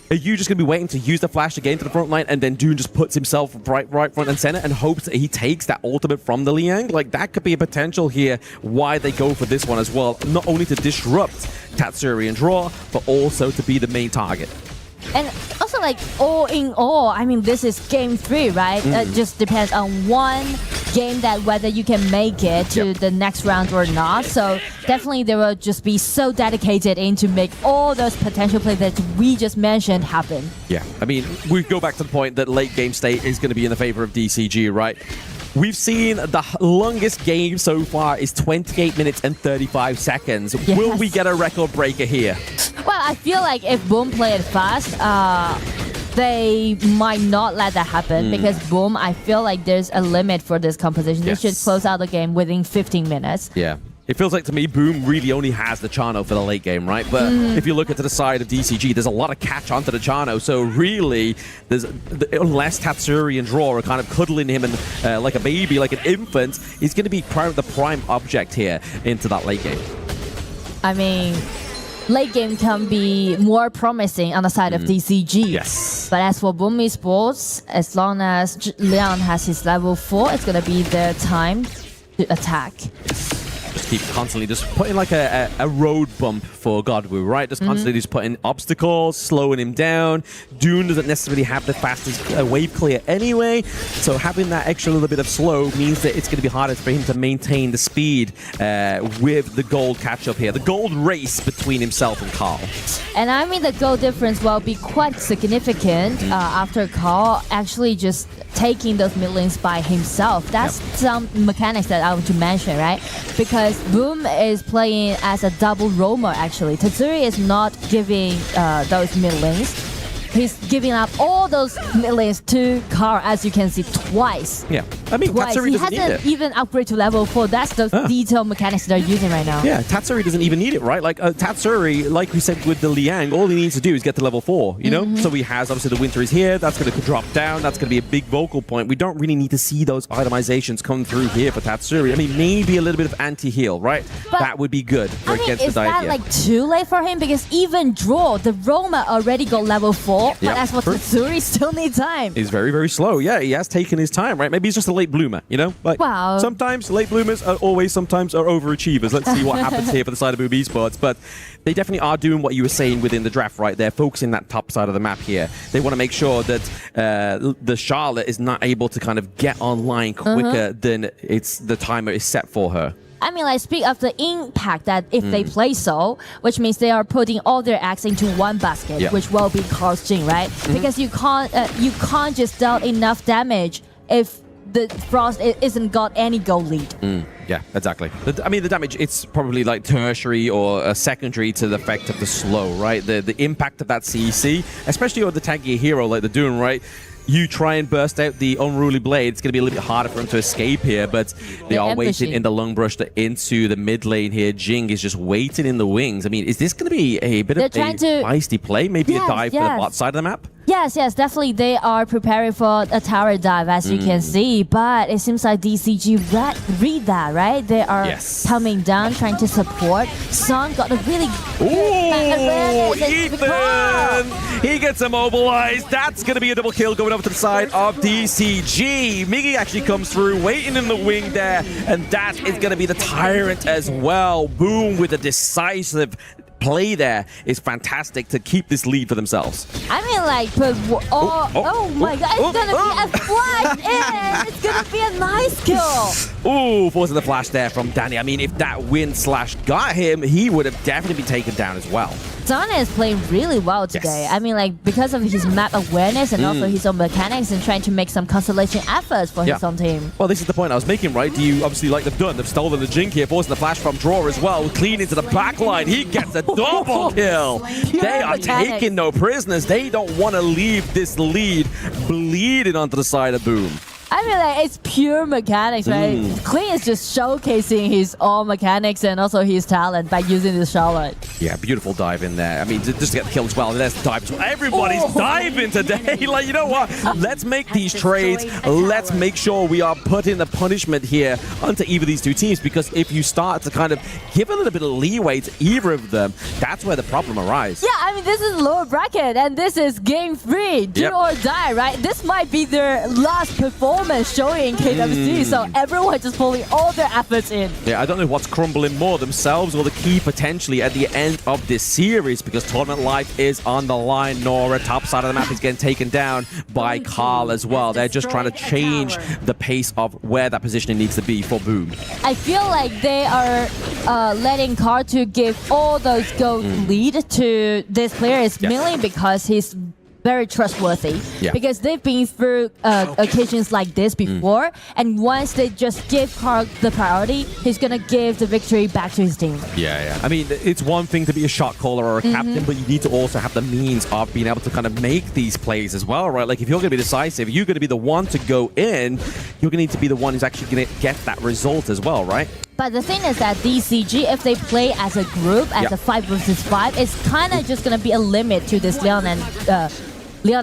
Are you just going to be waiting to use the flash to get into the front line, and then Dune just puts himself right front and center and hopes that he takes that ultimate from the Liang? Like, that could be a potential here why they go for this one as well. Not only to disrupt Tatsuri and draw, but also to be the main target. And also, like, all in all, I mean, this is game 3, right? It just depends on one game that whether you can make it to the next round or not. So definitely they will just be so dedicated in to make all those potential plays that we just mentioned happen. Yeah, I mean, we go back to the point that late game state is going to be in the favor of DCG, right? We've seen the longest game so far is 28 minutes and 35 seconds. Yes. Will we get a record breaker here? Well, I feel like if Boom play it fast, they might not let that happen because Boom, I feel like there's a limit for this composition. They should close out the game within 15 minutes. Yeah. It feels like to me, Boom really only has the Chano for the late game, right? But if you look at the side of DCG, there's a lot of catch onto the Chano. So really, unless Tatsuri and Draw are kind of cuddling him and like a baby, like an infant, he's going to be the prime object here into that late game. I mean, late game can be more promising on the side of DCG. Yes. But as for BOOM Esports, as long as Leon has his level 4, it's going to be their time to attack. Just keep constantly just putting like a road bump for Godwu, right? Just constantly just putting obstacles, slowing him down. Dune doesn't necessarily have the fastest wave clear anyway, so having that extra little bit of slow means that it's going to be harder for him to maintain the speed with the gold catch-up here. The gold race between himself and Carl. And I mean the goal difference will be quite significant after Carl actually just taking those mid lanes by himself. That's some mechanics that I want to mention, right? Because Boom is playing as a double roamer actually. Tatsuri is not giving those mid lanes. He's giving up all those mid lanes to Carl, as you can see, twice. Yeah, I mean, Tatsuri doesn't need it. He hasn't even upgraded to level 4. That's the detailed mechanics they're using right now. Yeah, Tatsuri doesn't even need it, right? Like, Tatsuri, like we said with the Liang, all he needs to do is get to level 4, you know? So he has, obviously, the Winter is here. That's going to drop down. That's going to be a big vocal point. We don't really need to see those itemizations come through here for Tatsuri. I mean, maybe a little bit of anti-heal, right? But that would be good for against the dive. Is that, like, too late for him? Because even Draw, the Roma already got level 4. But as for Tatsuri, still need time. He's very, very slow. Yeah, he has taken his time, right? Maybe he's just a late bloomer, you know? Like, sometimes late bloomers are always sometimes are overachievers. Let's see what happens here for the side of BOOM Esports. But they definitely are doing what you were saying within the draft, right? They're focusing that top side of the map here. They want to make sure that the Charlotte is not able to kind of get online quicker than the timer is set for her. I mean, like, speak of the impact that if they play so, which means they are putting all their eggs into one basket, which will be Carl's Jing, right? Because you can't just deal enough damage if the Frost isn't got any gold lead. Yeah, exactly. I mean, the damage, it's probably like tertiary or secondary to the effect of the slow, right? The impact of that CEC, especially on the tankier hero like the Dune, right? You try and burst out the Unruly Blade, it's going to be a little bit harder for him to escape here, but they are waiting in the Lung Brush into the mid lane here. Jing is just waiting in the wings. I mean, is this going to be a bit of a feisty play? Maybe a dive for the bot side of the map? Yes, definitely. They are preparing for a tower dive, as you can see. But it seems like DCG read that, right? They are coming down, trying to support. Son got a really good Ethan! He gets immobilized. That's going to be a double kill going over to the side of DCG. Miggy actually comes through, waiting in the wing there. And that is going to be the Tyrant as well. Boom with a decisive play there is fantastic to keep this lead for themselves. I mean, like, oh my god, it's gonna be a flash in! It's gonna be a nice kill! Ooh, forcing the flash there from Danny. I mean, if that wind slash got him, he would have definitely been taken down as well. Donna is playing really well today. I mean, like, because of his map awareness and also his own mechanics and trying to make some consolation efforts for his own team. Well, this is the point I was making, right? Do you obviously like they've done? They've stolen the Jink here, forcing the flash from Draw as well. Clean into the back line. He gets a double kill. They are taking no prisoners. They don't want to leave this lead bleeding onto the side of Boom. I mean, like, it's pure mechanics, right? Clean is just showcasing his own mechanics and also his talent by using this Charlotte. Yeah, beautiful dive in there. I mean, just to get the kill as well. There's the dive as well. Everybody's diving today. Like, you know what? Let's make these trades. Let's make sure we are putting the punishment here onto either of these two teams, because if you start to kind of give a little bit of leeway to either of them, that's where the problem arises. Yeah, I mean, this is lower bracket, and this is game 3, do or die, right? This might be their last performance showing in KWC, so everyone just pulling all their efforts in. Yeah, I don't know what's crumbling more, themselves or the key potentially at the end of this series, because tournament life is on the line. Nora, top side of the map, is getting taken down by Carl as well. They're just trying to change the pace of where that positioning needs to be for Boom. I feel like they are letting Carl to give all those gold lead to this player is mainly because he's very trustworthy, because they've been through occasions like this before, and once they just give Carl the priority, he's gonna give the victory back to his team. Yeah. I mean, it's one thing to be a shot caller or a captain, but you need to also have the means of being able to kind of make these plays as well, right? Like, if you're gonna be decisive, you're gonna be the one to go in, you're gonna need to be the one who's actually gonna get that result as well, right? But the thing is that DCG, if they play as a group, as a 5 versus 5, it's kind of just gonna be a limit to this Leon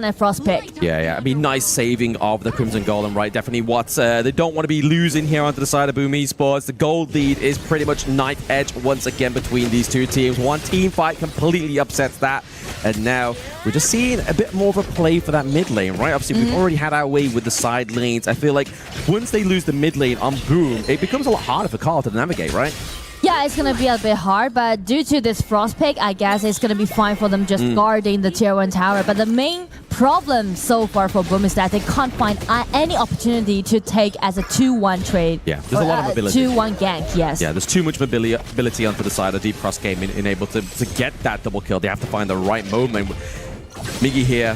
and Frost pick. Yeah. I mean, nice saving of the Crimson Golem, right? Definitely what they don't want to be losing here onto the side of BOOM Esports. The gold lead is pretty much knife edge once again between these two teams. One team fight completely upsets that. And now we're just seeing a bit more of a play for that mid lane, right? Obviously, we've already had our way with the side lanes. I feel like once they lose the mid lane on BOOM, it becomes a lot harder for Carl to navigate, right? Yeah, it's going to be a bit hard, but due to this Frost pick, I guess it's going to be fine for them just guarding the tier 1 tower. But the main problem so far for BOOM is that they can't find any opportunity to take as a 2-1 trade. Yeah, there's a lot of mobility. 2-1 gank, yes. Yeah, there's too much mobility onto the side of Deep Cross Game in able to get that double kill. They have to find the right moment. Miggy here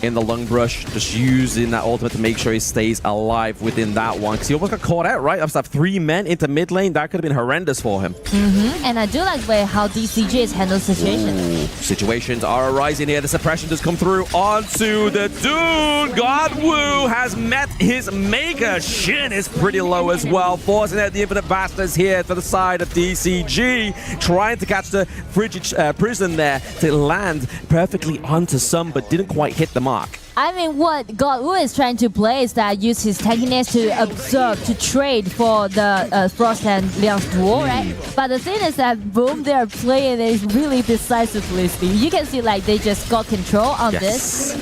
in the lung brush, just using that ultimate to make sure he stays alive within that one, because he almost got caught out, right? Have 3 men into mid lane. That could have been horrendous for him. And I do like the way how DCG is handling situations. Situations are arising here. The suppression just come through onto the Dune. Godwoo has met his maker. Shin is pretty low as well, forcing out the Infinite Bastards here for the side of DCG, trying to catch the frigid prison there to land perfectly onto some, but didn't quite hit the mark. I mean, what Godwoo is trying to play is that use his tankiness to observe, to trade for the Frost and Leon's duel, right? But the thing is that BOOM, they are playing it really decisively. You can see like they just got control on this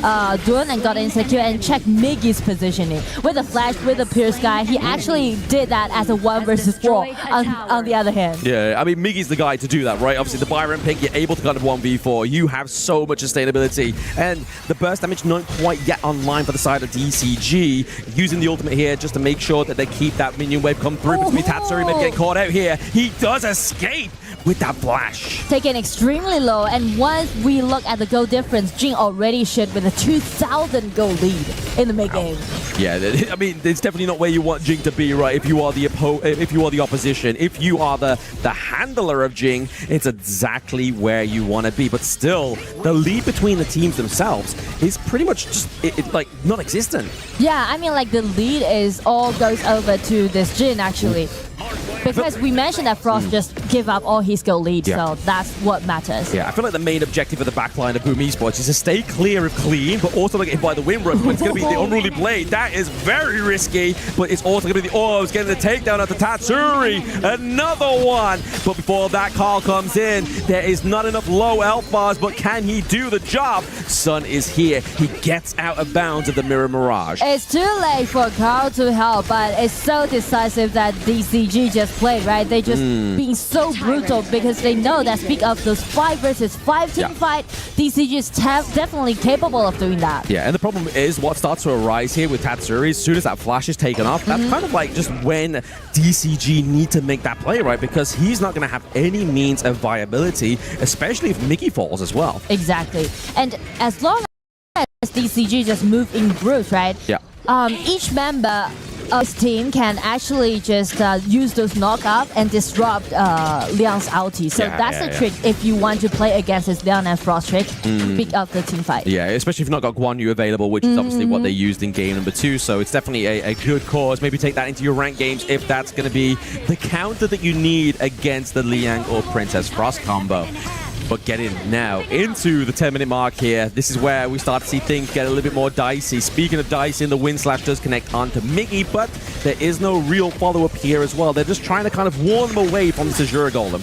Dune and got insecure and check Miggy's positioning. With the flash, with the Pierce guy, he actually did that as a 1 versus 4 on the other hand. Yeah, I mean, Miggy's the guy to do that, right? Obviously, the Byron pick, you're able to kind of 1v4. You have so much sustainability. And the burst damage not quite yet online for the side of DCG, using the ultimate here just to make sure that they keep that minion wave come through. But Tatsuri may get caught out here. He does escape with that flash. Taken extremely low, and once we look at the goal difference, Jing already should with a 2,000 goal lead in the mid game. Yeah, I mean, it's definitely not where you want Jing to be, right? If you are the opposition, if you are the handler of Jing, it's exactly where you want to be. But still, the lead between the teams themselves is pretty much just like non-existent. Yeah, I mean, like the lead is all goes over to this Jin actually. Because we mentioned that Frost just give up all his goal lead, so that's what matters. Yeah, I feel like the main objective of the backline of BOOM Esports is to stay clear of clean, but also not get hit by the wind rush. But it's going to be the unruly blade. That is very risky, but it's also going to be the Orbs getting the takedown of the Tatsuri. Another one. But before that call comes in, there is not enough low elf bars, but can he do the job? Sun is here. He gets out of bounds of the Mirror Mirage. It's too late for Carl to help, but it's so decisive that DCG just played, right? They just being so brutal because they know that speak of those 5 versus 5 team fight, DCG is definitely capable of doing that. Yeah, and the problem is what starts to arise here with Tatsuri, as soon as that flash is taken off, that's kind of like just when DCG need to make that play, right? Because he's not going to have any means of viability, especially if Mickey falls as well. Exactly. And as long as DCG just move in groups, right? Yeah. Each member His team can actually just use those knockup and disrupt Leon's ulti. So that's the trick if you want to play against this Leon and Frost trick. Pick up the team fight. Yeah, especially if you've not got Guan Yu available, which is obviously what they used in game number 2. So it's definitely a good cause. Maybe take that into your ranked games if that's going to be the counter that you need against the Liang or Princess Frost combo. But getting now into the 10-minute mark here, this is where we start to see things get a little bit more dicey. Speaking of dicey, the Wind Slash does connect onto Miggy, but there is no real follow-up here as well. They're just trying to kind of warn them away from the Azure Golem.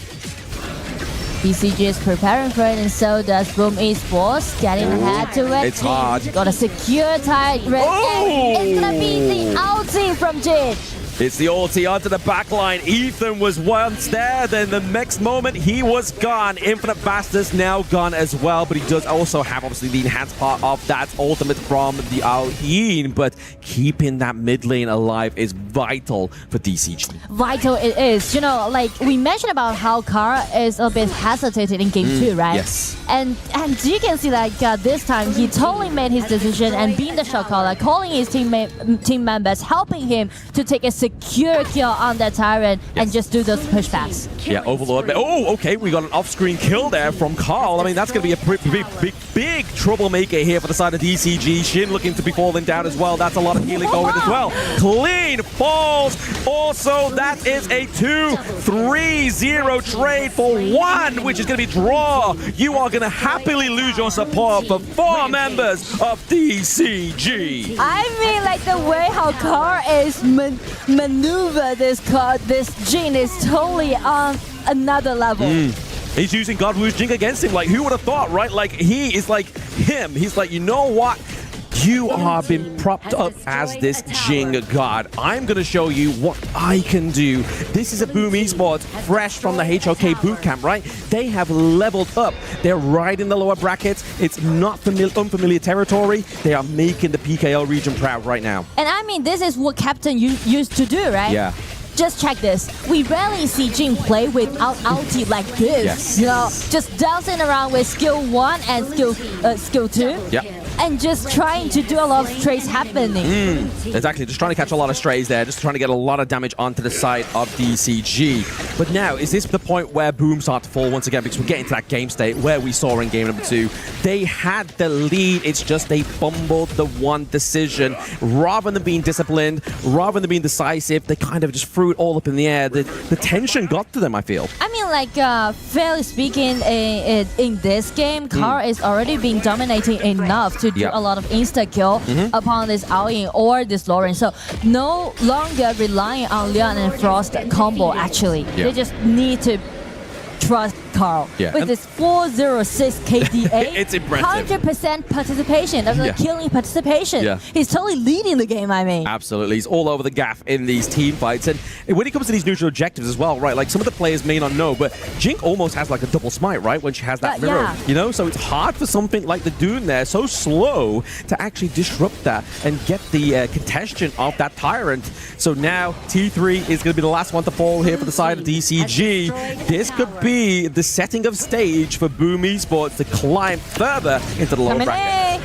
BCG is preparing for it, and so does BOOM Esports. Getting ahead to it. It's hard. Got a secure tide. It's gonna be the ulti from Jin. It's the ulti onto the backline. Ethan was once there, then the next moment he was gone. Infinite Bastards now gone as well, but he does also have obviously the enhanced part of that ultimate from the Aoyin, but keeping that mid lane alive is vital for DCG. Vital it is. You know, like we mentioned about how Kara is a bit hesitated in game 2, right? Yes. And you can see like this time he totally made his decision and being the shot caller, calling his team members, helping him to take a secure kill on that Tyrant and just do those pushbacks. Yeah, Overlord. Oh, okay, we got an off-screen kill there from Carl. I mean, that's going to be a big troublemaker here for the side of DCG. Shin looking to be falling down as well. That's a lot of healing going as well. Clean falls. Also, that is a 2-3-0 trade for 1, which is going to be draw. You are going to happily lose your support for 4 members of DCG. I mean, like the way how Carl is maneuver this Jin is totally on another level. He's using God Wu's Jing against him. Like, who would have thought, right? Like, he is like him. He's like, you know what? You are being propped up as this Jing god. I'm going to show you what I can do. This is a BOOM Esports fresh from the HOK bootcamp, right? They have leveled up. They're right in the lower brackets. It's not unfamiliar territory. They are making the PKL region proud right now. And I mean, this is what Captain used to do, right? Yeah. Just check this. We rarely see Jin play without ulti like this. Yes. You know, just dancing around with skill 1 and skill 2. Yeah. And just trying to do a lot of strays happening. Exactly, just trying to catch a lot of strays there, just trying to get a lot of damage onto the side of DCG. But now, is this the point where Boom start to fall once again? Because we're getting to that game state where we saw in game number 2. They had the lead, it's just they fumbled the one decision. Rather than being disciplined, rather than being decisive, they kind of just threw it all up in the air. The tension got to them, I feel. I mean, like, fairly speaking, in this game, Kara is already being dominating enough to do a lot of insta-kill upon this Aoyin or this Lauren. So no longer relying on Leon and Frost combo, actually. They just need to trust Carl. With this 406 KDA, it's impressive. 100% participation, killing participation. He's totally leading the game, I mean. Absolutely. He's all over the gaff in these team fights. And when it comes to these neutral objectives as well, right, like some of the players may not know, but Jink almost has like a double smite, right, when she has that mirror, you know? So it's hard for something like the Dune there, so slow, to actually disrupt that and get the contention of that Tyrant. So now T3 is going to be the last one to fall here for the side of DCG. This could be the setting of stage for BOOM Esports to climb further into the lower bracket.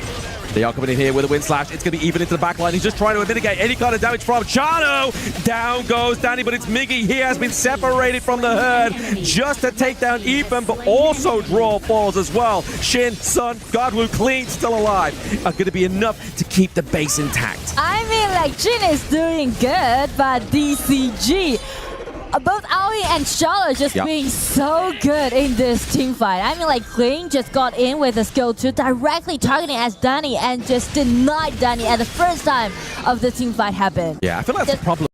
They are coming in here with a Wind Slash. It's going to be even into the backline. He's just trying to mitigate any kind of damage from Chano. Down goes Danny, but it's Miggy. He has been separated from the herd just to take down Ethan, but also draw falls as well. Shin, Sun, Godwu, Clean, still alive. Are going to be enough to keep the base intact. I mean, like, Jin is doing good, but DCG, both Aoi and Charlotte just being so good in this team fight. I mean, like, Kling just got in with a skill 2 directly targeting as Danny and just denied Danny at the first time of the team fight happened. Yeah, I feel like that's a problem.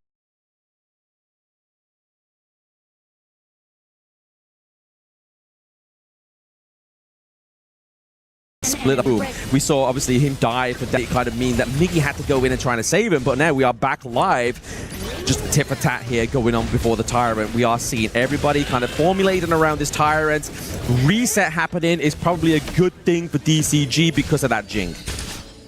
Split up. We saw obviously him die for that. It kind of mean that Miggy had to go in and try to save him, but now we are back live. Just a tit for tat here going on before the Tyrant. We are seeing everybody kind of formulating around this Tyrant. Reset happening is probably a good thing for DCG because of that Jing.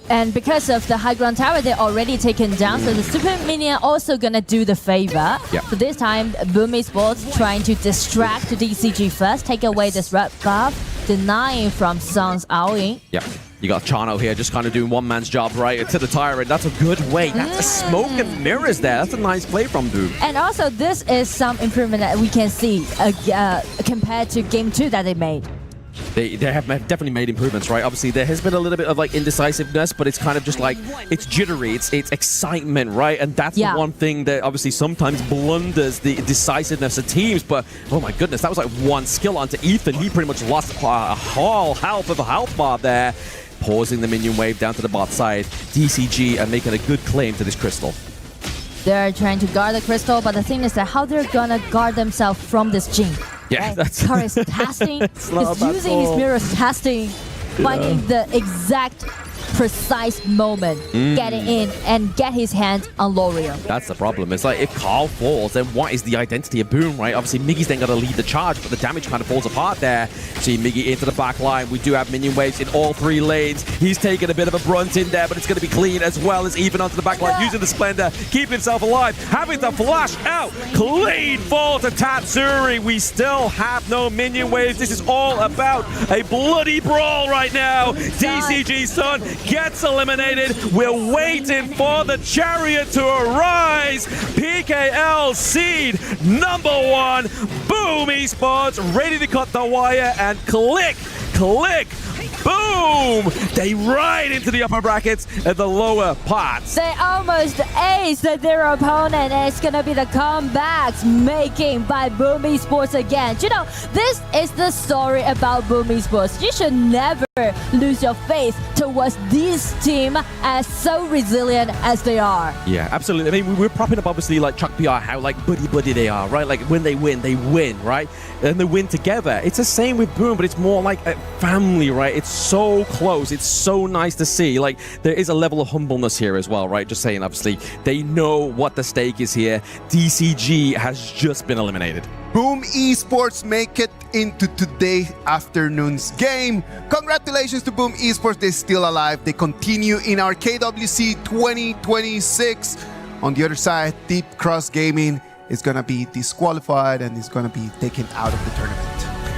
And because of the high ground tower, they're already taken down, so the Super Minion also gonna do the favor. So this time, BOOM Esports trying to distract DCG first, take away this red buff, denying from Sun's Aoying. Yeah. You got Chano here just kind of doing one man's job right to the Tyrant. That's a good way. That's a smoke and mirrors there. That's a nice play from Boom. And also, this is some improvement that we can see compared to Game 2 that they made. They have definitely made improvements, right? Obviously, there has been a little bit of like indecisiveness, but it's kind of just like, it's jittery, it's excitement, right? And that's the one thing that obviously sometimes blunders the decisiveness of teams. But oh my goodness, that was like one skill onto Ethan. He pretty much lost a whole half of a health bar there. Pausing the minion wave down to the bot side. DCG are making a good claim to this crystal. They're trying to guard the crystal, but the thing is that how they're gonna guard themselves from this Jing. Yeah, right? that's... Kara is testing, he's using his mirrors, testing, finding the exact precise moment, getting in and get his hand on L'Oreal. That's the problem. It's like if Carl falls, then what is the identity of Boom, right? Obviously, Miggy's then got to lead the charge, but the damage kind of falls apart there. See Miggy into the back line. We do have minion waves in all three lanes. He's taking a bit of a brunt in there, but it's going to be clean as well as even onto the back line, using the Splendor, keep himself alive, having to flash out. Clean fall to Tatsuri. We still have no minion waves. This is all about a bloody brawl right now. DCG Sun gets eliminated. We're waiting for the chariot to arise. PKL seed #1. Boom Esports ready to cut the wire and click. Boom! They ride into the upper brackets at the lower parts. They almost aced their opponent, and it's gonna be the comebacks making by BOOM Esports again. You know, this is the story about BOOM Esports. You should never lose your faith towards this team as so resilient as they are. Yeah, absolutely. I mean, we're propping up obviously like Chuck PR, how like buddy they are, right? Like when they win, right? And they win together. It's the same with Boom, but it's more like a family, right? It's so close. It's so nice to see. Like there is a level of humbleness here as well, right? Just saying, obviously, they know what the stake is here. DCG has just been eliminated. BOOM Esports make it into today afternoon's game. Congratulations to BOOM Esports. They're still alive. They continue in our KWC 2026. On the other side, Deep Cross Gaming is going to be disqualified and is going to be taken out of the tournament.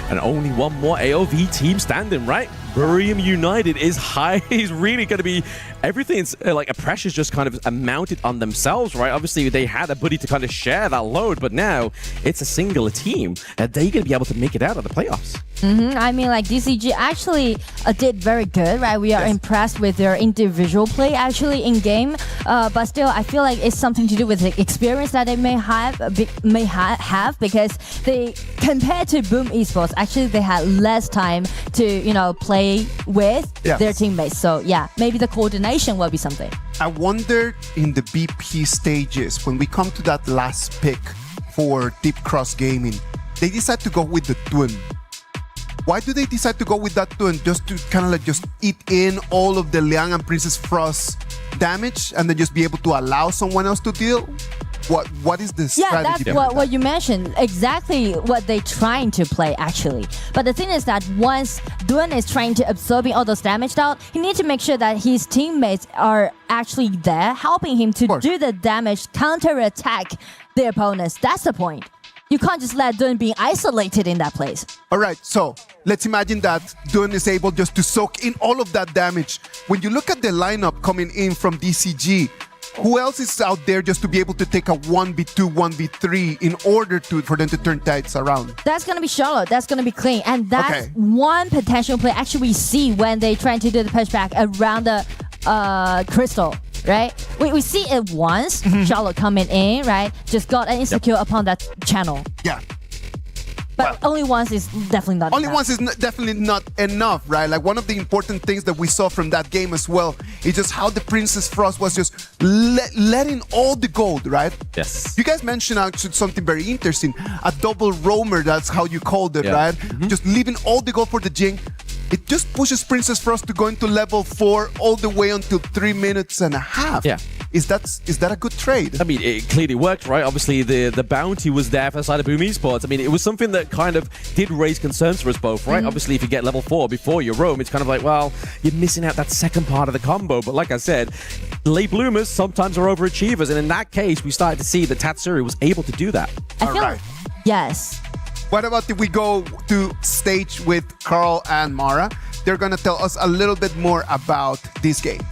And only one more AOV team standing, right? Burium United is high. He's really going to be... Everything's like a pressure's just kind of mounted on themselves, right? Obviously, they had a buddy to kind of share that load, but now it's a singular team. Are they going to be able to make it out of the playoffs? I mean, like DCG actually did very good, right? We are impressed with their individual play actually in game, but still, I feel like it's something to do with the experience that they may have because they, compared to BOOM Esports, actually they had less time to play with their teammates. So yeah, maybe the coordination will be something. I wonder in the BP stages when we come to that last pick for Deep Cross Gaming, they decide to go with the Twin. Why do they decide to go with that Twin? Just to kind of like just eat in all of the Liang and Princess Frost damage and then just be able to allow someone else to deal? What is the strategy? Yeah, that's what you mentioned. Exactly what they're trying to play, actually. But the thing is that once Duan is trying to absorbing all those damage out, he needs to make sure that his teammates are actually there, helping him to do the damage, counter-attack the opponents. That's the point. You can't just let Duan be isolated in that place. All right, so let's imagine that Duan is able just to soak in all of that damage. When you look at the lineup coming in from DCG, who else is out there just to be able to take a 1v2, 1v3 in order for them to turn tides around? That's going to be Charlotte. That's going to be clean. And that's one potential play actually we see when they try to do the pushback around the crystal, right? We see it once, Charlotte coming in, right? Just got an insecure upon that channel. Yeah. But only once is definitely not only enough. once is definitely not enough, right? Like one of the important things that we saw from that game as well is just how the Princess Frost was just letting all the gold, right? Yes. You guys mentioned actually something very interesting. A double roamer, that's how you called it, right? Just leaving all the gold for the Jing. It just pushes Princess Frost to go into level 4 all the way until 3 minutes and a half. Yeah. Is that a good trade? I mean, it clearly worked, right? Obviously, the bounty was there for the side of BOOM Esports. I mean, it was something that kind of did raise concerns for us both, right? Obviously, if you get level 4 before you roam, it's kind of like, well, you're missing out that second part of the combo. But like I said, late bloomers sometimes are overachievers. And in that case, we started to see that Tatsuri was able to do that. I feel yes. What about if we go to stage with Carl and Mara? They're going to tell us a little bit more about this game.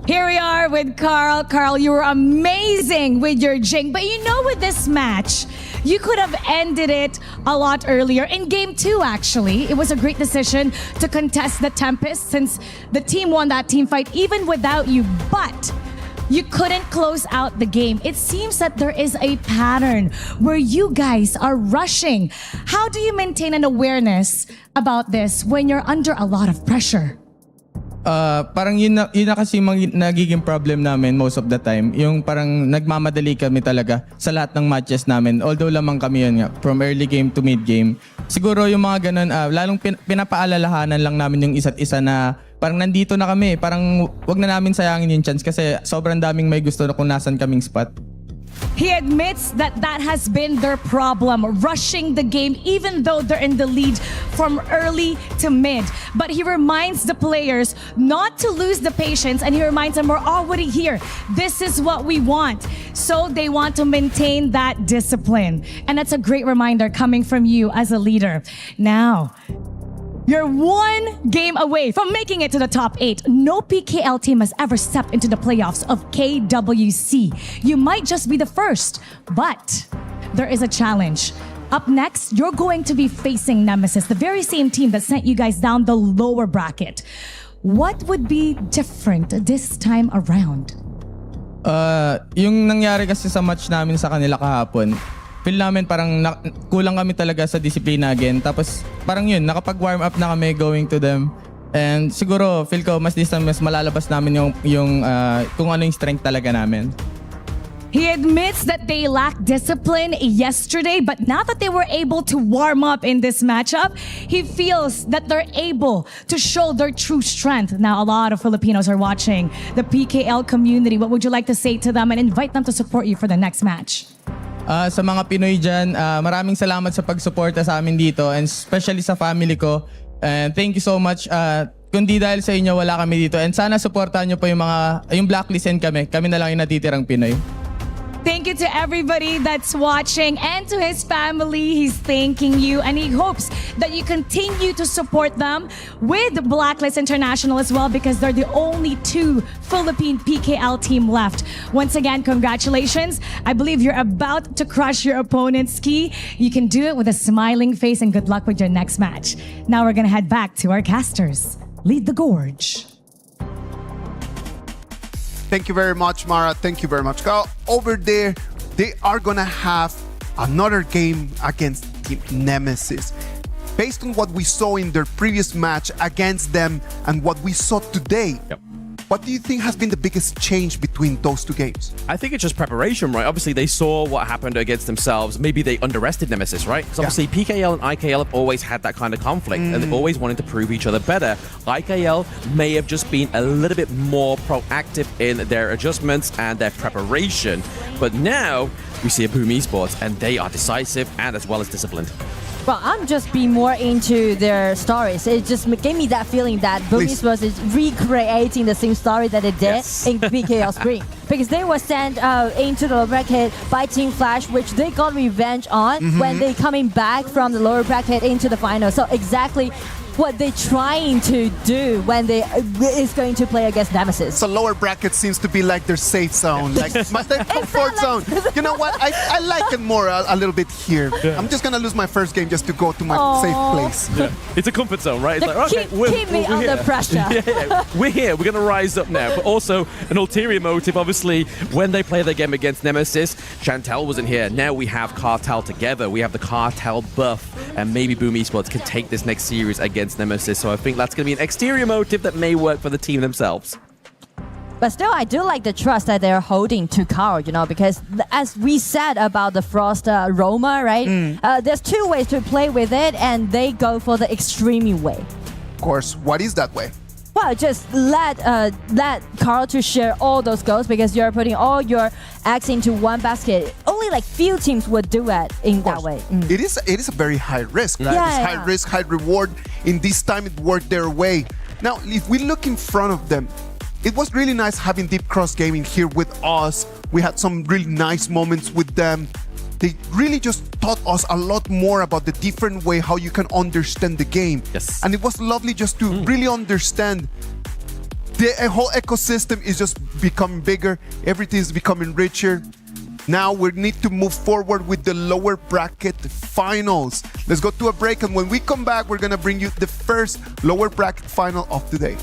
Here we are with Carl. Carl, you were amazing with your Jing. But you know, with this match, you could have ended it a lot earlier. In game 2, actually, it was a great decision to contest the Tempest since the team won that team fight even without you. But you couldn't close out the game. It seems that there is a pattern where you guys are rushing. How do you maintain an awareness about this when you're under a lot of pressure? Parang yun na kasi nagiging problem namin most of the time. Yung parang nagmamadali kami talaga sa lahat ng matches namin. Although lamang kami yun nga, from early game to mid game. Siguro yung mga ganun, lalong pinapaalalahanan lang namin yung isa't isa na parang nandito na kami. Parang wag na namin sayangin yung chance kasi sobrang daming may gusto na kung nasan kaming spot. He admits that that has been their problem, rushing the game even though they're in the lead from early to mid. But he reminds the players not to lose the patience, and he reminds them we're already here. This is what we want. So they want to maintain that discipline. And that's a great reminder coming from you as a leader. Now, you're one game away from making it to the top 8. No PKL team has ever stepped into the playoffs of KWC. You might just be the first, but there is a challenge. Up next, you're going to be facing Nemesis, the very same team that sent you guys down the lower bracket. What would be different this time around? Yung nangyari kasi sa match namin sa kanila kahapon, feel namin parang kulang kami talaga sa disiplina again. Tapos parang yun, nakapag-warm up na kami going to them. And siguro, feel ko mas this time mas malalabas namin yung kung ano yung strength talaga namin. He admits that they lacked discipline yesterday, but now that they were able to warm up in this matchup, he feels that they're able to show their true strength. Now, a lot of Filipinos are watching the PKL community. What would you like to say to them and invite them to support you for the next match? Sa mga Pinoy dyan, maraming salamat sa pagsuporta sa amin dito, and especially sa family ko. And thank you so much. Kundi dahil sa inyo, wala kami dito. And sana supportahan nyo po yung blacklist and kami. Kami na lang yung natitirang Pinoy. Thank you to everybody that's watching, and to his family. He's thanking you, and he hopes that you continue to support them with Blacklist International as well, because they're the only 2 Philippine PKL team left. Once again, congratulations. I believe you're about to crush your opponent's key. You can do it with a smiling face, and good luck with your next match. Now we're gonna head back to our casters. Lead the gorge. Thank you very much, Mara. Thank you very much, Carl. Over there, they are gonna have another game against Team Nemesis. Based on what we saw in their previous match against them and what we saw today, what do you think has been the biggest change between those 2 games? I think it's just preparation, right? Obviously, they saw what happened against themselves. Maybe they underestimated Nemesis, right? Because obviously, PKL and IKL have always had that kind of conflict, and they've always wanted to prove each other better. IKL may have just been a little bit more proactive in their adjustments and their preparation. But now, we see a BOOM Esports, and they are decisive and as well as disciplined. Well, I'm just being more into their stories. It just gave me that feeling that BOOM Esports is recreating the same story that they did in PKL Spring. Because they were sent into the lower bracket by Team Flash, which they got revenge on when they coming back from the lower bracket into the final. So exactly what they're trying to do when they is going to play against Nemesis. So lower bracket seems to be like their safe zone, like their comfort zone. You know what? I like it more a little bit here. Yeah. I'm just gonna lose my first game just to go to my safe place. Yeah. It's a comfort zone, right? It's like, okay, keep me under pressure. We're here. We're gonna rise up now. But also an ulterior motive, obviously, when they play the game against Nemesis, Chantel wasn't here. Now we have Cartel together. We have the Cartel buff, and maybe BOOM Esports can take this next series against Nemesis. So I think that's going to be an exterior motive that may work for the team themselves. But still, I do like the trust that they're holding to Carl, you know, because as we said about the Frost Roma, right? There's 2 ways to play with it, and they go for the extreme way. Of course, what is that way? Well, just let Carl to share all those goals, because you're putting all your eggs into one basket. Only like few teams would do it in that way. It is a very high risk, right? It's high risk, high reward. In this time, it worked their way. Now, if we look in front of them, it was really nice having Deep Cross Gaming here with us. We had some really nice moments with them. they really just taught us a lot more about the different way how you can understand the game. Yes. And it was lovely just to really understand the whole ecosystem is just becoming bigger. Everything is becoming richer. Now we need to move forward with the lower bracket finals. Let's go to a break, and when we come back, we're gonna bring you the first lower bracket final of the day.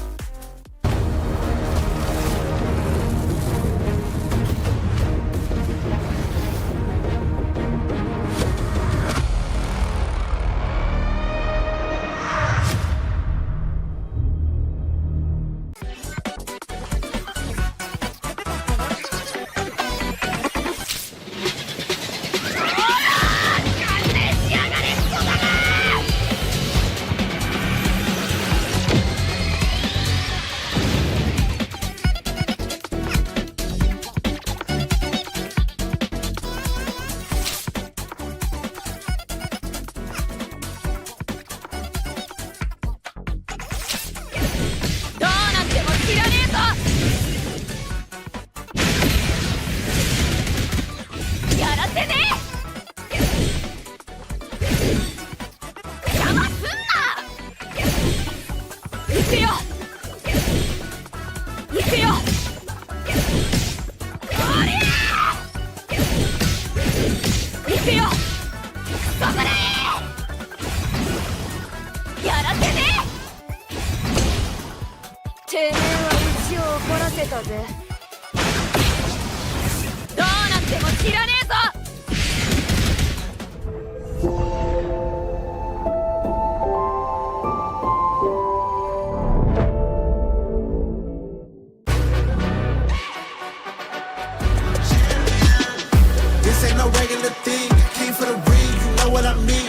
This ain't no regular thing. I came for the ring, you know what I mean.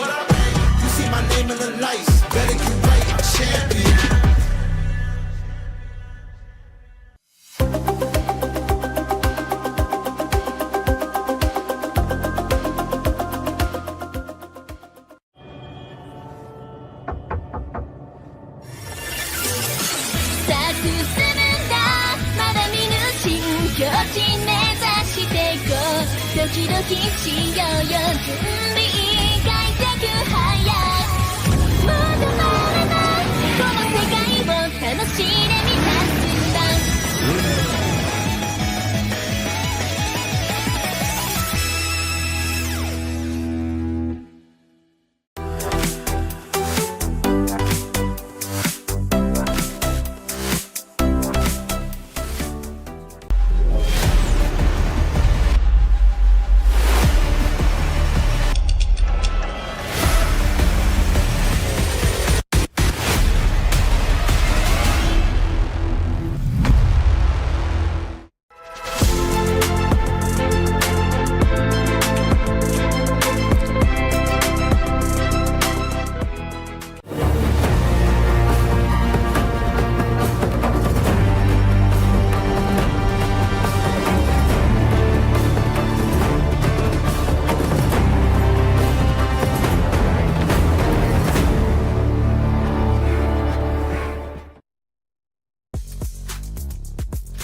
You see my name in the lights, better get right, I'm champion.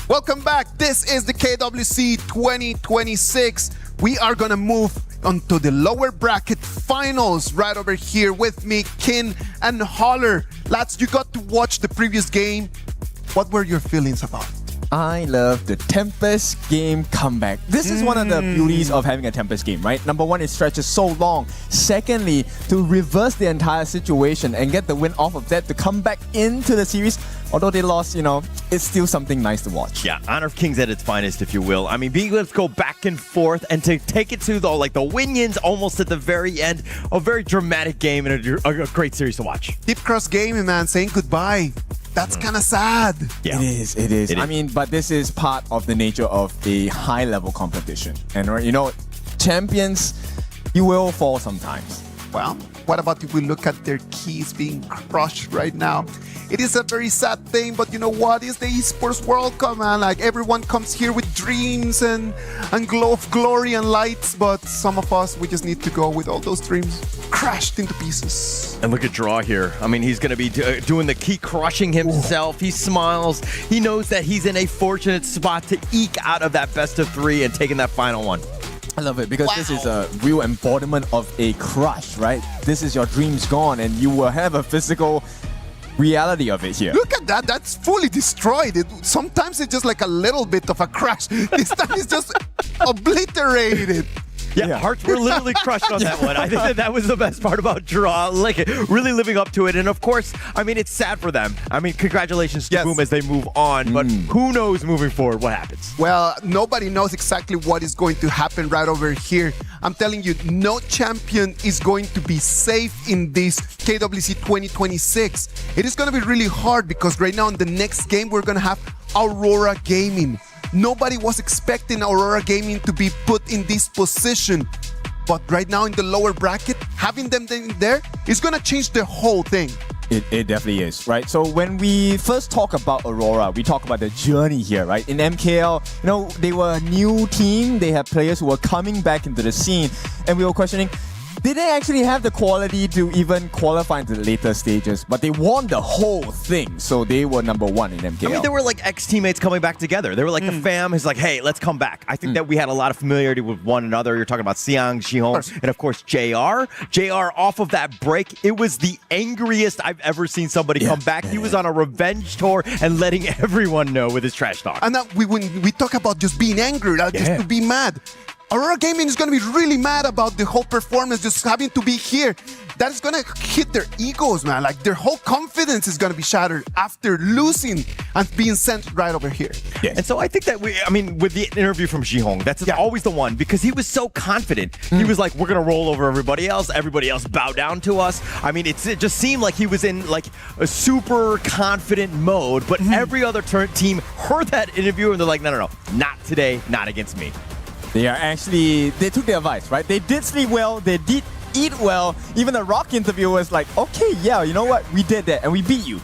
Welcome back. This is the KWC 2026. We are gonna move onto the lower bracket finals right over here with me, Kin and Holler. Lads, you got to watch the previous game. What were your feelings about it? I love the Tempest game comeback. This is one of the beauties of having a Tempest game, right? Number one, it stretches so long. Secondly, to reverse the entire situation and get the win off of that, to come back into the series, although they lost, it's still something nice to watch. Yeah, Honor of Kings at its finest, if you will. I mean, being able to go back and forth and to take it to the win-ins almost at the very end. A very dramatic game and a great series to watch. Deep Cross Gaming, man, saying goodbye. That's kind of sad. Yeah. It is. I mean, but this is part of the nature of a high-level competition. And, champions, you will fall sometimes. Well, what about if we look at their keys being crushed right now? It is a very sad thing, but you know what? It's the Esports World Cup, man. Like, everyone comes here with dreams and glow of glory and lights, but some of us, we just need to go with all those dreams crashed into pieces. And look at Draw here. I mean, he's going to be doing the key crushing himself. He smiles. He knows that he's in a fortunate spot to eke out of that best of three and taking that final one. I love it because this is a real embodiment of a crush, right? This is your dreams gone and you will have a physical reality of it here. Look at that. That's fully destroyed. Sometimes it's just like a little bit of a crash. This time it's just obliterated. Yeah, hearts were literally crushed on that one. I think that was the best part about Draw, like really living up to it. And of course, I mean, it's sad for them. I mean, congratulations to Boom as they move on, but who knows moving forward what happens? Well, nobody knows exactly what is going to happen right over here. I'm telling you, no champion is going to be safe in this KWC 2026. It is going to be really hard because right now in the next game, we're going to have Aurora Gaming. Nobody was expecting Aurora Gaming to be put in this position. But right now in the lower bracket, having them there is going to change the whole thing. It definitely is, right? So when we first talk about Aurora, we talk about the journey here, right? In MKL, you know, they were a new team. They have players who were coming back into the scene. And we were questioning, did they actually have the quality to even qualify into the later stages? But they won the whole thing, so they were number one in MKL. I mean, there were like ex-teammates coming back together. They were like the fam is like, hey, let's come back. I think that we had a lot of familiarity with one another. You're talking about Xiang, Xihong, and of course JR. JR off of that break, it was the angriest I've ever seen somebody come back. He was on a revenge tour and letting everyone know with his trash talk. And that when we talk about just being angry, just to be mad. Aurora Gaming is going to be really mad about the whole performance, just having to be here. That is going to hit their egos, man. Like, their whole confidence is going to be shattered after losing and being sent right over here. Yes. And so I think that with the interview from Xihong, that's always the one because he was so confident. He was like, we're going to roll over everybody else bow down to us. I mean, it just seemed like he was in like a super confident mode, but every other team heard that interview and they're like, no, not today, not against me. They took their advice, right? They did sleep well, they did eat well. Even the Rock interview was like, okay, yeah, you know what? We did that and we beat you.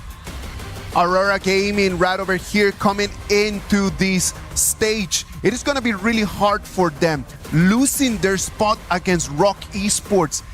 Aurora Gaming right over here coming into this stage. It is going to be really hard for them. Losing their spot against Rock Esports.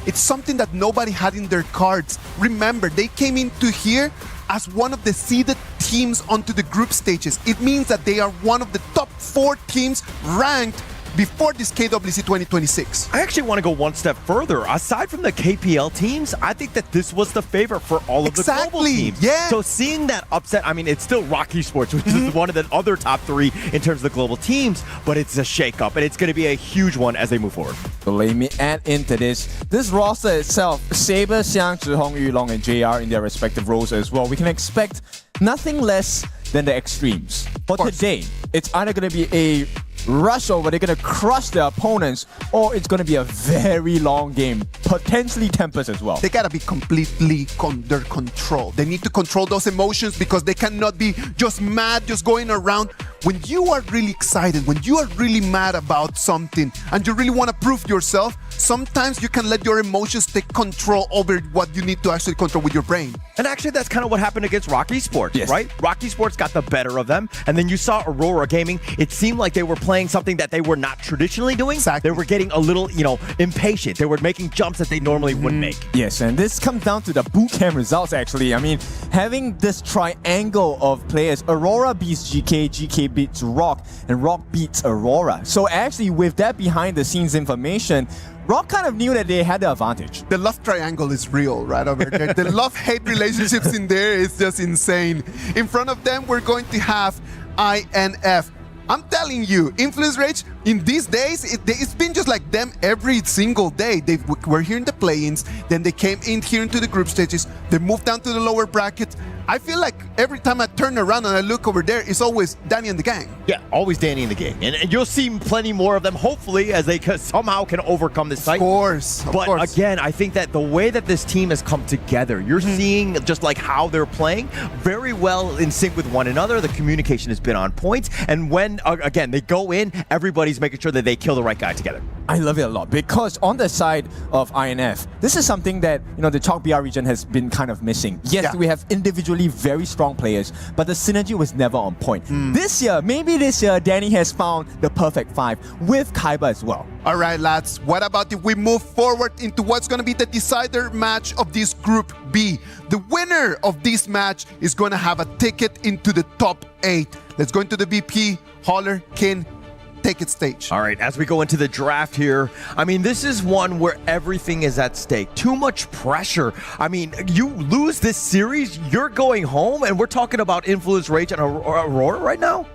It's something that nobody had in their cards. Remember, they came into here as one of the seeded teams onto the group stages. It means that they are one of the top 4 teams ranked before this KWC 2026. I actually want to go one step further. Aside from the KPL teams, I think that this was the favorite for all of the global teams. Yeah. So seeing that upset, I mean, it's still Rock Esports, which is one of the other top 3 in terms of the global teams, but it's a shakeup, and it's going to be a huge one as they move forward. So let me add into this roster itself, Saber, Xiang, Zhihong, Yulong, and JR in their respective roles as well. We can expect nothing less than the extremes. But today, it's either going to be a rush over, they're going to crush their opponents, or it's going to be a very long game, potentially tempers as well. They got to be completely under control. They need to control those emotions because they cannot be just mad, just going around. When you are really excited, when you are really mad about something and you really want to prove yourself, sometimes you can let your emotions take control over what you need to actually control with your brain. And actually, that's kind of what happened against Rock Esports, right? Rock Esports got the better of them, and then you saw Aurora Gaming. It seemed like they were playing something that they were not traditionally doing. They were getting a little, impatient. They were making jumps that they normally wouldn't make. Yes, and this comes down to the boot camp results, actually. I mean, having this triangle of players, Aurora beats GK, GK beats Rock, and Rock beats Aurora. So actually, with that behind-the-scenes information, Rock kind of knew that they had the advantage. The love triangle is real, right over there. The love-hate relationships in there is just insane. In front of them, we're going to have INF. I'm telling you, Influence Rage, in these days, it's been just like them every single day. They were here in the play-ins, then they came in here into the group stages, they moved down to the lower bracket. I feel like every time I turn around and I look over there, it's always Danny and the gang. Yeah, always Danny and the gang. And you'll see plenty more of them, hopefully, as they somehow can overcome this fight. Of course. But again, I think that the way that this team has come together, you're seeing just like how they're playing very well in sync with one another. The communication has been on point. And when, again, they go in, everybody's making sure that they kill the right guy together. I love it a lot because on the side of INF, this is something that, the Chalk BR region has been kind of missing. Yes, we have individually very strong players, but the synergy was never on point. Maybe this year, Danny has found the perfect 5 with Kaiba as well. All right, lads, what about if we move forward into what's going to be the decider match of this Group B? The winner of this match is going to have a ticket into the top 8. Let's go into the BP, Holler, Kin, take its stage. All right, as we go into the draft here, I mean, this is one where everything is at stake. Too much pressure. I mean, you lose this series, you're going home, and we're talking about Influence Rage and Aurora right now?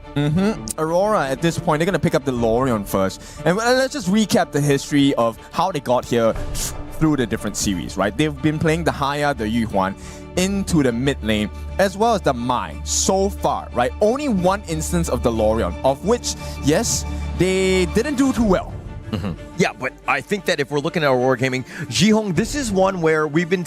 Aurora, at this point, they're going to pick up the Lorion first. And let's just recap the history of how they got here through the different series, right? They've been playing the Haya, the Yuhuan, into the mid lane, as well as the Mai so far, right? Only one instance of the Lorion, of which, yes, they didn't do too well. Yeah, but I think that if we're looking at Aurora Gaming, Jihong, this is one where we've been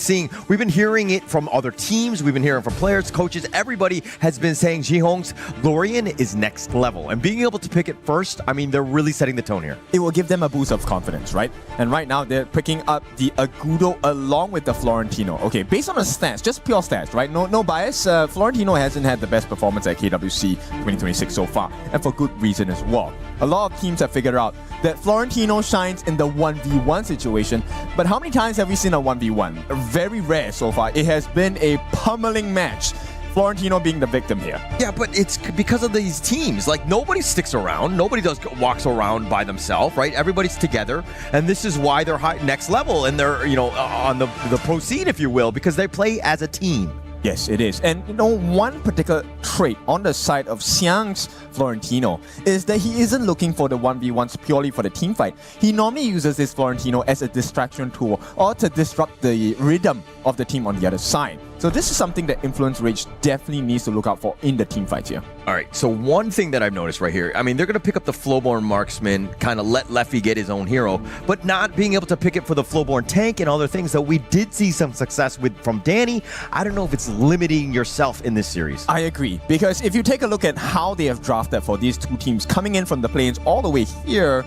hearing it from other teams, we've been hearing from players, coaches, everybody has been saying Jihong's Lorion is next level. And being able to pick it first, I mean, they're really setting the tone here. It will give them a boost of confidence, right? And right now, they're picking up the Agudo along with the Florentino. Okay, based on the stats, just pure stats, right? No bias. Florentino hasn't had the best performance at KWC 2026 so far, and for good reason as well. A lot of teams have figured out that Florentino shines in the 1v1 situation, but how many times have we seen a 1v1? Very rare so far. It has been a pummeling match. Florentino being the victim here. Yeah, but it's because of these teams. Like, nobody sticks around. Nobody walks around by themselves, right? Everybody's together, and this is why they're next level, and they're, on the pro scene, if you will, because they play as a team. Yes, it is. And one particular trait on the side of Xiang's Florentino is that he isn't looking for the 1v1s purely for the team fight. He normally uses this Florentino as a distraction tool or to disrupt the rhythm of the team on the other side. So this is something that Influence Rage definitely needs to look out for in the team fights here. All right, so one thing that I've noticed right here, I mean, they're going to pick up the Flowborn Marksman, kind of let Leffy get his own hero, but not being able to pick it for the Flowborn Tank and other things that we did see some success with from Danny. I don't know if it's limiting yourself in this series. I agree, because if you take a look at how they have drafted for these two teams coming in from the plains all the way here,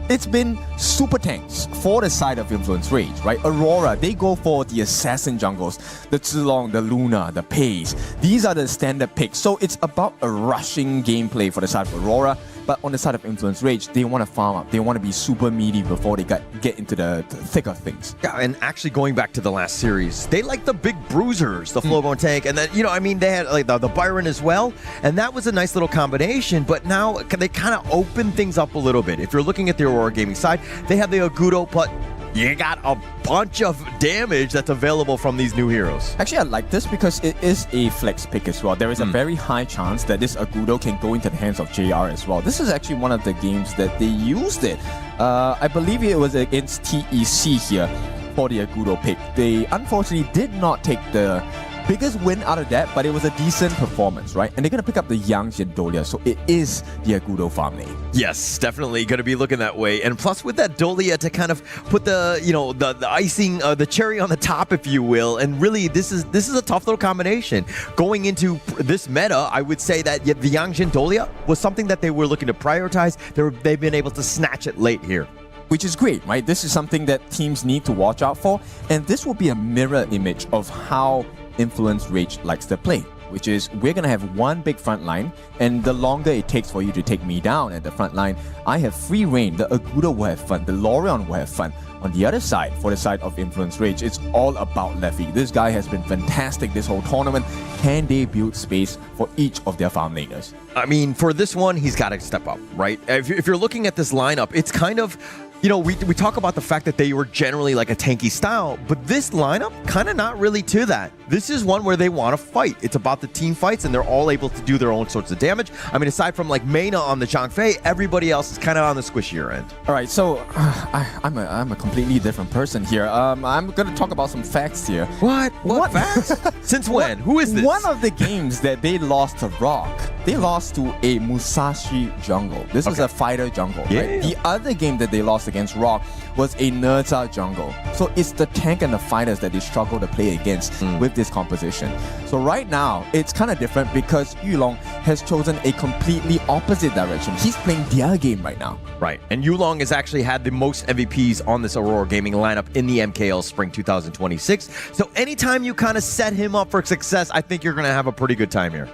it's been super tanks for the side of Influence Rage, right? Aurora, they go for the assassin jungles, the Zilong, the Luna, the Pace. These are the standard picks. So it's about a rushing gameplay for the side of Aurora, but on the side of Influence Rage, they want to farm up. They want to be super meaty before they get into the thick of things. Yeah, and actually going back to the last series, they like the big bruisers, the Flowborn Tank, and then, they had like the Byron as well, and that was a nice little combination, but now they kind of open things up a little bit. If you're looking at the Aurora Gaming side, they have the Agudo, but you got a bunch of damage that's available from these new heroes. Actually, I like this because it is a flex pick as well. There is a very high chance that this Agudo can go into the hands of JR as well. This is actually one of the games that they used it. I believe it was against TEC here for the Agudo pick. They unfortunately did not take the biggest win out of that, but it was a decent performance, right? And they're going to pick up the Yangtze Dolia, so it is the Agudo farm lane. Yes, definitely going to be looking that way. And plus with that Dolia to kind of put the, the icing, the cherry on the top, if you will. And really, this is a tough little combination. Going into this meta, I would say that the Yangtze Dolia was something that they were looking to prioritize. They've been able to snatch it late here. Which is great, right? This is something that teams need to watch out for. And this will be a mirror image of how Influence Rage likes to play, which is we're going to have one big front line, and the longer it takes for you to take me down at the front line, I have free reign. The Agudo will have fun, the Lorion will have fun. On the other side, for the side of Influence Rage, it's all about Leffy. This guy has been fantastic this whole tournament. Can they build space for each of their farm laners? I mean, for this one, he's got to step up, right? If you're looking at this lineup, it's kind of, we talk about the fact that they were generally like a tanky style, but this lineup kind of not really to that. This is one where they want to fight. It's about the team fights, and they're all able to do their own sorts of damage. I mean, aside from like Mena on the Zhang Fei, everybody else is kind of on the squishier end. All right, so I'm a completely different person here. I'm going to talk about some facts here. What facts? Since when? Who is this? One of the games that they lost to Rock, they lost to a Musashi jungle. This is a fighter jungle, right? The other game that they lost against Rock was a Nerza jungle. So it's the tank and the fighters that they struggle to play against with this composition. So right now, it's kind of different because Yulong has chosen a completely opposite direction. He's playing their game right now. Right, and Yulong has actually had the most MVPs on this Aurora Gaming lineup in the MKL Spring 2026. So anytime you kind of set him up for success, I think you're going to have a pretty good time here.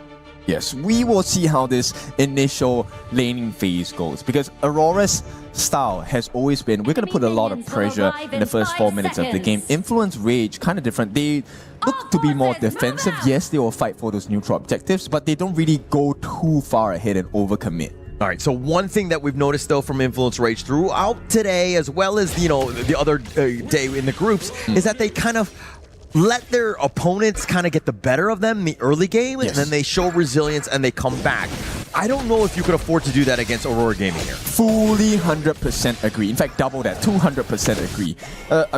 Yes, we will see how this initial laning phase goes, because Aurora's style has always been, we're going to put a lot of pressure in the first 4 minutes of the game. Influence Rage, kind of different. They look to be more defensive. Yes, they will fight for those neutral objectives, but they don't really go too far ahead and overcommit. All right, so one thing that we've noticed, though, from Influence Rage throughout today, as well as, the other day in the groups, is that they kind of let their opponents kind of get the better of them in the early game, and then they show resilience and they come back. I don't know if you could afford to do that against Aurora Gaming here. Fully 100% agree. In fact, double that, 200% agree.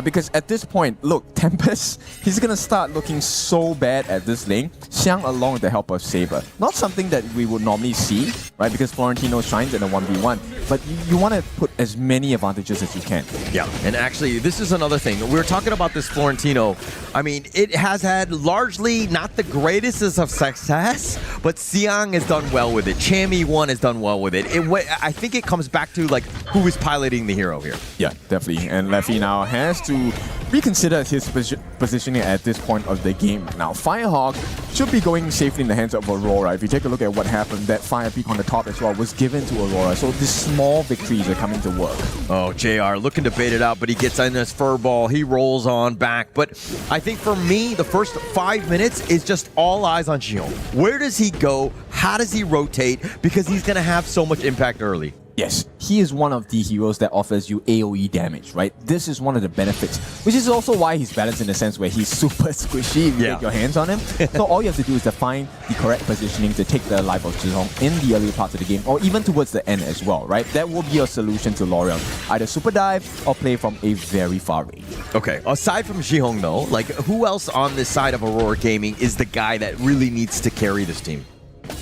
Because at this point, look, Tempest, he's going to start looking so bad at this lane. Xiang along with the help of Saber. Not something that we would normally see, right? Because Florentino shines in a 1v1. But you want to put as many advantages as you can. Yeah, and actually, this is another thing. We were talking about this Florentino. I mean, it has had largely not the greatest of success, but Xiang has done well with it. Chammy 1 has done well with it. I think it comes back to like who is piloting the hero here. Yeah, definitely. And Leffy now has to reconsider his positioning at this point of the game. Now, Firehawk should be going safely in the hands of Aurora. If you take a look at what happened, that Fire Peak on the top as well was given to Aurora. So these small victories are coming to work. Oh, JR looking to bait it out, but he gets in his fur ball. He rolls on back. But I think for me, the first 5 minutes is just all eyes on Xiong. Where does he go? How does he rotate? Because he's going to have so much impact early. Yes, he is one of the heroes that offers you AoE damage, right? This is one of the benefits, which is also why he's balanced in the sense where he's super squishy if you get your hands on him. So all you have to do is to find the correct positioning to take the life of Zhizong in the early parts of the game, or even towards the end as well, right? That will be your solution to L'Oreal. Either super dive or play from a very far range. Okay, aside from Zhihong though, like who else on this side of Aurora Gaming is the guy that really needs to carry this team?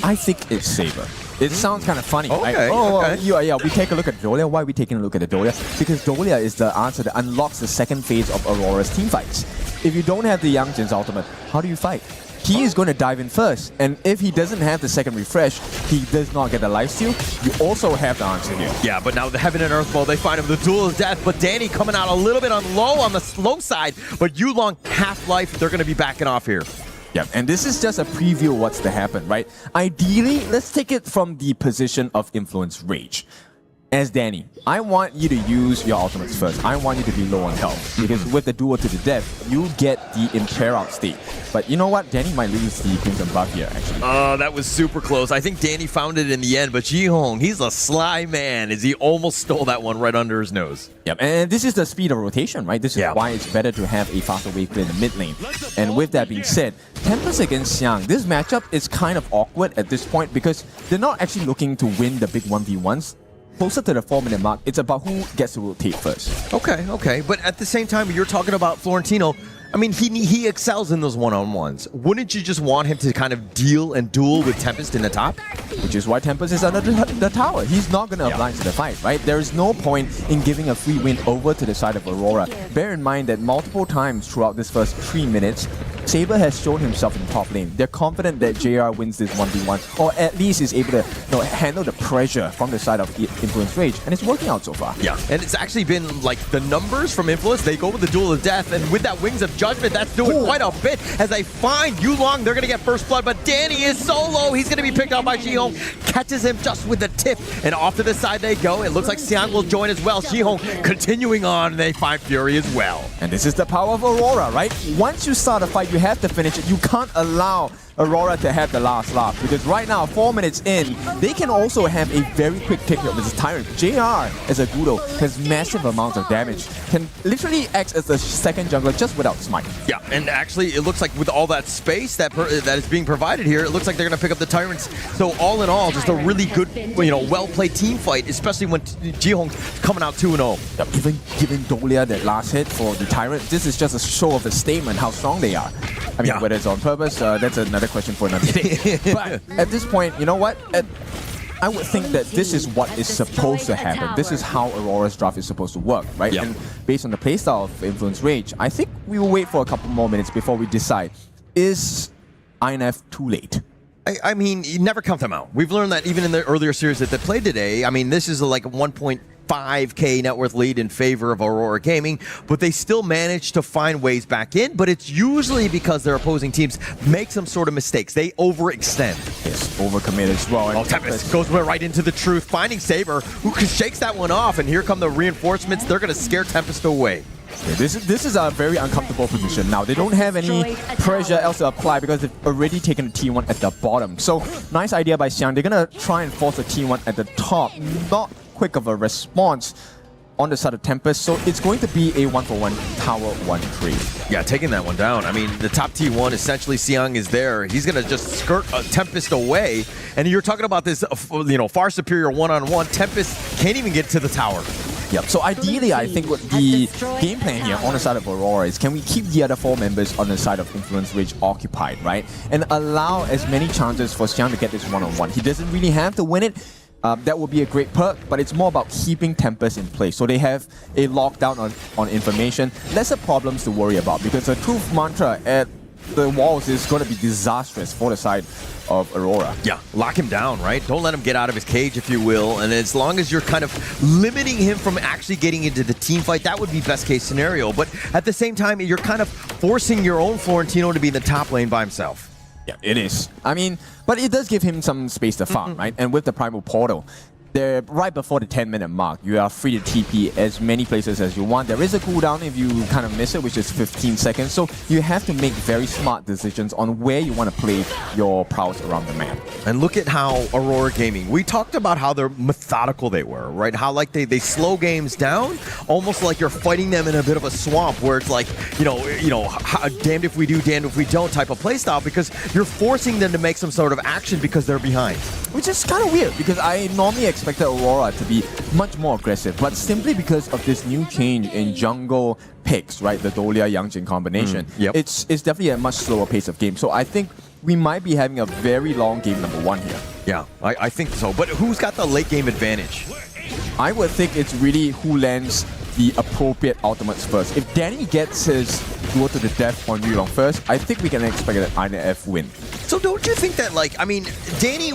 I think it's Saber. It sounds kind of funny, okay, right? Yeah, we take a look at Dolia. Why are we taking a look at the Dolia? Because Dolia is the answer that unlocks the second phase of Aurora's team fights. If you don't have the Yang Jin's ultimate, how do you fight? He is going to dive in first, and if he doesn't have the second refresh, he does not get the lifesteal. You also have the answer here. Yeah, but now the Heaven and Earth Bowl, they find him the Duel of Death, but Danny coming out a little bit on the slow side, but Yulong half-life, they're going to be backing off here. Yeah, and this is just a preview of what's to happen, right? Ideally, let's take it from the position of Influence Rage. As Danny, I want you to use your ultimates first. I want you to be low on health. Because with the duel to the death, you get the impair out state. But you know what? Danny might lose the Crimson buff here, actually. Oh, that was super close. I think Danny found it in the end, but Jihong, he's a sly man as he almost stole that one right under his nose. Yep, and this is the speed of rotation, right? This is why it's better to have a faster wave clear in the mid lane. And with that being said, Tempest against Xiang, this matchup is kind of awkward at this point because they're not actually looking to win the big 1v1s. Closer to the 4-minute mark, it's about who gets to rotate first. Okay. But at the same time, you're talking about Florentino. I mean, he excels in those one-on-ones. Wouldn't you just want him to kind of deal and duel with Tempest in the top? Which is why Tempest is under the tower. He's not going to oblige to the fight, right? There is no point in giving a free win over to the side of Aurora. Bear in mind that multiple times throughout this first 3 minutes, Saber has shown himself in top lane. They're confident that JR wins this 1v1, or at least is able to handle the pressure from the side of Influence Rage, and it's working out so far. Yeah, and it's actually been like the numbers from Influence, they go with the Duel of Death, and with that Wings of Judgment, that's doing quite a bit as they find Yulong. They're going to get first blood, but Danny is solo. He's going to be picked up by Jihong, catches him just with the tip, and off to the side they go. It looks like Xiang will join as well. Jihong continuing on, and they find Fury as well. And this is the power of Aurora, right? Once you start a fight, you have to finish it. You can't allow Aurora to have the last laugh because right now, 4 minutes in, they can also have a very quick pick up with this Tyrant. JR as a Gudo has massive amounts of damage, can literally act as a second jungler just without smite. Yeah, and actually it looks like with all that space that is being provided here, it looks like they're going to pick up the Tyrants. So all in all, just a really good, well-played team fight, especially when Jihong's coming out 2-0. Yep, even giving Dolia that last hit for the Tyrant, this is just a show of a statement how strong they are. I mean, whether it's on purpose, that's another question for another day. But at this point, you know what? I would think that this is what is supposed to happen. This is how Aurora's draft is supposed to work, right? Yep. And based on the playstyle of Influence Rage, I think we will wait for a couple more minutes before we decide, is INF too late? I mean, you never count them out. We've learned that even in the earlier series that they played today. I mean, this is like a 1.5K net worth lead in favor of Aurora Gaming, but they still manage to find ways back in, but it's usually because their opposing teams make some sort of mistakes. They overextend. Yes, overcommit as well. And Tempest goes right into the truth, finding Saber, who shakes that one off, and here come the reinforcements. They're going to scare Tempest away. Okay, this is a very uncomfortable position now. They don't have any pressure else to apply because they've already taken a T1 at the bottom. So nice idea by Xiang. They're gonna try and force a T1 at the top. Not quick of a response on the side of Tempest, so it's going to be a 1-for-1 tower 1 trade. Yeah, taking that one down. I mean, the top T1, essentially, Xiang is there. He's going to just skirt Tempest away. And you're talking about this, far superior one-on-one. Tempest can't even get to the tower. Yep. So ideally, I think what the game plan here on the side of Aurora is, can we keep the other 4 members on the side of Influence Rage occupied, right? And allow as many chances for Xiang to get this one-on-one. He doesn't really have to win it. That would be a great perk, but it's more about keeping Tempest in place. So they have a lockdown on information. Lesser problems to worry about, because the truth mantra at the walls is going to be disastrous for the side of Aurora. Yeah, lock him down, right? Don't let him get out of his cage, if you will. And as long as you're kind of limiting him from actually getting into the team fight, that would be best case scenario. But at the same time, you're kind of forcing your own Florentino to be in the top lane by himself. Yeah, it is. I mean, but it does give him some space to farm, right? And with the Primal Portal, they're right before the 10-minute mark. You are free to TP as many places as you want. There is a cooldown if you kind of miss it, which is 15 seconds. So you have to make very smart decisions on where you want to play your prowess around the map. And look at how Aurora Gaming, we talked about how they're methodical they were, right? How like they slow games down, almost like you're fighting them in a bit of a swamp where it's like, damned if we do, damned if we don't type of playstyle, because you're forcing them to make some sort of action because they're behind. Which is kind of weird, because I normally expected Aurora to be much more aggressive, but simply because of this new change in jungle picks, right? The Dolia Yangjin combination. It's definitely a much slower pace of game. So I think we might be having a very long game number 1 here. Yeah, I think so. But who's got the late game advantage? I would think it's really who lands the appropriate ultimates first. If Danny gets his duel to the death on Yulong first, I think we can expect an INF win. So don't you think that, Danny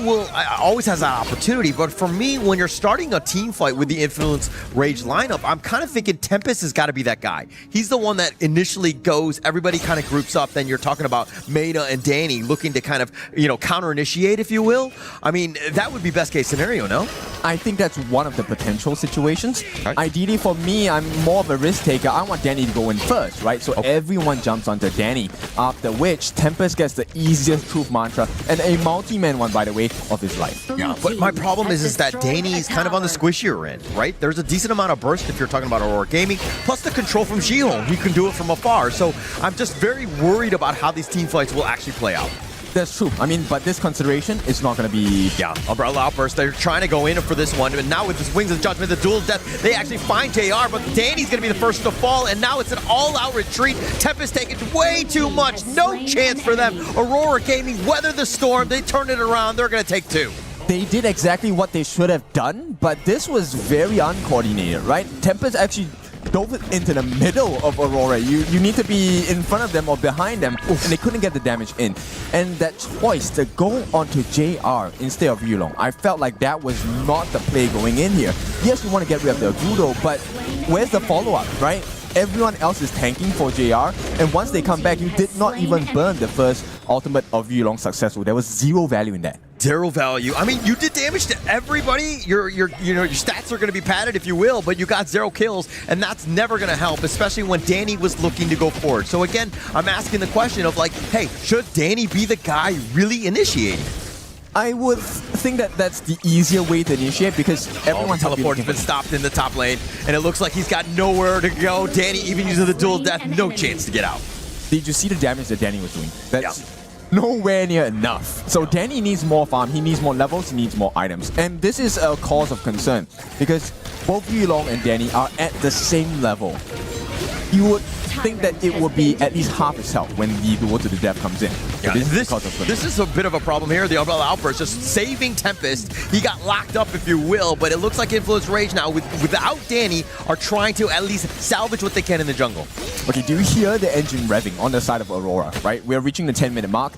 always has that opportunity, but for me, when you're starting a team fight with the Influence Rage lineup, I'm kind of thinking Tempest has got to be that guy. He's the one that initially goes, everybody kind of groups up, then you're talking about Maida and Danny looking to kind of, counter-initiate, if you will. I mean, that would be best case scenario, no? I think that's one of the potential situations. Right. Ideally for me, I'm more of a risk taker. I want Danny to go in first, right? So everyone jumps onto Danny, after which Tempest gets the easiest truth mantra, and a multi-man one, by the way, of his life. Yeah, but my problem is that Danny is kind of on the squishier end, right? There's a decent amount of burst if you're talking about Aurora Gaming, plus the control from Jihong. He can do it from afar. So I'm just very worried about how these team fights will actually play out. That's true. I mean, but this consideration is not going to be... Yeah, Umbrella Outburst, they're trying to go in for this one, and now with this Wings of Judgment, the Duel of Death, they actually find JR, but Danny's going to be the first to fall, and now it's an all-out retreat. Tempest taking way too much. No chance for them. Aurora Gaming weather the storm. They turn it around. They're going to take 2. They did exactly what they should have done, but this was very uncoordinated, right? Tempest actually dove into the middle of Aurora. You need to be in front of them or behind them, and they couldn't get the damage in. And that choice to go onto JR instead of Yulong, I felt like that was not the play going in here. Yes, you want to get rid of the Gudo, but where's the follow-up, right? Everyone else is tanking for JR, and once they come back, you did not even burn the first ultimate of Yulong successful. There was zero value in that. Zero value. I mean, you did damage to everybody. Your stats are going to be padded, if you will, but you got 0 kills, and that's never going to help, especially when Danny was looking to go forward. So again, I'm asking the question of hey, should Danny be the guy really initiating? I would think that that's the easier way to initiate, because everyone's teleport's been stopped in the top lane, and it looks like he's got nowhere to go. Danny, even using the dual death, no chance to get out. Did you see the damage that Danny was doing? That's nowhere near enough. So Danny needs more farm, he needs more levels, he needs more items. And this is a cause of concern, because both Yulong and Danny are at the same level. You would think that it would be at least half its health when the duel to the death comes in. Yeah, this is a bit of a problem here. The Umbrella Outburst just saving Tempest. He got locked up, if you will, but it looks like Influence Rage now, without Danny, are trying to at least salvage what they can in the jungle. Okay, do you hear the engine revving on the side of Aurora, right? We're reaching the 10-minute mark.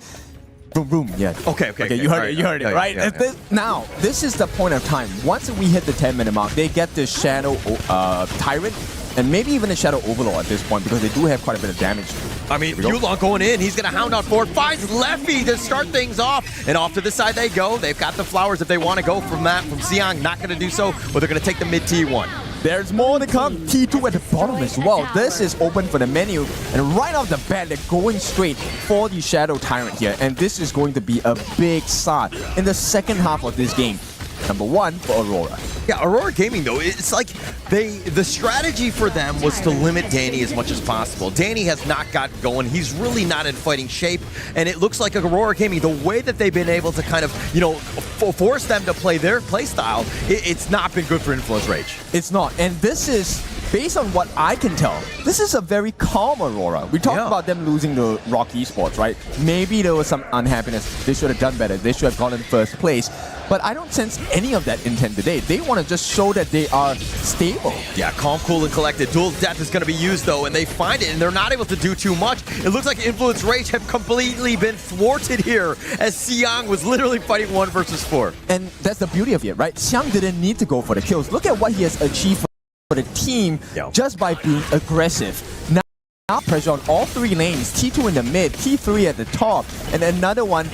Boom, boom, yeah. Okay, you heard it, right? Yeah. Now, this is the point of time. Once we hit the 10-minute mark, they get the Shadow Tyrant, and maybe even a Shadow Overlord at this point, because they do have quite a bit of damage. I mean, Yulong going in, he's going to hound out forward, finds Leffy to start things off, and off to the side they go. They've got the flowers if they want to go from that, from Xiang, not going to do so, but they're going to take the mid T1. There's more to come. T2 at the bottom as well. This is open for the menu. And right off the bat, they're going straight for the Shadow Tyrant here. And this is going to be a big start in the second half of this game. Number 1 for Aurora. Yeah, Aurora Gaming, though, it's like the strategy for them was to limit Danny as much as possible. Danny has not gotten going. He's really not in fighting shape. And it looks like Aurora Gaming, the way that they've been able to kind of, force them to play their play style, it's not been good for Influence Rage. It's not. And this is, based on what I can tell, this is a very calm Aurora. We talked about them losing to Rock Esports, right? Maybe there was some unhappiness. They should have done better. They should have gone in first place. But I don't sense any of that intent today. They want to just show that they are stable. Yeah, calm, cool, and collected. Dual Death is going to be used, though, and they find it, and they're not able to do too much. It looks like Influence Rage have completely been thwarted here, as Xiang was literally fighting 1 versus 4. And that's the beauty of it, right? Xiang didn't need to go for the kills. Look at what he has achieved for the team just by being aggressive. Now pressure on all 3 lanes, T2 in the mid, T3 at the top, and another one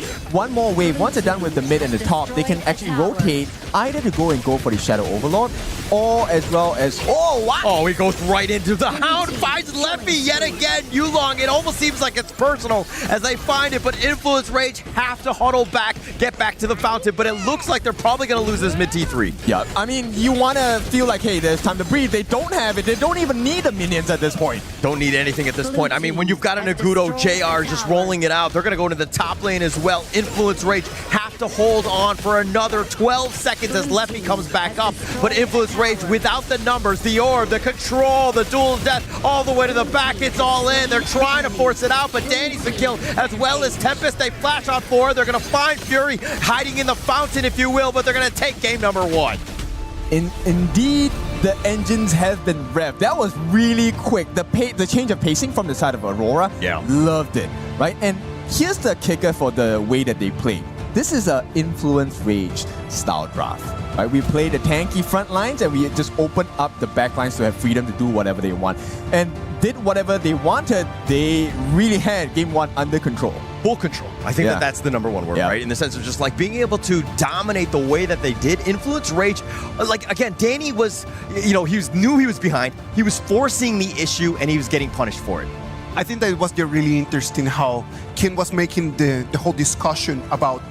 more wave. Once they're done with the mid and the top, they can actually rotate either to go for the Shadow Overlord, or as well as... Oh, wow! Oh, he goes right into the Hound, finds Leffy yet again. Yulong, it almost seems like it's personal as they find it, but Influence Rage have to huddle back, get back to the fountain, but it looks like they're probably going to lose this mid T3. Yeah, I mean, you want to feel like, hey, there's time to breathe. They don't have it. They don't even need the minions at this point. Don't need anything at this point. I mean, when you've got an Agudo JR just rolling it out, they're going to go into the top lane as well. Influence Rage have to hold on for another 12 seconds as Leffy comes back up. But Influence Rage, without the numbers, the orb, the control, the dual death, all the way to the back, it's all in. They're trying to force it out, but Danny's been killed as well as Tempest. They flash on 4. They're going to find Fury hiding in the fountain, if you will, but they're going to take game number 1. Indeed, the engines have been revved. That was really quick. The change of pacing from the side of Aurora, loved it, right? And here's the kicker for the way that they play. This is a Influence Rage style draft, right? We play the tanky front lines and we just open up the back lines to have freedom to do whatever they want. And did whatever they wanted. They really had game 1 under control. Full control. I think that's the number 1 word, right? In the sense of just like being able to dominate the way that they did. Influence Rage, like again, Danny was, knew he was behind. He was forcing the issue and he was getting punished for it. I think that it was really interesting how Kin was making the whole discussion about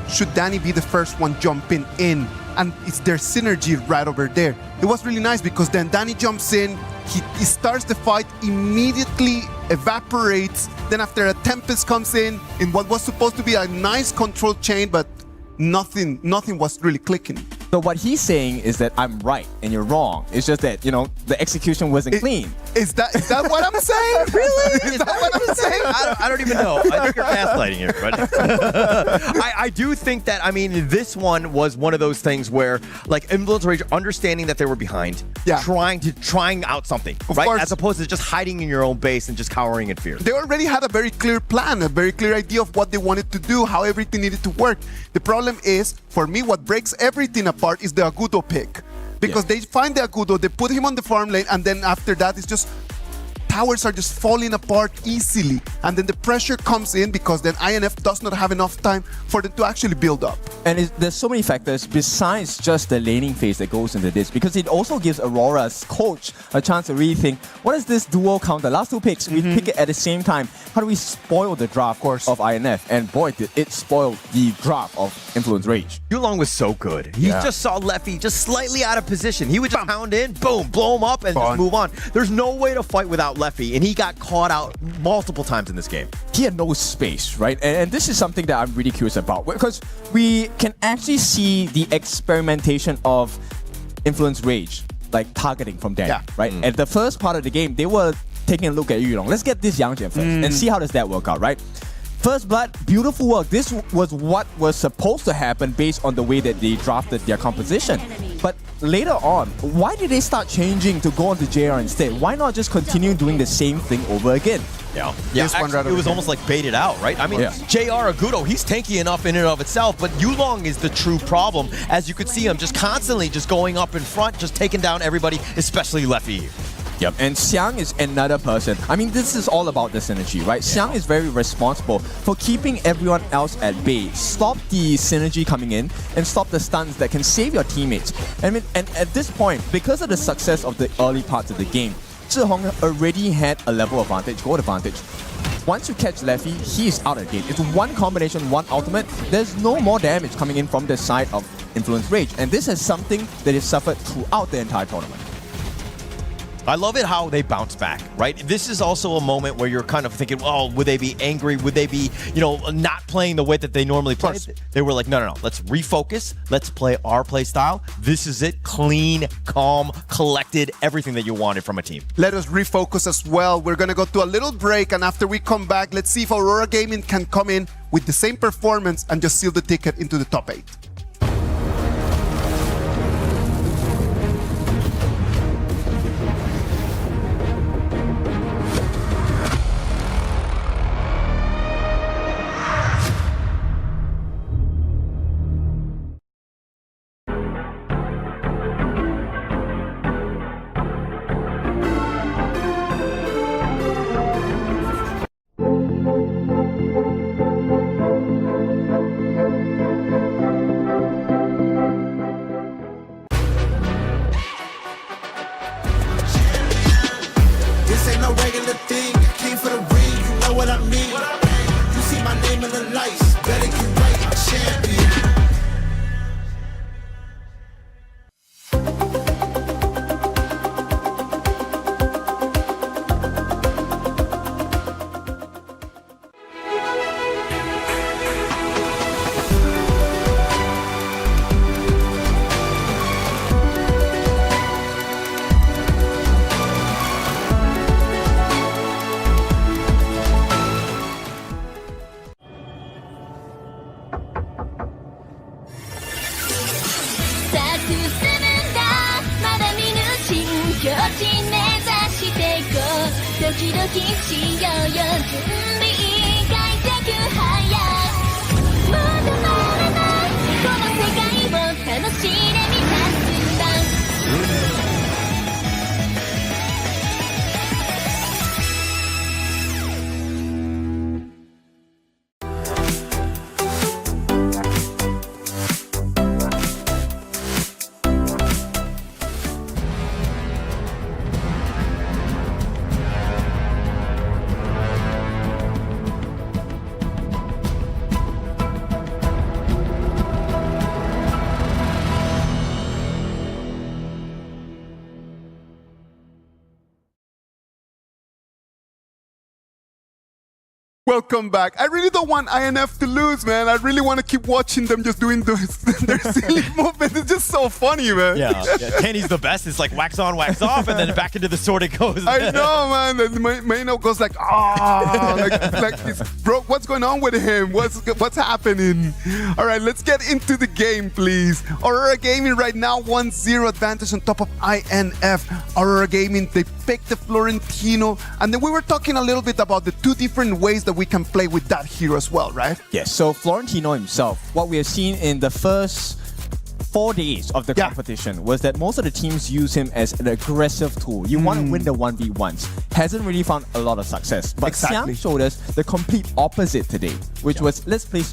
should Danny be the first one jumping in, and it's their synergy right over there. It was really nice because then Danny jumps in, he starts the fight, immediately evaporates, then after a Tempest comes in what was supposed to be a nice control chain, but nothing was really clicking. So what he's saying is that I'm right and you're wrong. It's just that, the execution wasn't clean. Is that what I'm saying? Really? Is that what I'm saying? I don't even know. I think you're gaslighting here, but I do think that, this one was one of those things where, like, Influence Rage understanding that they were behind, trying out something, right? Course. As opposed to just hiding in your own base and just cowering in fear. They already had a very clear plan, a very clear idea of what they wanted to do, how everything needed to work. The problem is, for me, what breaks everything apart is the Agudo pick. Because they find the Agudo, they put him on the farm lane, and then after that, it's just towers are just falling apart easily. And then the pressure comes in because then INF does not have enough time for them to actually build up. And there's so many factors besides just the laning phase that goes into this, because it also gives Aurora's coach a chance to really think, what is this duo counter? Last 2 picks, we pick it at the same time. How do we spoil the draft of INF? And boy, did it spoil the draft of Influence Rage. Yulong was so good. He just saw Leffy just slightly out of position. He would just pound in, boom, blow him up, and just move on. There's no way to fight without Leffy, and he got caught out multiple times in this game. He had no space, right? And this is something that I'm really curious about, because we can actually see the experimentation of Influence Rage, like targeting from Danny, right? At the first part of the game, they were taking a look at Yulong. Let's get this Yang Jian first and see how does that work out, right? First Blood, beautiful work. This was what was supposed to happen based on the way that they drafted their composition. But later on, why did they start changing to go on to JR instead? Why not just continue doing the same thing over again? Yeah, actually, it was almost like baited out, right? I mean, JR Agudo, he's tanky enough in and of itself, but Yulong is the true problem. As you could see him just constantly just going up in front, just taking down everybody, especially Leffy. Yep, and Xiang is another person. I mean, this is all about the synergy, right? Xiang is very responsible for keeping everyone else at bay. Stop the synergy coming in and stop the stuns that can save your teammates. I mean, and at this point, because of the success of the early parts of the game, Zhihong already had a level advantage, gold advantage. Once you catch Leffy, he is out again. It's one combination, one ultimate. There's no more damage coming in from the side of Influence Rage. And this is something that is suffered throughout the entire tournament. I love it how they bounce back, right? This is also a moment where you're kind of thinking, well, would they be angry? Would they be, not playing the way that they normally play? They were like, no. Let's refocus. Let's play our play style. This is it. Clean, calm, collected, everything that you wanted from a team. Let us refocus as well. We're going to go to a little break, and after we come back, let's see if Aurora Gaming can come in with the same performance and just seal the ticket into the top 8. This ain't no regular thing. I came for the ring, you know what I mean. You see my name in the lights, better get right, I'm champion. Welcome back. I really don't want INF to lose, man. I really want to keep watching them just doing their silly movements. It's just so funny, man. Yeah. Kenny's the best. It's like wax on, wax off, and then back into the sword it goes. I know, man. And Maino goes like, bro, what's going on with him? What's happening? All right, let's get into the game, please. Aurora Gaming right now 1-0 advantage on top of INF. Aurora Gaming, they picked the Florentino, and then we were talking a little bit about the two different ways that we can play with that hero as well, right? Yes, so Florentino himself, what we have seen in the first 4 days of the competition was that most of the teams use him as an aggressive tool. You want to win the 1v1s. Hasn't really found a lot of success. But Xiang showed us the complete opposite today, which was let's play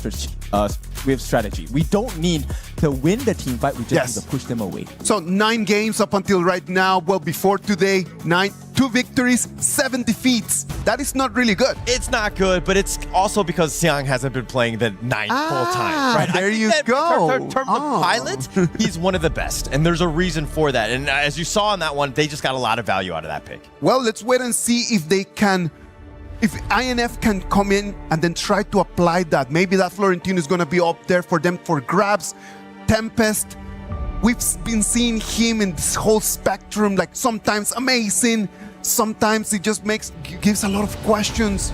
with strategy. We don't need to win the team fight, we just need to push them away. So 9 games up until right now. Well, before today, 2 victories, 7 defeats. That is not really good. It's not good, but it's also because Xiang hasn't been playing the 9 full time. Right? There you go. In terms of pilot, he's one of the best, and there's a reason for that. And as you saw in that one, they just got a lot of value out of that pick. Well, let's wait and see if they can, if INF can come in and then try to apply that. Maybe that Florentino is going to be up there for them for grabs. Tempest, we've been seeing him in this whole spectrum, like sometimes amazing, sometimes he just gives a lot of questions.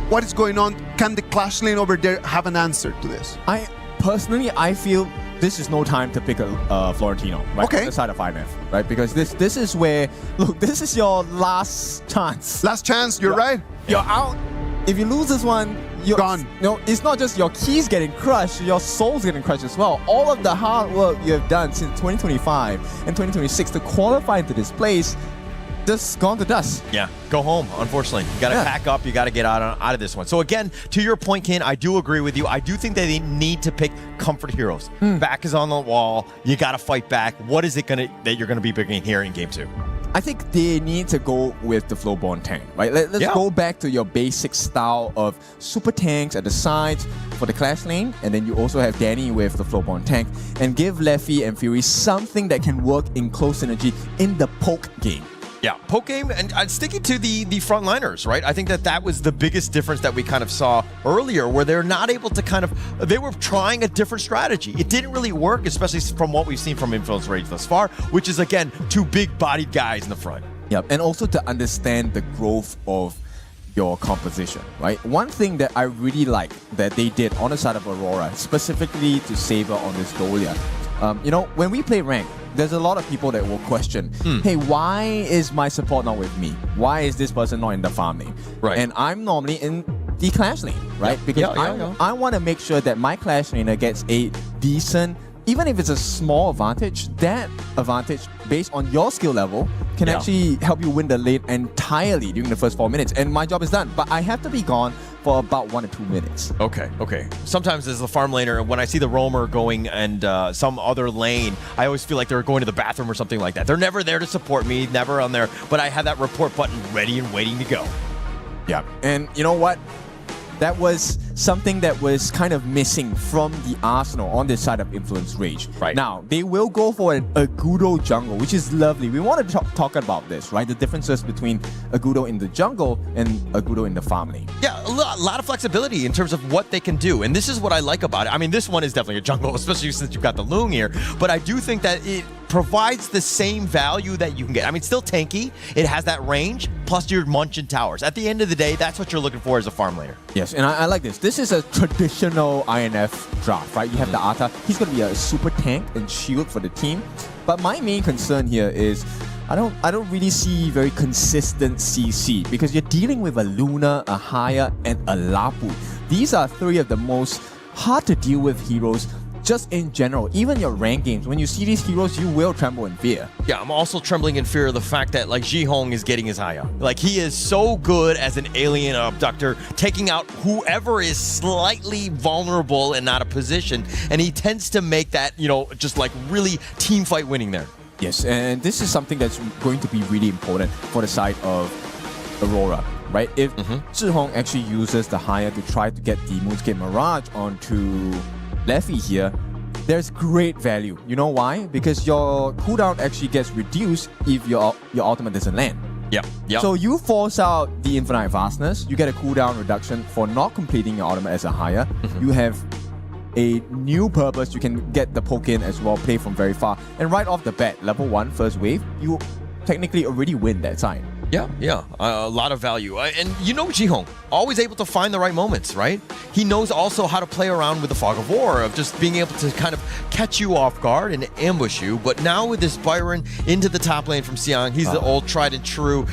What is going on? Can the Clash lane over there have an answer to this? I feel this is no time to pick a Florentino, right? Okay. On the side of INF, right? Because this is where, look, this is your last chance. Last chance, you're right. You're out. If you lose this one, you're gone. No, it's not just your keys getting crushed, your soul's getting crushed as well. All of the hard work you have done since 2025 and 2026 to qualify into this place, just gone to dust. Yeah, go home, unfortunately. You got to pack up. You got to get out of this one. So again, to your point, Ken, I do agree with you. I do think that they need to pick comfort heroes. Back is on the wall. You got to fight back. What is it that you're going to be picking here in Game 2? I think they need to go with the Flowborn tank, right? Let's go back to your basic style of super tanks at the sides for the clash lane, and then you also have Danny with the Flowborn tank, and give Leffy and Fury something that can work in close synergy in the poke game. Yeah, poke game, and sticking to the frontliners, right? I think that was the biggest difference that we kind of saw earlier, where they're not able to they were trying a different strategy. It didn't really work, especially from what we've seen from Influence Rage thus far, which is, again, two big-bodied guys in the front. Yep, and also to understand the growth of your composition, right? One thing that I really like that they did on the side of Aurora, specifically to Saber on this Dolia, when we play rank, there's a lot of people that will question, hey, why is my support not with me? Why is this person not in the farm lane? Right. And I'm normally in the clash lane, right? Because I want to make sure that my clash laner gets a decent, even if it's a small advantage, that advantage based on your skill level can actually help you win the lane entirely during the first 4 minutes. And my job is done, but I have to be gone for about 1 or 2 minutes. Okay. Sometimes as the farm laner, when I see the roamer going and some other lane, I always feel like they're going to the bathroom or something like that. They're never there to support me, never on there, but I have that report button ready and waiting to go. Yeah, and you know what? That was something that was kind of missing from the Arsenal on this side of Influence Rage. Right. Now, they will go for an Agudo jungle, which is lovely. We want to talk about this, right? The differences between Agudo in the jungle and Agudo in the farm lane. Yeah, a lot of flexibility in terms of what they can do. And this is what I like about it. I mean, this one is definitely a jungle, especially since you've got the Loong here. But I do think that it provides the same value that you can get. I mean, still tanky. It has that range, plus your Munchin towers. At the end of the day, that's what you're looking for as a farm laner. Yes, and I like this. This is a traditional INF draft, right? You have the Ata. He's going to be a super tank and shield for the team. But my main concern here is I don't really see very consistent CC because you're dealing with a Luna, a Haya, and a Lapu. These are three of the most hard to deal with heroes just in general. Even your rank games, when you see these heroes, you will tremble in fear. Yeah, I'm also trembling in fear of the fact that like Jihong is getting his Haya. Like he is so good as an alien abductor, taking out whoever is slightly vulnerable and not a position, and he tends to make that, just like really team fight winning there. Yes, and this is something that's going to be really important for the side of Aurora, right? If Zhihong actually uses the Haya to try to get the Moonscape Mirage onto Leffy here, there's great value. You know why? Because your cooldown actually gets reduced if your ultimate doesn't land. Yep. So you force out the Infinite Vastness, you get a cooldown reduction for not completing your ultimate as a Haya. You have a new purpose, you can get the poke in as well, play from very far. And right off the bat, level 1, first wave, you technically already win that side. Yeah, a lot of value. And Jihong, always able to find the right moments, right? He knows also how to play around with the Fog of War, of just being able to kind of catch you off guard and ambush you. But now with this Byron into the top lane from Xiang, he's the old tried and true,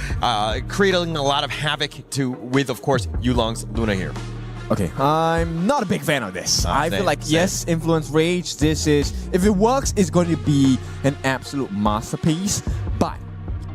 creating a lot of havoc with, of course, Yulong's Luna here. Okay, I'm not a big fan of this. I feel like, yes, Influence Rage, this is, if it works, it's going to be an absolute masterpiece. But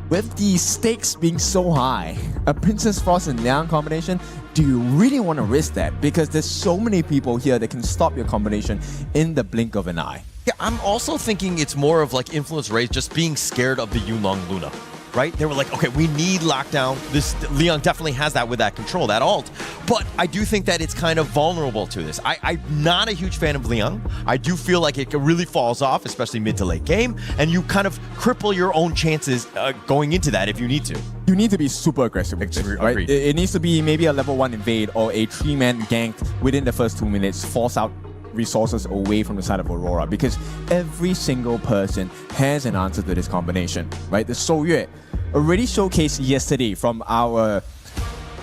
with the stakes being so high, a Princess Frost and Liang combination, do you really want to risk that? Because there's so many people here that can stop your combination in the blink of an eye. Yeah, I'm also thinking it's more of like Influence Rage just being scared of the Yulong Luna, right? They were like, okay, we need lockdown. This Leon definitely has that with that control, that ult. But I do think that it's kind of vulnerable to this. I'm not a huge fan of Leon. I do feel like it really falls off, especially mid to late game, and you kind of cripple your own chances going into that if you need to. You need to be super aggressive with this, right? It needs to be maybe a level 1 invade or a 3-man gank within the first 2 minutes, force out resources away from the side of Aurora, because every single person has an answer to this combination, right? The Soyue already showcased yesterday from our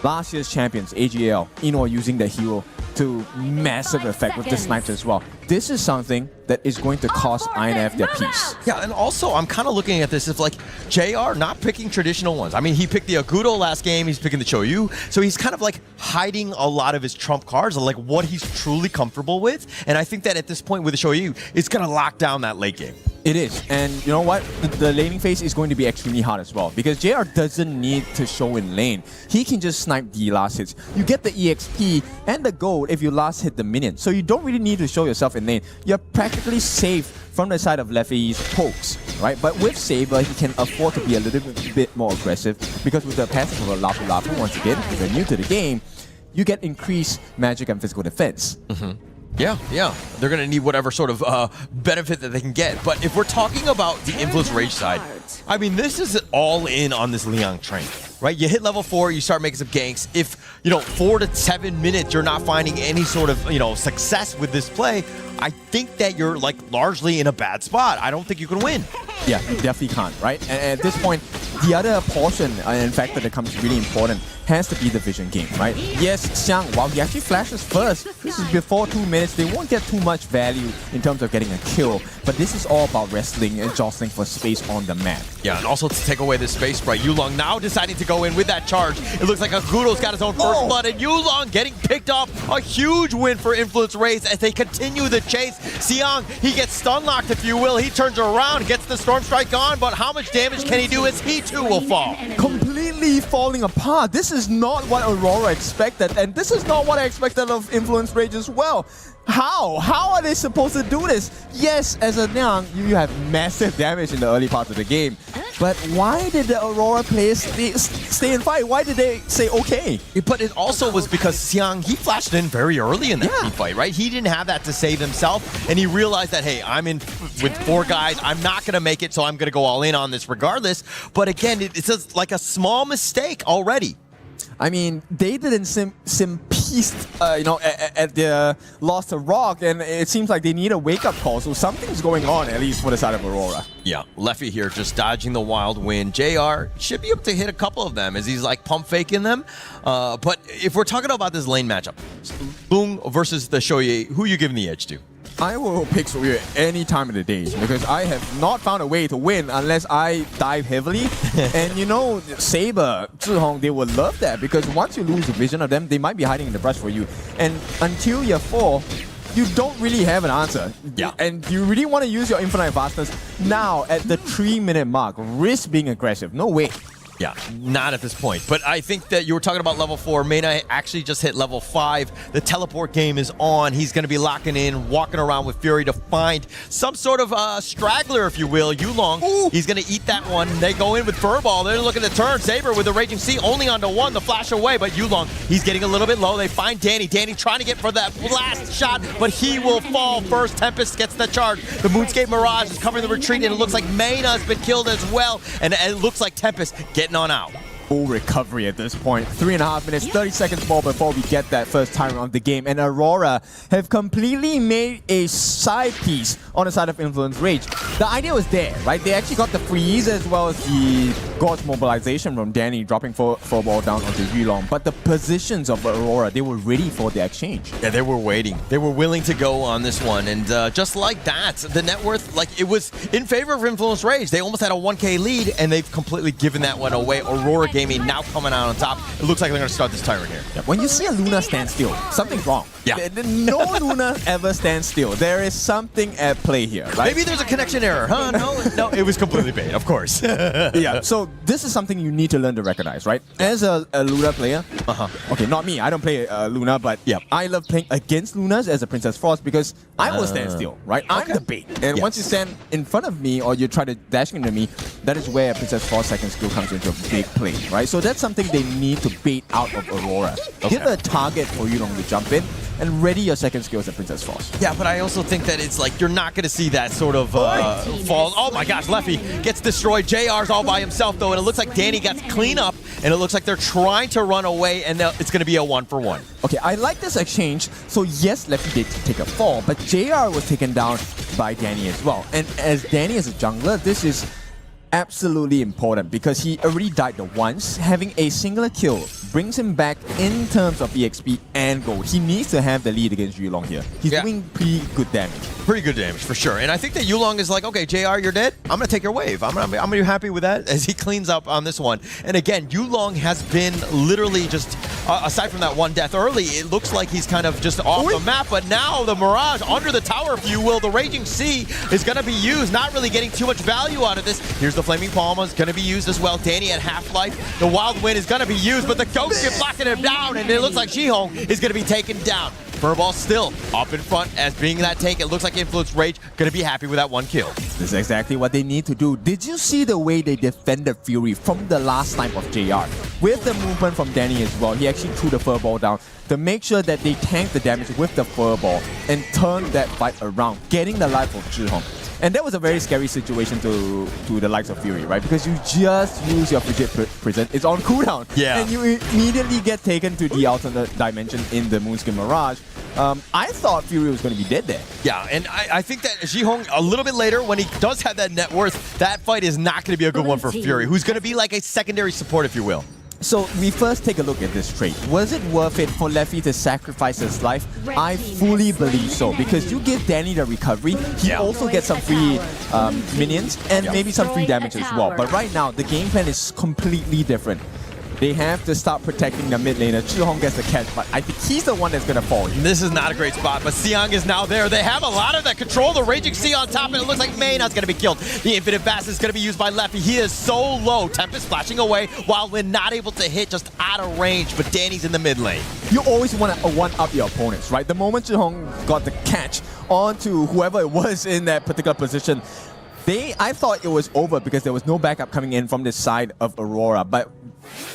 last year's champions, AGL, Ino using the hero to massive effect with the snipes as well. This is something that is going to cost INF their piece. Yeah, and also I'm kind of looking at this as like JR not picking traditional ones. I mean, he picked the Agudo last game, he's picking the Choyu, so he's kind of like hiding a lot of his trump cards, like what he's truly comfortable with. And I think that at this point with the Choyu, it's going to lock down that late game. It is, and you know what? The laning phase is going to be extremely hard as well because JR doesn't need to show in lane. He can just snipe the last hits. You get the EXP and the gold if you last hit the minion, so you don't really need to show yourself in lane. You're practically safe from the side of Leffy's pokes, right? But with Saber, he can afford to be a little bit more aggressive because with the passive of Lapu Lapu, once again, if you're new to the game, you get increased magic and physical defense. Yeah. They're going to need whatever sort of benefit that they can get. But if we're talking about the Influence Rage side, I mean, this is all in on this Liang train, right? You hit level 4, you start making some ganks. If, 4 to 7 minutes, you're not finding any sort of, success with this play, I think that you're, largely in a bad spot. I don't think you can win. Yeah, you definitely can't, right? And at this point, the other portion and factor that becomes really important has to be the vision game, right? Yes, Xiang, while he actually flashes first, this is before 2 minutes, they won't get too much value in terms of getting a kill, but this is all about wrestling and jostling for space on the map. Yeah, and also to take away this space, right? Yulong now deciding to go in with that charge. It looks like Agudo's got his own first blood, and Yulong getting picked off. A huge win for Influence Rays as they continue the chase. Xiang, he gets stun locked, if you will. He turns around, gets the Storm Strike on, but how much damage can he do as he too will fall? Completely falling apart. This is not what Aurora expected, and this is not what I expected of Influence Rage as well. How? How are they supposed to do this? Yes, as a Niang, you have massive damage in the early part of the game. But why did the Aurora players stay and fight? Why did they say okay? But it also was because Xiang, he flashed in very early in that team fight, right? He didn't have that to save himself, and he realized that, hey, I'm in with 4 guys. I'm not going to make it, so I'm going to go all in on this regardless. But again, it's just like a small mistake already. I mean, they didn't peace, at the loss to Rock, and it seems like they need a wake-up call, so something's going on, at least for the side of Aurora. Yeah, Leffy here just dodging the wild wind. JR should be able to hit a couple of them as he's pump faking them. But if we're talking about this lane matchup, Boom versus the Shoye, who are you giving the edge to? I will pick Soya any time of the day because I have not found a way to win unless I dive heavily. And Saber, Zhihong, they would love that because once you lose the vision of them, they might be hiding in the brush for you. And until you're 4, you don't really have an answer. Yeah. And you really want to use your infinite fastness now at the 3-minute mark. Risk being aggressive. No way. Yeah, not at this point. But I think that you were talking about level 4. Mena actually just hit level 5. The teleport game is on. He's going to be locking in, walking around with Fury to find some sort of straggler, if you will. Yulong, he's going to eat that one. They go in with Furball. They're looking to turn. Saber with the Raging Sea only onto 1. The flash away, but Yulong, he's getting a little bit low. They find Danny. Danny trying to get for that blast shot, but he will fall first. Tempest gets the charge. The Moonscape Mirage is covering the retreat, and it looks like Mena's been killed as well. And it looks like Tempest getting on out. Full recovery at this point. 3.5 minutes, 30 seconds more before we get that first time of the game. And Aurora have completely made a side piece on the side of Influence Rage. The idea was there, right? They actually got the freeze as well as the God's mobilization from Danny dropping 4 ball down onto Yulong. But the positions of Aurora, they were ready for the exchange. Yeah, they were waiting. They were willing to go on this one. And just like that, the net worth, it was in favor of Influence Rage. They almost had a 1K lead, and they've completely given that one away. Aurora Gaming now coming out on top. It looks like they're going to start this tyrant here. Yeah, when you see a Luna stand still, something's wrong. Yeah. No Luna ever stands still. There is something at play here, right? Maybe there's a connection error, huh? No, it was completely bait, of course. Yeah, so this is something you need to learn to recognize, right? As a Luna player, okay, not me, I don't play Luna, but I love playing against Lunas as a Princess Frost because I will stand still, right? I'm the bait. And once you stand in front of me or you try to dash into me, that is where Princess Frost's second skill comes into a big play, right? So that's something they need to bait out of Aurora. Give a target for Yulong to jump in and ready your second skill as a Princess Frost. Yeah, but I also think that it's you're not going to see that sort of fall. Oh my gosh, Leffy gets destroyed. JR's all by himself though, and it looks like Danny got clean up, and it looks like they're trying to run away, and it's going to be a 1-for-1. Okay, I like this exchange. So yes, Leffy did take a fall, but JR was taken down by Danny as well. And as Danny is a jungler, this is absolutely important because he already died the once. Having a singular kill brings him back in terms of EXP and gold. He needs to have the lead against Yulong here. He's doing pretty good damage. Pretty good damage, for sure. And I think that Yulong is like, okay, JR, you're dead. I'm going to take your wave. I'm gonna be happy with that as he cleans up on this one. And again, Yulong has been literally just, aside from that one death early, it looks like he's kind of just off the map. But now the Mirage under the tower, if you will, the Raging Sea is going to be used. Not really getting too much value out of this. Here's the Flaming Palma is going to be used as well. Danny at half-life. The Wild Wind is going to be used, but the Ghost is blocking him down, and it looks like Jihong is going to be taken down. Furball still up in front as being that tank. It looks like Influence Rage going to be happy with that one kill. This is exactly what they need to do. Did you see the way they defended Fury from the last snipe of JR? With the movement from Danny as well, he actually threw the Furball down to make sure that they tank the damage with the Furball and turn that fight around, getting the life of Zhihong. And that was a very scary situation to the likes of Fury, right? Because you just use your Frigid Prison, it's on cooldown. Yeah. And you immediately get taken to the alternate dimension in the Moonskin Mirage. I thought Fury was going to be dead there. Yeah, and I think that Jihong, a little bit later, when he does have that net worth, that fight is not going to be a good one for Fury, who's going to be like a secondary support, if you will. So we first take a look at this trade. Was it worth it for Leffy to sacrifice his life? I fully believe so, because you give Danny the recovery, he also gets some free minions and maybe some free damage as well. But right now, the game plan is completely different. They have to start protecting the mid laner. Zhihong gets the catch, but I think he's the one that's going to fall. This is not a great spot, but Xiang is now there. They have a lot of that control. The Raging Sea on top, and it looks like Mayna's going to be killed. The Infinite Bass is going to be used by Leffy. He is so low. Tempest flashing away, while we're not able to hit, just out of range, but Danny's in the mid lane. You always want to one-up your opponents, right? The moment Zhihong got the catch onto whoever it was in that particular position, I thought it was over because there was no backup coming in from the side of Aurora, but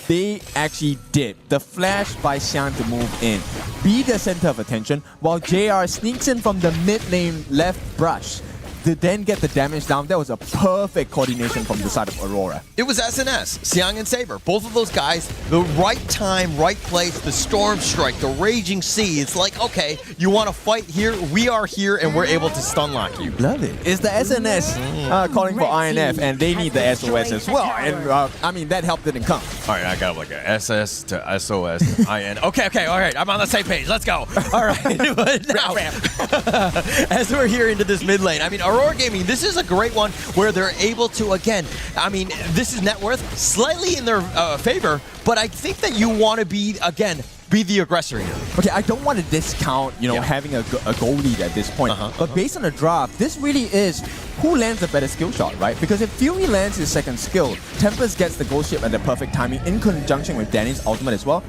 they actually did. The flash by Xiang to move in, be the center of attention, while JR sneaks in from the mid lane left brush to then get the damage down. That was a perfect coordination from the side of Aurora. It was SNS, Xiang and Saber. Both of those guys, the right time, right place, the Storm Strike, the Raging Sea. It's like, okay, you want to fight here? We are here, and we're able to stun lock you. Love it. It's the SNS calling for INF, and they need the SOS as well. And I mean, that help didn't come. All right, I got like a SS to SOS to IN. Okay, all right, I'm on the same page. Let's go. All right, but now, as we're here into this mid lane, I mean, Aurora Gaming, this is a great one where they're able to, again, I mean, this is net worth slightly in their favor, but I think that you want to be the aggressor here. Okay, I don't want to discount, having a goal lead at this point. But based on the draft, this really is who lands the better skill shot, right? Because if Fury lands his second skill, Tempest gets the ghost ship at the perfect timing in conjunction with Danny's ultimate as well,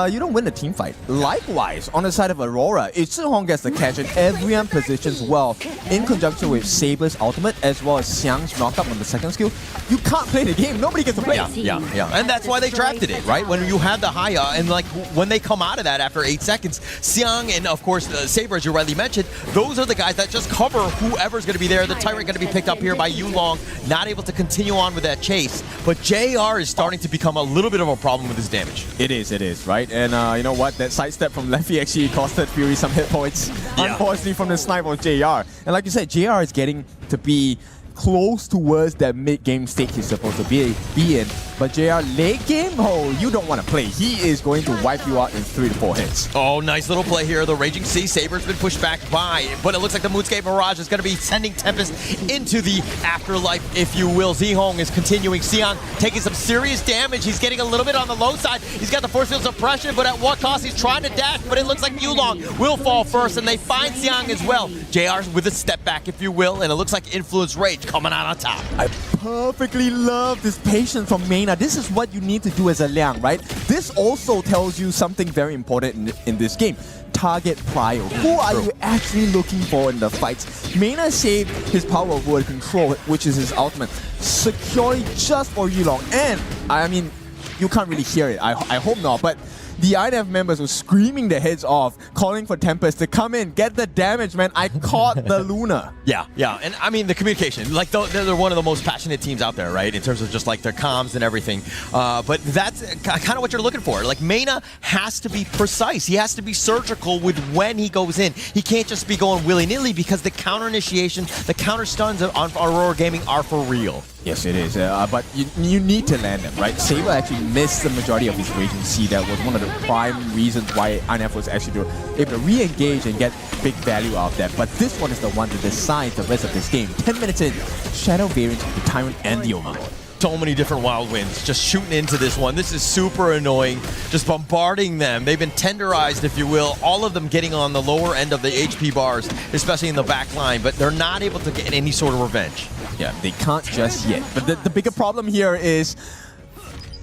you don't win the team fight. Likewise, on the side of Aurora, if Zhihong gets the catch and everyone positions well in conjunction with Saber's ultimate as well as Xiang's knockup on the second skill, you can't play the game. Nobody gets to play. Yeah. And that's why they drafted it, right? When you had the Haya, and like when they come out of that after 8 seconds, Xiang and of course Saber, as you rightly mentioned, those are the guys that just cover whoever's going to be there. The Tyrant going to be picked up here by Yulong, not able to continue on with that chase. But JR is starting to become a little bit of a problem with his damage. It is, right? And you know what? That sidestep from Leffy actually costed Fury some hit points, unfortunately, from the snipe of JR. And like you said, JR is getting to be close towards that mid-game state he's supposed to be in. But JR late game, you don't want to play. He is going to wipe you out in 3 to 4 hits. Oh, nice little play here. The Raging Sea Saber's been pushed back by, but it looks like the Moonscape Mirage is going to be sending Tempest into the afterlife, if you will. Zhihong is continuing. Xiang taking some serious damage. He's getting a little bit on the low side. He's got the force field suppression, but at what cost? He's trying to dash, but it looks like Yulong will fall first, and they find Xiang as well. JR's with a step back, if you will, and it looks like Influence Rage coming out on top. I perfectly love this patience from Mayna. This is what you need to do as a Liang, right? This also tells you something very important in this game. Target prio. Who are you actually looking for in the fights? Mayna saved his power of word control, which is his ultimate, securely just for Yulong. And, I mean, you can't really hear it. I hope not, but the INF members were screaming their heads off, calling for Tempest to come in, get the damage, man. I caught the Luna. Yeah. And I mean, the communication, like they're one of the most passionate teams out there, right? In terms of just like their comms and everything. But that's kind of what you're looking for. Like Mayna has to be precise. He has to be surgical with when he goes in. He can't just be going willy-nilly because the counter initiation, the counter stuns on Aurora Gaming are for real. Yes, it is. But you need to land them, right? Saber actually missed the majority of his Raging Sea. That was one of the prime reasons why INF was actually able to re-engage and get big value out of that. But this one is the one that decides the rest of this game. 10 minutes in, Shadow variants of the Tyrant and the Overlord. So many different wild winds just shooting into this one. This is super annoying, just bombarding them. They've been tenderized, if you will, all of them getting on the lower end of the HP bars, especially in the back line, but they're not able to get any sort of revenge. Yeah, they can't just yet. But the bigger problem here is,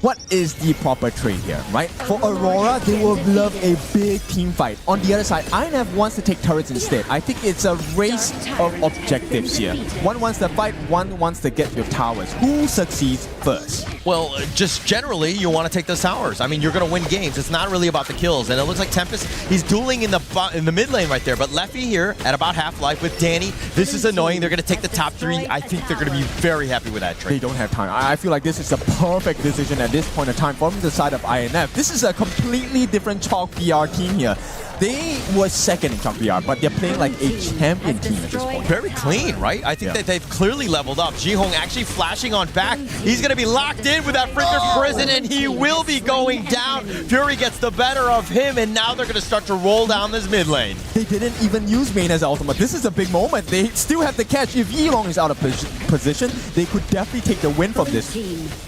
what is the proper trade here, right? For Aurora, they will love a big team fight. On the other side, INF wants to take turrets instead. I think it's a race of objectives here. One wants to fight, one wants to get your towers. Who succeeds first? Well, just generally, you want to take those towers. I mean, you're going to win games. It's not really about the kills. And it looks like Tempest, he's dueling in the mid lane right there. But Leffy here at about half-life with Danny. This is annoying. They're going to take the top 3. I think they're going to be very happy with that trade. They don't have time. I feel like this is a perfect decision at this point in time from the side of INF. This is a completely different Chalk PR team here. They were second in Chalk PR, but they're playing like a champion team at this point. Very clean, right? I think that they've clearly leveled up. Jihong actually flashing on back. He's going to be locked in with that Fritter Prison, and he will be going down. Fury gets the better of him, and now they're going to start to roll down this mid lane. They didn't even use main as ultimate. This is a big moment. They still have the catch. If Yilong is out of position, they could definitely take the win from this.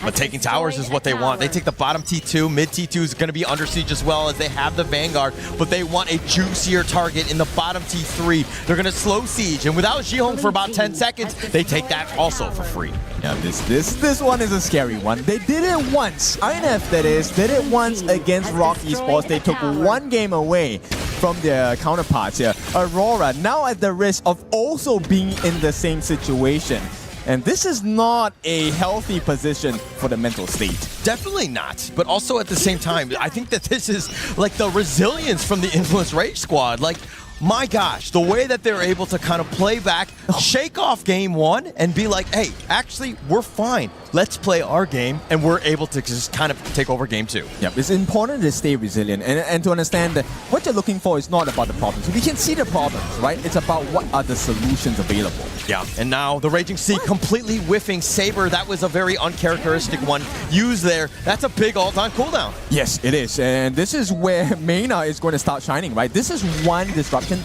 But taking towers is what they want. They take the bottom T2. Mid T2 is going to be under siege as well, as they have the Vanguard, but they want a juicier target in the bottom T3. They're going to slow siege, and without Jihong for about 10 seconds, they take that also for free. Yeah, this one is a scary one. They did it once. INF, that is, did it once against Rock Esports. They took one game away from their counterparts here. Aurora, now at the risk of also being in the same situation. And this is not a healthy position for the mental state. Definitely not. But also at the same time, I think that this is like the resilience from the Influence Rage squad. Like, my gosh, the way that they're able to kind of play back, shake off game 1 and be like, hey, actually, we're fine. Let's play our game, and we're able to just kind of take over game 2. Yeah, it's important to stay resilient and to understand that what you're looking for is not about the problems. We can see the problems, right? It's about what are the solutions available. Yeah, and now the Raging Sea completely whiffing Saber. That was a very uncharacteristic one used there. That's a big ult on cooldown. Yes, it is. And this is where Mena is going to start shining, right? This is one disruption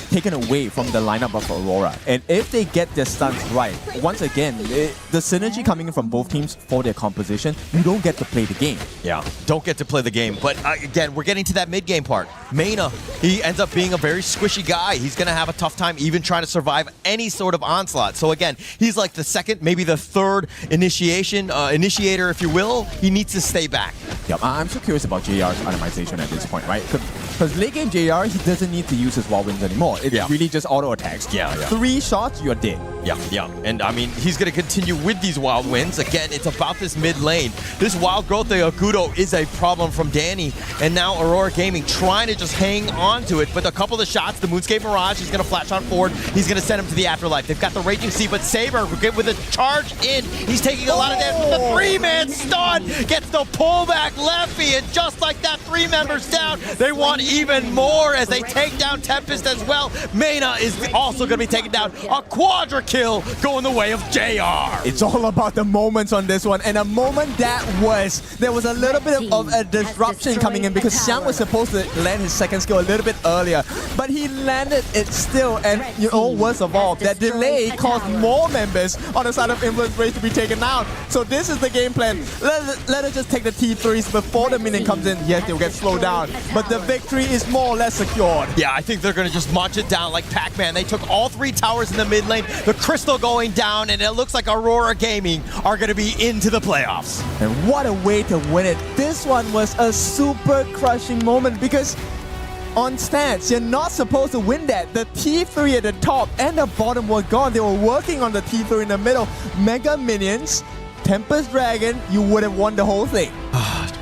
taken away from the lineup of Aurora. And if they get their stunts right, once again, the synergy coming in from both teams for their composition, you don't get to play the game. Yeah, don't get to play the game. But again, we're getting to that mid-game part. Mena, he ends up being a very squishy guy. He's going to have a tough time even trying to survive any sort of onslaught. So again, he's like the second, maybe the third initiator, if you will. He needs to stay back. Yep, I'm so curious about JR's itemization at this point, right? Because late game JR, he doesn't need to use his wall wings anymore. It's really just auto attacks. Yeah. 3 shots, you're dead. Yeah. And I mean, he's going to continue with these wild wins. Again, it's about this mid lane. This wild growth of Agudo is a problem from Danny. And now Aurora Gaming trying to just hang on to it. But a couple of shots, the Moonscape Mirage, he's going to flash on forward. He's going to send him to the afterlife. They've got the Raging Sea, but Saber with a charge in. He's taking a lot of damage. The 3-man stun gets the pullback Leffy. And just like that, 3 members down. They want even more as they take down Tempest as well. Mena is also going to be taken down. A quadra kill going the way of JR. It's all about the moments on this one, and a moment there was a little bit of a disruption coming in because Xiang was supposed to land his second skill a little bit earlier, but he landed it still, and you know, worst of all, that delay caused more members on the side of Influence Rage to be taken out. So this is the game plan. Let us just take the T3s before the minion comes in. Yes, they'll get slowed down, but the victory is more or less secured. Yeah, I think they're going to just march it down like Pac-Man. They took all 3 towers in the mid lane, the Crystal going down, and it looks like Aurora Gaming are going to be into the playoffs. And what a way to win it. This one was a super crushing moment because on stats, you're not supposed to win that. The T3 at the top and the bottom were gone. They were working on the T3 in the middle. Mega Minions, Tempest Dragon, you would have won the whole thing.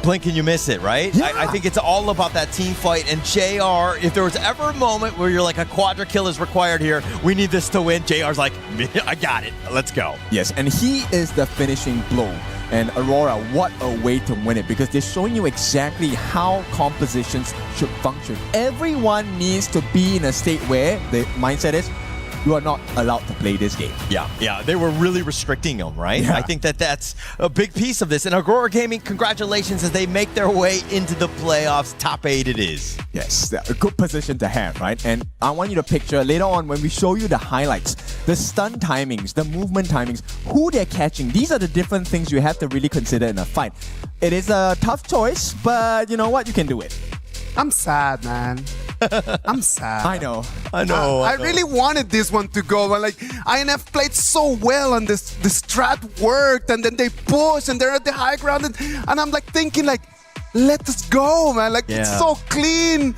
Blink and you miss it, right? Yeah. I think it's all about that team fight. And JR, if there was ever a moment where you're like, a quadra kill is required here, we need this to win, JR's like, I got it, let's go. Yes, and he is the finishing blow. And Aurora, what a way to win it, because they're showing you exactly how compositions should function. Everyone needs to be in a state where the mindset is, you are not allowed to play this game. Yeah, they were really restricting them, right? Yeah. I think that's a big piece of this. And Aurora Gaming, congratulations as they make their way into the playoffs. Top 8 it is. Yes, a good position to have, right? And I want you to picture later on when we show you the highlights, the stun timings, the movement timings, who they're catching. These are the different things you have to really consider in a fight. It is a tough choice, but you know what? You can do it. I'm sad, man. I'm sad. I know. I really wanted this one to go. But like INF played so well and the strat worked and then they push and they're at the high ground and I'm like thinking like, let us go, man. Like it's so clean.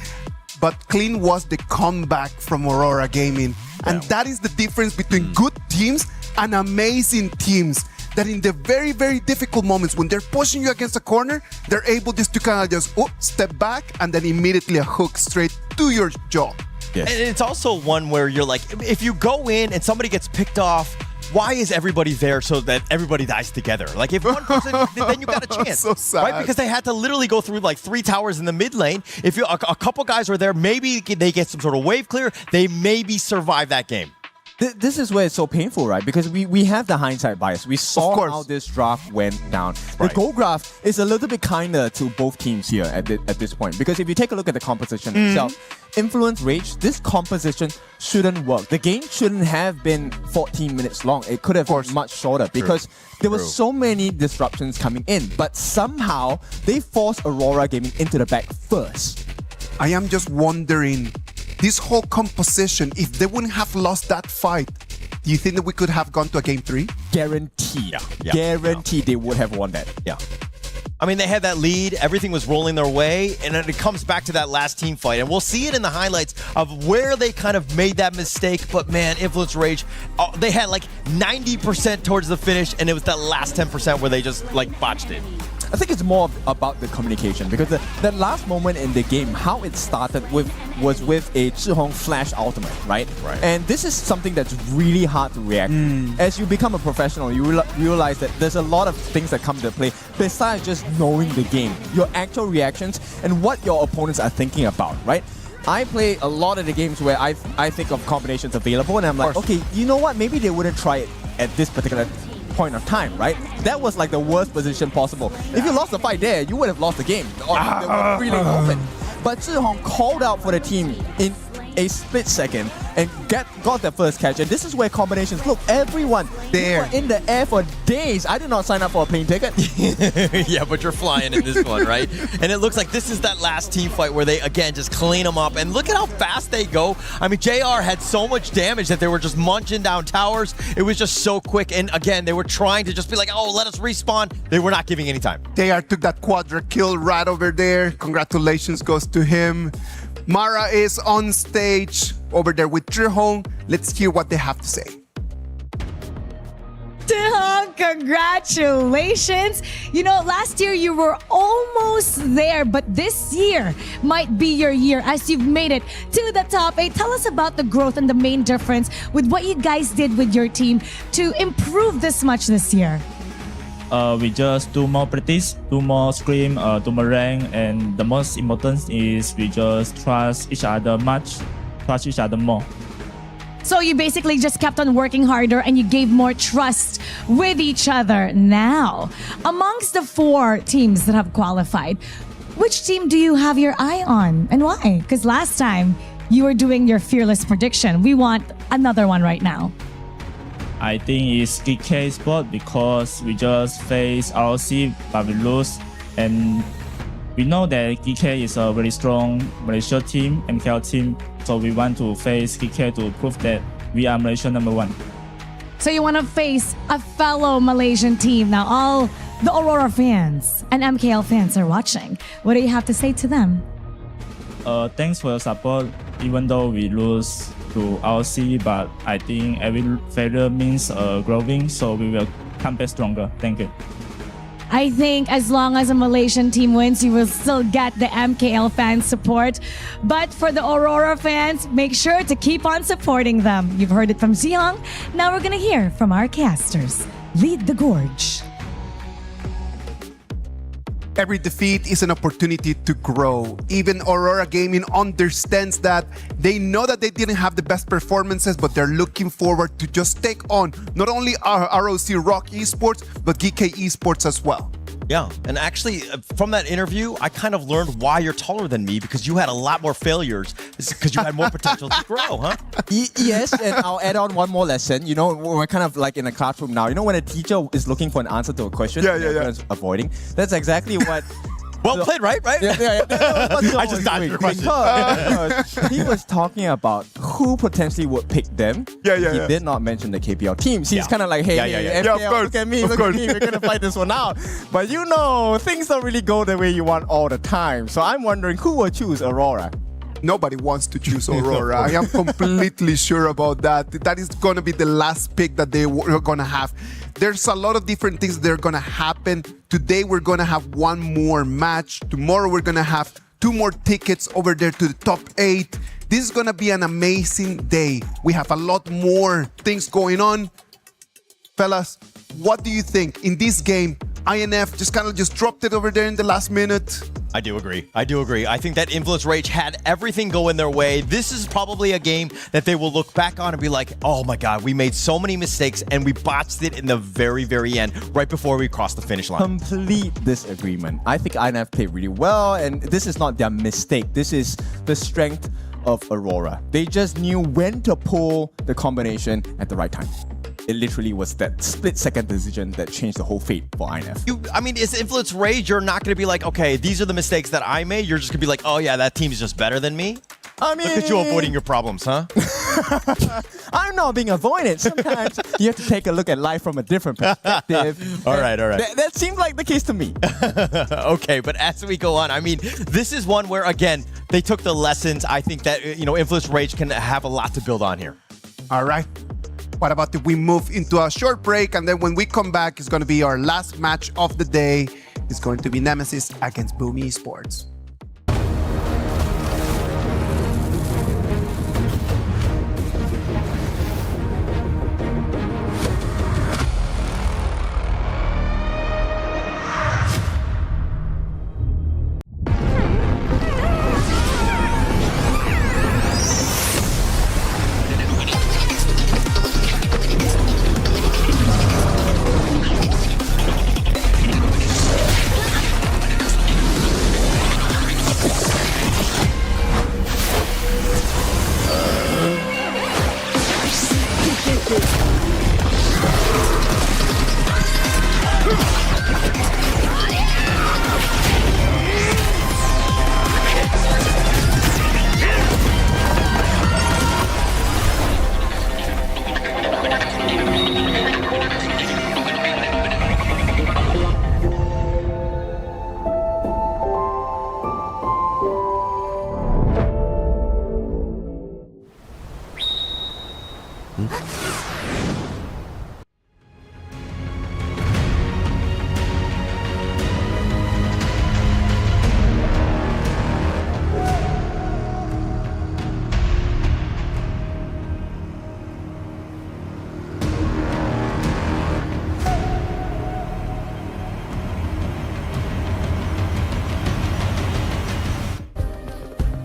But clean was the comeback from Aurora Gaming. And that is the difference between good teams and amazing teams. That in the very, very difficult moments when they're pushing you against a corner, they're able just to kind of just step back and then immediately a hook straight to your jaw. Yes. And it's also one where you're like, if you go in and somebody gets picked off, why is everybody there so that everybody dies together? Like if one person, then you got a chance, so sad. right? Because they had to literally go through like 3 towers in the mid lane. If a couple guys are there, maybe they get some sort of wave clear. They maybe survive that game. This is where it's so painful, right? Because we have the hindsight bias. We saw how this draft went down. The goal graph is a little bit kinder to both teams here at this point. Because if you take a look at the composition itself, Influence Rage, this composition shouldn't work. The game shouldn't have been 14 minutes long. It could have been much shorter because there were so many disruptions coming in. But somehow, they forced Aurora Gaming into the back first. I am just wondering, this whole composition, if they wouldn't have lost that fight, do you think that we could have gone to a game 3? Guaranteed. Guaranteed they would have won that. Yeah. I mean, they had that lead. Everything was rolling their way. And then it comes back to that last team fight. And we'll see it in the highlights of where they kind of made that mistake. But man, Influence Rage, they had like 90% towards the finish. And it was that last 10% where they just like botched it. I think it's more about the communication because that last moment in the game, how it started was with a Zhihong flash ultimate, right? And this is something that's really hard to react. As you become a professional, you realize that there's a lot of things that come into play besides just knowing the game. Your actual reactions and what your opponents are thinking about, right? I play a lot of the games where I think of combinations available and I'm like, okay, you know what? Maybe they wouldn't try it at this particular point of time, right? That was like the worst position possible. If you lost the fight there, you would have lost the game. Or they were really open. But Zhihong called out for the team in a split second and got their first catch. And this is where combinations, look, everyone there in the air for days. I did not sign up for a plane ticket. Yeah, but you're flying in this one, right? And it looks like this is that last team fight where they, again, just clean them up. And look at how fast they go. I mean, JR had so much damage that they were just munching down towers. It was just so quick. And again, they were trying to just be like, oh, let us respawn. They were not giving any time. JR took that quadra kill right over there. Congratulations goes to him. Mara is on stage over there with Zhihong. Let's hear what they have to say. Zhihong, congratulations. You know, last year you were almost there, but this year might be your year as you've made it to the top 8. Tell us about the growth and the main difference with what you guys did with your team to improve this much this year. We just do more practice, do more scrim, do more rank, and the most important is we just trust each other much, trust each other more. So you basically just kept on working harder and you gave more trust with each other. Now, amongst the 4 teams that have qualified, which team do you have your eye on and why? Because last time you were doing your fearless prediction. We want another one right now. I think it's GK Esports because we just face ROC but we lose, and we know that GK is a very strong Malaysia team, MKL team, so we want to face GK to prove that we are Malaysia #1. So you want to face a fellow Malaysian team. Now all the Aurora fans and MKL fans are watching. What do you have to say to them? Thanks for your support, even though we lose to RC, but I think every failure means growing, so we will come back stronger. Thank you. I think as long as a Malaysian team wins, you will still get the MKL fans support. But for the Aurora fans, make sure to keep on supporting them. You've heard it from Zhihong. Now we're going to hear from our casters. Lead the Gorge. Every defeat is an opportunity to grow. Even Aurora Gaming understands that. They know that they didn't have the best performances, but they're looking forward to just take on not only ROC Rock Esports, but GK Esports as well. Yeah, and actually, from that interview, I kind of learned why you're taller than me, because you had a lot more failures. It's because you had more potential to grow, huh? Yes, and I'll add on one more lesson. You know, we're kind of like in a classroom now. You know, when a teacher is looking for an answer to a question, everyone's avoiding. That's exactly what. Well played, right? Yeah. I just dodged your question. Because he was talking about who potentially would pick them. Yeah. He did not mention the KPL teams. He's kind of like, hey, MKL, look at me, we're going to fight this one out. But you know, things don't really go the way you want all the time. So I'm wondering who will choose Aurora. Nobody wants to choose Aurora. I am completely sure about that. That is going to be the last pick that they were going to have. There's a lot of different things that are going to happen. Today, we're going to have one more match. Tomorrow, we're going to have 2 more tickets over there to the top 8. This is going to be an amazing day. We have a lot more things going on. Fellas, what do you think? In this game, INF just dropped it over there in the last minute. I do agree. I think that Influence Rage had everything go in their way. This is probably a game that they will look back on and be like, oh my God, we made so many mistakes and we botched it in the very, very end, right before we crossed the finish line. Complete disagreement. I think INF played really well, and this is not their mistake. This is the strength of Aurora. They just knew when to pull the combination at the right time. It literally was that split-second decision that changed the whole fate for INF. Is Influence Rage, you're not going to be like, okay, these are the mistakes that I made. You're just going to be like, oh yeah, that team's just better than me. Look at you avoiding your problems, huh? I'm not being avoided. Sometimes you have to take a look at life from a different perspective. All right. That seemed like the case to me. Okay, but as we go on, this is one where, again, they took the lessons. I think that, Influence Rage can have a lot to build on here. All right. What about if we move into a short break, and then when we come back, it's going to be our last match of the day. It's going to be Nemesis against BOOM Esports.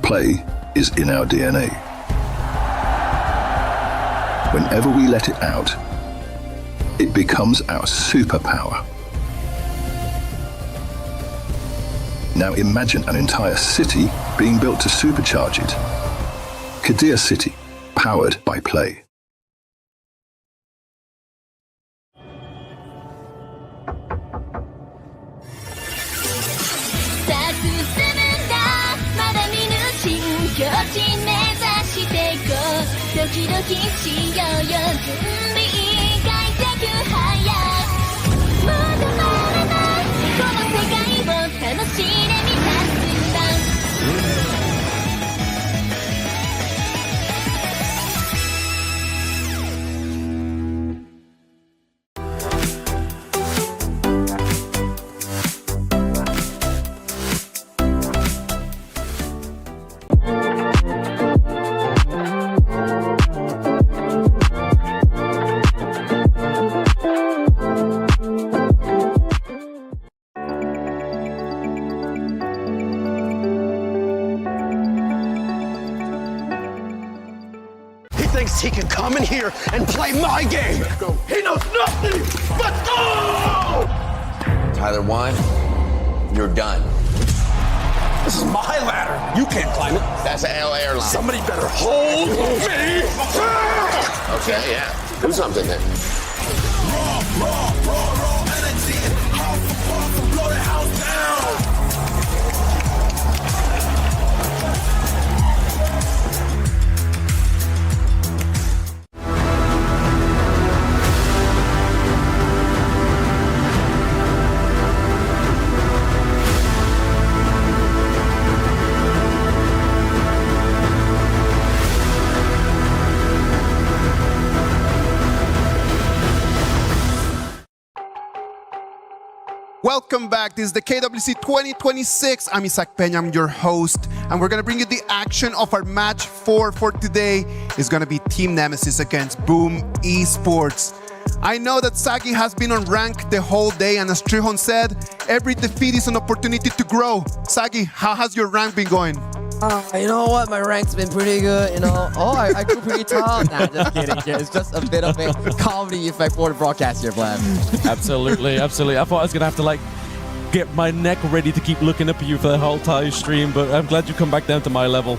Play is in our DNA. Whenever we let it out, it becomes our superpower. Now imagine an entire city being built to supercharge it. Kadir City, powered by play. thinks he can come in here and play my game. He knows nothing. Let's go! Tyler 1, you're done. This is my ladder. You can't climb it. That's an L airline. Somebody better hold me. Okay, yeah. Do something then. Raw energy. House of fun, blow the house down. Welcome back. This is the KWC 2026. I'm Isaac Peña, I'm your host, and we're gonna bring you the action of our match 4 for today. It's gonna be Team Nemesis against BOOM Esports. I know that Sagi has been on rank the whole day, and as Trihon said, every defeat is an opportunity to grow. Sagi, how has your rank been going? You know what? My rank's been pretty good, you know. Oh, I grew pretty tall. Nah, just kidding. It's just a bit of a comedy effect for the broadcast here, Vlad. Absolutely, absolutely. I thought I was going to have to, like, get my neck ready to keep looking up at you for the whole entire stream, but I'm glad you come back down to my level.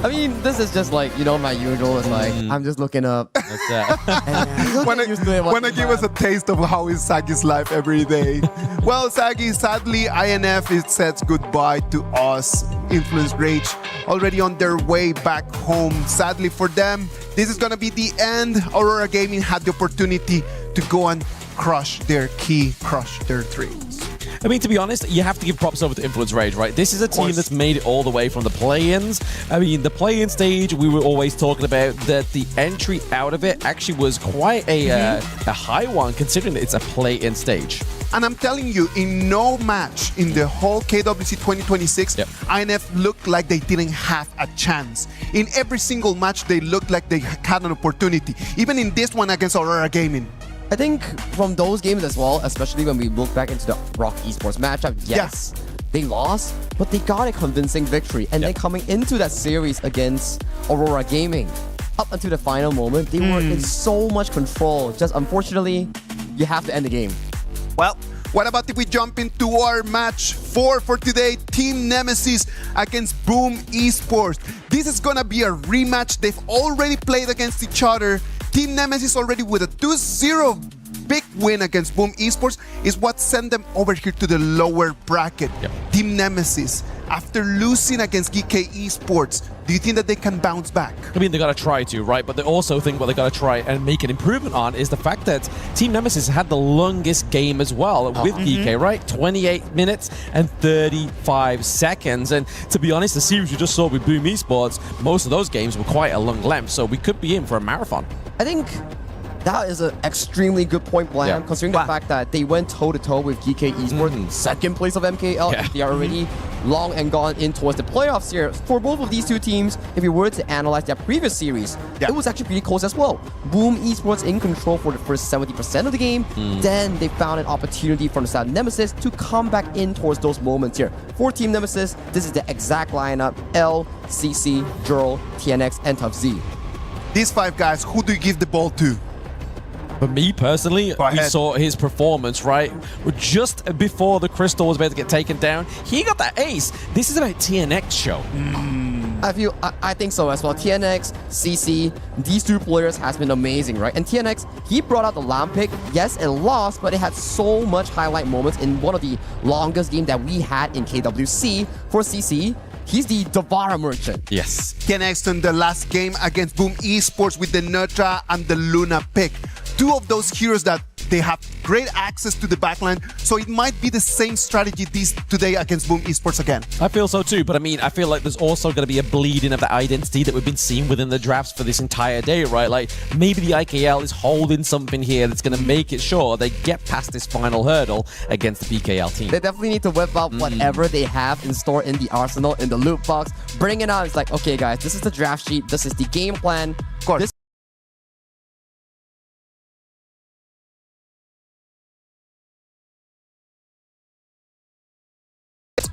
I mean, this is just like, you know, my usual. It's like, I'm just looking up. That's that. Wanna give us a taste of how is Sagi's life every day? Well, Sagi, sadly, INF says goodbye to us. Influence Rage already on their way back home. Sadly for them, this is gonna be the end. Aurora Gaming had the opportunity to go and crush their dreams. I mean, to be honest, you have to give props over to Influence Rage, right? This is a team that's made it all the way from the play-ins. I mean, the play-in stage, we were always talking about that the entry out of it actually was quite a high one, considering that it's a play-in stage. And I'm telling you, in no match in the whole KWC 2026, INF looked like they didn't have a chance. In every single match, they looked like they had an opportunity. Even in this one against Aurora Gaming. I think from those games as well, especially when we look back into the Rock Esports matchup, yes, they lost, but they got a convincing victory. And then coming into that series against Aurora Gaming, up until the final moment, they were in so much control. Just unfortunately, you have to end the game. Well, what about if we jump into our match 4 for today? Team Nemesis against BOOM Esports. This is gonna be a rematch. They've already played against each other. Team Nemesis already with a 2-0 big win against BOOM Esports is what sent them over here to the lower bracket. Team Nemesis, after losing against GK Esports, do you think that they can bounce back? I mean, they got to try to, right? But they also think what they got to try and make an improvement on is the fact that Team Nemesis had the longest game as well with GK, right? 28 minutes and 35 seconds. And to be honest, the series we just saw with BOOM Esports, most of those games were quite a long length. So we could be in for a marathon. I think that is an extremely good point, Blam, considering the fact that they went toe-to-toe with GK Esports, second place of MKL. They are already long and gone in towards the playoffs here. For both of these two teams, if you were to analyze their previous series, it was actually pretty close as well. BOOM Esports in control for the first 70% of the game. Then they found an opportunity from the side of Nemesis to come back in towards those moments here. For Team Nemesis, this is the exact lineup: L, CC, Jurl, TNX, and Tough Z. These 5 guys, who do you give the ball to? For me personally, we saw his performance, right? Just before the crystal was about to get taken down, he got that ace. This is about TNX show. I think so as well. TNX, CC, these two players has been amazing, right? And TNX, he brought out the lamp pick. Yes, it lost, but it had so much highlight moments in one of the longest games that we had in KWC. For CC, he's the Devara merchant. Yes. TNX in the last game against BOOM Esports with the Nutra and the Luna pick. Two of those heroes that they have great access to the backline, so it might be the same strategy today against BOOM Esports again. I feel so too, but I mean, I feel like there's also going to be a bleeding of the identity that we've been seeing within the drafts for this entire day, right? Like, maybe the IKL is holding something here that's going to make it sure they get past this final hurdle against the PKL team. They definitely need to whip out whatever they have in store in the arsenal, in the loot box, bring it out. It's like, okay guys, this is the draft sheet, this is the game plan. Of course.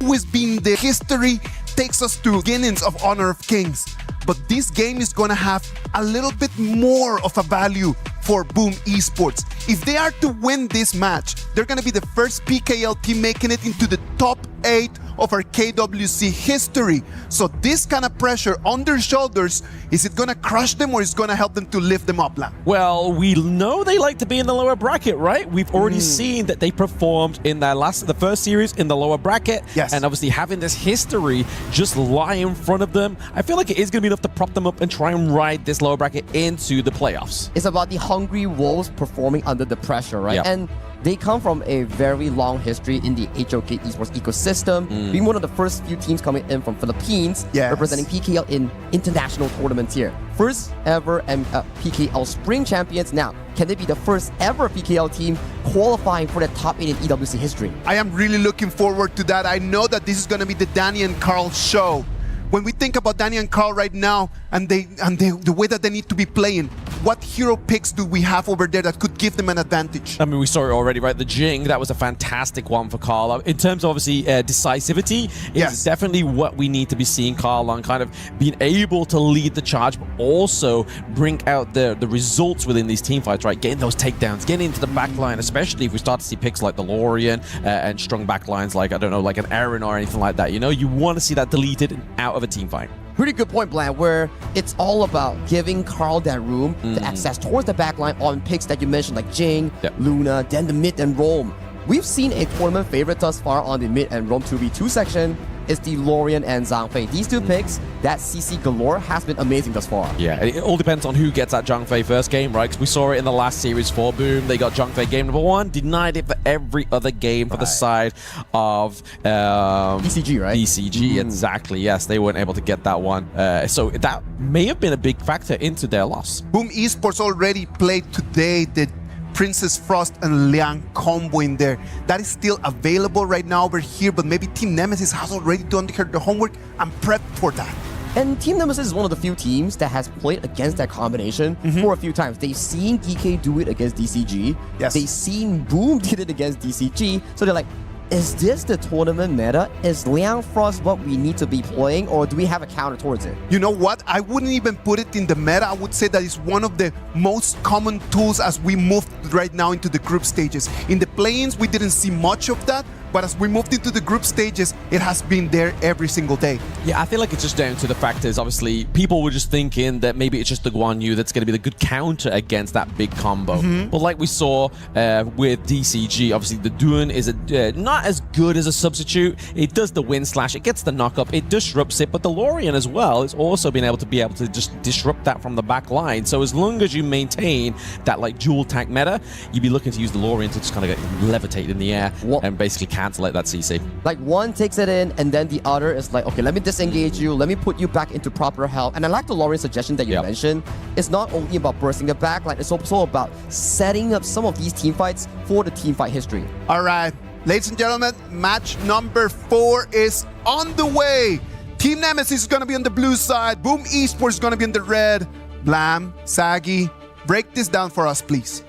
Who has been the history takes us to beginnings of Honor of Kings. But this game is going to have a little bit more of a value for BOOM Esports. If they are to win this match, they're going to be the first PKL team making it into the top 8 of our KWC history. So this kind of pressure on their shoulders, is it going to crush them or is it going to help them to lift them up, Lam? Well, we know they like to be in the lower bracket, right? We've already seen that they performed in the first series in the lower bracket. Yes. And obviously having this history just lie in front of them, I feel like it is going to be enough to prop them up and try and ride this lower bracket into the playoffs. It's about the hungry wolves performing under the pressure, right? Yep. And they come from a very long history in the HOK esports ecosystem, being one of the first few teams coming in from Philippines, representing PKL in international tournaments here. First ever PKL Spring Champions. Now, can they be the first ever PKL team qualifying for the top 8 in EWC history? I am really looking forward to that. I know that this is going to be the Danny and Carl show. When we think about Danny and Carl right now and the way that they need to be playing, what hero picks do we have over there that could give them an advantage? I mean, we saw it already, right? The Jing, that was a fantastic one for Carl. In terms of, obviously, decisivity, it's definitely what we need to be seeing Carl on, kind of being able to lead the charge, but also bring out the results within these team fights, right? Getting those takedowns, getting into the back line, especially if we start to see picks like the Lorian and strong back lines like, I don't know, like an Aaron or anything like that. You know, you want to see that deleted and out of a team fight. Pretty good point, Bland, where it's all about giving Carl that room to access towards the backline on picks that you mentioned, like Jing, Luna, then the mid and roam. We've seen a tournament favorite thus far on the mid and roam 2v2 section is the Lorian and Zhang Fei. These two picks, that CC galore, has been amazing thus far. Yeah, it all depends on who gets that Zhang Fei first game, right? Because we saw it in the last series for BOOM. They got Zhang Fei game number 1, denied it for every other game for the side of DCG, right? DCG, exactly. Yes, they weren't able to get that one. So that may have been a big factor into their loss. BOOM Esports already played today the Princess Frost and Liang combo in there. That is still available right now over here, but maybe Team Nemesis has already done their homework and prepped for that. And Team Nemesis is one of the few teams that has played against that combination for a few times. They've seen DK do it against DCG. Yes. They've seen BOOM did it against DCG. So they're like, is this the tournament meta? Is Liang Frost what we need to be playing, or do we have a counter towards it? You know what? I wouldn't even put it in the meta. I would say that it's one of the most common tools as we move right now into the group stages. In the play-ins, we didn't see much of that, but as we moved into the group stages, it has been there every single day. Yeah, I feel like it's just down to the factors. Obviously, people were just thinking that maybe it's just the Guan Yu that's going to be the good counter against that big combo. But like we saw with DCG, obviously the Duan is not as good as a substitute. It does the win slash, it gets the knock up, it disrupts it, but the Lorian as well is also being able to just disrupt that from the back line. So as long as you maintain that like dual tank meta, you'd be looking to use the Lorian to just kind of get levitated in the air and basically cancel that CC. Like one takes it in and then the other is like, okay, let me disengage you, let me put you back into proper health. And I like the Lorian suggestion that you mentioned. It's not only about bursting the backline, it's also about setting up some of these team fights for the team fight history. All right, ladies and gentlemen, match number 4 is on the way. Team Nemesis is going to be on the blue side. BOOM Esports is going to be in the red. Blam, Saggy, break this down for us, please.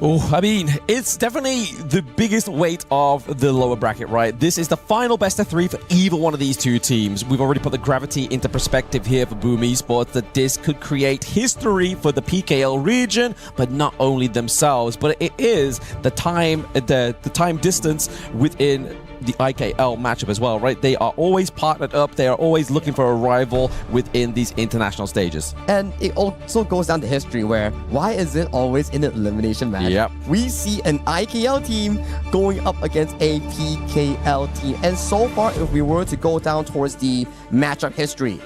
Oh, I mean, it's definitely the biggest weight of the lower bracket, right? This is the final best of 3 for either one of these two teams. We've already put the gravity into perspective here for BOOM Esports, that this could create history for the PKL region, but not only themselves, but it is the time distance within the IKL matchup as well, right? They are always partnered up. They are always looking for a rival within these international stages. And it also goes down to history where, why is it always in an elimination match? Yep. We see an IKL team going up against a PKL team. And so far, if we were to go down towards the matchup history,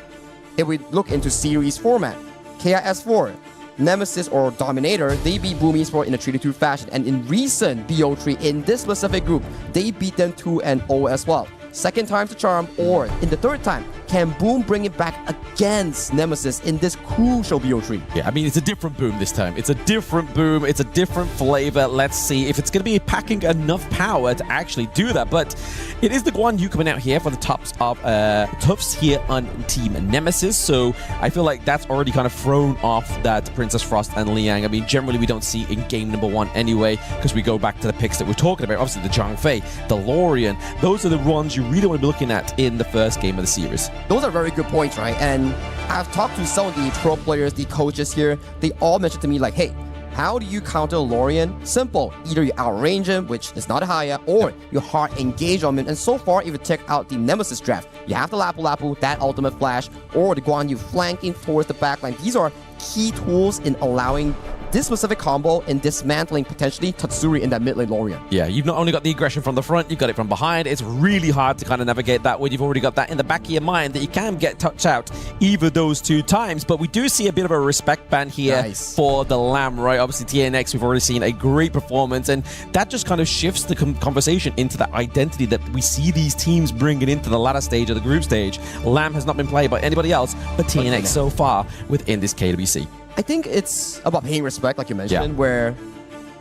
if we look into series format, KIS4, Nemesis or Dominator, they beat BOOM Esports in a 3-2 fashion, and in recent BO3 in this specific group, they beat them 2-0 as well. Second time's the charm, or in the third time, Can Boom bring it back against Nemesis in this crucial BO3? Yeah, I mean, it's a different Boom this time. It's a different Boom. It's a different flavor. Let's see if it's going to be packing enough power to actually do that. But it is the Guan Yu coming out here for the tops of Tufts here on Team Nemesis. So I feel like that's already kind of thrown off that Princess Frost and Liang. I mean, generally we don't see in game number 1 anyway, because we go back to the picks that we're talking about. Obviously, the Zhang Fei, the Lorien. Those are the ones you really want to be looking at in the first game of the series. Those are very good points, right? And I've talked to some of the pro players, the coaches here. They all mentioned to me like, hey, how do you counter Lorien? Simple. Either you outrange him, which is not a higher, or you hard engage on him. And so far, if you check out the Nemesis draft, you have the Lapu Lapu, that ultimate flash, or the Guan Yu flanking towards the backline. These are key tools in allowing this specific combo in dismantling potentially Tatsuri in that mid lane Lorien. Yeah, you've not only got the aggression from the front, you've got it from behind. It's really hard to kind of navigate that when you've already got that in the back of your mind that you can get touched out either those 2 times. But we do see a bit of a respect ban here for the Lamb, right? Obviously, TNX, we've already seen a great performance, and that just kind of shifts the conversation into that identity that we see these teams bringing into the latter stage of the group stage. Lamb has not been played by anybody else but TNX so far within this KWC. I think it's about paying respect, like you mentioned, where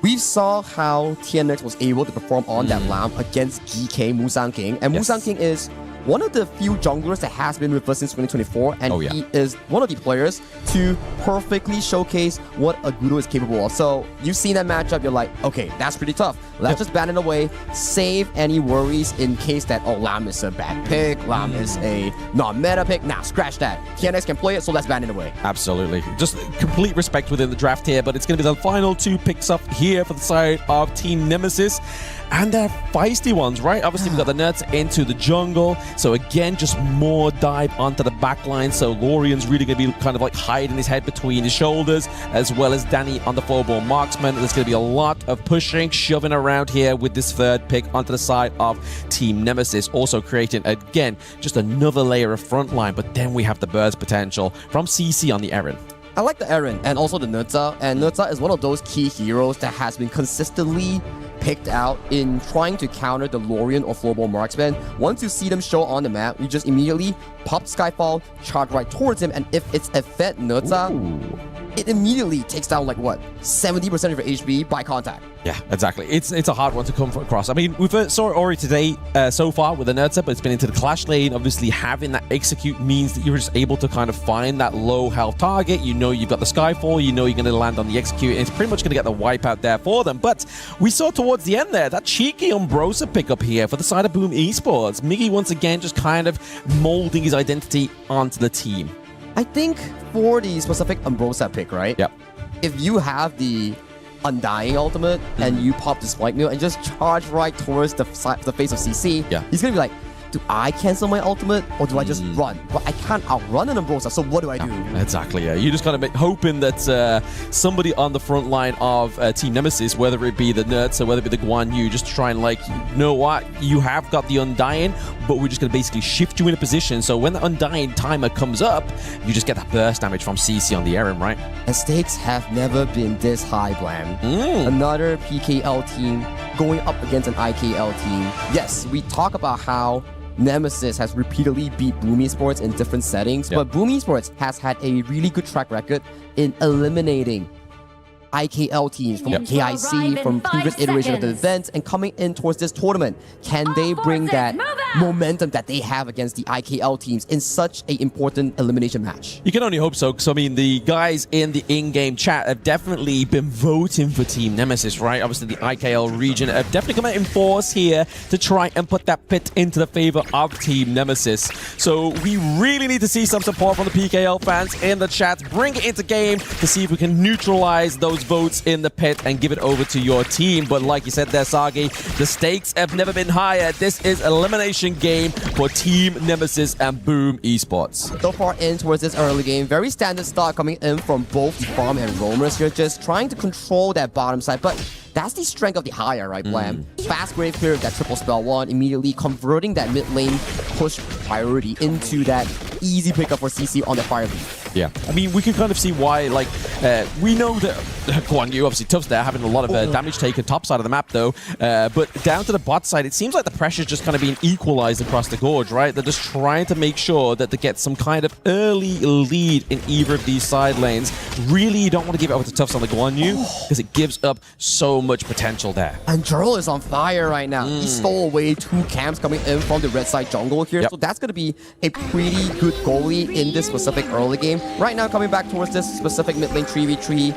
we saw how TNX was able to perform on that Lamb against GK Musang King. And Musang King is one of the few junglers that has been with us since 2024, and he is one of the players to perfectly showcase what Agudo is capable of. So you've seen that matchup, you're like, okay, that's pretty tough. Let's just ban it away, save any worries in case that, oh, Lam is a bad pick, Lam is a non-meta pick. Nah, scratch that. TNX can play it, so let's ban it away. Absolutely. Just complete respect within the draft here, but it's going to be the final 2 picks up here for the side of Team Nemesis. And they're feisty ones, right? Obviously, we've got the Nerds into the jungle. So again, just more dive onto the backline. So Lorien's really going to be kind of like hiding his head between his shoulders, as well as Danny on the 4-ball marksman. There's going to be a lot of pushing, shoving around here with this 3rd pick onto the side of Team Nemesis. Also creating, again, just another layer of front line. But then we have the burst potential from CC on the Eren. I like the Eren and also the Nutza. And Nutza is one of those key heroes that has been consistently picked out in trying to counter the Lorien or Floorball Marksman. Once you see them show on the map, you just immediately pop Skyfall, charge right towards him, and if it's a Fed Nutza, it immediately takes down like what, 70% of your HP by contact. Yeah, exactly. It's a hard one to come across. I mean, we saw it already today so far with the Nerdset, but it's been into the Clash lane. Obviously, having that execute means that you're just able to kind of find that low health target. You know you've got the Skyfall, you know you're going to land on the execute, and it's pretty much going to get the wipe out there for them. But we saw towards the end there, that cheeky Umbrosa pickup here for the side of BOOM Esports. Miggy once again just kind of molding his identity onto the team. I think for the specific Umbrosa pick, right? Yep. If you have the Undying ultimate and you pop the Spike Mill and just charge right towards the face of CC, he's gonna be like, do I cancel my ultimate or do I just run? But I can't outrun an Umbrosa, so what do I do? Exactly, yeah. You just kind of hoping that somebody on the front line of Team Nemesis, whether it be the Nerds or whether it be the Guan Yu, just try and like, you know what, you have got the Undying, but we're just going to basically shift you in a position. So when the Undying timer comes up, you just get that burst damage from CC on the Eren, right? And stakes have never been this high, Blam. Another PKL team going up against an IKL team. Yes, we talk about how Nemesis has repeatedly beat BOOM Esports in different settings, but BOOM Esports has had a really good track record in eliminating IKL teams from KIC, from previous iteration of the event, and coming in towards this tournament. Can they bring that momentum that they have against the IKL teams in such an important elimination match? You can only hope so, because I mean, the guys in the in-game chat have definitely been voting for Team Nemesis, right? Obviously, the IKL region have definitely come out in force here to try and put that pit into the favor of Team Nemesis. So we really need to see some support from the PKL fans in the chat. Bring it into game to see if we can neutralize those votes in the pit and give it over to your team. But like you said there, Sagi, the stakes have never been higher. This is elimination game for Team Nemesis and BOOM Esports. So far in towards this early game, very standard start coming in from both the Farm and Roamers. You're just trying to control that bottom side, but that's the strength of the higher, right, Blam? Fast Grave Clear, that triple spell one, immediately converting that mid lane push priority into that easy pickup for CC on the Fire Leaf. Yeah, I mean, we can kind of see why, like, we know that Guan Yu, obviously Tuff's there, having a lot of damage taken top side of the map, though, but down to the bot side, it seems like the pressure's just kind of being equalized across the gorge, right? They're just trying to make sure that they get some kind of early lead in either of these side lanes. Really, you don't want to give it over to Tuffs on the Guan Yu, because it gives up so much potential there. And Jurl is on fire right now. He stole away 2 camps coming in from the red side jungle here, so that's going to be a pretty good goalie in this specific early game. Right now, coming back towards this specific mid lane 3v3,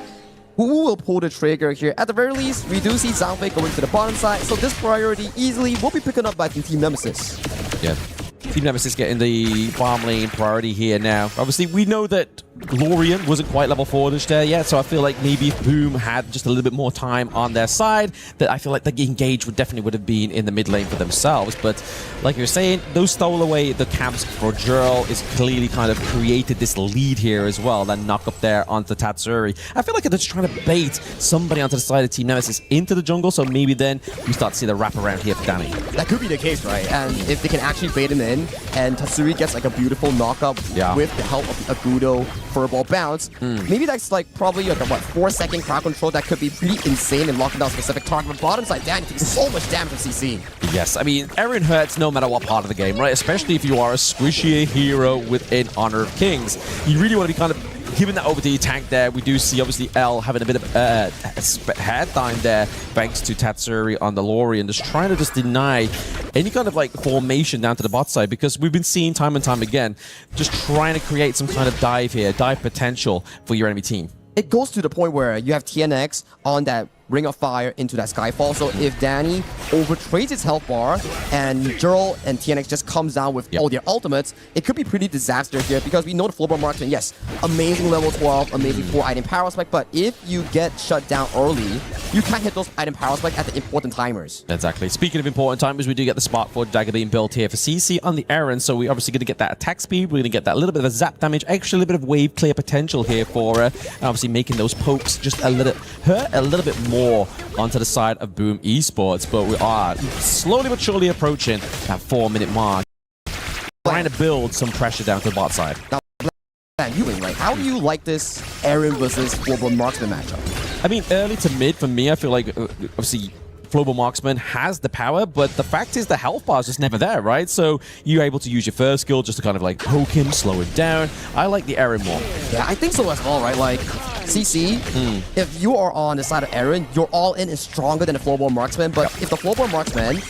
who will pull the trigger here? At the very least, we do see Zhangfei going to the bottom side, so this priority easily will be picked up by Team Nemesis. Yeah. Team Nemesis getting the farm lane priority here now. Obviously, we know that Glorian wasn't quite level 4-ish there yet, so I feel like maybe if Boom had just a little bit more time on their side, that I feel like the engage would have been in the mid lane for themselves. But like you're saying, those stole away the camps for Jurl is clearly kind of created this lead here as well, that knock up there onto Tatsuri. I feel like they're just trying to bait somebody onto the side of Team Nemesis into the jungle, so maybe then we start to see the wrap around here for Danny. That could be the case, right? And if they can actually bait him in, and Tatsuri gets like a beautiful knockup with the help of the Agudo furball bounce, maybe that's like probably like a 4-second crowd control that could be pretty insane in locking down a specific target. But bottom side, Danny takes so much damage from CC. Yes, I mean, Eren hurts no matter what part of the game, right? Especially if you are a squishy hero within Honor of Kings. You really want to be kind of giving that over to your tank there. We do see, obviously, L having a bit of head time there, thanks to Tatsuri on the Lorian, just trying to just deny any kind of, like, formation down to the bot side, because we've been seeing time and time again, just trying to create some kind of dive here, dive potential for your enemy team. It goes to the point where you have TNX on that Ring of Fire into that Skyfall. So if Danny overtrades his health bar and Jurl and TNX just comes down with all their ultimates, it could be pretty disastrous here, because we know the Flowbar Marksman, yes, amazing level 12, amazing 4 item power spike, but if you get shut down early, you can't hit those item power spike at the important timers. Exactly. Speaking of important timers, we do get the spot for Dagger being built here for CC on the Eren, so we're obviously going to get that attack speed, we're going to get that little bit of a zap damage, actually a little bit of wave clear potential here for obviously making those pokes just a little bit more onto the side of Boom Esports, but we are slowly but surely approaching that 4-minute mark, trying to build some pressure down to the bot side. Now, like, how do you like this Eren versus Flowbar Marksman matchup? I mean, early to mid for me, I feel like obviously Flowbar Marksman has the power, but the fact is the health bar is just never there, right? So you're able to use your first skill just to kind of like poke him, slow him down. I like the Eren more. Yeah, I think so as well, right? Like, CC, if you are on the side of Eren, your all-in is stronger than the Flowbar Marksman, but if the Flowbar Marksman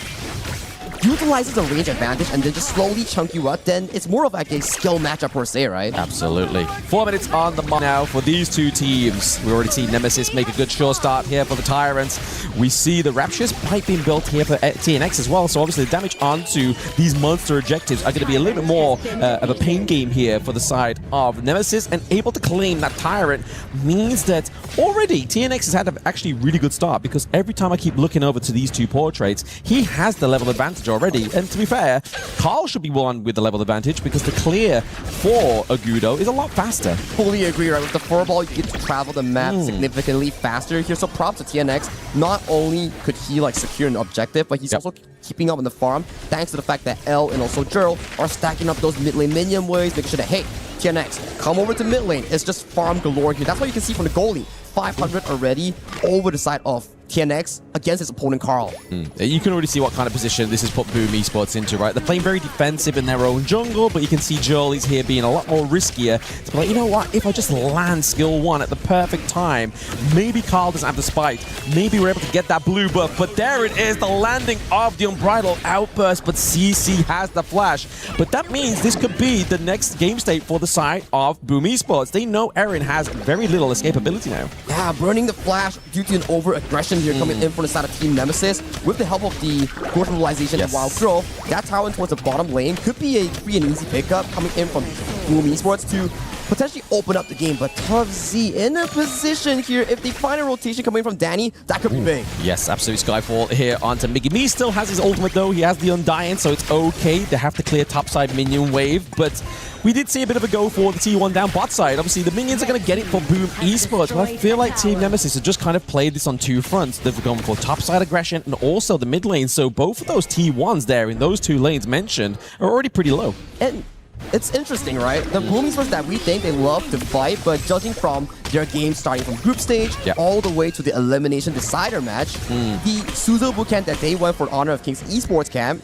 utilizes the range advantage and then just slowly chunk you up, then it's more of like a skill matchup per se, right? Absolutely. 4 minutes on the mark now for these two teams. We already see Nemesis make a good sure start here for the Tyrants. We see the Rapturous pipe being built here for TNX as well, so obviously the damage onto these monster objectives are going to be a little bit more of a pain game here for the side of Nemesis, and able to claim that Tyrant means that already TNX has had an actually really good start, because every time I keep looking over to these two portraits, he has the level advantage already. And to be fair, Carl should be one with the level advantage, because the clear for Agudo is a lot faster. Fully agree, right? With the furball, you get to travel the map significantly faster here. So props to TNX. Not only could he like secure an objective, but he's also keeping up on the farm, thanks to the fact that L and also Jurl are stacking up those mid lane minion waves, making sure that, hey, TNX, come over to mid lane. It's just farm galore here. That's what you can see from the goalie. 500 already over the side of TNX against his opponent Carl. You can already see what kind of position this has put Boom Esports into, right? They're playing very defensive in their own jungle, but you can see Jolie's here being a lot more riskier to be like, you know what, if I just land skill 1 at the perfect time, maybe Carl doesn't have the spike, maybe we're able to get that blue buff, but there it is, the landing of the Unbridled Outburst, but CC has the flash. But that means this could be the next game state for the side of Boom Esports. They know Eren has very little escapability now. Yeah, burning the flash due to an over-aggression here coming in from the side of Team Nemesis. With the help of the growth mobilization and Wild Growth, that tower towards the bottom lane could be a free and easy pickup coming in from BOOM Esports to potentially open up the game. But Tuff Z in a position here. If they find a rotation coming from Danny, that could be big. Yes, absolutely. Skyfall here onto Miggy. Me still has his ultimate though. He has the Undying, so it's okay. They have to clear topside minion wave, but we did see a bit of a go for the T1 down bot side. Obviously, the minions are going to get it for Boom Esports, but I feel like Team Nemesis have just kind of played this on two fronts. They've gone for topside aggression and also the mid lane, so both of those T1s there in those two lanes mentioned are already pretty low. And it's interesting, right? The BOOM Esports that we think they love to fight, but judging from their game starting from group stage all the way to the elimination decider match, the Suzhou bootcamp that they went for Honor of Kings Esports camp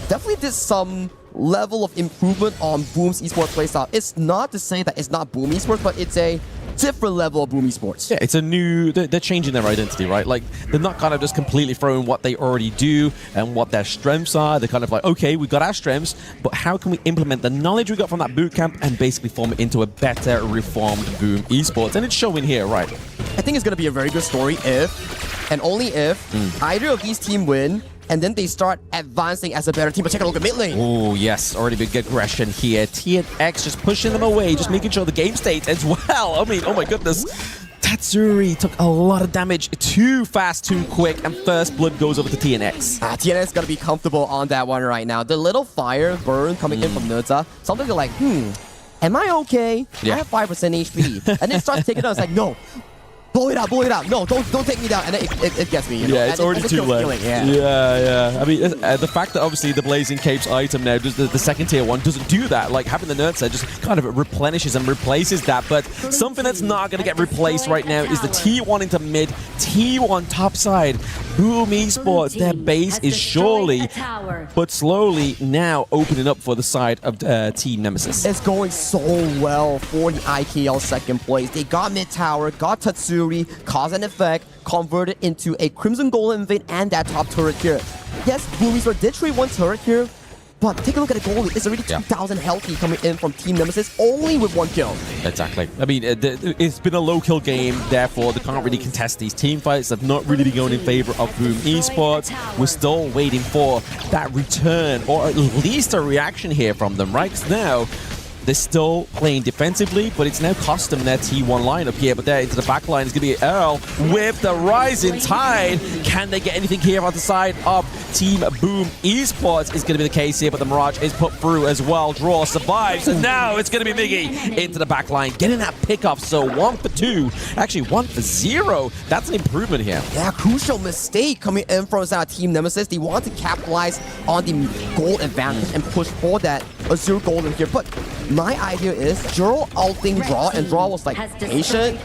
definitely did some level of improvement on BOOM's esports playstyle. It's not to say that it's not BOOM Esports, but it's a different level of BOOM Esports. Yeah, it's a new... They're changing their identity, right? Like, they're not kind of just completely throwing what they already do and what their strengths are. They're kind of like, okay, we've got our strengths, but how can we implement the knowledge we got from that bootcamp and basically form it into a better, reformed BOOM Esports? And it's showing here, right? I think it's going to be a very good story if, and only if, either of these teams win, and then they start advancing as a better team. But take a look at mid lane. Oh, yes. Already big aggression here. TNX just pushing them away, just making sure the game state as well. I mean, oh my goodness. Tatsuri took a lot of damage too fast, too quick, and first blood goes over to TNX. TNX got to be comfortable on that one right now. The little fire burn coming in from Nerza, something like, am I okay? I have 5% HP. And then starts taking it down. It's like, no. Blow it out. No, don't take me down. And then it gets me, you know? Yeah, it's already too late. Yeah. I mean, the fact that obviously the Blazing Capes item now, the second tier one, doesn't do that. Like, having the Nerza just kind of replenishes and replaces that. But something that's not going to get replaced right now is the T1 into mid, T1 top side. BOOM Esports, their base is surely, but slowly now opening up for the side of Team Nemesis. It's going so well for the IKL second place. They got mid tower, got Tatsuri, cause and effect, converted into a Crimson Golem Invade and that top turret here. Yes, BOOM Esports did trade one turret here, but take a look at the goalie. It's already 2,000 healthy coming in from Team Nemesis, only with one kill. Exactly. I mean, it's been a low-kill game, therefore they can't really contest these team fights. They've not really been going in favor of BOOM Esports. We're still waiting for that return, or at least a reaction here from them, right? Because now, they're still playing defensively, but it's now cost them their T1 lineup here. But there into the back line is going to be Earl with the rising tide. Can they get anything here on the side of Team BOOM Esports? Is going to be the case here, but the Mirage is put through as well. Draw survives, and now it's going to be Miggy into the back line, getting that pickoff. So 1 for 2, actually 1 for 0. That's an improvement here. Yeah, crucial mistake coming in from Team Nemesis. They want to capitalize on the goal advantage and push for that Azure Golden here. But my idea is Juro ulting Draw, and Draw was like, patient.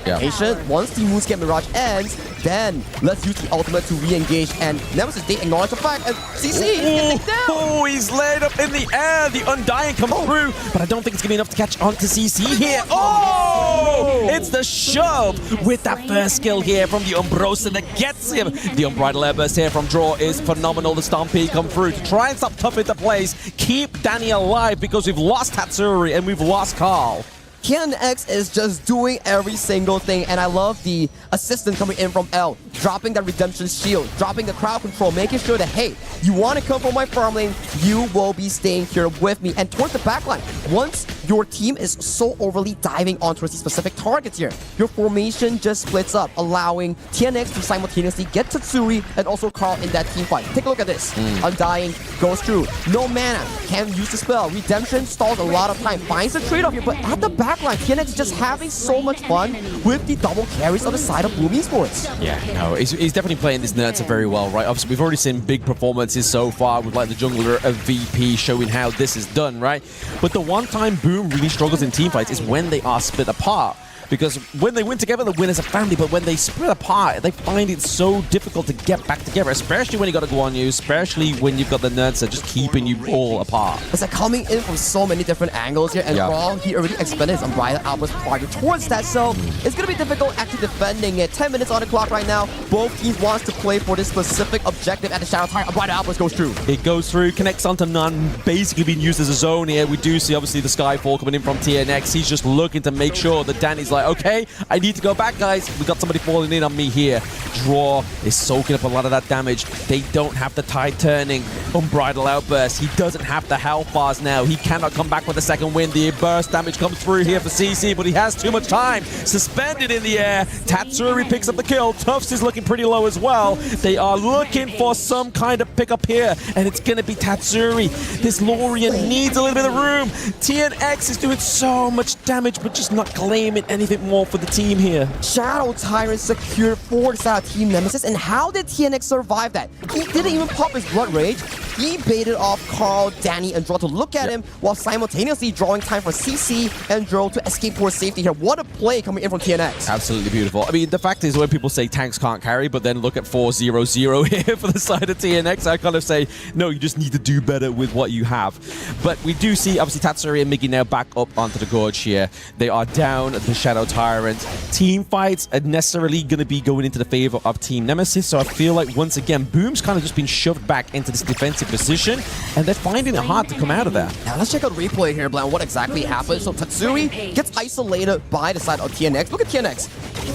Once the Moonscape Mirage ends, then let's use the ultimate to re-engage. And Nemesis, they acknowledge the fact, and CC getting down. Oh, he's laid up in the air. The Undying comes through, but I don't think it's going to be enough to catch on to CC here. Oh! It's the shove with that first skill here from the Umbrosa that gets him. The Unbridled Airburst here from Draw is phenomenal. The Stampede come through to try and stop Tough into place, keep Danny alive, because we've lost Tatsuri and we've lost Carl. TNX is just doing every single thing, and I love the assistant coming in from L, dropping that Redemption Shield, dropping the crowd control, making sure that, hey, you want to come from my farm lane, you will be staying here with me. And towards the back line, once your team is so overly diving onto these specific targets here, your formation just splits up, allowing TNX to simultaneously get Tatsuri and also Carl in that team fight. Take a look at this. Undying goes through. No mana, can't use the spell. Redemption stalls a lot of time, finds the trade-off here, but at the back line, TNX just having so much fun with the double carries on the side of BOOM Esports. Yeah, no, he's definitely playing this Nerza very well, right? Obviously, we've already seen big performances so far with like the jungler of VP showing how this is done, right? But the one time BOOM really struggles in teamfights is when they are split apart. Because when they win together, they win as a family, but when they split apart, they find it so difficult to get back together, especially when you got a Guan Yu, especially when you've got the Nerza just keeping you all apart. It's like coming in from so many different angles here, and Raw, he already expended his Unbridled Outburst prior towards that, so it's going to be difficult actually defending it. 10 minutes on the clock right now. Both teams wants to play for this specific objective at the Shadow Tire. Unbridled Outburst goes through. It goes through, connects onto none, basically being used as a zone here. We do see, obviously, the Skyfall coming in from TNX. He's just looking to make sure that Danny's like, okay, I need to go back, guys. We got somebody falling in on me here. Draw is soaking up a lot of that damage. They don't have the tide turning. Unbridled Outburst. He doesn't have the health bars now. He cannot come back with a second win. The burst damage comes through here for CC, but he has too much time. Suspended in the air. Tatsuri picks up the kill. Tufts is looking pretty low as well. They are looking for some kind of pickup here, and it's going to be Tatsuri. This Lorien needs a little bit of room. TNX is doing so much damage, but just not claiming anything anything more for the team here. Shadow Tyrant secured for the side of Team Nemesis, and how did TNX survive that? He didn't even pop his Blood Rage. He baited off Carl, Danny, and Droll to look at him while simultaneously drawing time for CC and Droll to escape for safety here. What a play coming in from TNX. Absolutely beautiful. I mean, the fact is when people say tanks can't carry, but then look at 4-0-0 here for the side of TNX, I kind of say, no, you just need to do better with what you have. But we do see, obviously, Tatsuri and Miggy now back up onto the gorge here. They are down the Shadow Tyrant. Team fights are necessarily going to be going into the favor of Team Nemesis, so I feel like, once again, Boom's kind of just been shoved back into this defensive position, and they're finding it hard to come out of there. Now let's check out the replay here, Blan, what exactly happened. So Tatsuri gets isolated by the side of TNX. Look at TNX.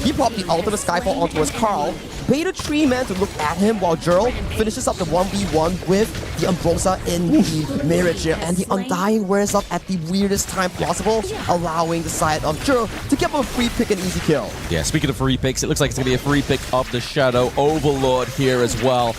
He popped the ultimate Skyfall onto his Carl, baited 3 men to look at him while Jurl finishes up the 1v1 with the Umbrosa in the Mirage here, and the Undying wears up at the weirdest time possible, allowing the side of Jurl to get a free pick and easy kill. Yeah, speaking of free picks, it looks like it's going to be a free pick of the Shadow Overlord here as well.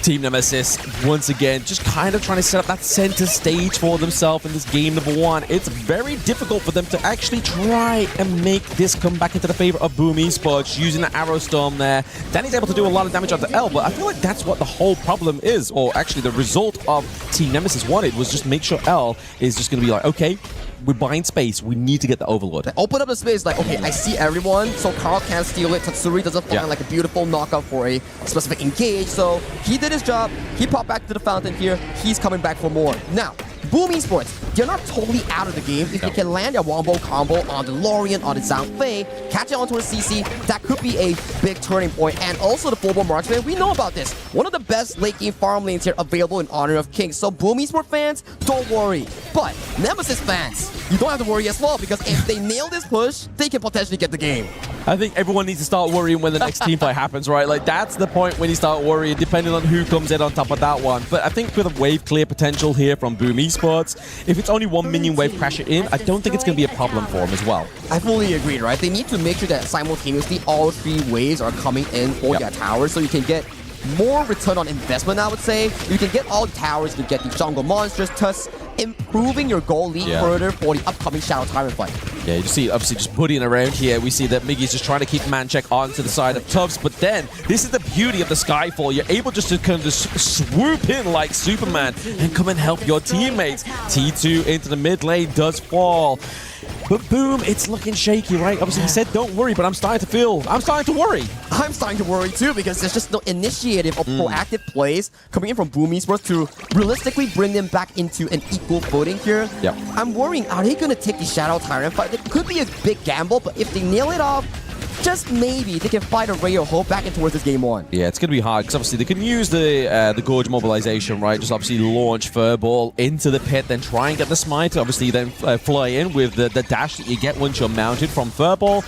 Team Nemesis, once again, just kind of trying to set up that center stage for themselves in this game number 1. It's very difficult for them to actually try and make this come back into the favor of BOOM Esports, using the Arrow Storm there. Danny's able to do a lot of damage onto L, but I feel like that's what the whole problem is, or actually the result of Team Nemesis wanted was just make sure L is just going to be like, okay, we're buying space. We need to get the Overlord. They open up the space like, okay, I see everyone, so Carl can't steal it. Tatsuri doesn't find like a beautiful knockout for a specific engage, so he did his job. He popped back to the fountain here. He's coming back for more. Now, BOOM Esports, they're not totally out of the game. If they can land a wombo combo on the Lorien, on the Zhang Fei, catch it onto a CC, that could be a big turning point. And also the full-blown marksman, we know about this. One of the best late game farm lanes here available in Honor of Kings. So BOOM Esports fans, don't worry. But Nemesis fans, you don't have to worry as well, because if they nail this push, they can potentially get the game. I think everyone needs to start worrying when the next team fight happens, right? Like, that's the point when you start worrying, depending on who comes in on top of that one. But I think with a wave clear potential here from BOOM Esports, if it's only one minion wave crashing in, I don't think it's going to be a problem for them as well. I fully agree, right? They need to make sure that simultaneously all 3 waves are coming in for their towers, so you can get more return on investment, I would say. You can get all the towers, you can get the jungle monsters, thus improving your goal lead further for the upcoming Shadow Tyrant fight. Yeah, you see, obviously, just putting around here, we see that Miggy's just trying to keep man check onto the side of Tubbs, but then, this is the beauty of the Skyfall. You're able just to kind of swoop in like Superman and come and help your teammates. T2 into the mid lane does fall. But Boom, it's looking shaky, right? Obviously, he said don't worry, but I'm starting to worry. I'm starting to worry too, because there's just no initiative or proactive plays coming in from BOOM Esports to realistically bring them back into an equal footing here. Yeah. I'm worrying, are they going to take the Shadow Tyrant fight? It could be a big gamble, but if they nail it off, just maybe they can fight a ray of hope back in towards this game 1. Yeah, it's going to be hard because obviously they can use the Gorge mobilization, right? Just obviously launch Furball into the pit, then try and get the smite. Obviously then fly in with the dash that you get once you're mounted from Furball.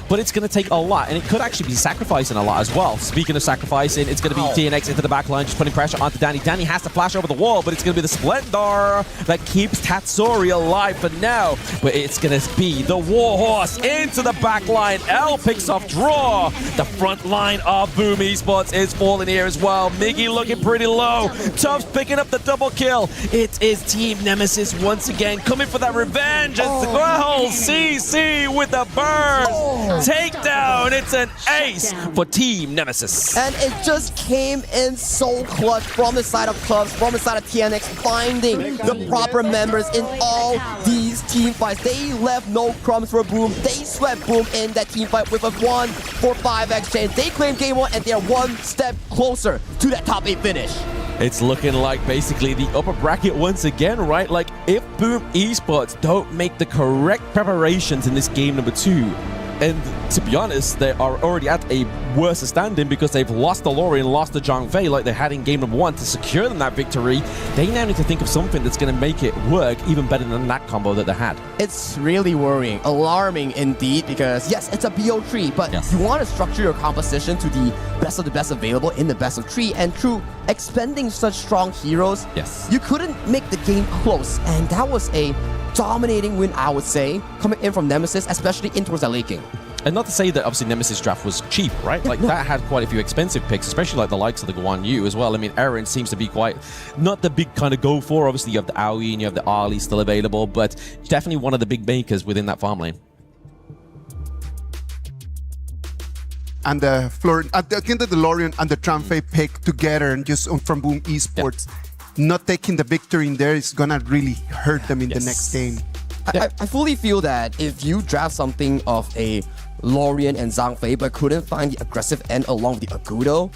But it's going to take a lot, and it could actually be sacrificing a lot as well. Speaking of sacrificing, it's going to be TNX into the back line, just putting pressure onto Danny. Danny has to flash over the wall, but it's going to be the Splendor that keeps Tatsuri alive for now. But it's going to be the Warhorse into the back line. L picks off Draw. The front line of BOOM Esports is falling here as well. Miggy looking pretty low. Tubbs picking up the double kill. It is Team Nemesis once again coming for that revenge as well. CC with the burn. Takedown. It's an ace for Team Nemesis. And it just came in so clutch from the side of Clubs, from the side of TNX, finding the proper members in all these team fights. They left no crumbs for Boom. They swept Boom in that team fight with a 1-for-5 exchange. They claim game 1, and they're one step closer to that top 8 finish. It's looking like basically the upper bracket once again, right? Like, if BOOM Esports don't make the correct preparations in this game number 2, and to be honest, they are already at a worse standing because they've lost the Lorien, lost the Zhang Fei like they had in game number 1 to secure them that victory. They now need to think of something that's going to make it work even better than that combo that they had. It's really worrying, alarming indeed, because yes, it's a BO3, but you want to structure your composition to the best available in the best of 3, and through expending such strong heroes, you couldn't make the game close, and that was a dominating win, I would say, coming in from Nemesis, especially in towards that late game. And not to say that obviously Nemesis draft was cheap, right? Like that had quite a few expensive picks, especially like the likes of the Guan Yu as well. I mean, Eren seems to be quite not the big kind of go for. Obviously, you have the Aoi and you have the Ali still available, but definitely one of the big makers within that farm lane. and the DeLorean and the Tramfe pick together and just from BOOM Esports, not taking the victory in there is gonna really hurt them in the next game. I fully feel that if you draft something of a Lorien and Zhangfei but couldn't find the aggressive end along with the Agudo,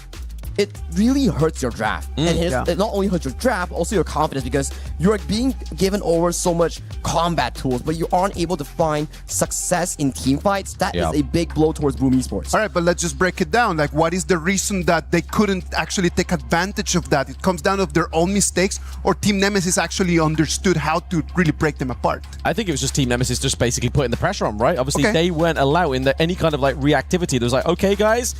it really hurts your draft. And it not only hurts your draft, also your confidence, because you're being given over so much combat tools, but you aren't able to find success in team fights. That is a big blow towards BOOM Esports. All right, but let's just break it down. Like, what is the reason that they couldn't actually take advantage of that? It comes down to their own mistakes, or Team Nemesis actually understood how to really break them apart? I think it was just Team Nemesis just basically putting the pressure on, right? Obviously, they weren't allowing any kind of like reactivity. There was like, okay, guys,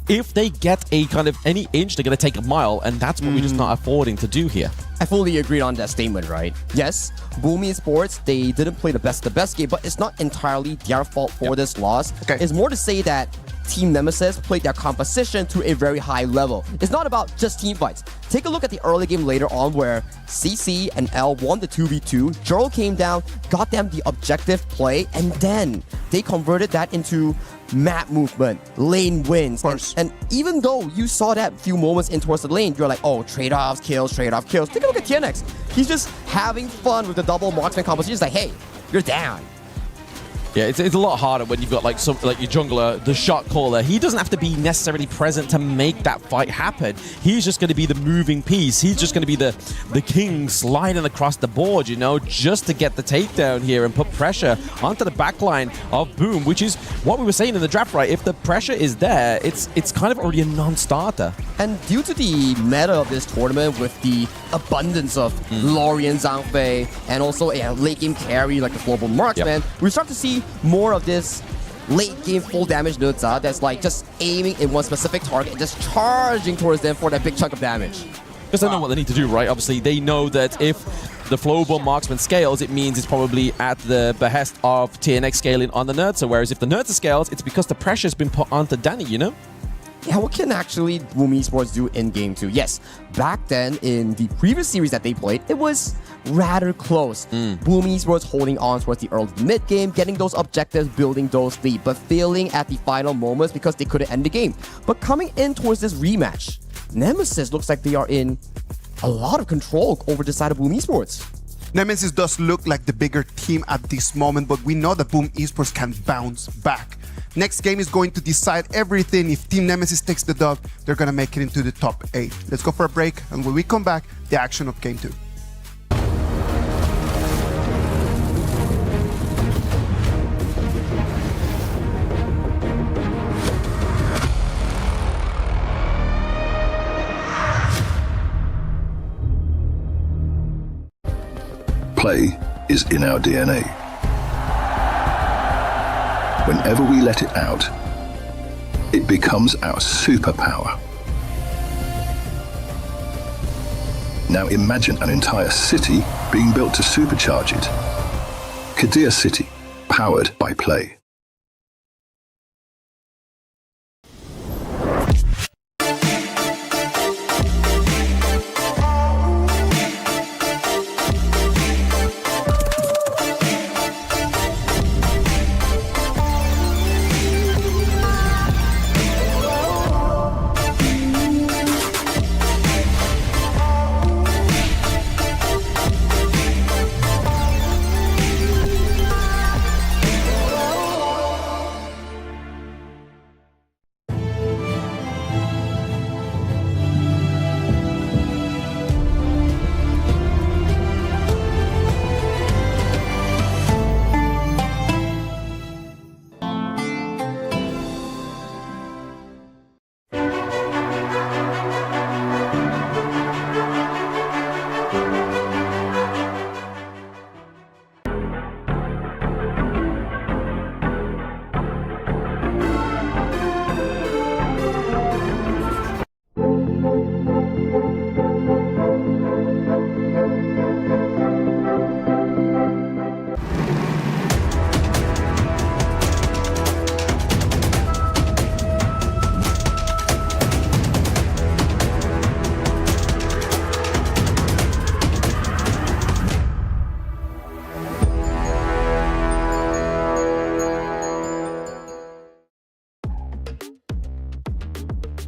if they get a kind of any inch, they're going to take a mile, and that's what we're just not affording to do here. I fully agree on that statement, right? Yes, BOOM Esports, they didn't play the best game, but it's not entirely their fault for this loss. It's more to say that Team Nemesis played their composition to a very high level. It's not about just team fights. Take a look at the early game later on where CC and L won the 2v2. Jero came down, got them the objective play, and then they converted that into map movement, lane wins. And even though you saw that few moments in towards the lane, you're like, oh, trade-offs, kills, trade-off, kills. Take a look at TNX. He's just having fun with the double marksman composition. He's like, hey, you're down. Yeah, it's a lot harder when you've got like your jungler, the shot caller. He doesn't have to be necessarily present to make that fight happen. He's just going to be the moving piece. He's just going to be the king sliding across the board, you know, just to get the takedown here and put pressure onto the backline of BOOM, which is what we were saying in the draft, right? If the pressure is there, it's kind of already a non-starter. And due to the meta of this tournament with the abundance of Lorien, Zhangfei, and also a late game carry like the Global Marksman, we start to see more of this late game full damage Nutza that's like just aiming in one specific target and just charging towards them for that big chunk of damage. Because they know what they need to do, right? Obviously, they know that if the Flowbomb Marksman scales, it means it's probably at the behest of TNX scaling on the Nutza. Whereas if the Nutza scales, it's because the pressure's been put onto Danny, you know? Yeah, what can actually BOOM Esports do in game 2? Yes, back then in the previous series that they played, it was rather close. BOOM Esports holding on towards the early mid game, getting those objectives, building those lead, but failing at the final moments because they couldn't end the game. But coming in towards this rematch, Nemesis looks like they are in a lot of control over the side of BOOM Esports. Nemesis does look like the bigger team at this moment, but we know that BOOM Esports can bounce back. Next game is going to decide everything. If Team Nemesis takes the dub, they're going to make it into the top 8. Let's go for a break, and when we come back, the action of game 2. Play is in our DNA. Whenever we let it out, it becomes our superpower. Now imagine an entire city being built to supercharge it. Kadir City, powered by play.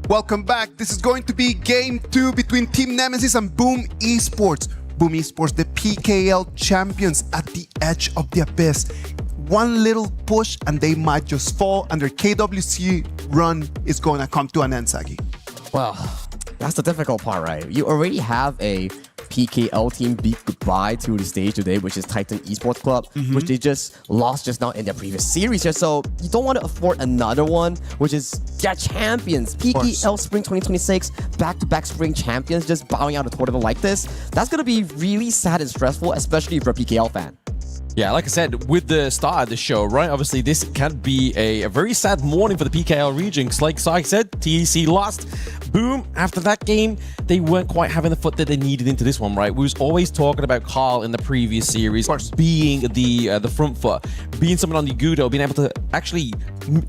Welcome back. This is going to be game 2 between Team Nemesis and BOOM Esports. BOOM Esports, the PKL champions, at the edge of the abyss. One little push and they might just fall, and their KWC run is going to come to an end, Sagi. Well, that's the difficult part, right? You already have a PKL team beat goodbye to the stage today, which is Titan Esports Club, which they just lost just now in their previous series here. So you don't want to afford another one, which is their champions. PKL Spring 2026, back-to-back spring champions, just bowing out a tournament like this. That's going to be really sad and stressful, especially if you're a PKL fan. Yeah, like I said, with the start of the show, right? Obviously, this can be a very sad morning for the PKL region. Because like Sai said, TEC lost. Boom, after that game, they weren't quite having the foot that they needed into this one, right? We was always talking about Carl in the previous series being the front foot, being someone on the Gudo, being able to actually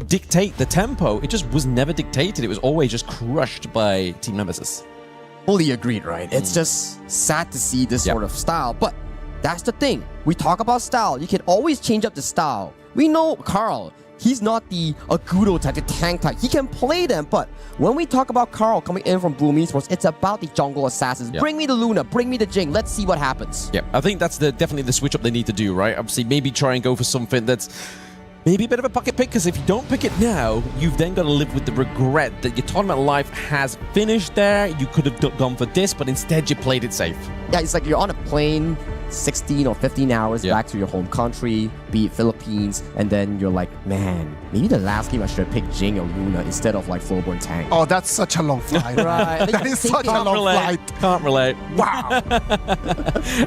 dictate the tempo. It just was never dictated. It was always just crushed by Team Nemesis. Fully agreed, right? It's just sad to see this sort of style, but that's the thing. We talk about style. You can always change up the style. We know Carl. He's not the Agudo type, the tank type. He can play them, but when we talk about Carl coming in from BOOM Esports, it's about the jungle assassins. Bring me the Luna, bring me the Jing. Let's see what happens. Yeah, I think that's definitely the switch up they need to do, right? Obviously, maybe try and go for something that's maybe a bit of a pocket pick, because if you don't pick it now, you've then got to live with the regret that your tournament life has finished there. You could have gone for this, but instead you played it safe. Yeah, it's like you're on a plane 16 or 15 hours back to your home country, be it Philippines, and then you're like, man, maybe the last game I should have picked Jing or Luna instead of like Flowborn Tank. Oh, that's such a long flight. Right. That is such a long flight. Can't relate. Wow.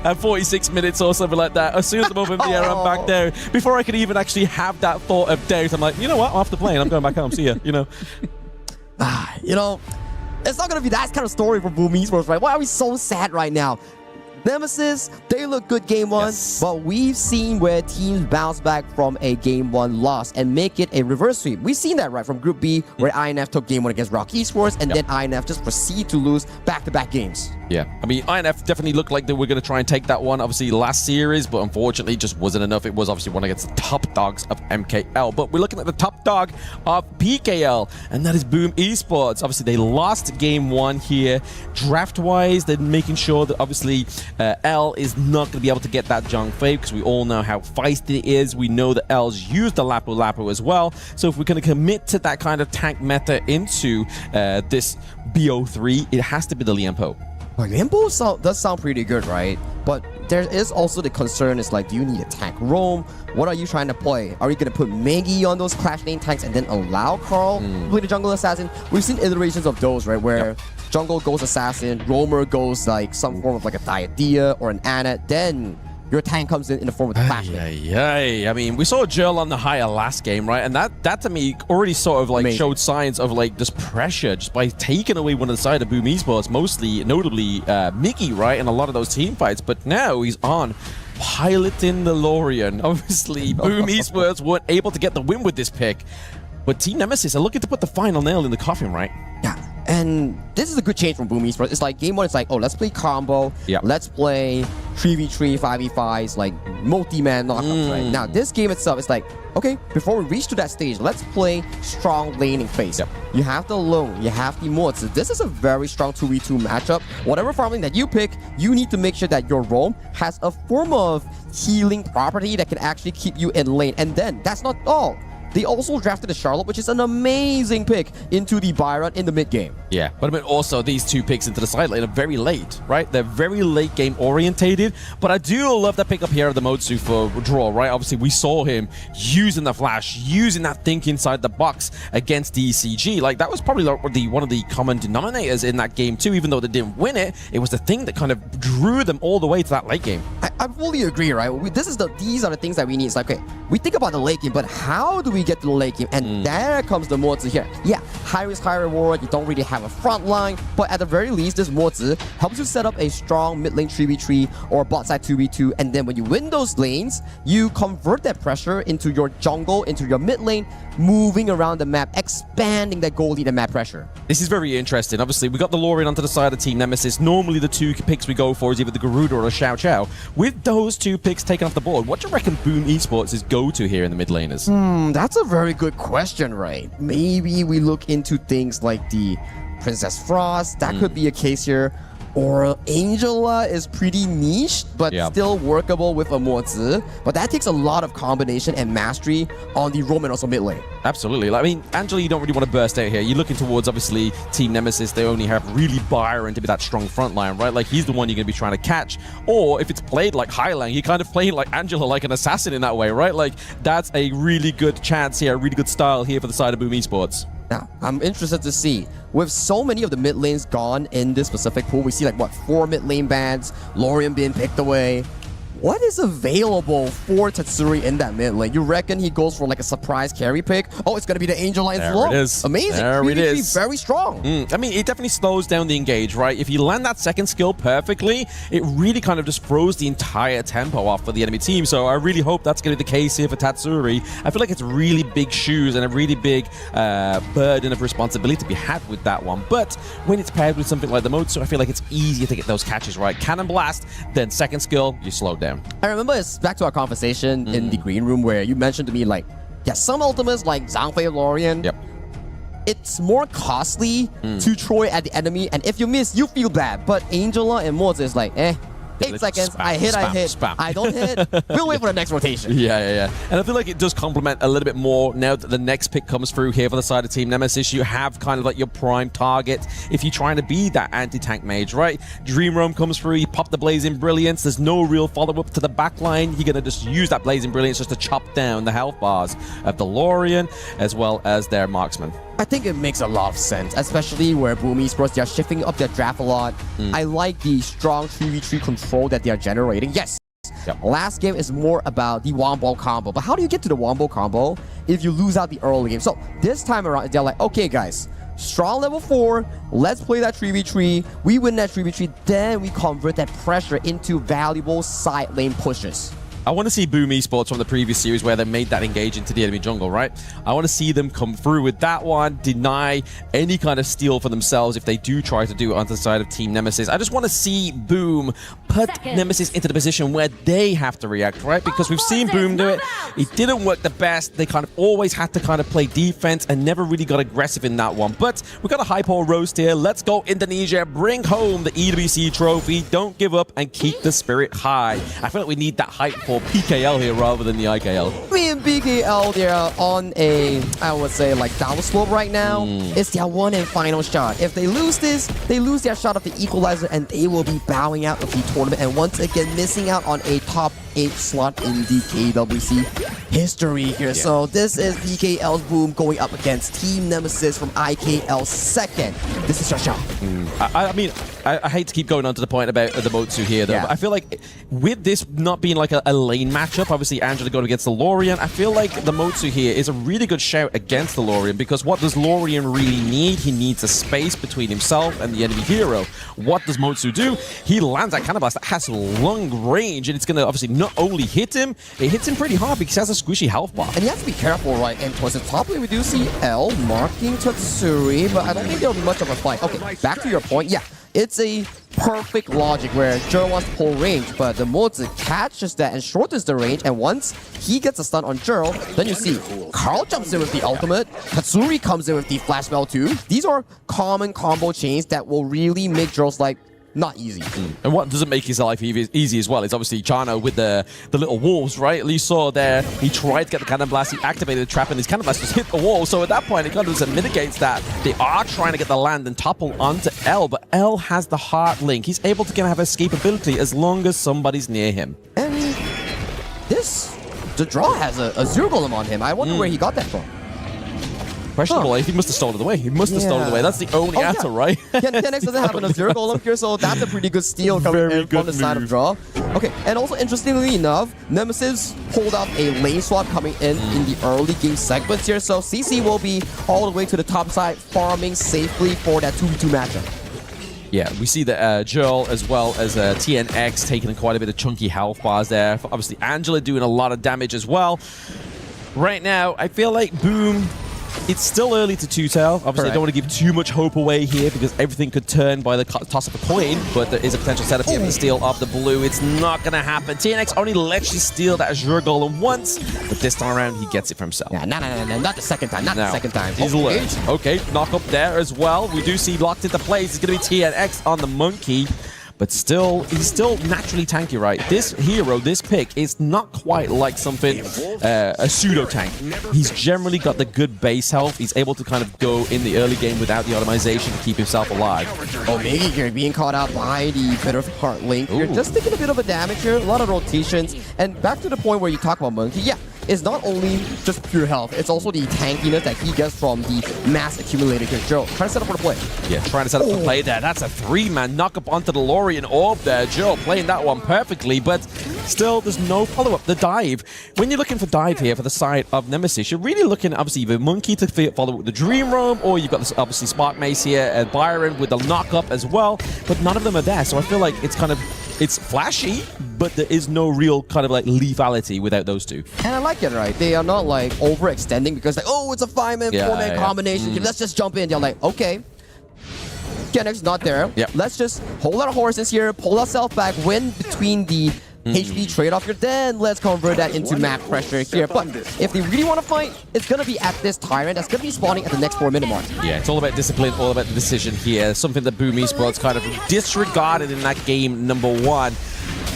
At 46 minutes or something like that, as soon as I'm over in the air, I'm back there. Before I could even actually have that thought of doubt, I'm like, you know what? I'm off the plane. I'm going back home. See ya. You know. You know, it's not going to be that kind of story for BOOM Esports, right? Why are we so sad right now? Nemesis, they look good game 1, but we've seen where teams bounce back from a game 1 loss and make it a reverse sweep. We've seen that, right, from Group B, where INF took game 1 against Rock Esports, and then INF just proceed to lose back-to-back games. Yeah, I mean, INF definitely looked like they were going to try and take that one, obviously, last series, but unfortunately, it just wasn't enough. It was obviously one against the top dogs of MKL, but we're looking at the top dog of PKL, and that is BOOM Esports. Obviously, they lost game 1 here. Draft-wise, they're making sure that, obviously, L is not going to be able to get that Zhang Fei, because we all know how feisty it is. We know that L's used the Lapu Lapu as well, so if we're going to commit to that kind of tank meta into this BO3, it has to be the Liempo. Liempo does sound pretty good, right? But there is also the concern is like, do you need a tank roam? What are you trying to play? Are you going to put Maggie on those Clash lane tanks and then allow Carl to play the jungle assassin? We've seen iterations of those, right? Where jungle goes assassin, roamer goes like some form of like a Diadea or an Anna, then your tank comes in the form of the Clash lane. I mean, we saw Jill on the higher last game, right? And that to me already sort of like showed signs of like just pressure just by taking away one of the side of BOOM Esports, mostly notably Mickey, right? And a lot of those team fights. But now he's on piloting the Lorian. Obviously, BOOM Esports weren't able to get the win with this pick. But Team Nemesis are looking to put the final nail in the coffin, right? Yeah. And this is a good change from BOOM Esports. It's like game 1, it's like, oh, let's play combo. Let's play 3v3, 5v5s, like multi-man knockouts, right? Now, this game itself is like, okay, before we reach to that stage, let's play strong laning phase. You have the Lone, you have the Mort. So this is a very strong 2v2 matchup. Whatever farming that you pick, you need to make sure that your roam has a form of healing property that can actually keep you in lane. And then, that's not all. They also drafted the Charlotte, which is an amazing pick, into the Byron in the mid game. Yeah, but I mean, also these two picks into the side lane are very late, right? They're very late game orientated, but I do love that pick up here of the Motsu for draw, right? Obviously, we saw him using the flash, using that think inside the box against DCG. Like, that was probably one of the common denominators in that game too, even though they didn't win it. It was the thing that kind of drew them all the way to that late game. I fully agree, right? These are the things that we need. It's like, okay, we think about the late game, but how do we get to the late game? And there comes the Mozi here. Yeah, high risk, high reward. You don't really have a front line, but at the very least, this Mozi helps you set up a strong mid lane 3v3 or bot side 2v2. And then when you win those lanes, you convert that pressure into your jungle, into your mid lane, moving around the map, expanding that goal lead and map pressure. This is very interesting. Obviously, we got the Lorian onto the side of Team Nemesis. Normally, the two picks we go for is either the Garuda or a Xiao Xiao. With those two picks taken off the board, what do you reckon BOOM Esports is go-to here in the mid laners? That's a very good question, right? Maybe we look into things like the Princess Frost. That could be a case here. Or Angela is pretty niche, but still workable with a Mozi. But that takes a lot of combination and mastery on the roam and also mid lane. Absolutely. Like, I mean, Angela, you don't really want to burst out here. You're looking towards, obviously, Team Nemesis. They only have really Byron to be that strong front line, right? Like, he's the one you're going to be trying to catch. Or if it's played like Highland, you're kind of playing like Angela, like an assassin in that way, right? Like, that's a really good chance here, a really good style here for the side of BOOM Esports. Now, I'm interested to see, with so many of the mid lanes gone in this specific pool, we see like, what, 4 mid lane bans, Lorian being picked away. What is available for Tatsuri in that mid lane? You reckon he goes for like a surprise carry pick? Oh, it's going to be the Angel Line There slow. it is. Amazing. There it is. Very strong. I mean, it definitely slows down the engage, right? If you land that second skill perfectly, it really kind of just throws the entire tempo off for the enemy team. So I really hope that's going to be the case here for Tatsuri. I feel like it's really big shoes and a really big burden of responsibility to be had with that one. But when it's paired with something like the Motsu, I feel like it's easier to get those catches right. Cannon Blast, then second skill, you slow down. I remember it's back to our conversation in the green room where you mentioned to me like, yeah, some ultimates like Zhangfei Lorian, it's more costly to throw it at the enemy, and if you miss, you feel bad. But Angela and Mozi is like, 8 seconds, spam, I hit, spam. I don't hit, we'll wait for the next rotation. Yeah. And I feel like it does complement a little bit more now that the next pick comes through here for the side of Team Nemesis. You have kind of like your prime target if you're trying to be that anti-tank mage, right? Dream Roam comes through, you pop the Blazing Brilliance, there's no real follow-up to the back line. You're going to just use that Blazing Brilliance just to chop down the health bars of the Lorian as well as their marksman. I think it makes a lot of sense, especially where BOOM Esports, they are shifting up their draft a lot. I like the strong 3v3 control that they are generating. Yes, last game is more about the wombo combo, but how do you get to the wombo combo if you lose out the early game? So this time around, they're like, okay guys, strong level 4, let's play that 3v3, we win that 3v3, then we convert that pressure into valuable side lane pushes. I want to see BOOM Esports from the previous series where they made that engage into the enemy jungle, right? I want to see them come through with that one, deny any kind of steal for themselves if they do try to do it onto the side of Team Nemesis. I just want to see BOOM put Nemesis into the position where they have to react, right? Because we've seen BOOM do it. It didn't work the best. They kind of always had to kind of play defense and never really got aggressive in that one. But we got a hypo roast here. Let's go Indonesia. Bring home the EWC trophy. Don't give up and keep the spirit high. I feel like we need that hype for PKL here rather than the IKL. Me and PKL, they're on a, I would say, like downslope right now. It's their one and final shot. If they lose this, they lose their shot of the equalizer and they will be bowing out of the tournament and once again missing out on a top 8 slot in the KWC history here. So this is PKL's BOOM going up against Team Nemesis from IKL second. This is your shot. I mean, I hate to keep going on to the point about the Motsu here, though, but I feel like with this not being like a lane matchup, obviously Angela going against the Lorian, I feel like the Motsu here is a really good shout against the Lorian because what does Lorian really need? He needs a space between himself and the enemy hero. What does Motsu do? He lands that Cannon Blast that has long range, and it's going to obviously not only hit him, it hits him pretty hard because he has a squishy health bar. And you have to be careful, right? And towards the top lane, we do see L marking Tatsuri, but I don't think there'll be much of a fight. Okay, back to your point. Yeah, it's a perfect logic where Jero wants to pull range, but the Mozi catches that and shortens the range, and once he gets a stun on Jero, then you see Carl jumps in with the ultimate, Tatsuri comes in with the flash spell too. These are common combo chains that will really make Jero's life not easy. And what doesn't make his life easy as well is obviously Chano with the little wolves, right? You saw there, he tried to get the Cannon Blast, he activated the trap, and his Cannon Blast just hit the wall. So at that point, it kind of just mitigates that. They are trying to get the land and topple onto L, but L has the heart link. He's able to kind of have escapability as long as somebody's near him. And the draw has a Zero Golem on him. I wonder where he got that from. Questionable. He must have stolen it away. He must have stolen it away. That's the only answer, right? 10x doesn't have a Zero Golem here, so that's a pretty good steal coming in from the side of draw. Okay, and also interestingly enough, Nemesis pulled out a lane swap coming in the early game segments here, so CC will be all the way to the top side, farming safely for that 2v2 matchup. Yeah, we see that Joel as well as TNX taking quite a bit of chunky health bars there. Obviously, Angela doing a lot of damage as well. Right now, I feel like BOOM It's still early to two-tail. Obviously, I don't want to give too much hope away here because everything could turn by the toss of a coin, but there is a potential setup here for the steal of the blue. It's not going to happen. TNX only lets you steal that Azure Golem once, but this time around, he gets it for himself. Yeah, no, not the second time, the second time. He's learned. Okay, knock up there as well. We do see locked into place. It's going to be TNX on the monkey. But still, he's still naturally tanky, right? This hero, this pick, is not quite like something, a pseudo-tank. He's generally got the good base health. He's able to kind of go in the early game without the automation to keep himself alive. Oh, maybe you're being caught out by the bit of heart link. You're just taking a bit of a damage here, a lot of rotations. And back to the point where you talk about Monkey, yeah, it's not only just pure health, it's also the tankiness that he gets from the mass accumulated here. Joe, trying to set up for the play. Yeah, trying to set up the play there. That's a 3-man knock up onto the Lorien Orb there. Joe playing that one perfectly, but still, there's no follow-up. The dive. When you're looking for dive here for the side of Nemesis, you're really looking, obviously, either Monkey to follow with the Dream Roam, or you've got this, obviously, Spark Mace here, and Byron with the knock-up as well, but none of them are there, so I feel like it's kind of, it's flashy, but there is no real kind of like lethality without those two. And I like it, right? They are not like overextending because like, oh, it's a 5-man, 4-man combination. Let's just jump in. They're like, okay, TNX not there. Let's just hold our horses here, pull ourselves back, win between the HP trade-off here, then let's convert that into map pressure here. But if they really want to fight, it's going to be at this Tyrant that's going to be spawning at the next 4-minute mark. Yeah, it's all about discipline, all about the decision here. Something that BOOM Esports kind of disregarded in that game number 1.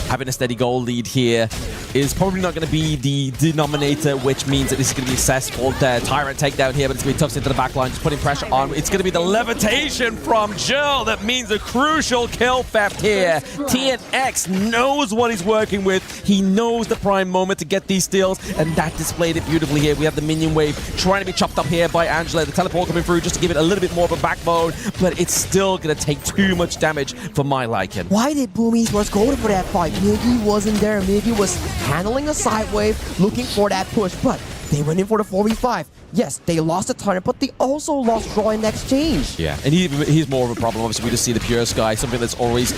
Having a steady goal lead here is probably not going to be the denominator, which means that this is going to be successful. Tyrant takedown here, but it's going to be tough into the backline, just putting pressure on. It's going to be the levitation from Jill that means a crucial kill theft here. TNX knows what he's working with. He knows the prime moment to get these steals, and that displayed it beautifully here. We have the minion wave trying to be chopped up here by Angela. The teleport coming through just to give it a little bit more of a backbone, but it's still going to take too much damage for my liking. Why did BOOM Esports go for that fight? Miggy wasn't there. Miggy was handling a side wave, looking for that push, but they went in for the 4v5. Yes, they lost the Tyrant, but they also lost Draw in exchange. Yeah, and he's more of a problem. Obviously, we just see the Pure Sky, something that's always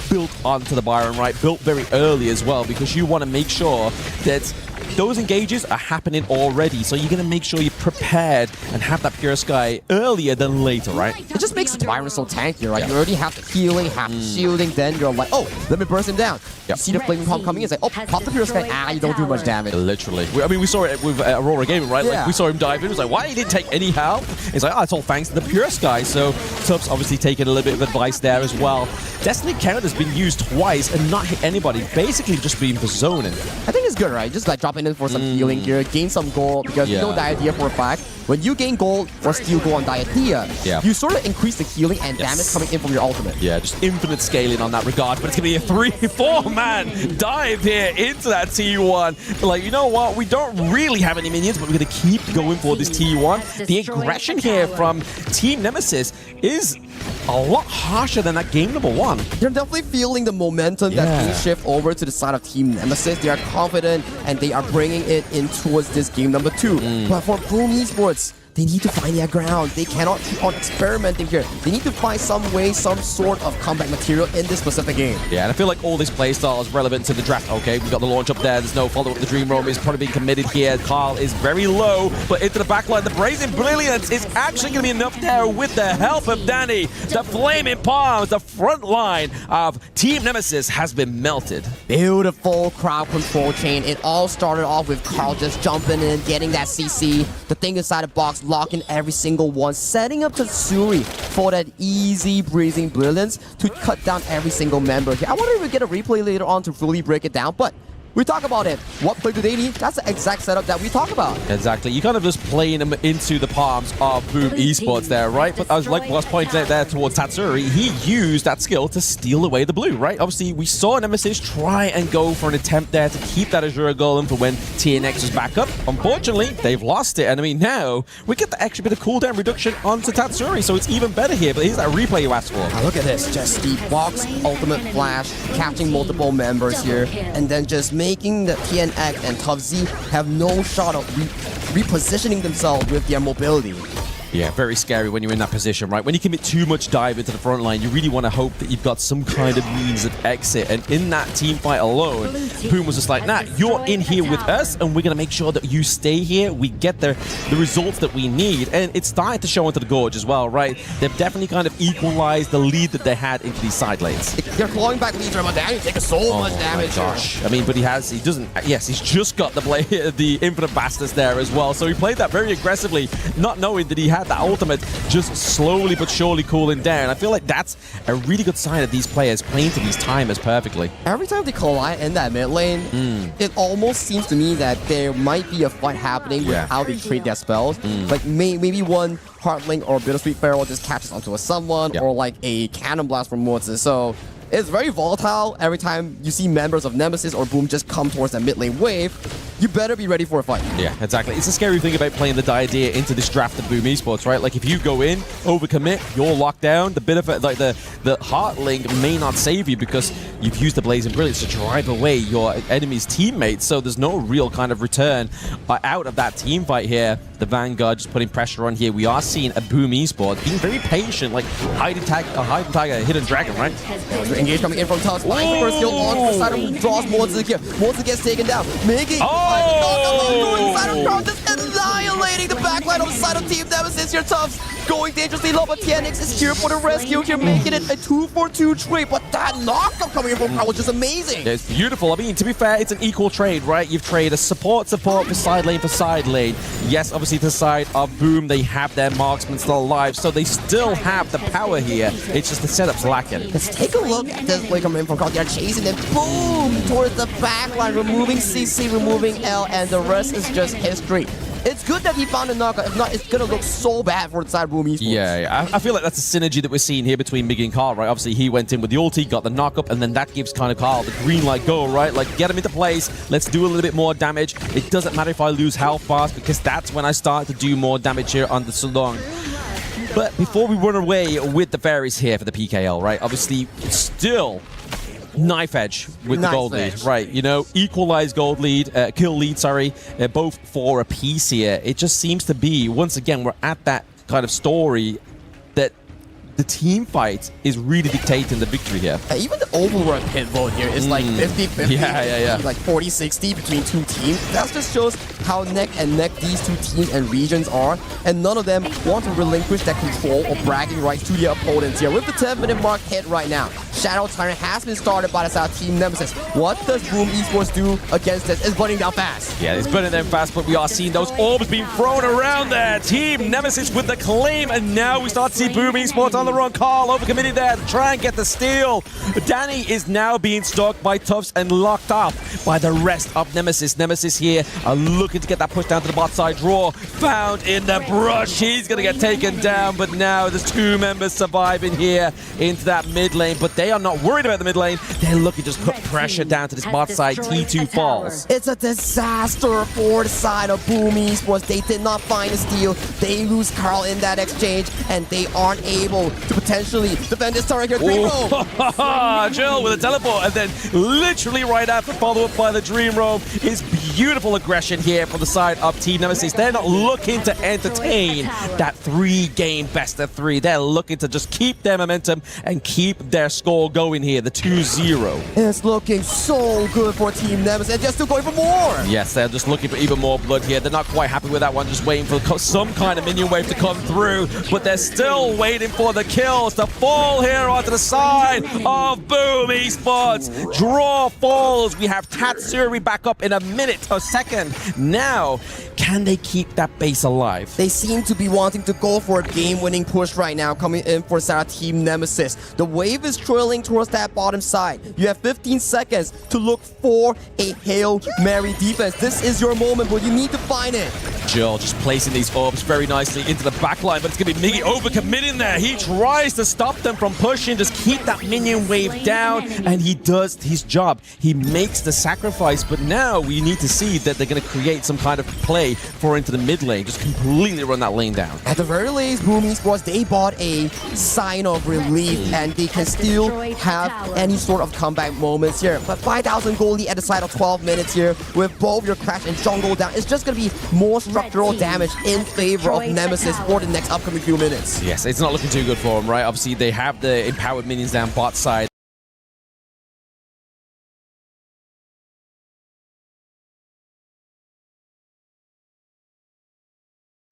built onto the Byron, right? Built very early as well, because you want to make sure that those engages are happening already, so you're going to make sure you're prepared and have that Pure Sky earlier than later, right? It just makes the Byron so tanky, right? You already have the healing, have the shielding, then you're like, oh, let me burst him down. You see the Flaming Palm coming in, it's like, oh, pop the Pure Sky, you don't do much damage. Literally. I mean, we saw it with Aurora Gaming, right? Like, we saw him dive in, it was like, why he didn't take any help? It's like, oh, it's all thanks to the Pure Sky. So, Tubbs obviously taking a little bit of advice there as well. Destiny Counter's been used twice and not hit anybody, basically just being for zoning. I think it's good, right? Just like dropping in for some healing here, gain some gold, because you know the idea for a fact. When you gain gold or steal gold on Diathea, you sort of increase the healing and damage coming in from your ultimate. Yeah, just infinite scaling on that regard, but it's going to be a 3-4-man dive here into that T1. Like, you know what? We don't really have any minions, but we're going to keep going for this T1. The aggression here from Team Nemesis is a lot harsher than that game number 1. They're definitely feeling the momentum that can shift over to the side of Team Nemesis. They are confident and they are bringing it in towards this game number 2. But for BOOM Esports, they need to find their ground. They cannot keep on experimenting here. They need to find some way, some sort of combat material in this specific game. Yeah, and I feel like all this playstyle is relevant to the draft. Okay, we got the launch up there. There's no follow-up. The Dream Roam is probably being committed here. Carl is very low, but into the backline. The Brazen Brilliance is actually going to be enough there with the help of Danny. The Flaming Palms, the front line of Team Nemesis has been melted. Beautiful crowd control chain. It all started off with Carl just jumping in, getting that CC, the thing inside the box, locking every single one, setting up Tatsuri for that easy breezing brilliance to cut down every single member here. I wonder if we get a replay later on to fully break it down, but we talk about it. What play do they need? That's the exact setup that we talk about. Exactly. You kind of just playing them into the palms of BOOM Esports there, right? But I was like was pointing out there towards Tatsuri, he used that skill to steal away the blue, right? Obviously, we saw Nemesis try and go for an attempt there to keep that Azure Golem for when TNX was back up. Unfortunately, they've lost it. And I mean, now we get the extra bit of cooldown reduction onto Tatsuri, so it's even better here. But here's that replay you asked for. Now look at this. Just the box ultimate flash, catching multiple members here, and then just making the TNX and Tuff Z have no shot of repositioning themselves with their mobility. Yeah, very scary when you're in that position, right? When you commit too much dive into the front line, you really want to hope that you've got some kind of means of exit. And in that team fight alone, Boom was just like, nah, you're in here with us, and we're going to make sure that you stay here. We get the results that we need. And it's starting to show into the Gorge as well, right? They've definitely kind of equalized the lead that they had into these side lanes. They're clawing back leads right now. He's taking so much damage. Oh my gosh. I mean, but he's just got the Infinite Bastards there as well. So he played that very aggressively, not knowing that he had that ultimate just slowly but surely cooling down. I feel like that's a really good sign of these players playing to these timers perfectly. Every time they collide in that mid lane, it almost seems to me that there might be a fight happening with how they trade their spells. Like maybe one Heartlink or Bittersweet Barrel just catches onto someone, or like a Cannon Blast from Moses. So it's very volatile. Every time you see members of Nemesis or Boom just come towards that mid lane wave, you better be ready for a fight. Yeah, exactly. It's a scary thing about playing the idea into this draft of Boom Esports, right? Like if you go in, overcommit, you're locked down. The bit of it, like the Heartlink may not save you because you've used the Blazing Brilliance to drive away your enemy's teammates. So there's no real kind of return out of that team fight here. The Vanguard just putting pressure on here. We are seeing a Boom Esports being very patient, like hiding tag a hidden dragon, right? Engage coming in from Tubbs. First skill on for Sidon, draws Moses here. Moses gets taken down. Making Sidon just annihilating the backline of the side of Team Nemesis here. Tubbs going dangerously low, but TNX is here for the rescue here, making it a 2-for-2 trade. But that knockup coming in from Power was just amazing. It's beautiful. I mean, to be fair, it's an equal trade, right? You've traded a support for side lane for side lane. Yes, obviously to the side of Boom, they have their marksman still alive, so they still have the power here. It's just the setup's lacking. Let's take a look at this play coming in from Carl. They're chasing them, boom, towards the backline, removing CC, removing L, and the rest is just history. It's good that he found a knockout. If not, it's going to look so bad for the side of Boom Esports. Yeah. I feel like that's a synergy that we're seeing here between Miggy and Carl, right? Obviously, he went in with the ulti, got the knockup, and then that gives kind of Carl the green light go, right? Like, get him into place. Let's do a little bit more damage. It doesn't matter if I lose health fast, because that's when I start to do more damage here on the Sulong. But before we run away with the fairies here for the PKL, right? Obviously, still knife edge with the gold lead, right? You know, equalized gold lead, kill lead, sorry, both for a piece here. It just seems to be, once again, we're at that kind of story that the team fight is really dictating the victory here. Even the overworld pit vote here is like 50-50. Yeah. Like 40-60 between two teams. That just shows how neck and neck these two teams and regions are, and none of them want to relinquish that control or bragging rights to their opponents here. With the 10-minute mark hit right now, Shadow Tyrant has been started by the South Team Nemesis. What does Boom Esports do against this? It's burning down fast. Yeah, it's burning them fast, but we are seeing those orbs being thrown around there. Team Nemesis with the claim, and now we start to see Boom Esports on the run. Carl overcommitted there to try and get the steal. Danny is now being stalked by Tufts and locked up by the rest of Nemesis. Nemesis here are looking to get that push down to the bot side. Draw found in the brush. He's going to get taken down, but now there's two members surviving here into that mid lane, but they are not worried about the mid lane. They're looking to just put pressure down to this bot side. T2 falls. It's a disaster for the side of Boom Esports. They did not find a steal. They lose Carl in that exchange, and they aren't able to potentially defend this turret here. Dream Roam. Jill with a teleport, and then literally right after, follow up by the Dream Roam is beautiful aggression here from the side of Team Nemesis. They're not looking to entertain that 3-game best of 3. They're looking to just keep their momentum and keep their score going here, the 2-0. It's looking so good for Team Nemesis, and they're still going for more. Yes, they're just looking for even more blood here. They're not quite happy with that one, just waiting for some kind of minion wave to come through, but they're still waiting for the kills to fall here onto the side of Boom Esports. Draw falls. We have Tatsuri back up in a second. Now, can they keep that base alive? They seem to be wanting to go for a game-winning push right now, coming in for Sarah Team Nemesis. The wave is trailing towards that bottom side. You have 15 seconds to look for a Hail Mary defense. This is your moment, but you need to find it. Jill just placing these orbs very nicely into the backline, but it's going to be Miggy overcommitting there. He tries to stop them from pushing, just keep that minion wave down, and he does his job. He makes the sacrifice, but now we need to see that they're going to create some kind of play for into the mid lane, just completely run that lane down. At the very least, Boom Esports, they bought a sign of relief, and they can still have any sort of comeback moments here. But 5,000 gold lead at the side of 12 minutes here, with both your Crash and Jungle down, it's just going to be more strong structural damage in favor of Nemesis for the next upcoming few minutes. Yes, it's not looking too good for them, right? Obviously, they have the empowered minions down bot side.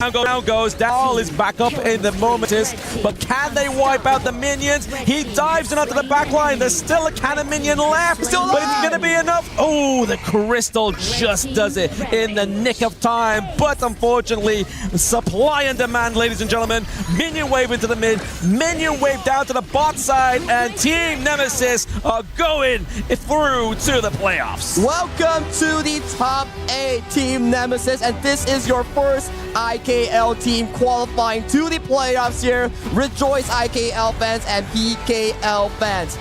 Now goes, Dal is back up in the Momentus, but can they wipe out the minions? He dives in onto the back line. There's still a cannon minion left, but it's going to be enough. Oh, the crystal just does it in the nick of time, but unfortunately, supply and demand, ladies and gentlemen. Minion wave into the mid, minion wave down to the bot side, and Team Nemesis are going through to the playoffs. Welcome to the top 8, Team Nemesis, and this is your first IKL team qualifying to the playoffs here. Rejoice, IKL fans and PKL fans.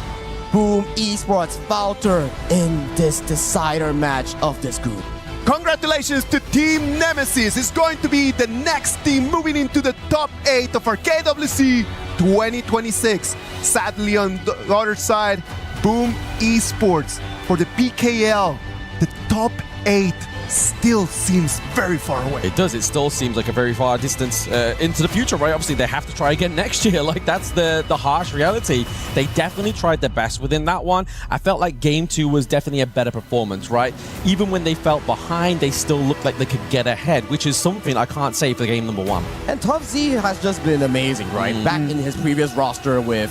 BOOM Esports faltered in this decider match of this group. Congratulations to Team Nemesis. It's going to be the next team moving into the top 8 of our KWC 2026. Sadly, on the other side, BOOM Esports for the PKL, the top 8 still seems very far away. It does. It still seems like a very far distance into the future, right? Obviously, they have to try again next year. Like, that's the harsh reality. They definitely tried their best within that one. I felt like Game 2 was definitely a better performance, right? Even when they felt behind, they still looked like they could get ahead, which is something I can't say for game number 1. And Tough Z has just been amazing, right? Back in his previous roster with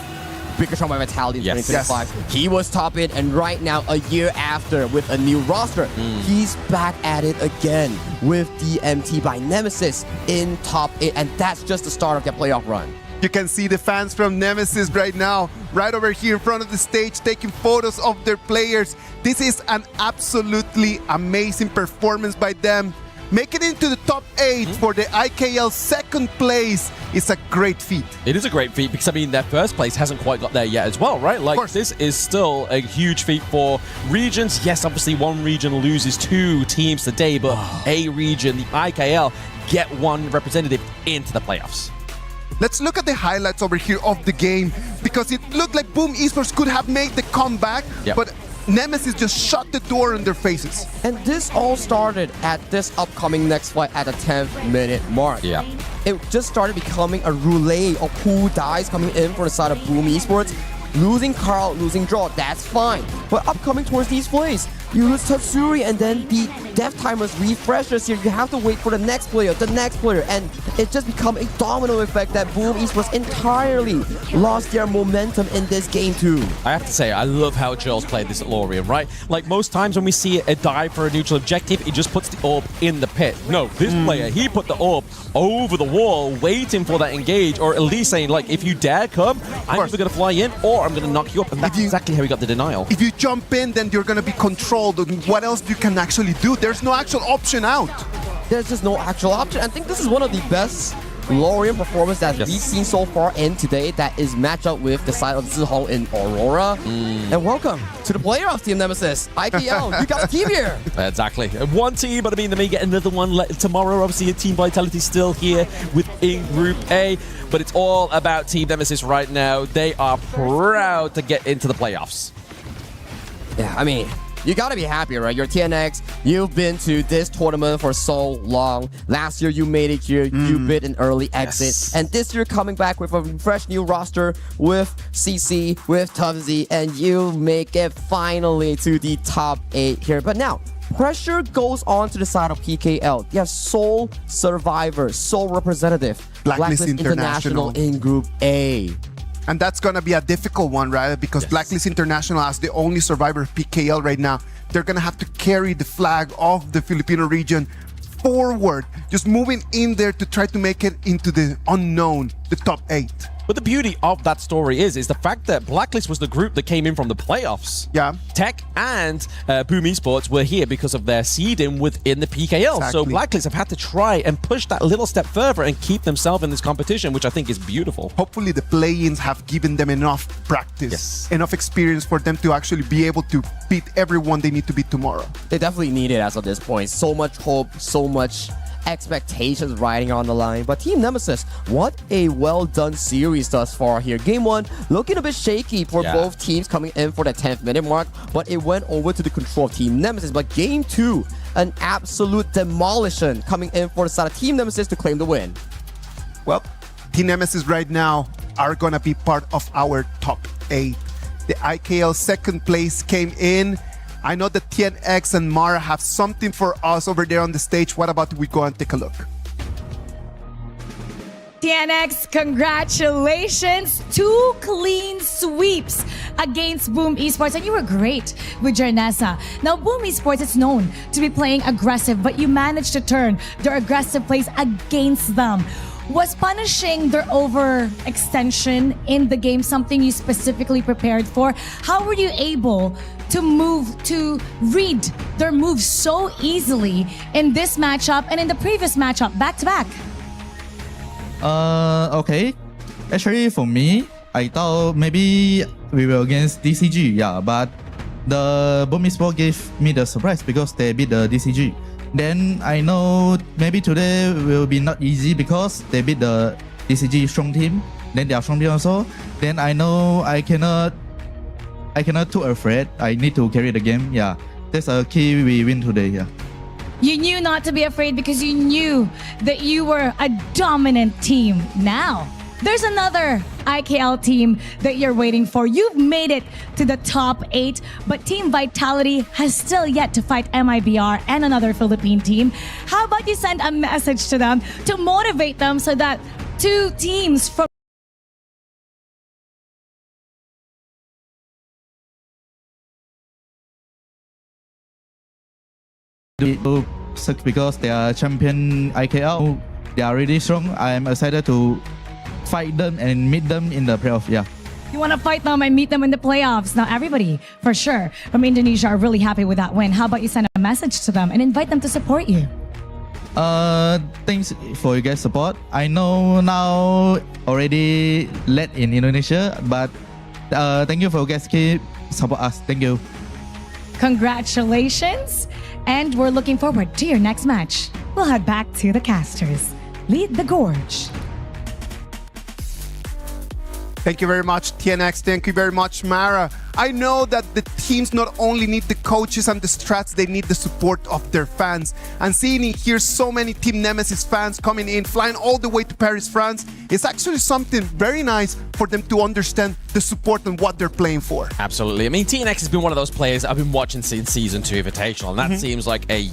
Bigger Trauma Vitality in 2025. He was top 8, and right now, a year after, with a new roster, he's back at it again with DMT by Nemesis in top 8, and that's just the start of their playoff run. You can see the fans from Nemesis right now, right over here in front of the stage, taking photos of their players. This is an absolutely amazing performance by them. Making it into the top 8 for the IKL second place is a great feat. It is a great feat because, I mean, their first place hasn't quite got there yet as well, right? Like, this is still a huge feat for regions. Yes, obviously, one region loses 2 teams today, but a region, the IKL, get 1 representative into the playoffs. Let's look at the highlights over here of the game, because it looked like BOOM Esports could have made the comeback, but Nemesis just shut the door in their faces. And this all started at this upcoming next fight at the 10th minute mark. Yeah. It just started becoming a roulette of who dies coming in for the side of BOOM Esports. Losing Carl, losing Draw, that's fine. But upcoming towards these plays, you lose Tatsuri, and then the death timers refreshes here. You have to wait for the next player, and it just become a domino effect that BOOM Esports entirely lost their momentum in this game too. I have to say, I love how Charles played this at Lorien, right? Like, most times when we see a dive for a neutral objective, he just puts the orb in the pit. No, this player, he put the orb over the wall, waiting for that engage, or at least saying, like, if you dare come, I'm either going to fly in, or I'm going to knock you up, and that's exactly how he got the denial. If you jump in, then you're going to be controlled. What else you can actually do? There's no actual option out. There's just no actual option. I think this is one of the best Lorien performance that we've seen so far in today that is matched up with the side of Zihong in Aurora. And welcome to the playoffs, Team Nemesis. IPL, you got a team here. Exactly. 1 team, but I mean, they may get another one tomorrow. Obviously, Team Vitality still here within Group A, but it's all about Team Nemesis right now. They are proud to get into the playoffs. Yeah, I mean, you gotta be happy, right? You're TNX. You've been to this tournament for so long. Last year, you made it here. You bid an early exit. And this year, coming back with a fresh new roster with CC, with Tubsy, and you make it finally to the top 8 here. But now, pressure goes on to the side of PKL. You have sole survivor, sole representative, Blacklist International in Group A. And that's going to be a difficult one, right? Because Blacklist International, as the only survivor of PKL right now, they're going to have to carry the flag of the Filipino region forward, just moving in there to try to make it into the unknown, the top 8. But the beauty of that story is the fact that Blacklist was the group that came in from the playoffs. Yeah. Tech and BOOM Esports were here because of their seeding within the PKL. Exactly. So Blacklist have had to try and push that little step further and keep themselves in this competition, which I think is beautiful. Hopefully the play-ins have given them enough practice, enough experience for them to actually be able to beat everyone they need to beat tomorrow. They definitely need it as of this point. So much hope, so much expectations riding on the line. But Team Nemesis, what a well done series thus far here. Game 1 looking a bit shaky for both teams coming in for the 10th minute mark, but it went over to the control of Team Nemesis. But Game 2, an absolute demolition coming in for the side of Team Nemesis to claim the win. Well, Team Nemesis right now are gonna be part of our top 8. The IKL second place came in. I know that TNX and Mara have something for us over there on the stage. What about we go and take a look? TNX, congratulations! 2 clean sweeps against BOOM Esports, and you were great with Jarnessa. Now, BOOM Esports is known to be playing aggressive, but you managed to turn their aggressive plays against them. Was punishing their overextension in the game something you specifically prepared for? How were you able to read their moves so easily in this matchup and in the previous matchup, back-to-back? Okay. Actually, for me, I thought maybe we were against DCG, yeah, but the BOOM Esports gave me the surprise because they beat the DCG. Then I know maybe today will be not easy because they beat the DCG strong team. Then they are strong team also. Then I know I cannot too afraid. I need to carry the game. Yeah, that's a key we win today. Yeah. You knew not to be afraid because you knew that you were a dominant team. Now, there's another IKL team that you're waiting for. You've made it to the top 8, but Team Vitality has still yet to fight MIBR and another Philippine team. How about you send a message to them to motivate them so that 2 teams from because they are champion IKL. They are really strong. I am excited to fight them and meet them in the playoff. Yeah. You want to fight them and meet them in the playoffs. Now, everybody, for sure, from Indonesia are really happy with that win. How about you send a message to them and invite them to support you? Thanks for your guys' support. I know now already late in Indonesia, but thank you for you guys keep support us. Thank you. Congratulations. And we're looking forward to your next match. We'll head back to the casters. Lead the Gorge. Thank you very much, TNX. Thank you very much, Mara. I know that the teams not only need the coaches and the strats, they need the support of their fans. And seeing here so many Team Nemesis fans coming in, flying all the way to Paris, France, is actually something very nice for them to understand the support and what they're playing for. Absolutely. I mean, TNX has been one of those players I've been watching since Season 2 Invitational, and that seems like a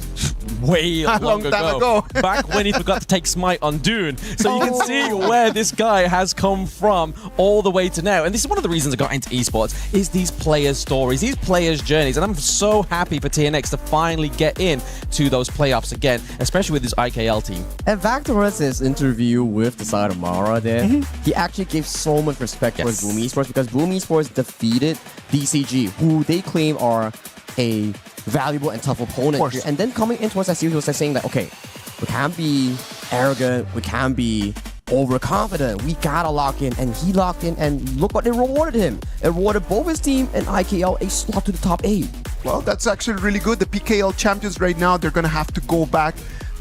way long time ago. Back when he forgot to take Smite on Dune. So you can see where this guy has come from all the way to now. And this is one of the reasons I got into esports, is these players' stories, these players' journeys. And I'm so happy for TNX to finally get in to those playoffs again, especially with this IKL team. And back to his interview with the side of Mara there, he actually gave so much respect for BOOM Esports because BOOM Esports defeated DCG, who they claim are a valuable and tough opponent here. And then coming into us as he was saying that, okay, we can't be arrogant, we can't be overconfident, we gotta lock in. And he locked in, and look what they rewarded him. It rewarded both his team and IKL a slot to the top 8. Well, that's actually really good. The PKL champions right now, they're gonna have to go back,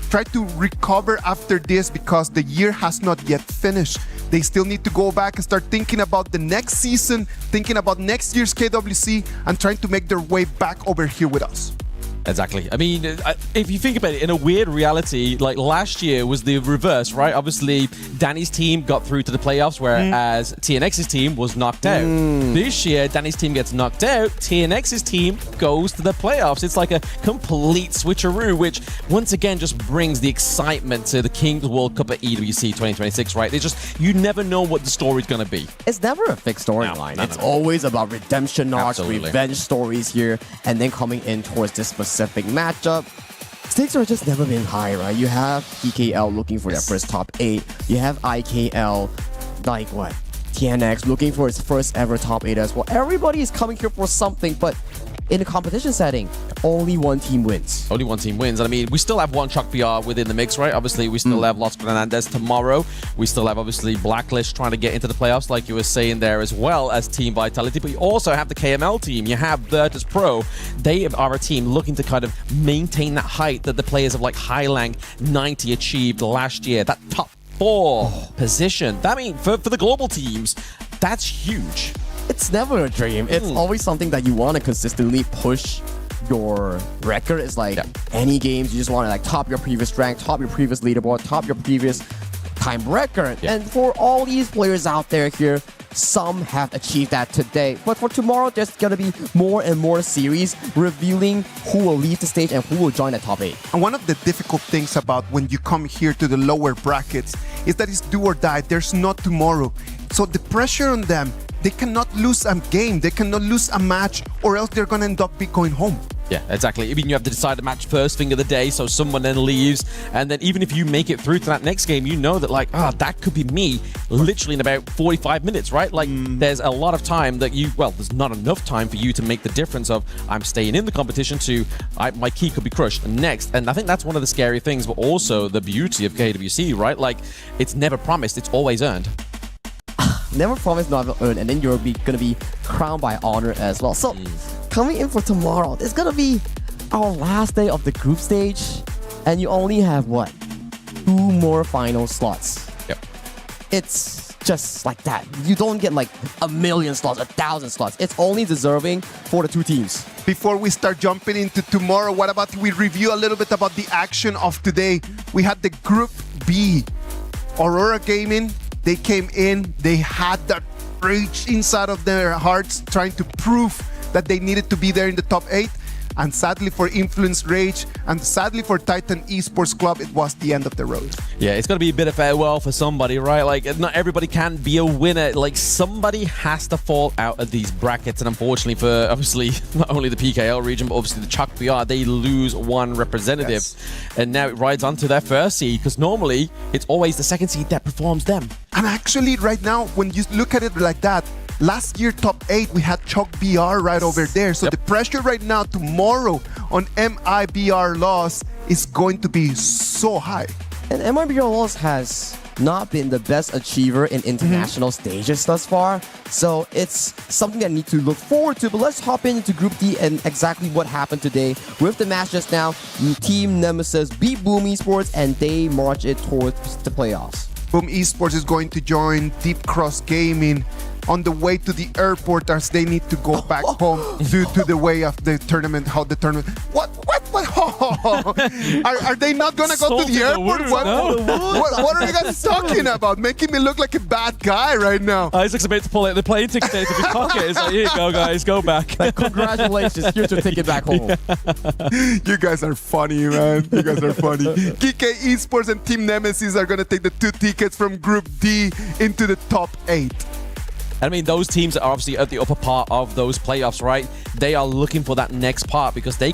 try to recover after this because the year has not yet finished. They still need to go back and start thinking about the next season, thinking about next year's KWC, and trying to make their way back over here with us. Exactly. I mean, if you think about it, in a weird reality, like last year was the reverse, right? Obviously, Danny's team got through to the playoffs, whereas TNX's team was knocked out. This year, Danny's team gets knocked out, TNX's team goes to the playoffs. It's like a complete switcheroo, which once again just brings the excitement to the Kings World Cup at EWC 2026, right? It's just, you never know what the story's going to be. It's never a fixed storyline. It's always about redemption arcs, revenge stories here, and then coming in towards this specific matchup. Stakes are just never been high, right? You have PKL looking for their first top 8. You have IKL, like what? TNX looking for its first ever top 8 as well. Everybody is coming here for something, but in a competition setting, only one team wins. Only one team wins. And I mean, we still have one Chuck BR within the mix, right? Obviously, we still have Los Fernandez tomorrow. We still have, obviously, Blacklist trying to get into the playoffs, like you were saying there, as well as Team Vitality. But you also have the KML team. You have Virtus Pro. They are a team looking to kind of maintain that height that the players of like Highlang 90 achieved last year. That top 4 position. That means for the global teams, that's huge. It's never a dream. It's always something that you want to consistently push your record is like any games. You just want to like top your previous rank, top your previous leaderboard, top your previous time record. And for all these players out there here, some have achieved that today. But for tomorrow, there's going to be more and more series revealing who will leave the stage and who will join the top 8. And one of the difficult things about when you come here to the lower brackets is that it's do or die. There's not tomorrow. So the pressure on them, they cannot lose a game, they cannot lose a match, or else they're going to end up going home. Yeah, exactly. I mean, you have to decide the match first thing of the day, so someone then leaves, and then even if you make it through to that next game, you know that like, that could be me literally in about 45 minutes, right? Like, there's a lot of time that there's not enough time for you to make the difference of I'm staying in the competition to my key could be crushed next. And I think that's one of the scary things, but also the beauty of KWC, right? Like, it's never promised, it's always earned. Never promised, never earned, and then you're gonna be crowned by honor as well. So, coming in for tomorrow, it's gonna be our last day of the group stage, and you only have what? 2 more final slots. Yep. It's just like that. You don't get like 1,000,000 slots, 1,000 slots. It's only deserving for the 2 teams. Before we start jumping into tomorrow, what about we review a little bit about the action of today? We had the Group B. Aurora Gaming, they came in, they had that rage inside of their hearts trying to prove that they needed to be there in the top 8. And sadly for Influence Rage and sadly for Titan Esports Club, it was the end of the road. Yeah, it's got to be a bit of farewell for somebody, right? Like, not everybody can be a winner. Like, somebody has to fall out of these brackets. And unfortunately for, obviously, not only the PKL region, but obviously the Chuck BR, they lose 1 representative. Yes. And now it rides on to their first seed, because normally it's always the second seed that performs them. And actually, right now, when you look at it like that, last year, top 8, we had Chuck BR right over there. So the pressure right now, tomorrow, on MIBR loss is going to be so high. And MIBR loss has not been the best achiever in international stages thus far. So it's something that I need to look forward to. But let's hop into Group D and exactly what happened today. With the match just now, Team Nemesis beat BOOM Esports and they march it towards the playoffs. BOOM Esports is going to join Deep Cross Gaming on the way to the airport as they need to go back home due to the way of the tournament, how the tournament... What? Are they not going to go to the airport? What are you guys talking about? Making me look like a bad guy right now. Isaac's about to pull out the plane ticket out of his pocket. It's like, here you go, guys, go back. Like, congratulations, here's your ticket back home. You guys are funny, man. You guys are funny. KK Esports and Team Nemesis are going to take the 2 tickets from Group D into the top 8. I mean, those teams are obviously at the upper part of those playoffs, right? They are looking for that next part because they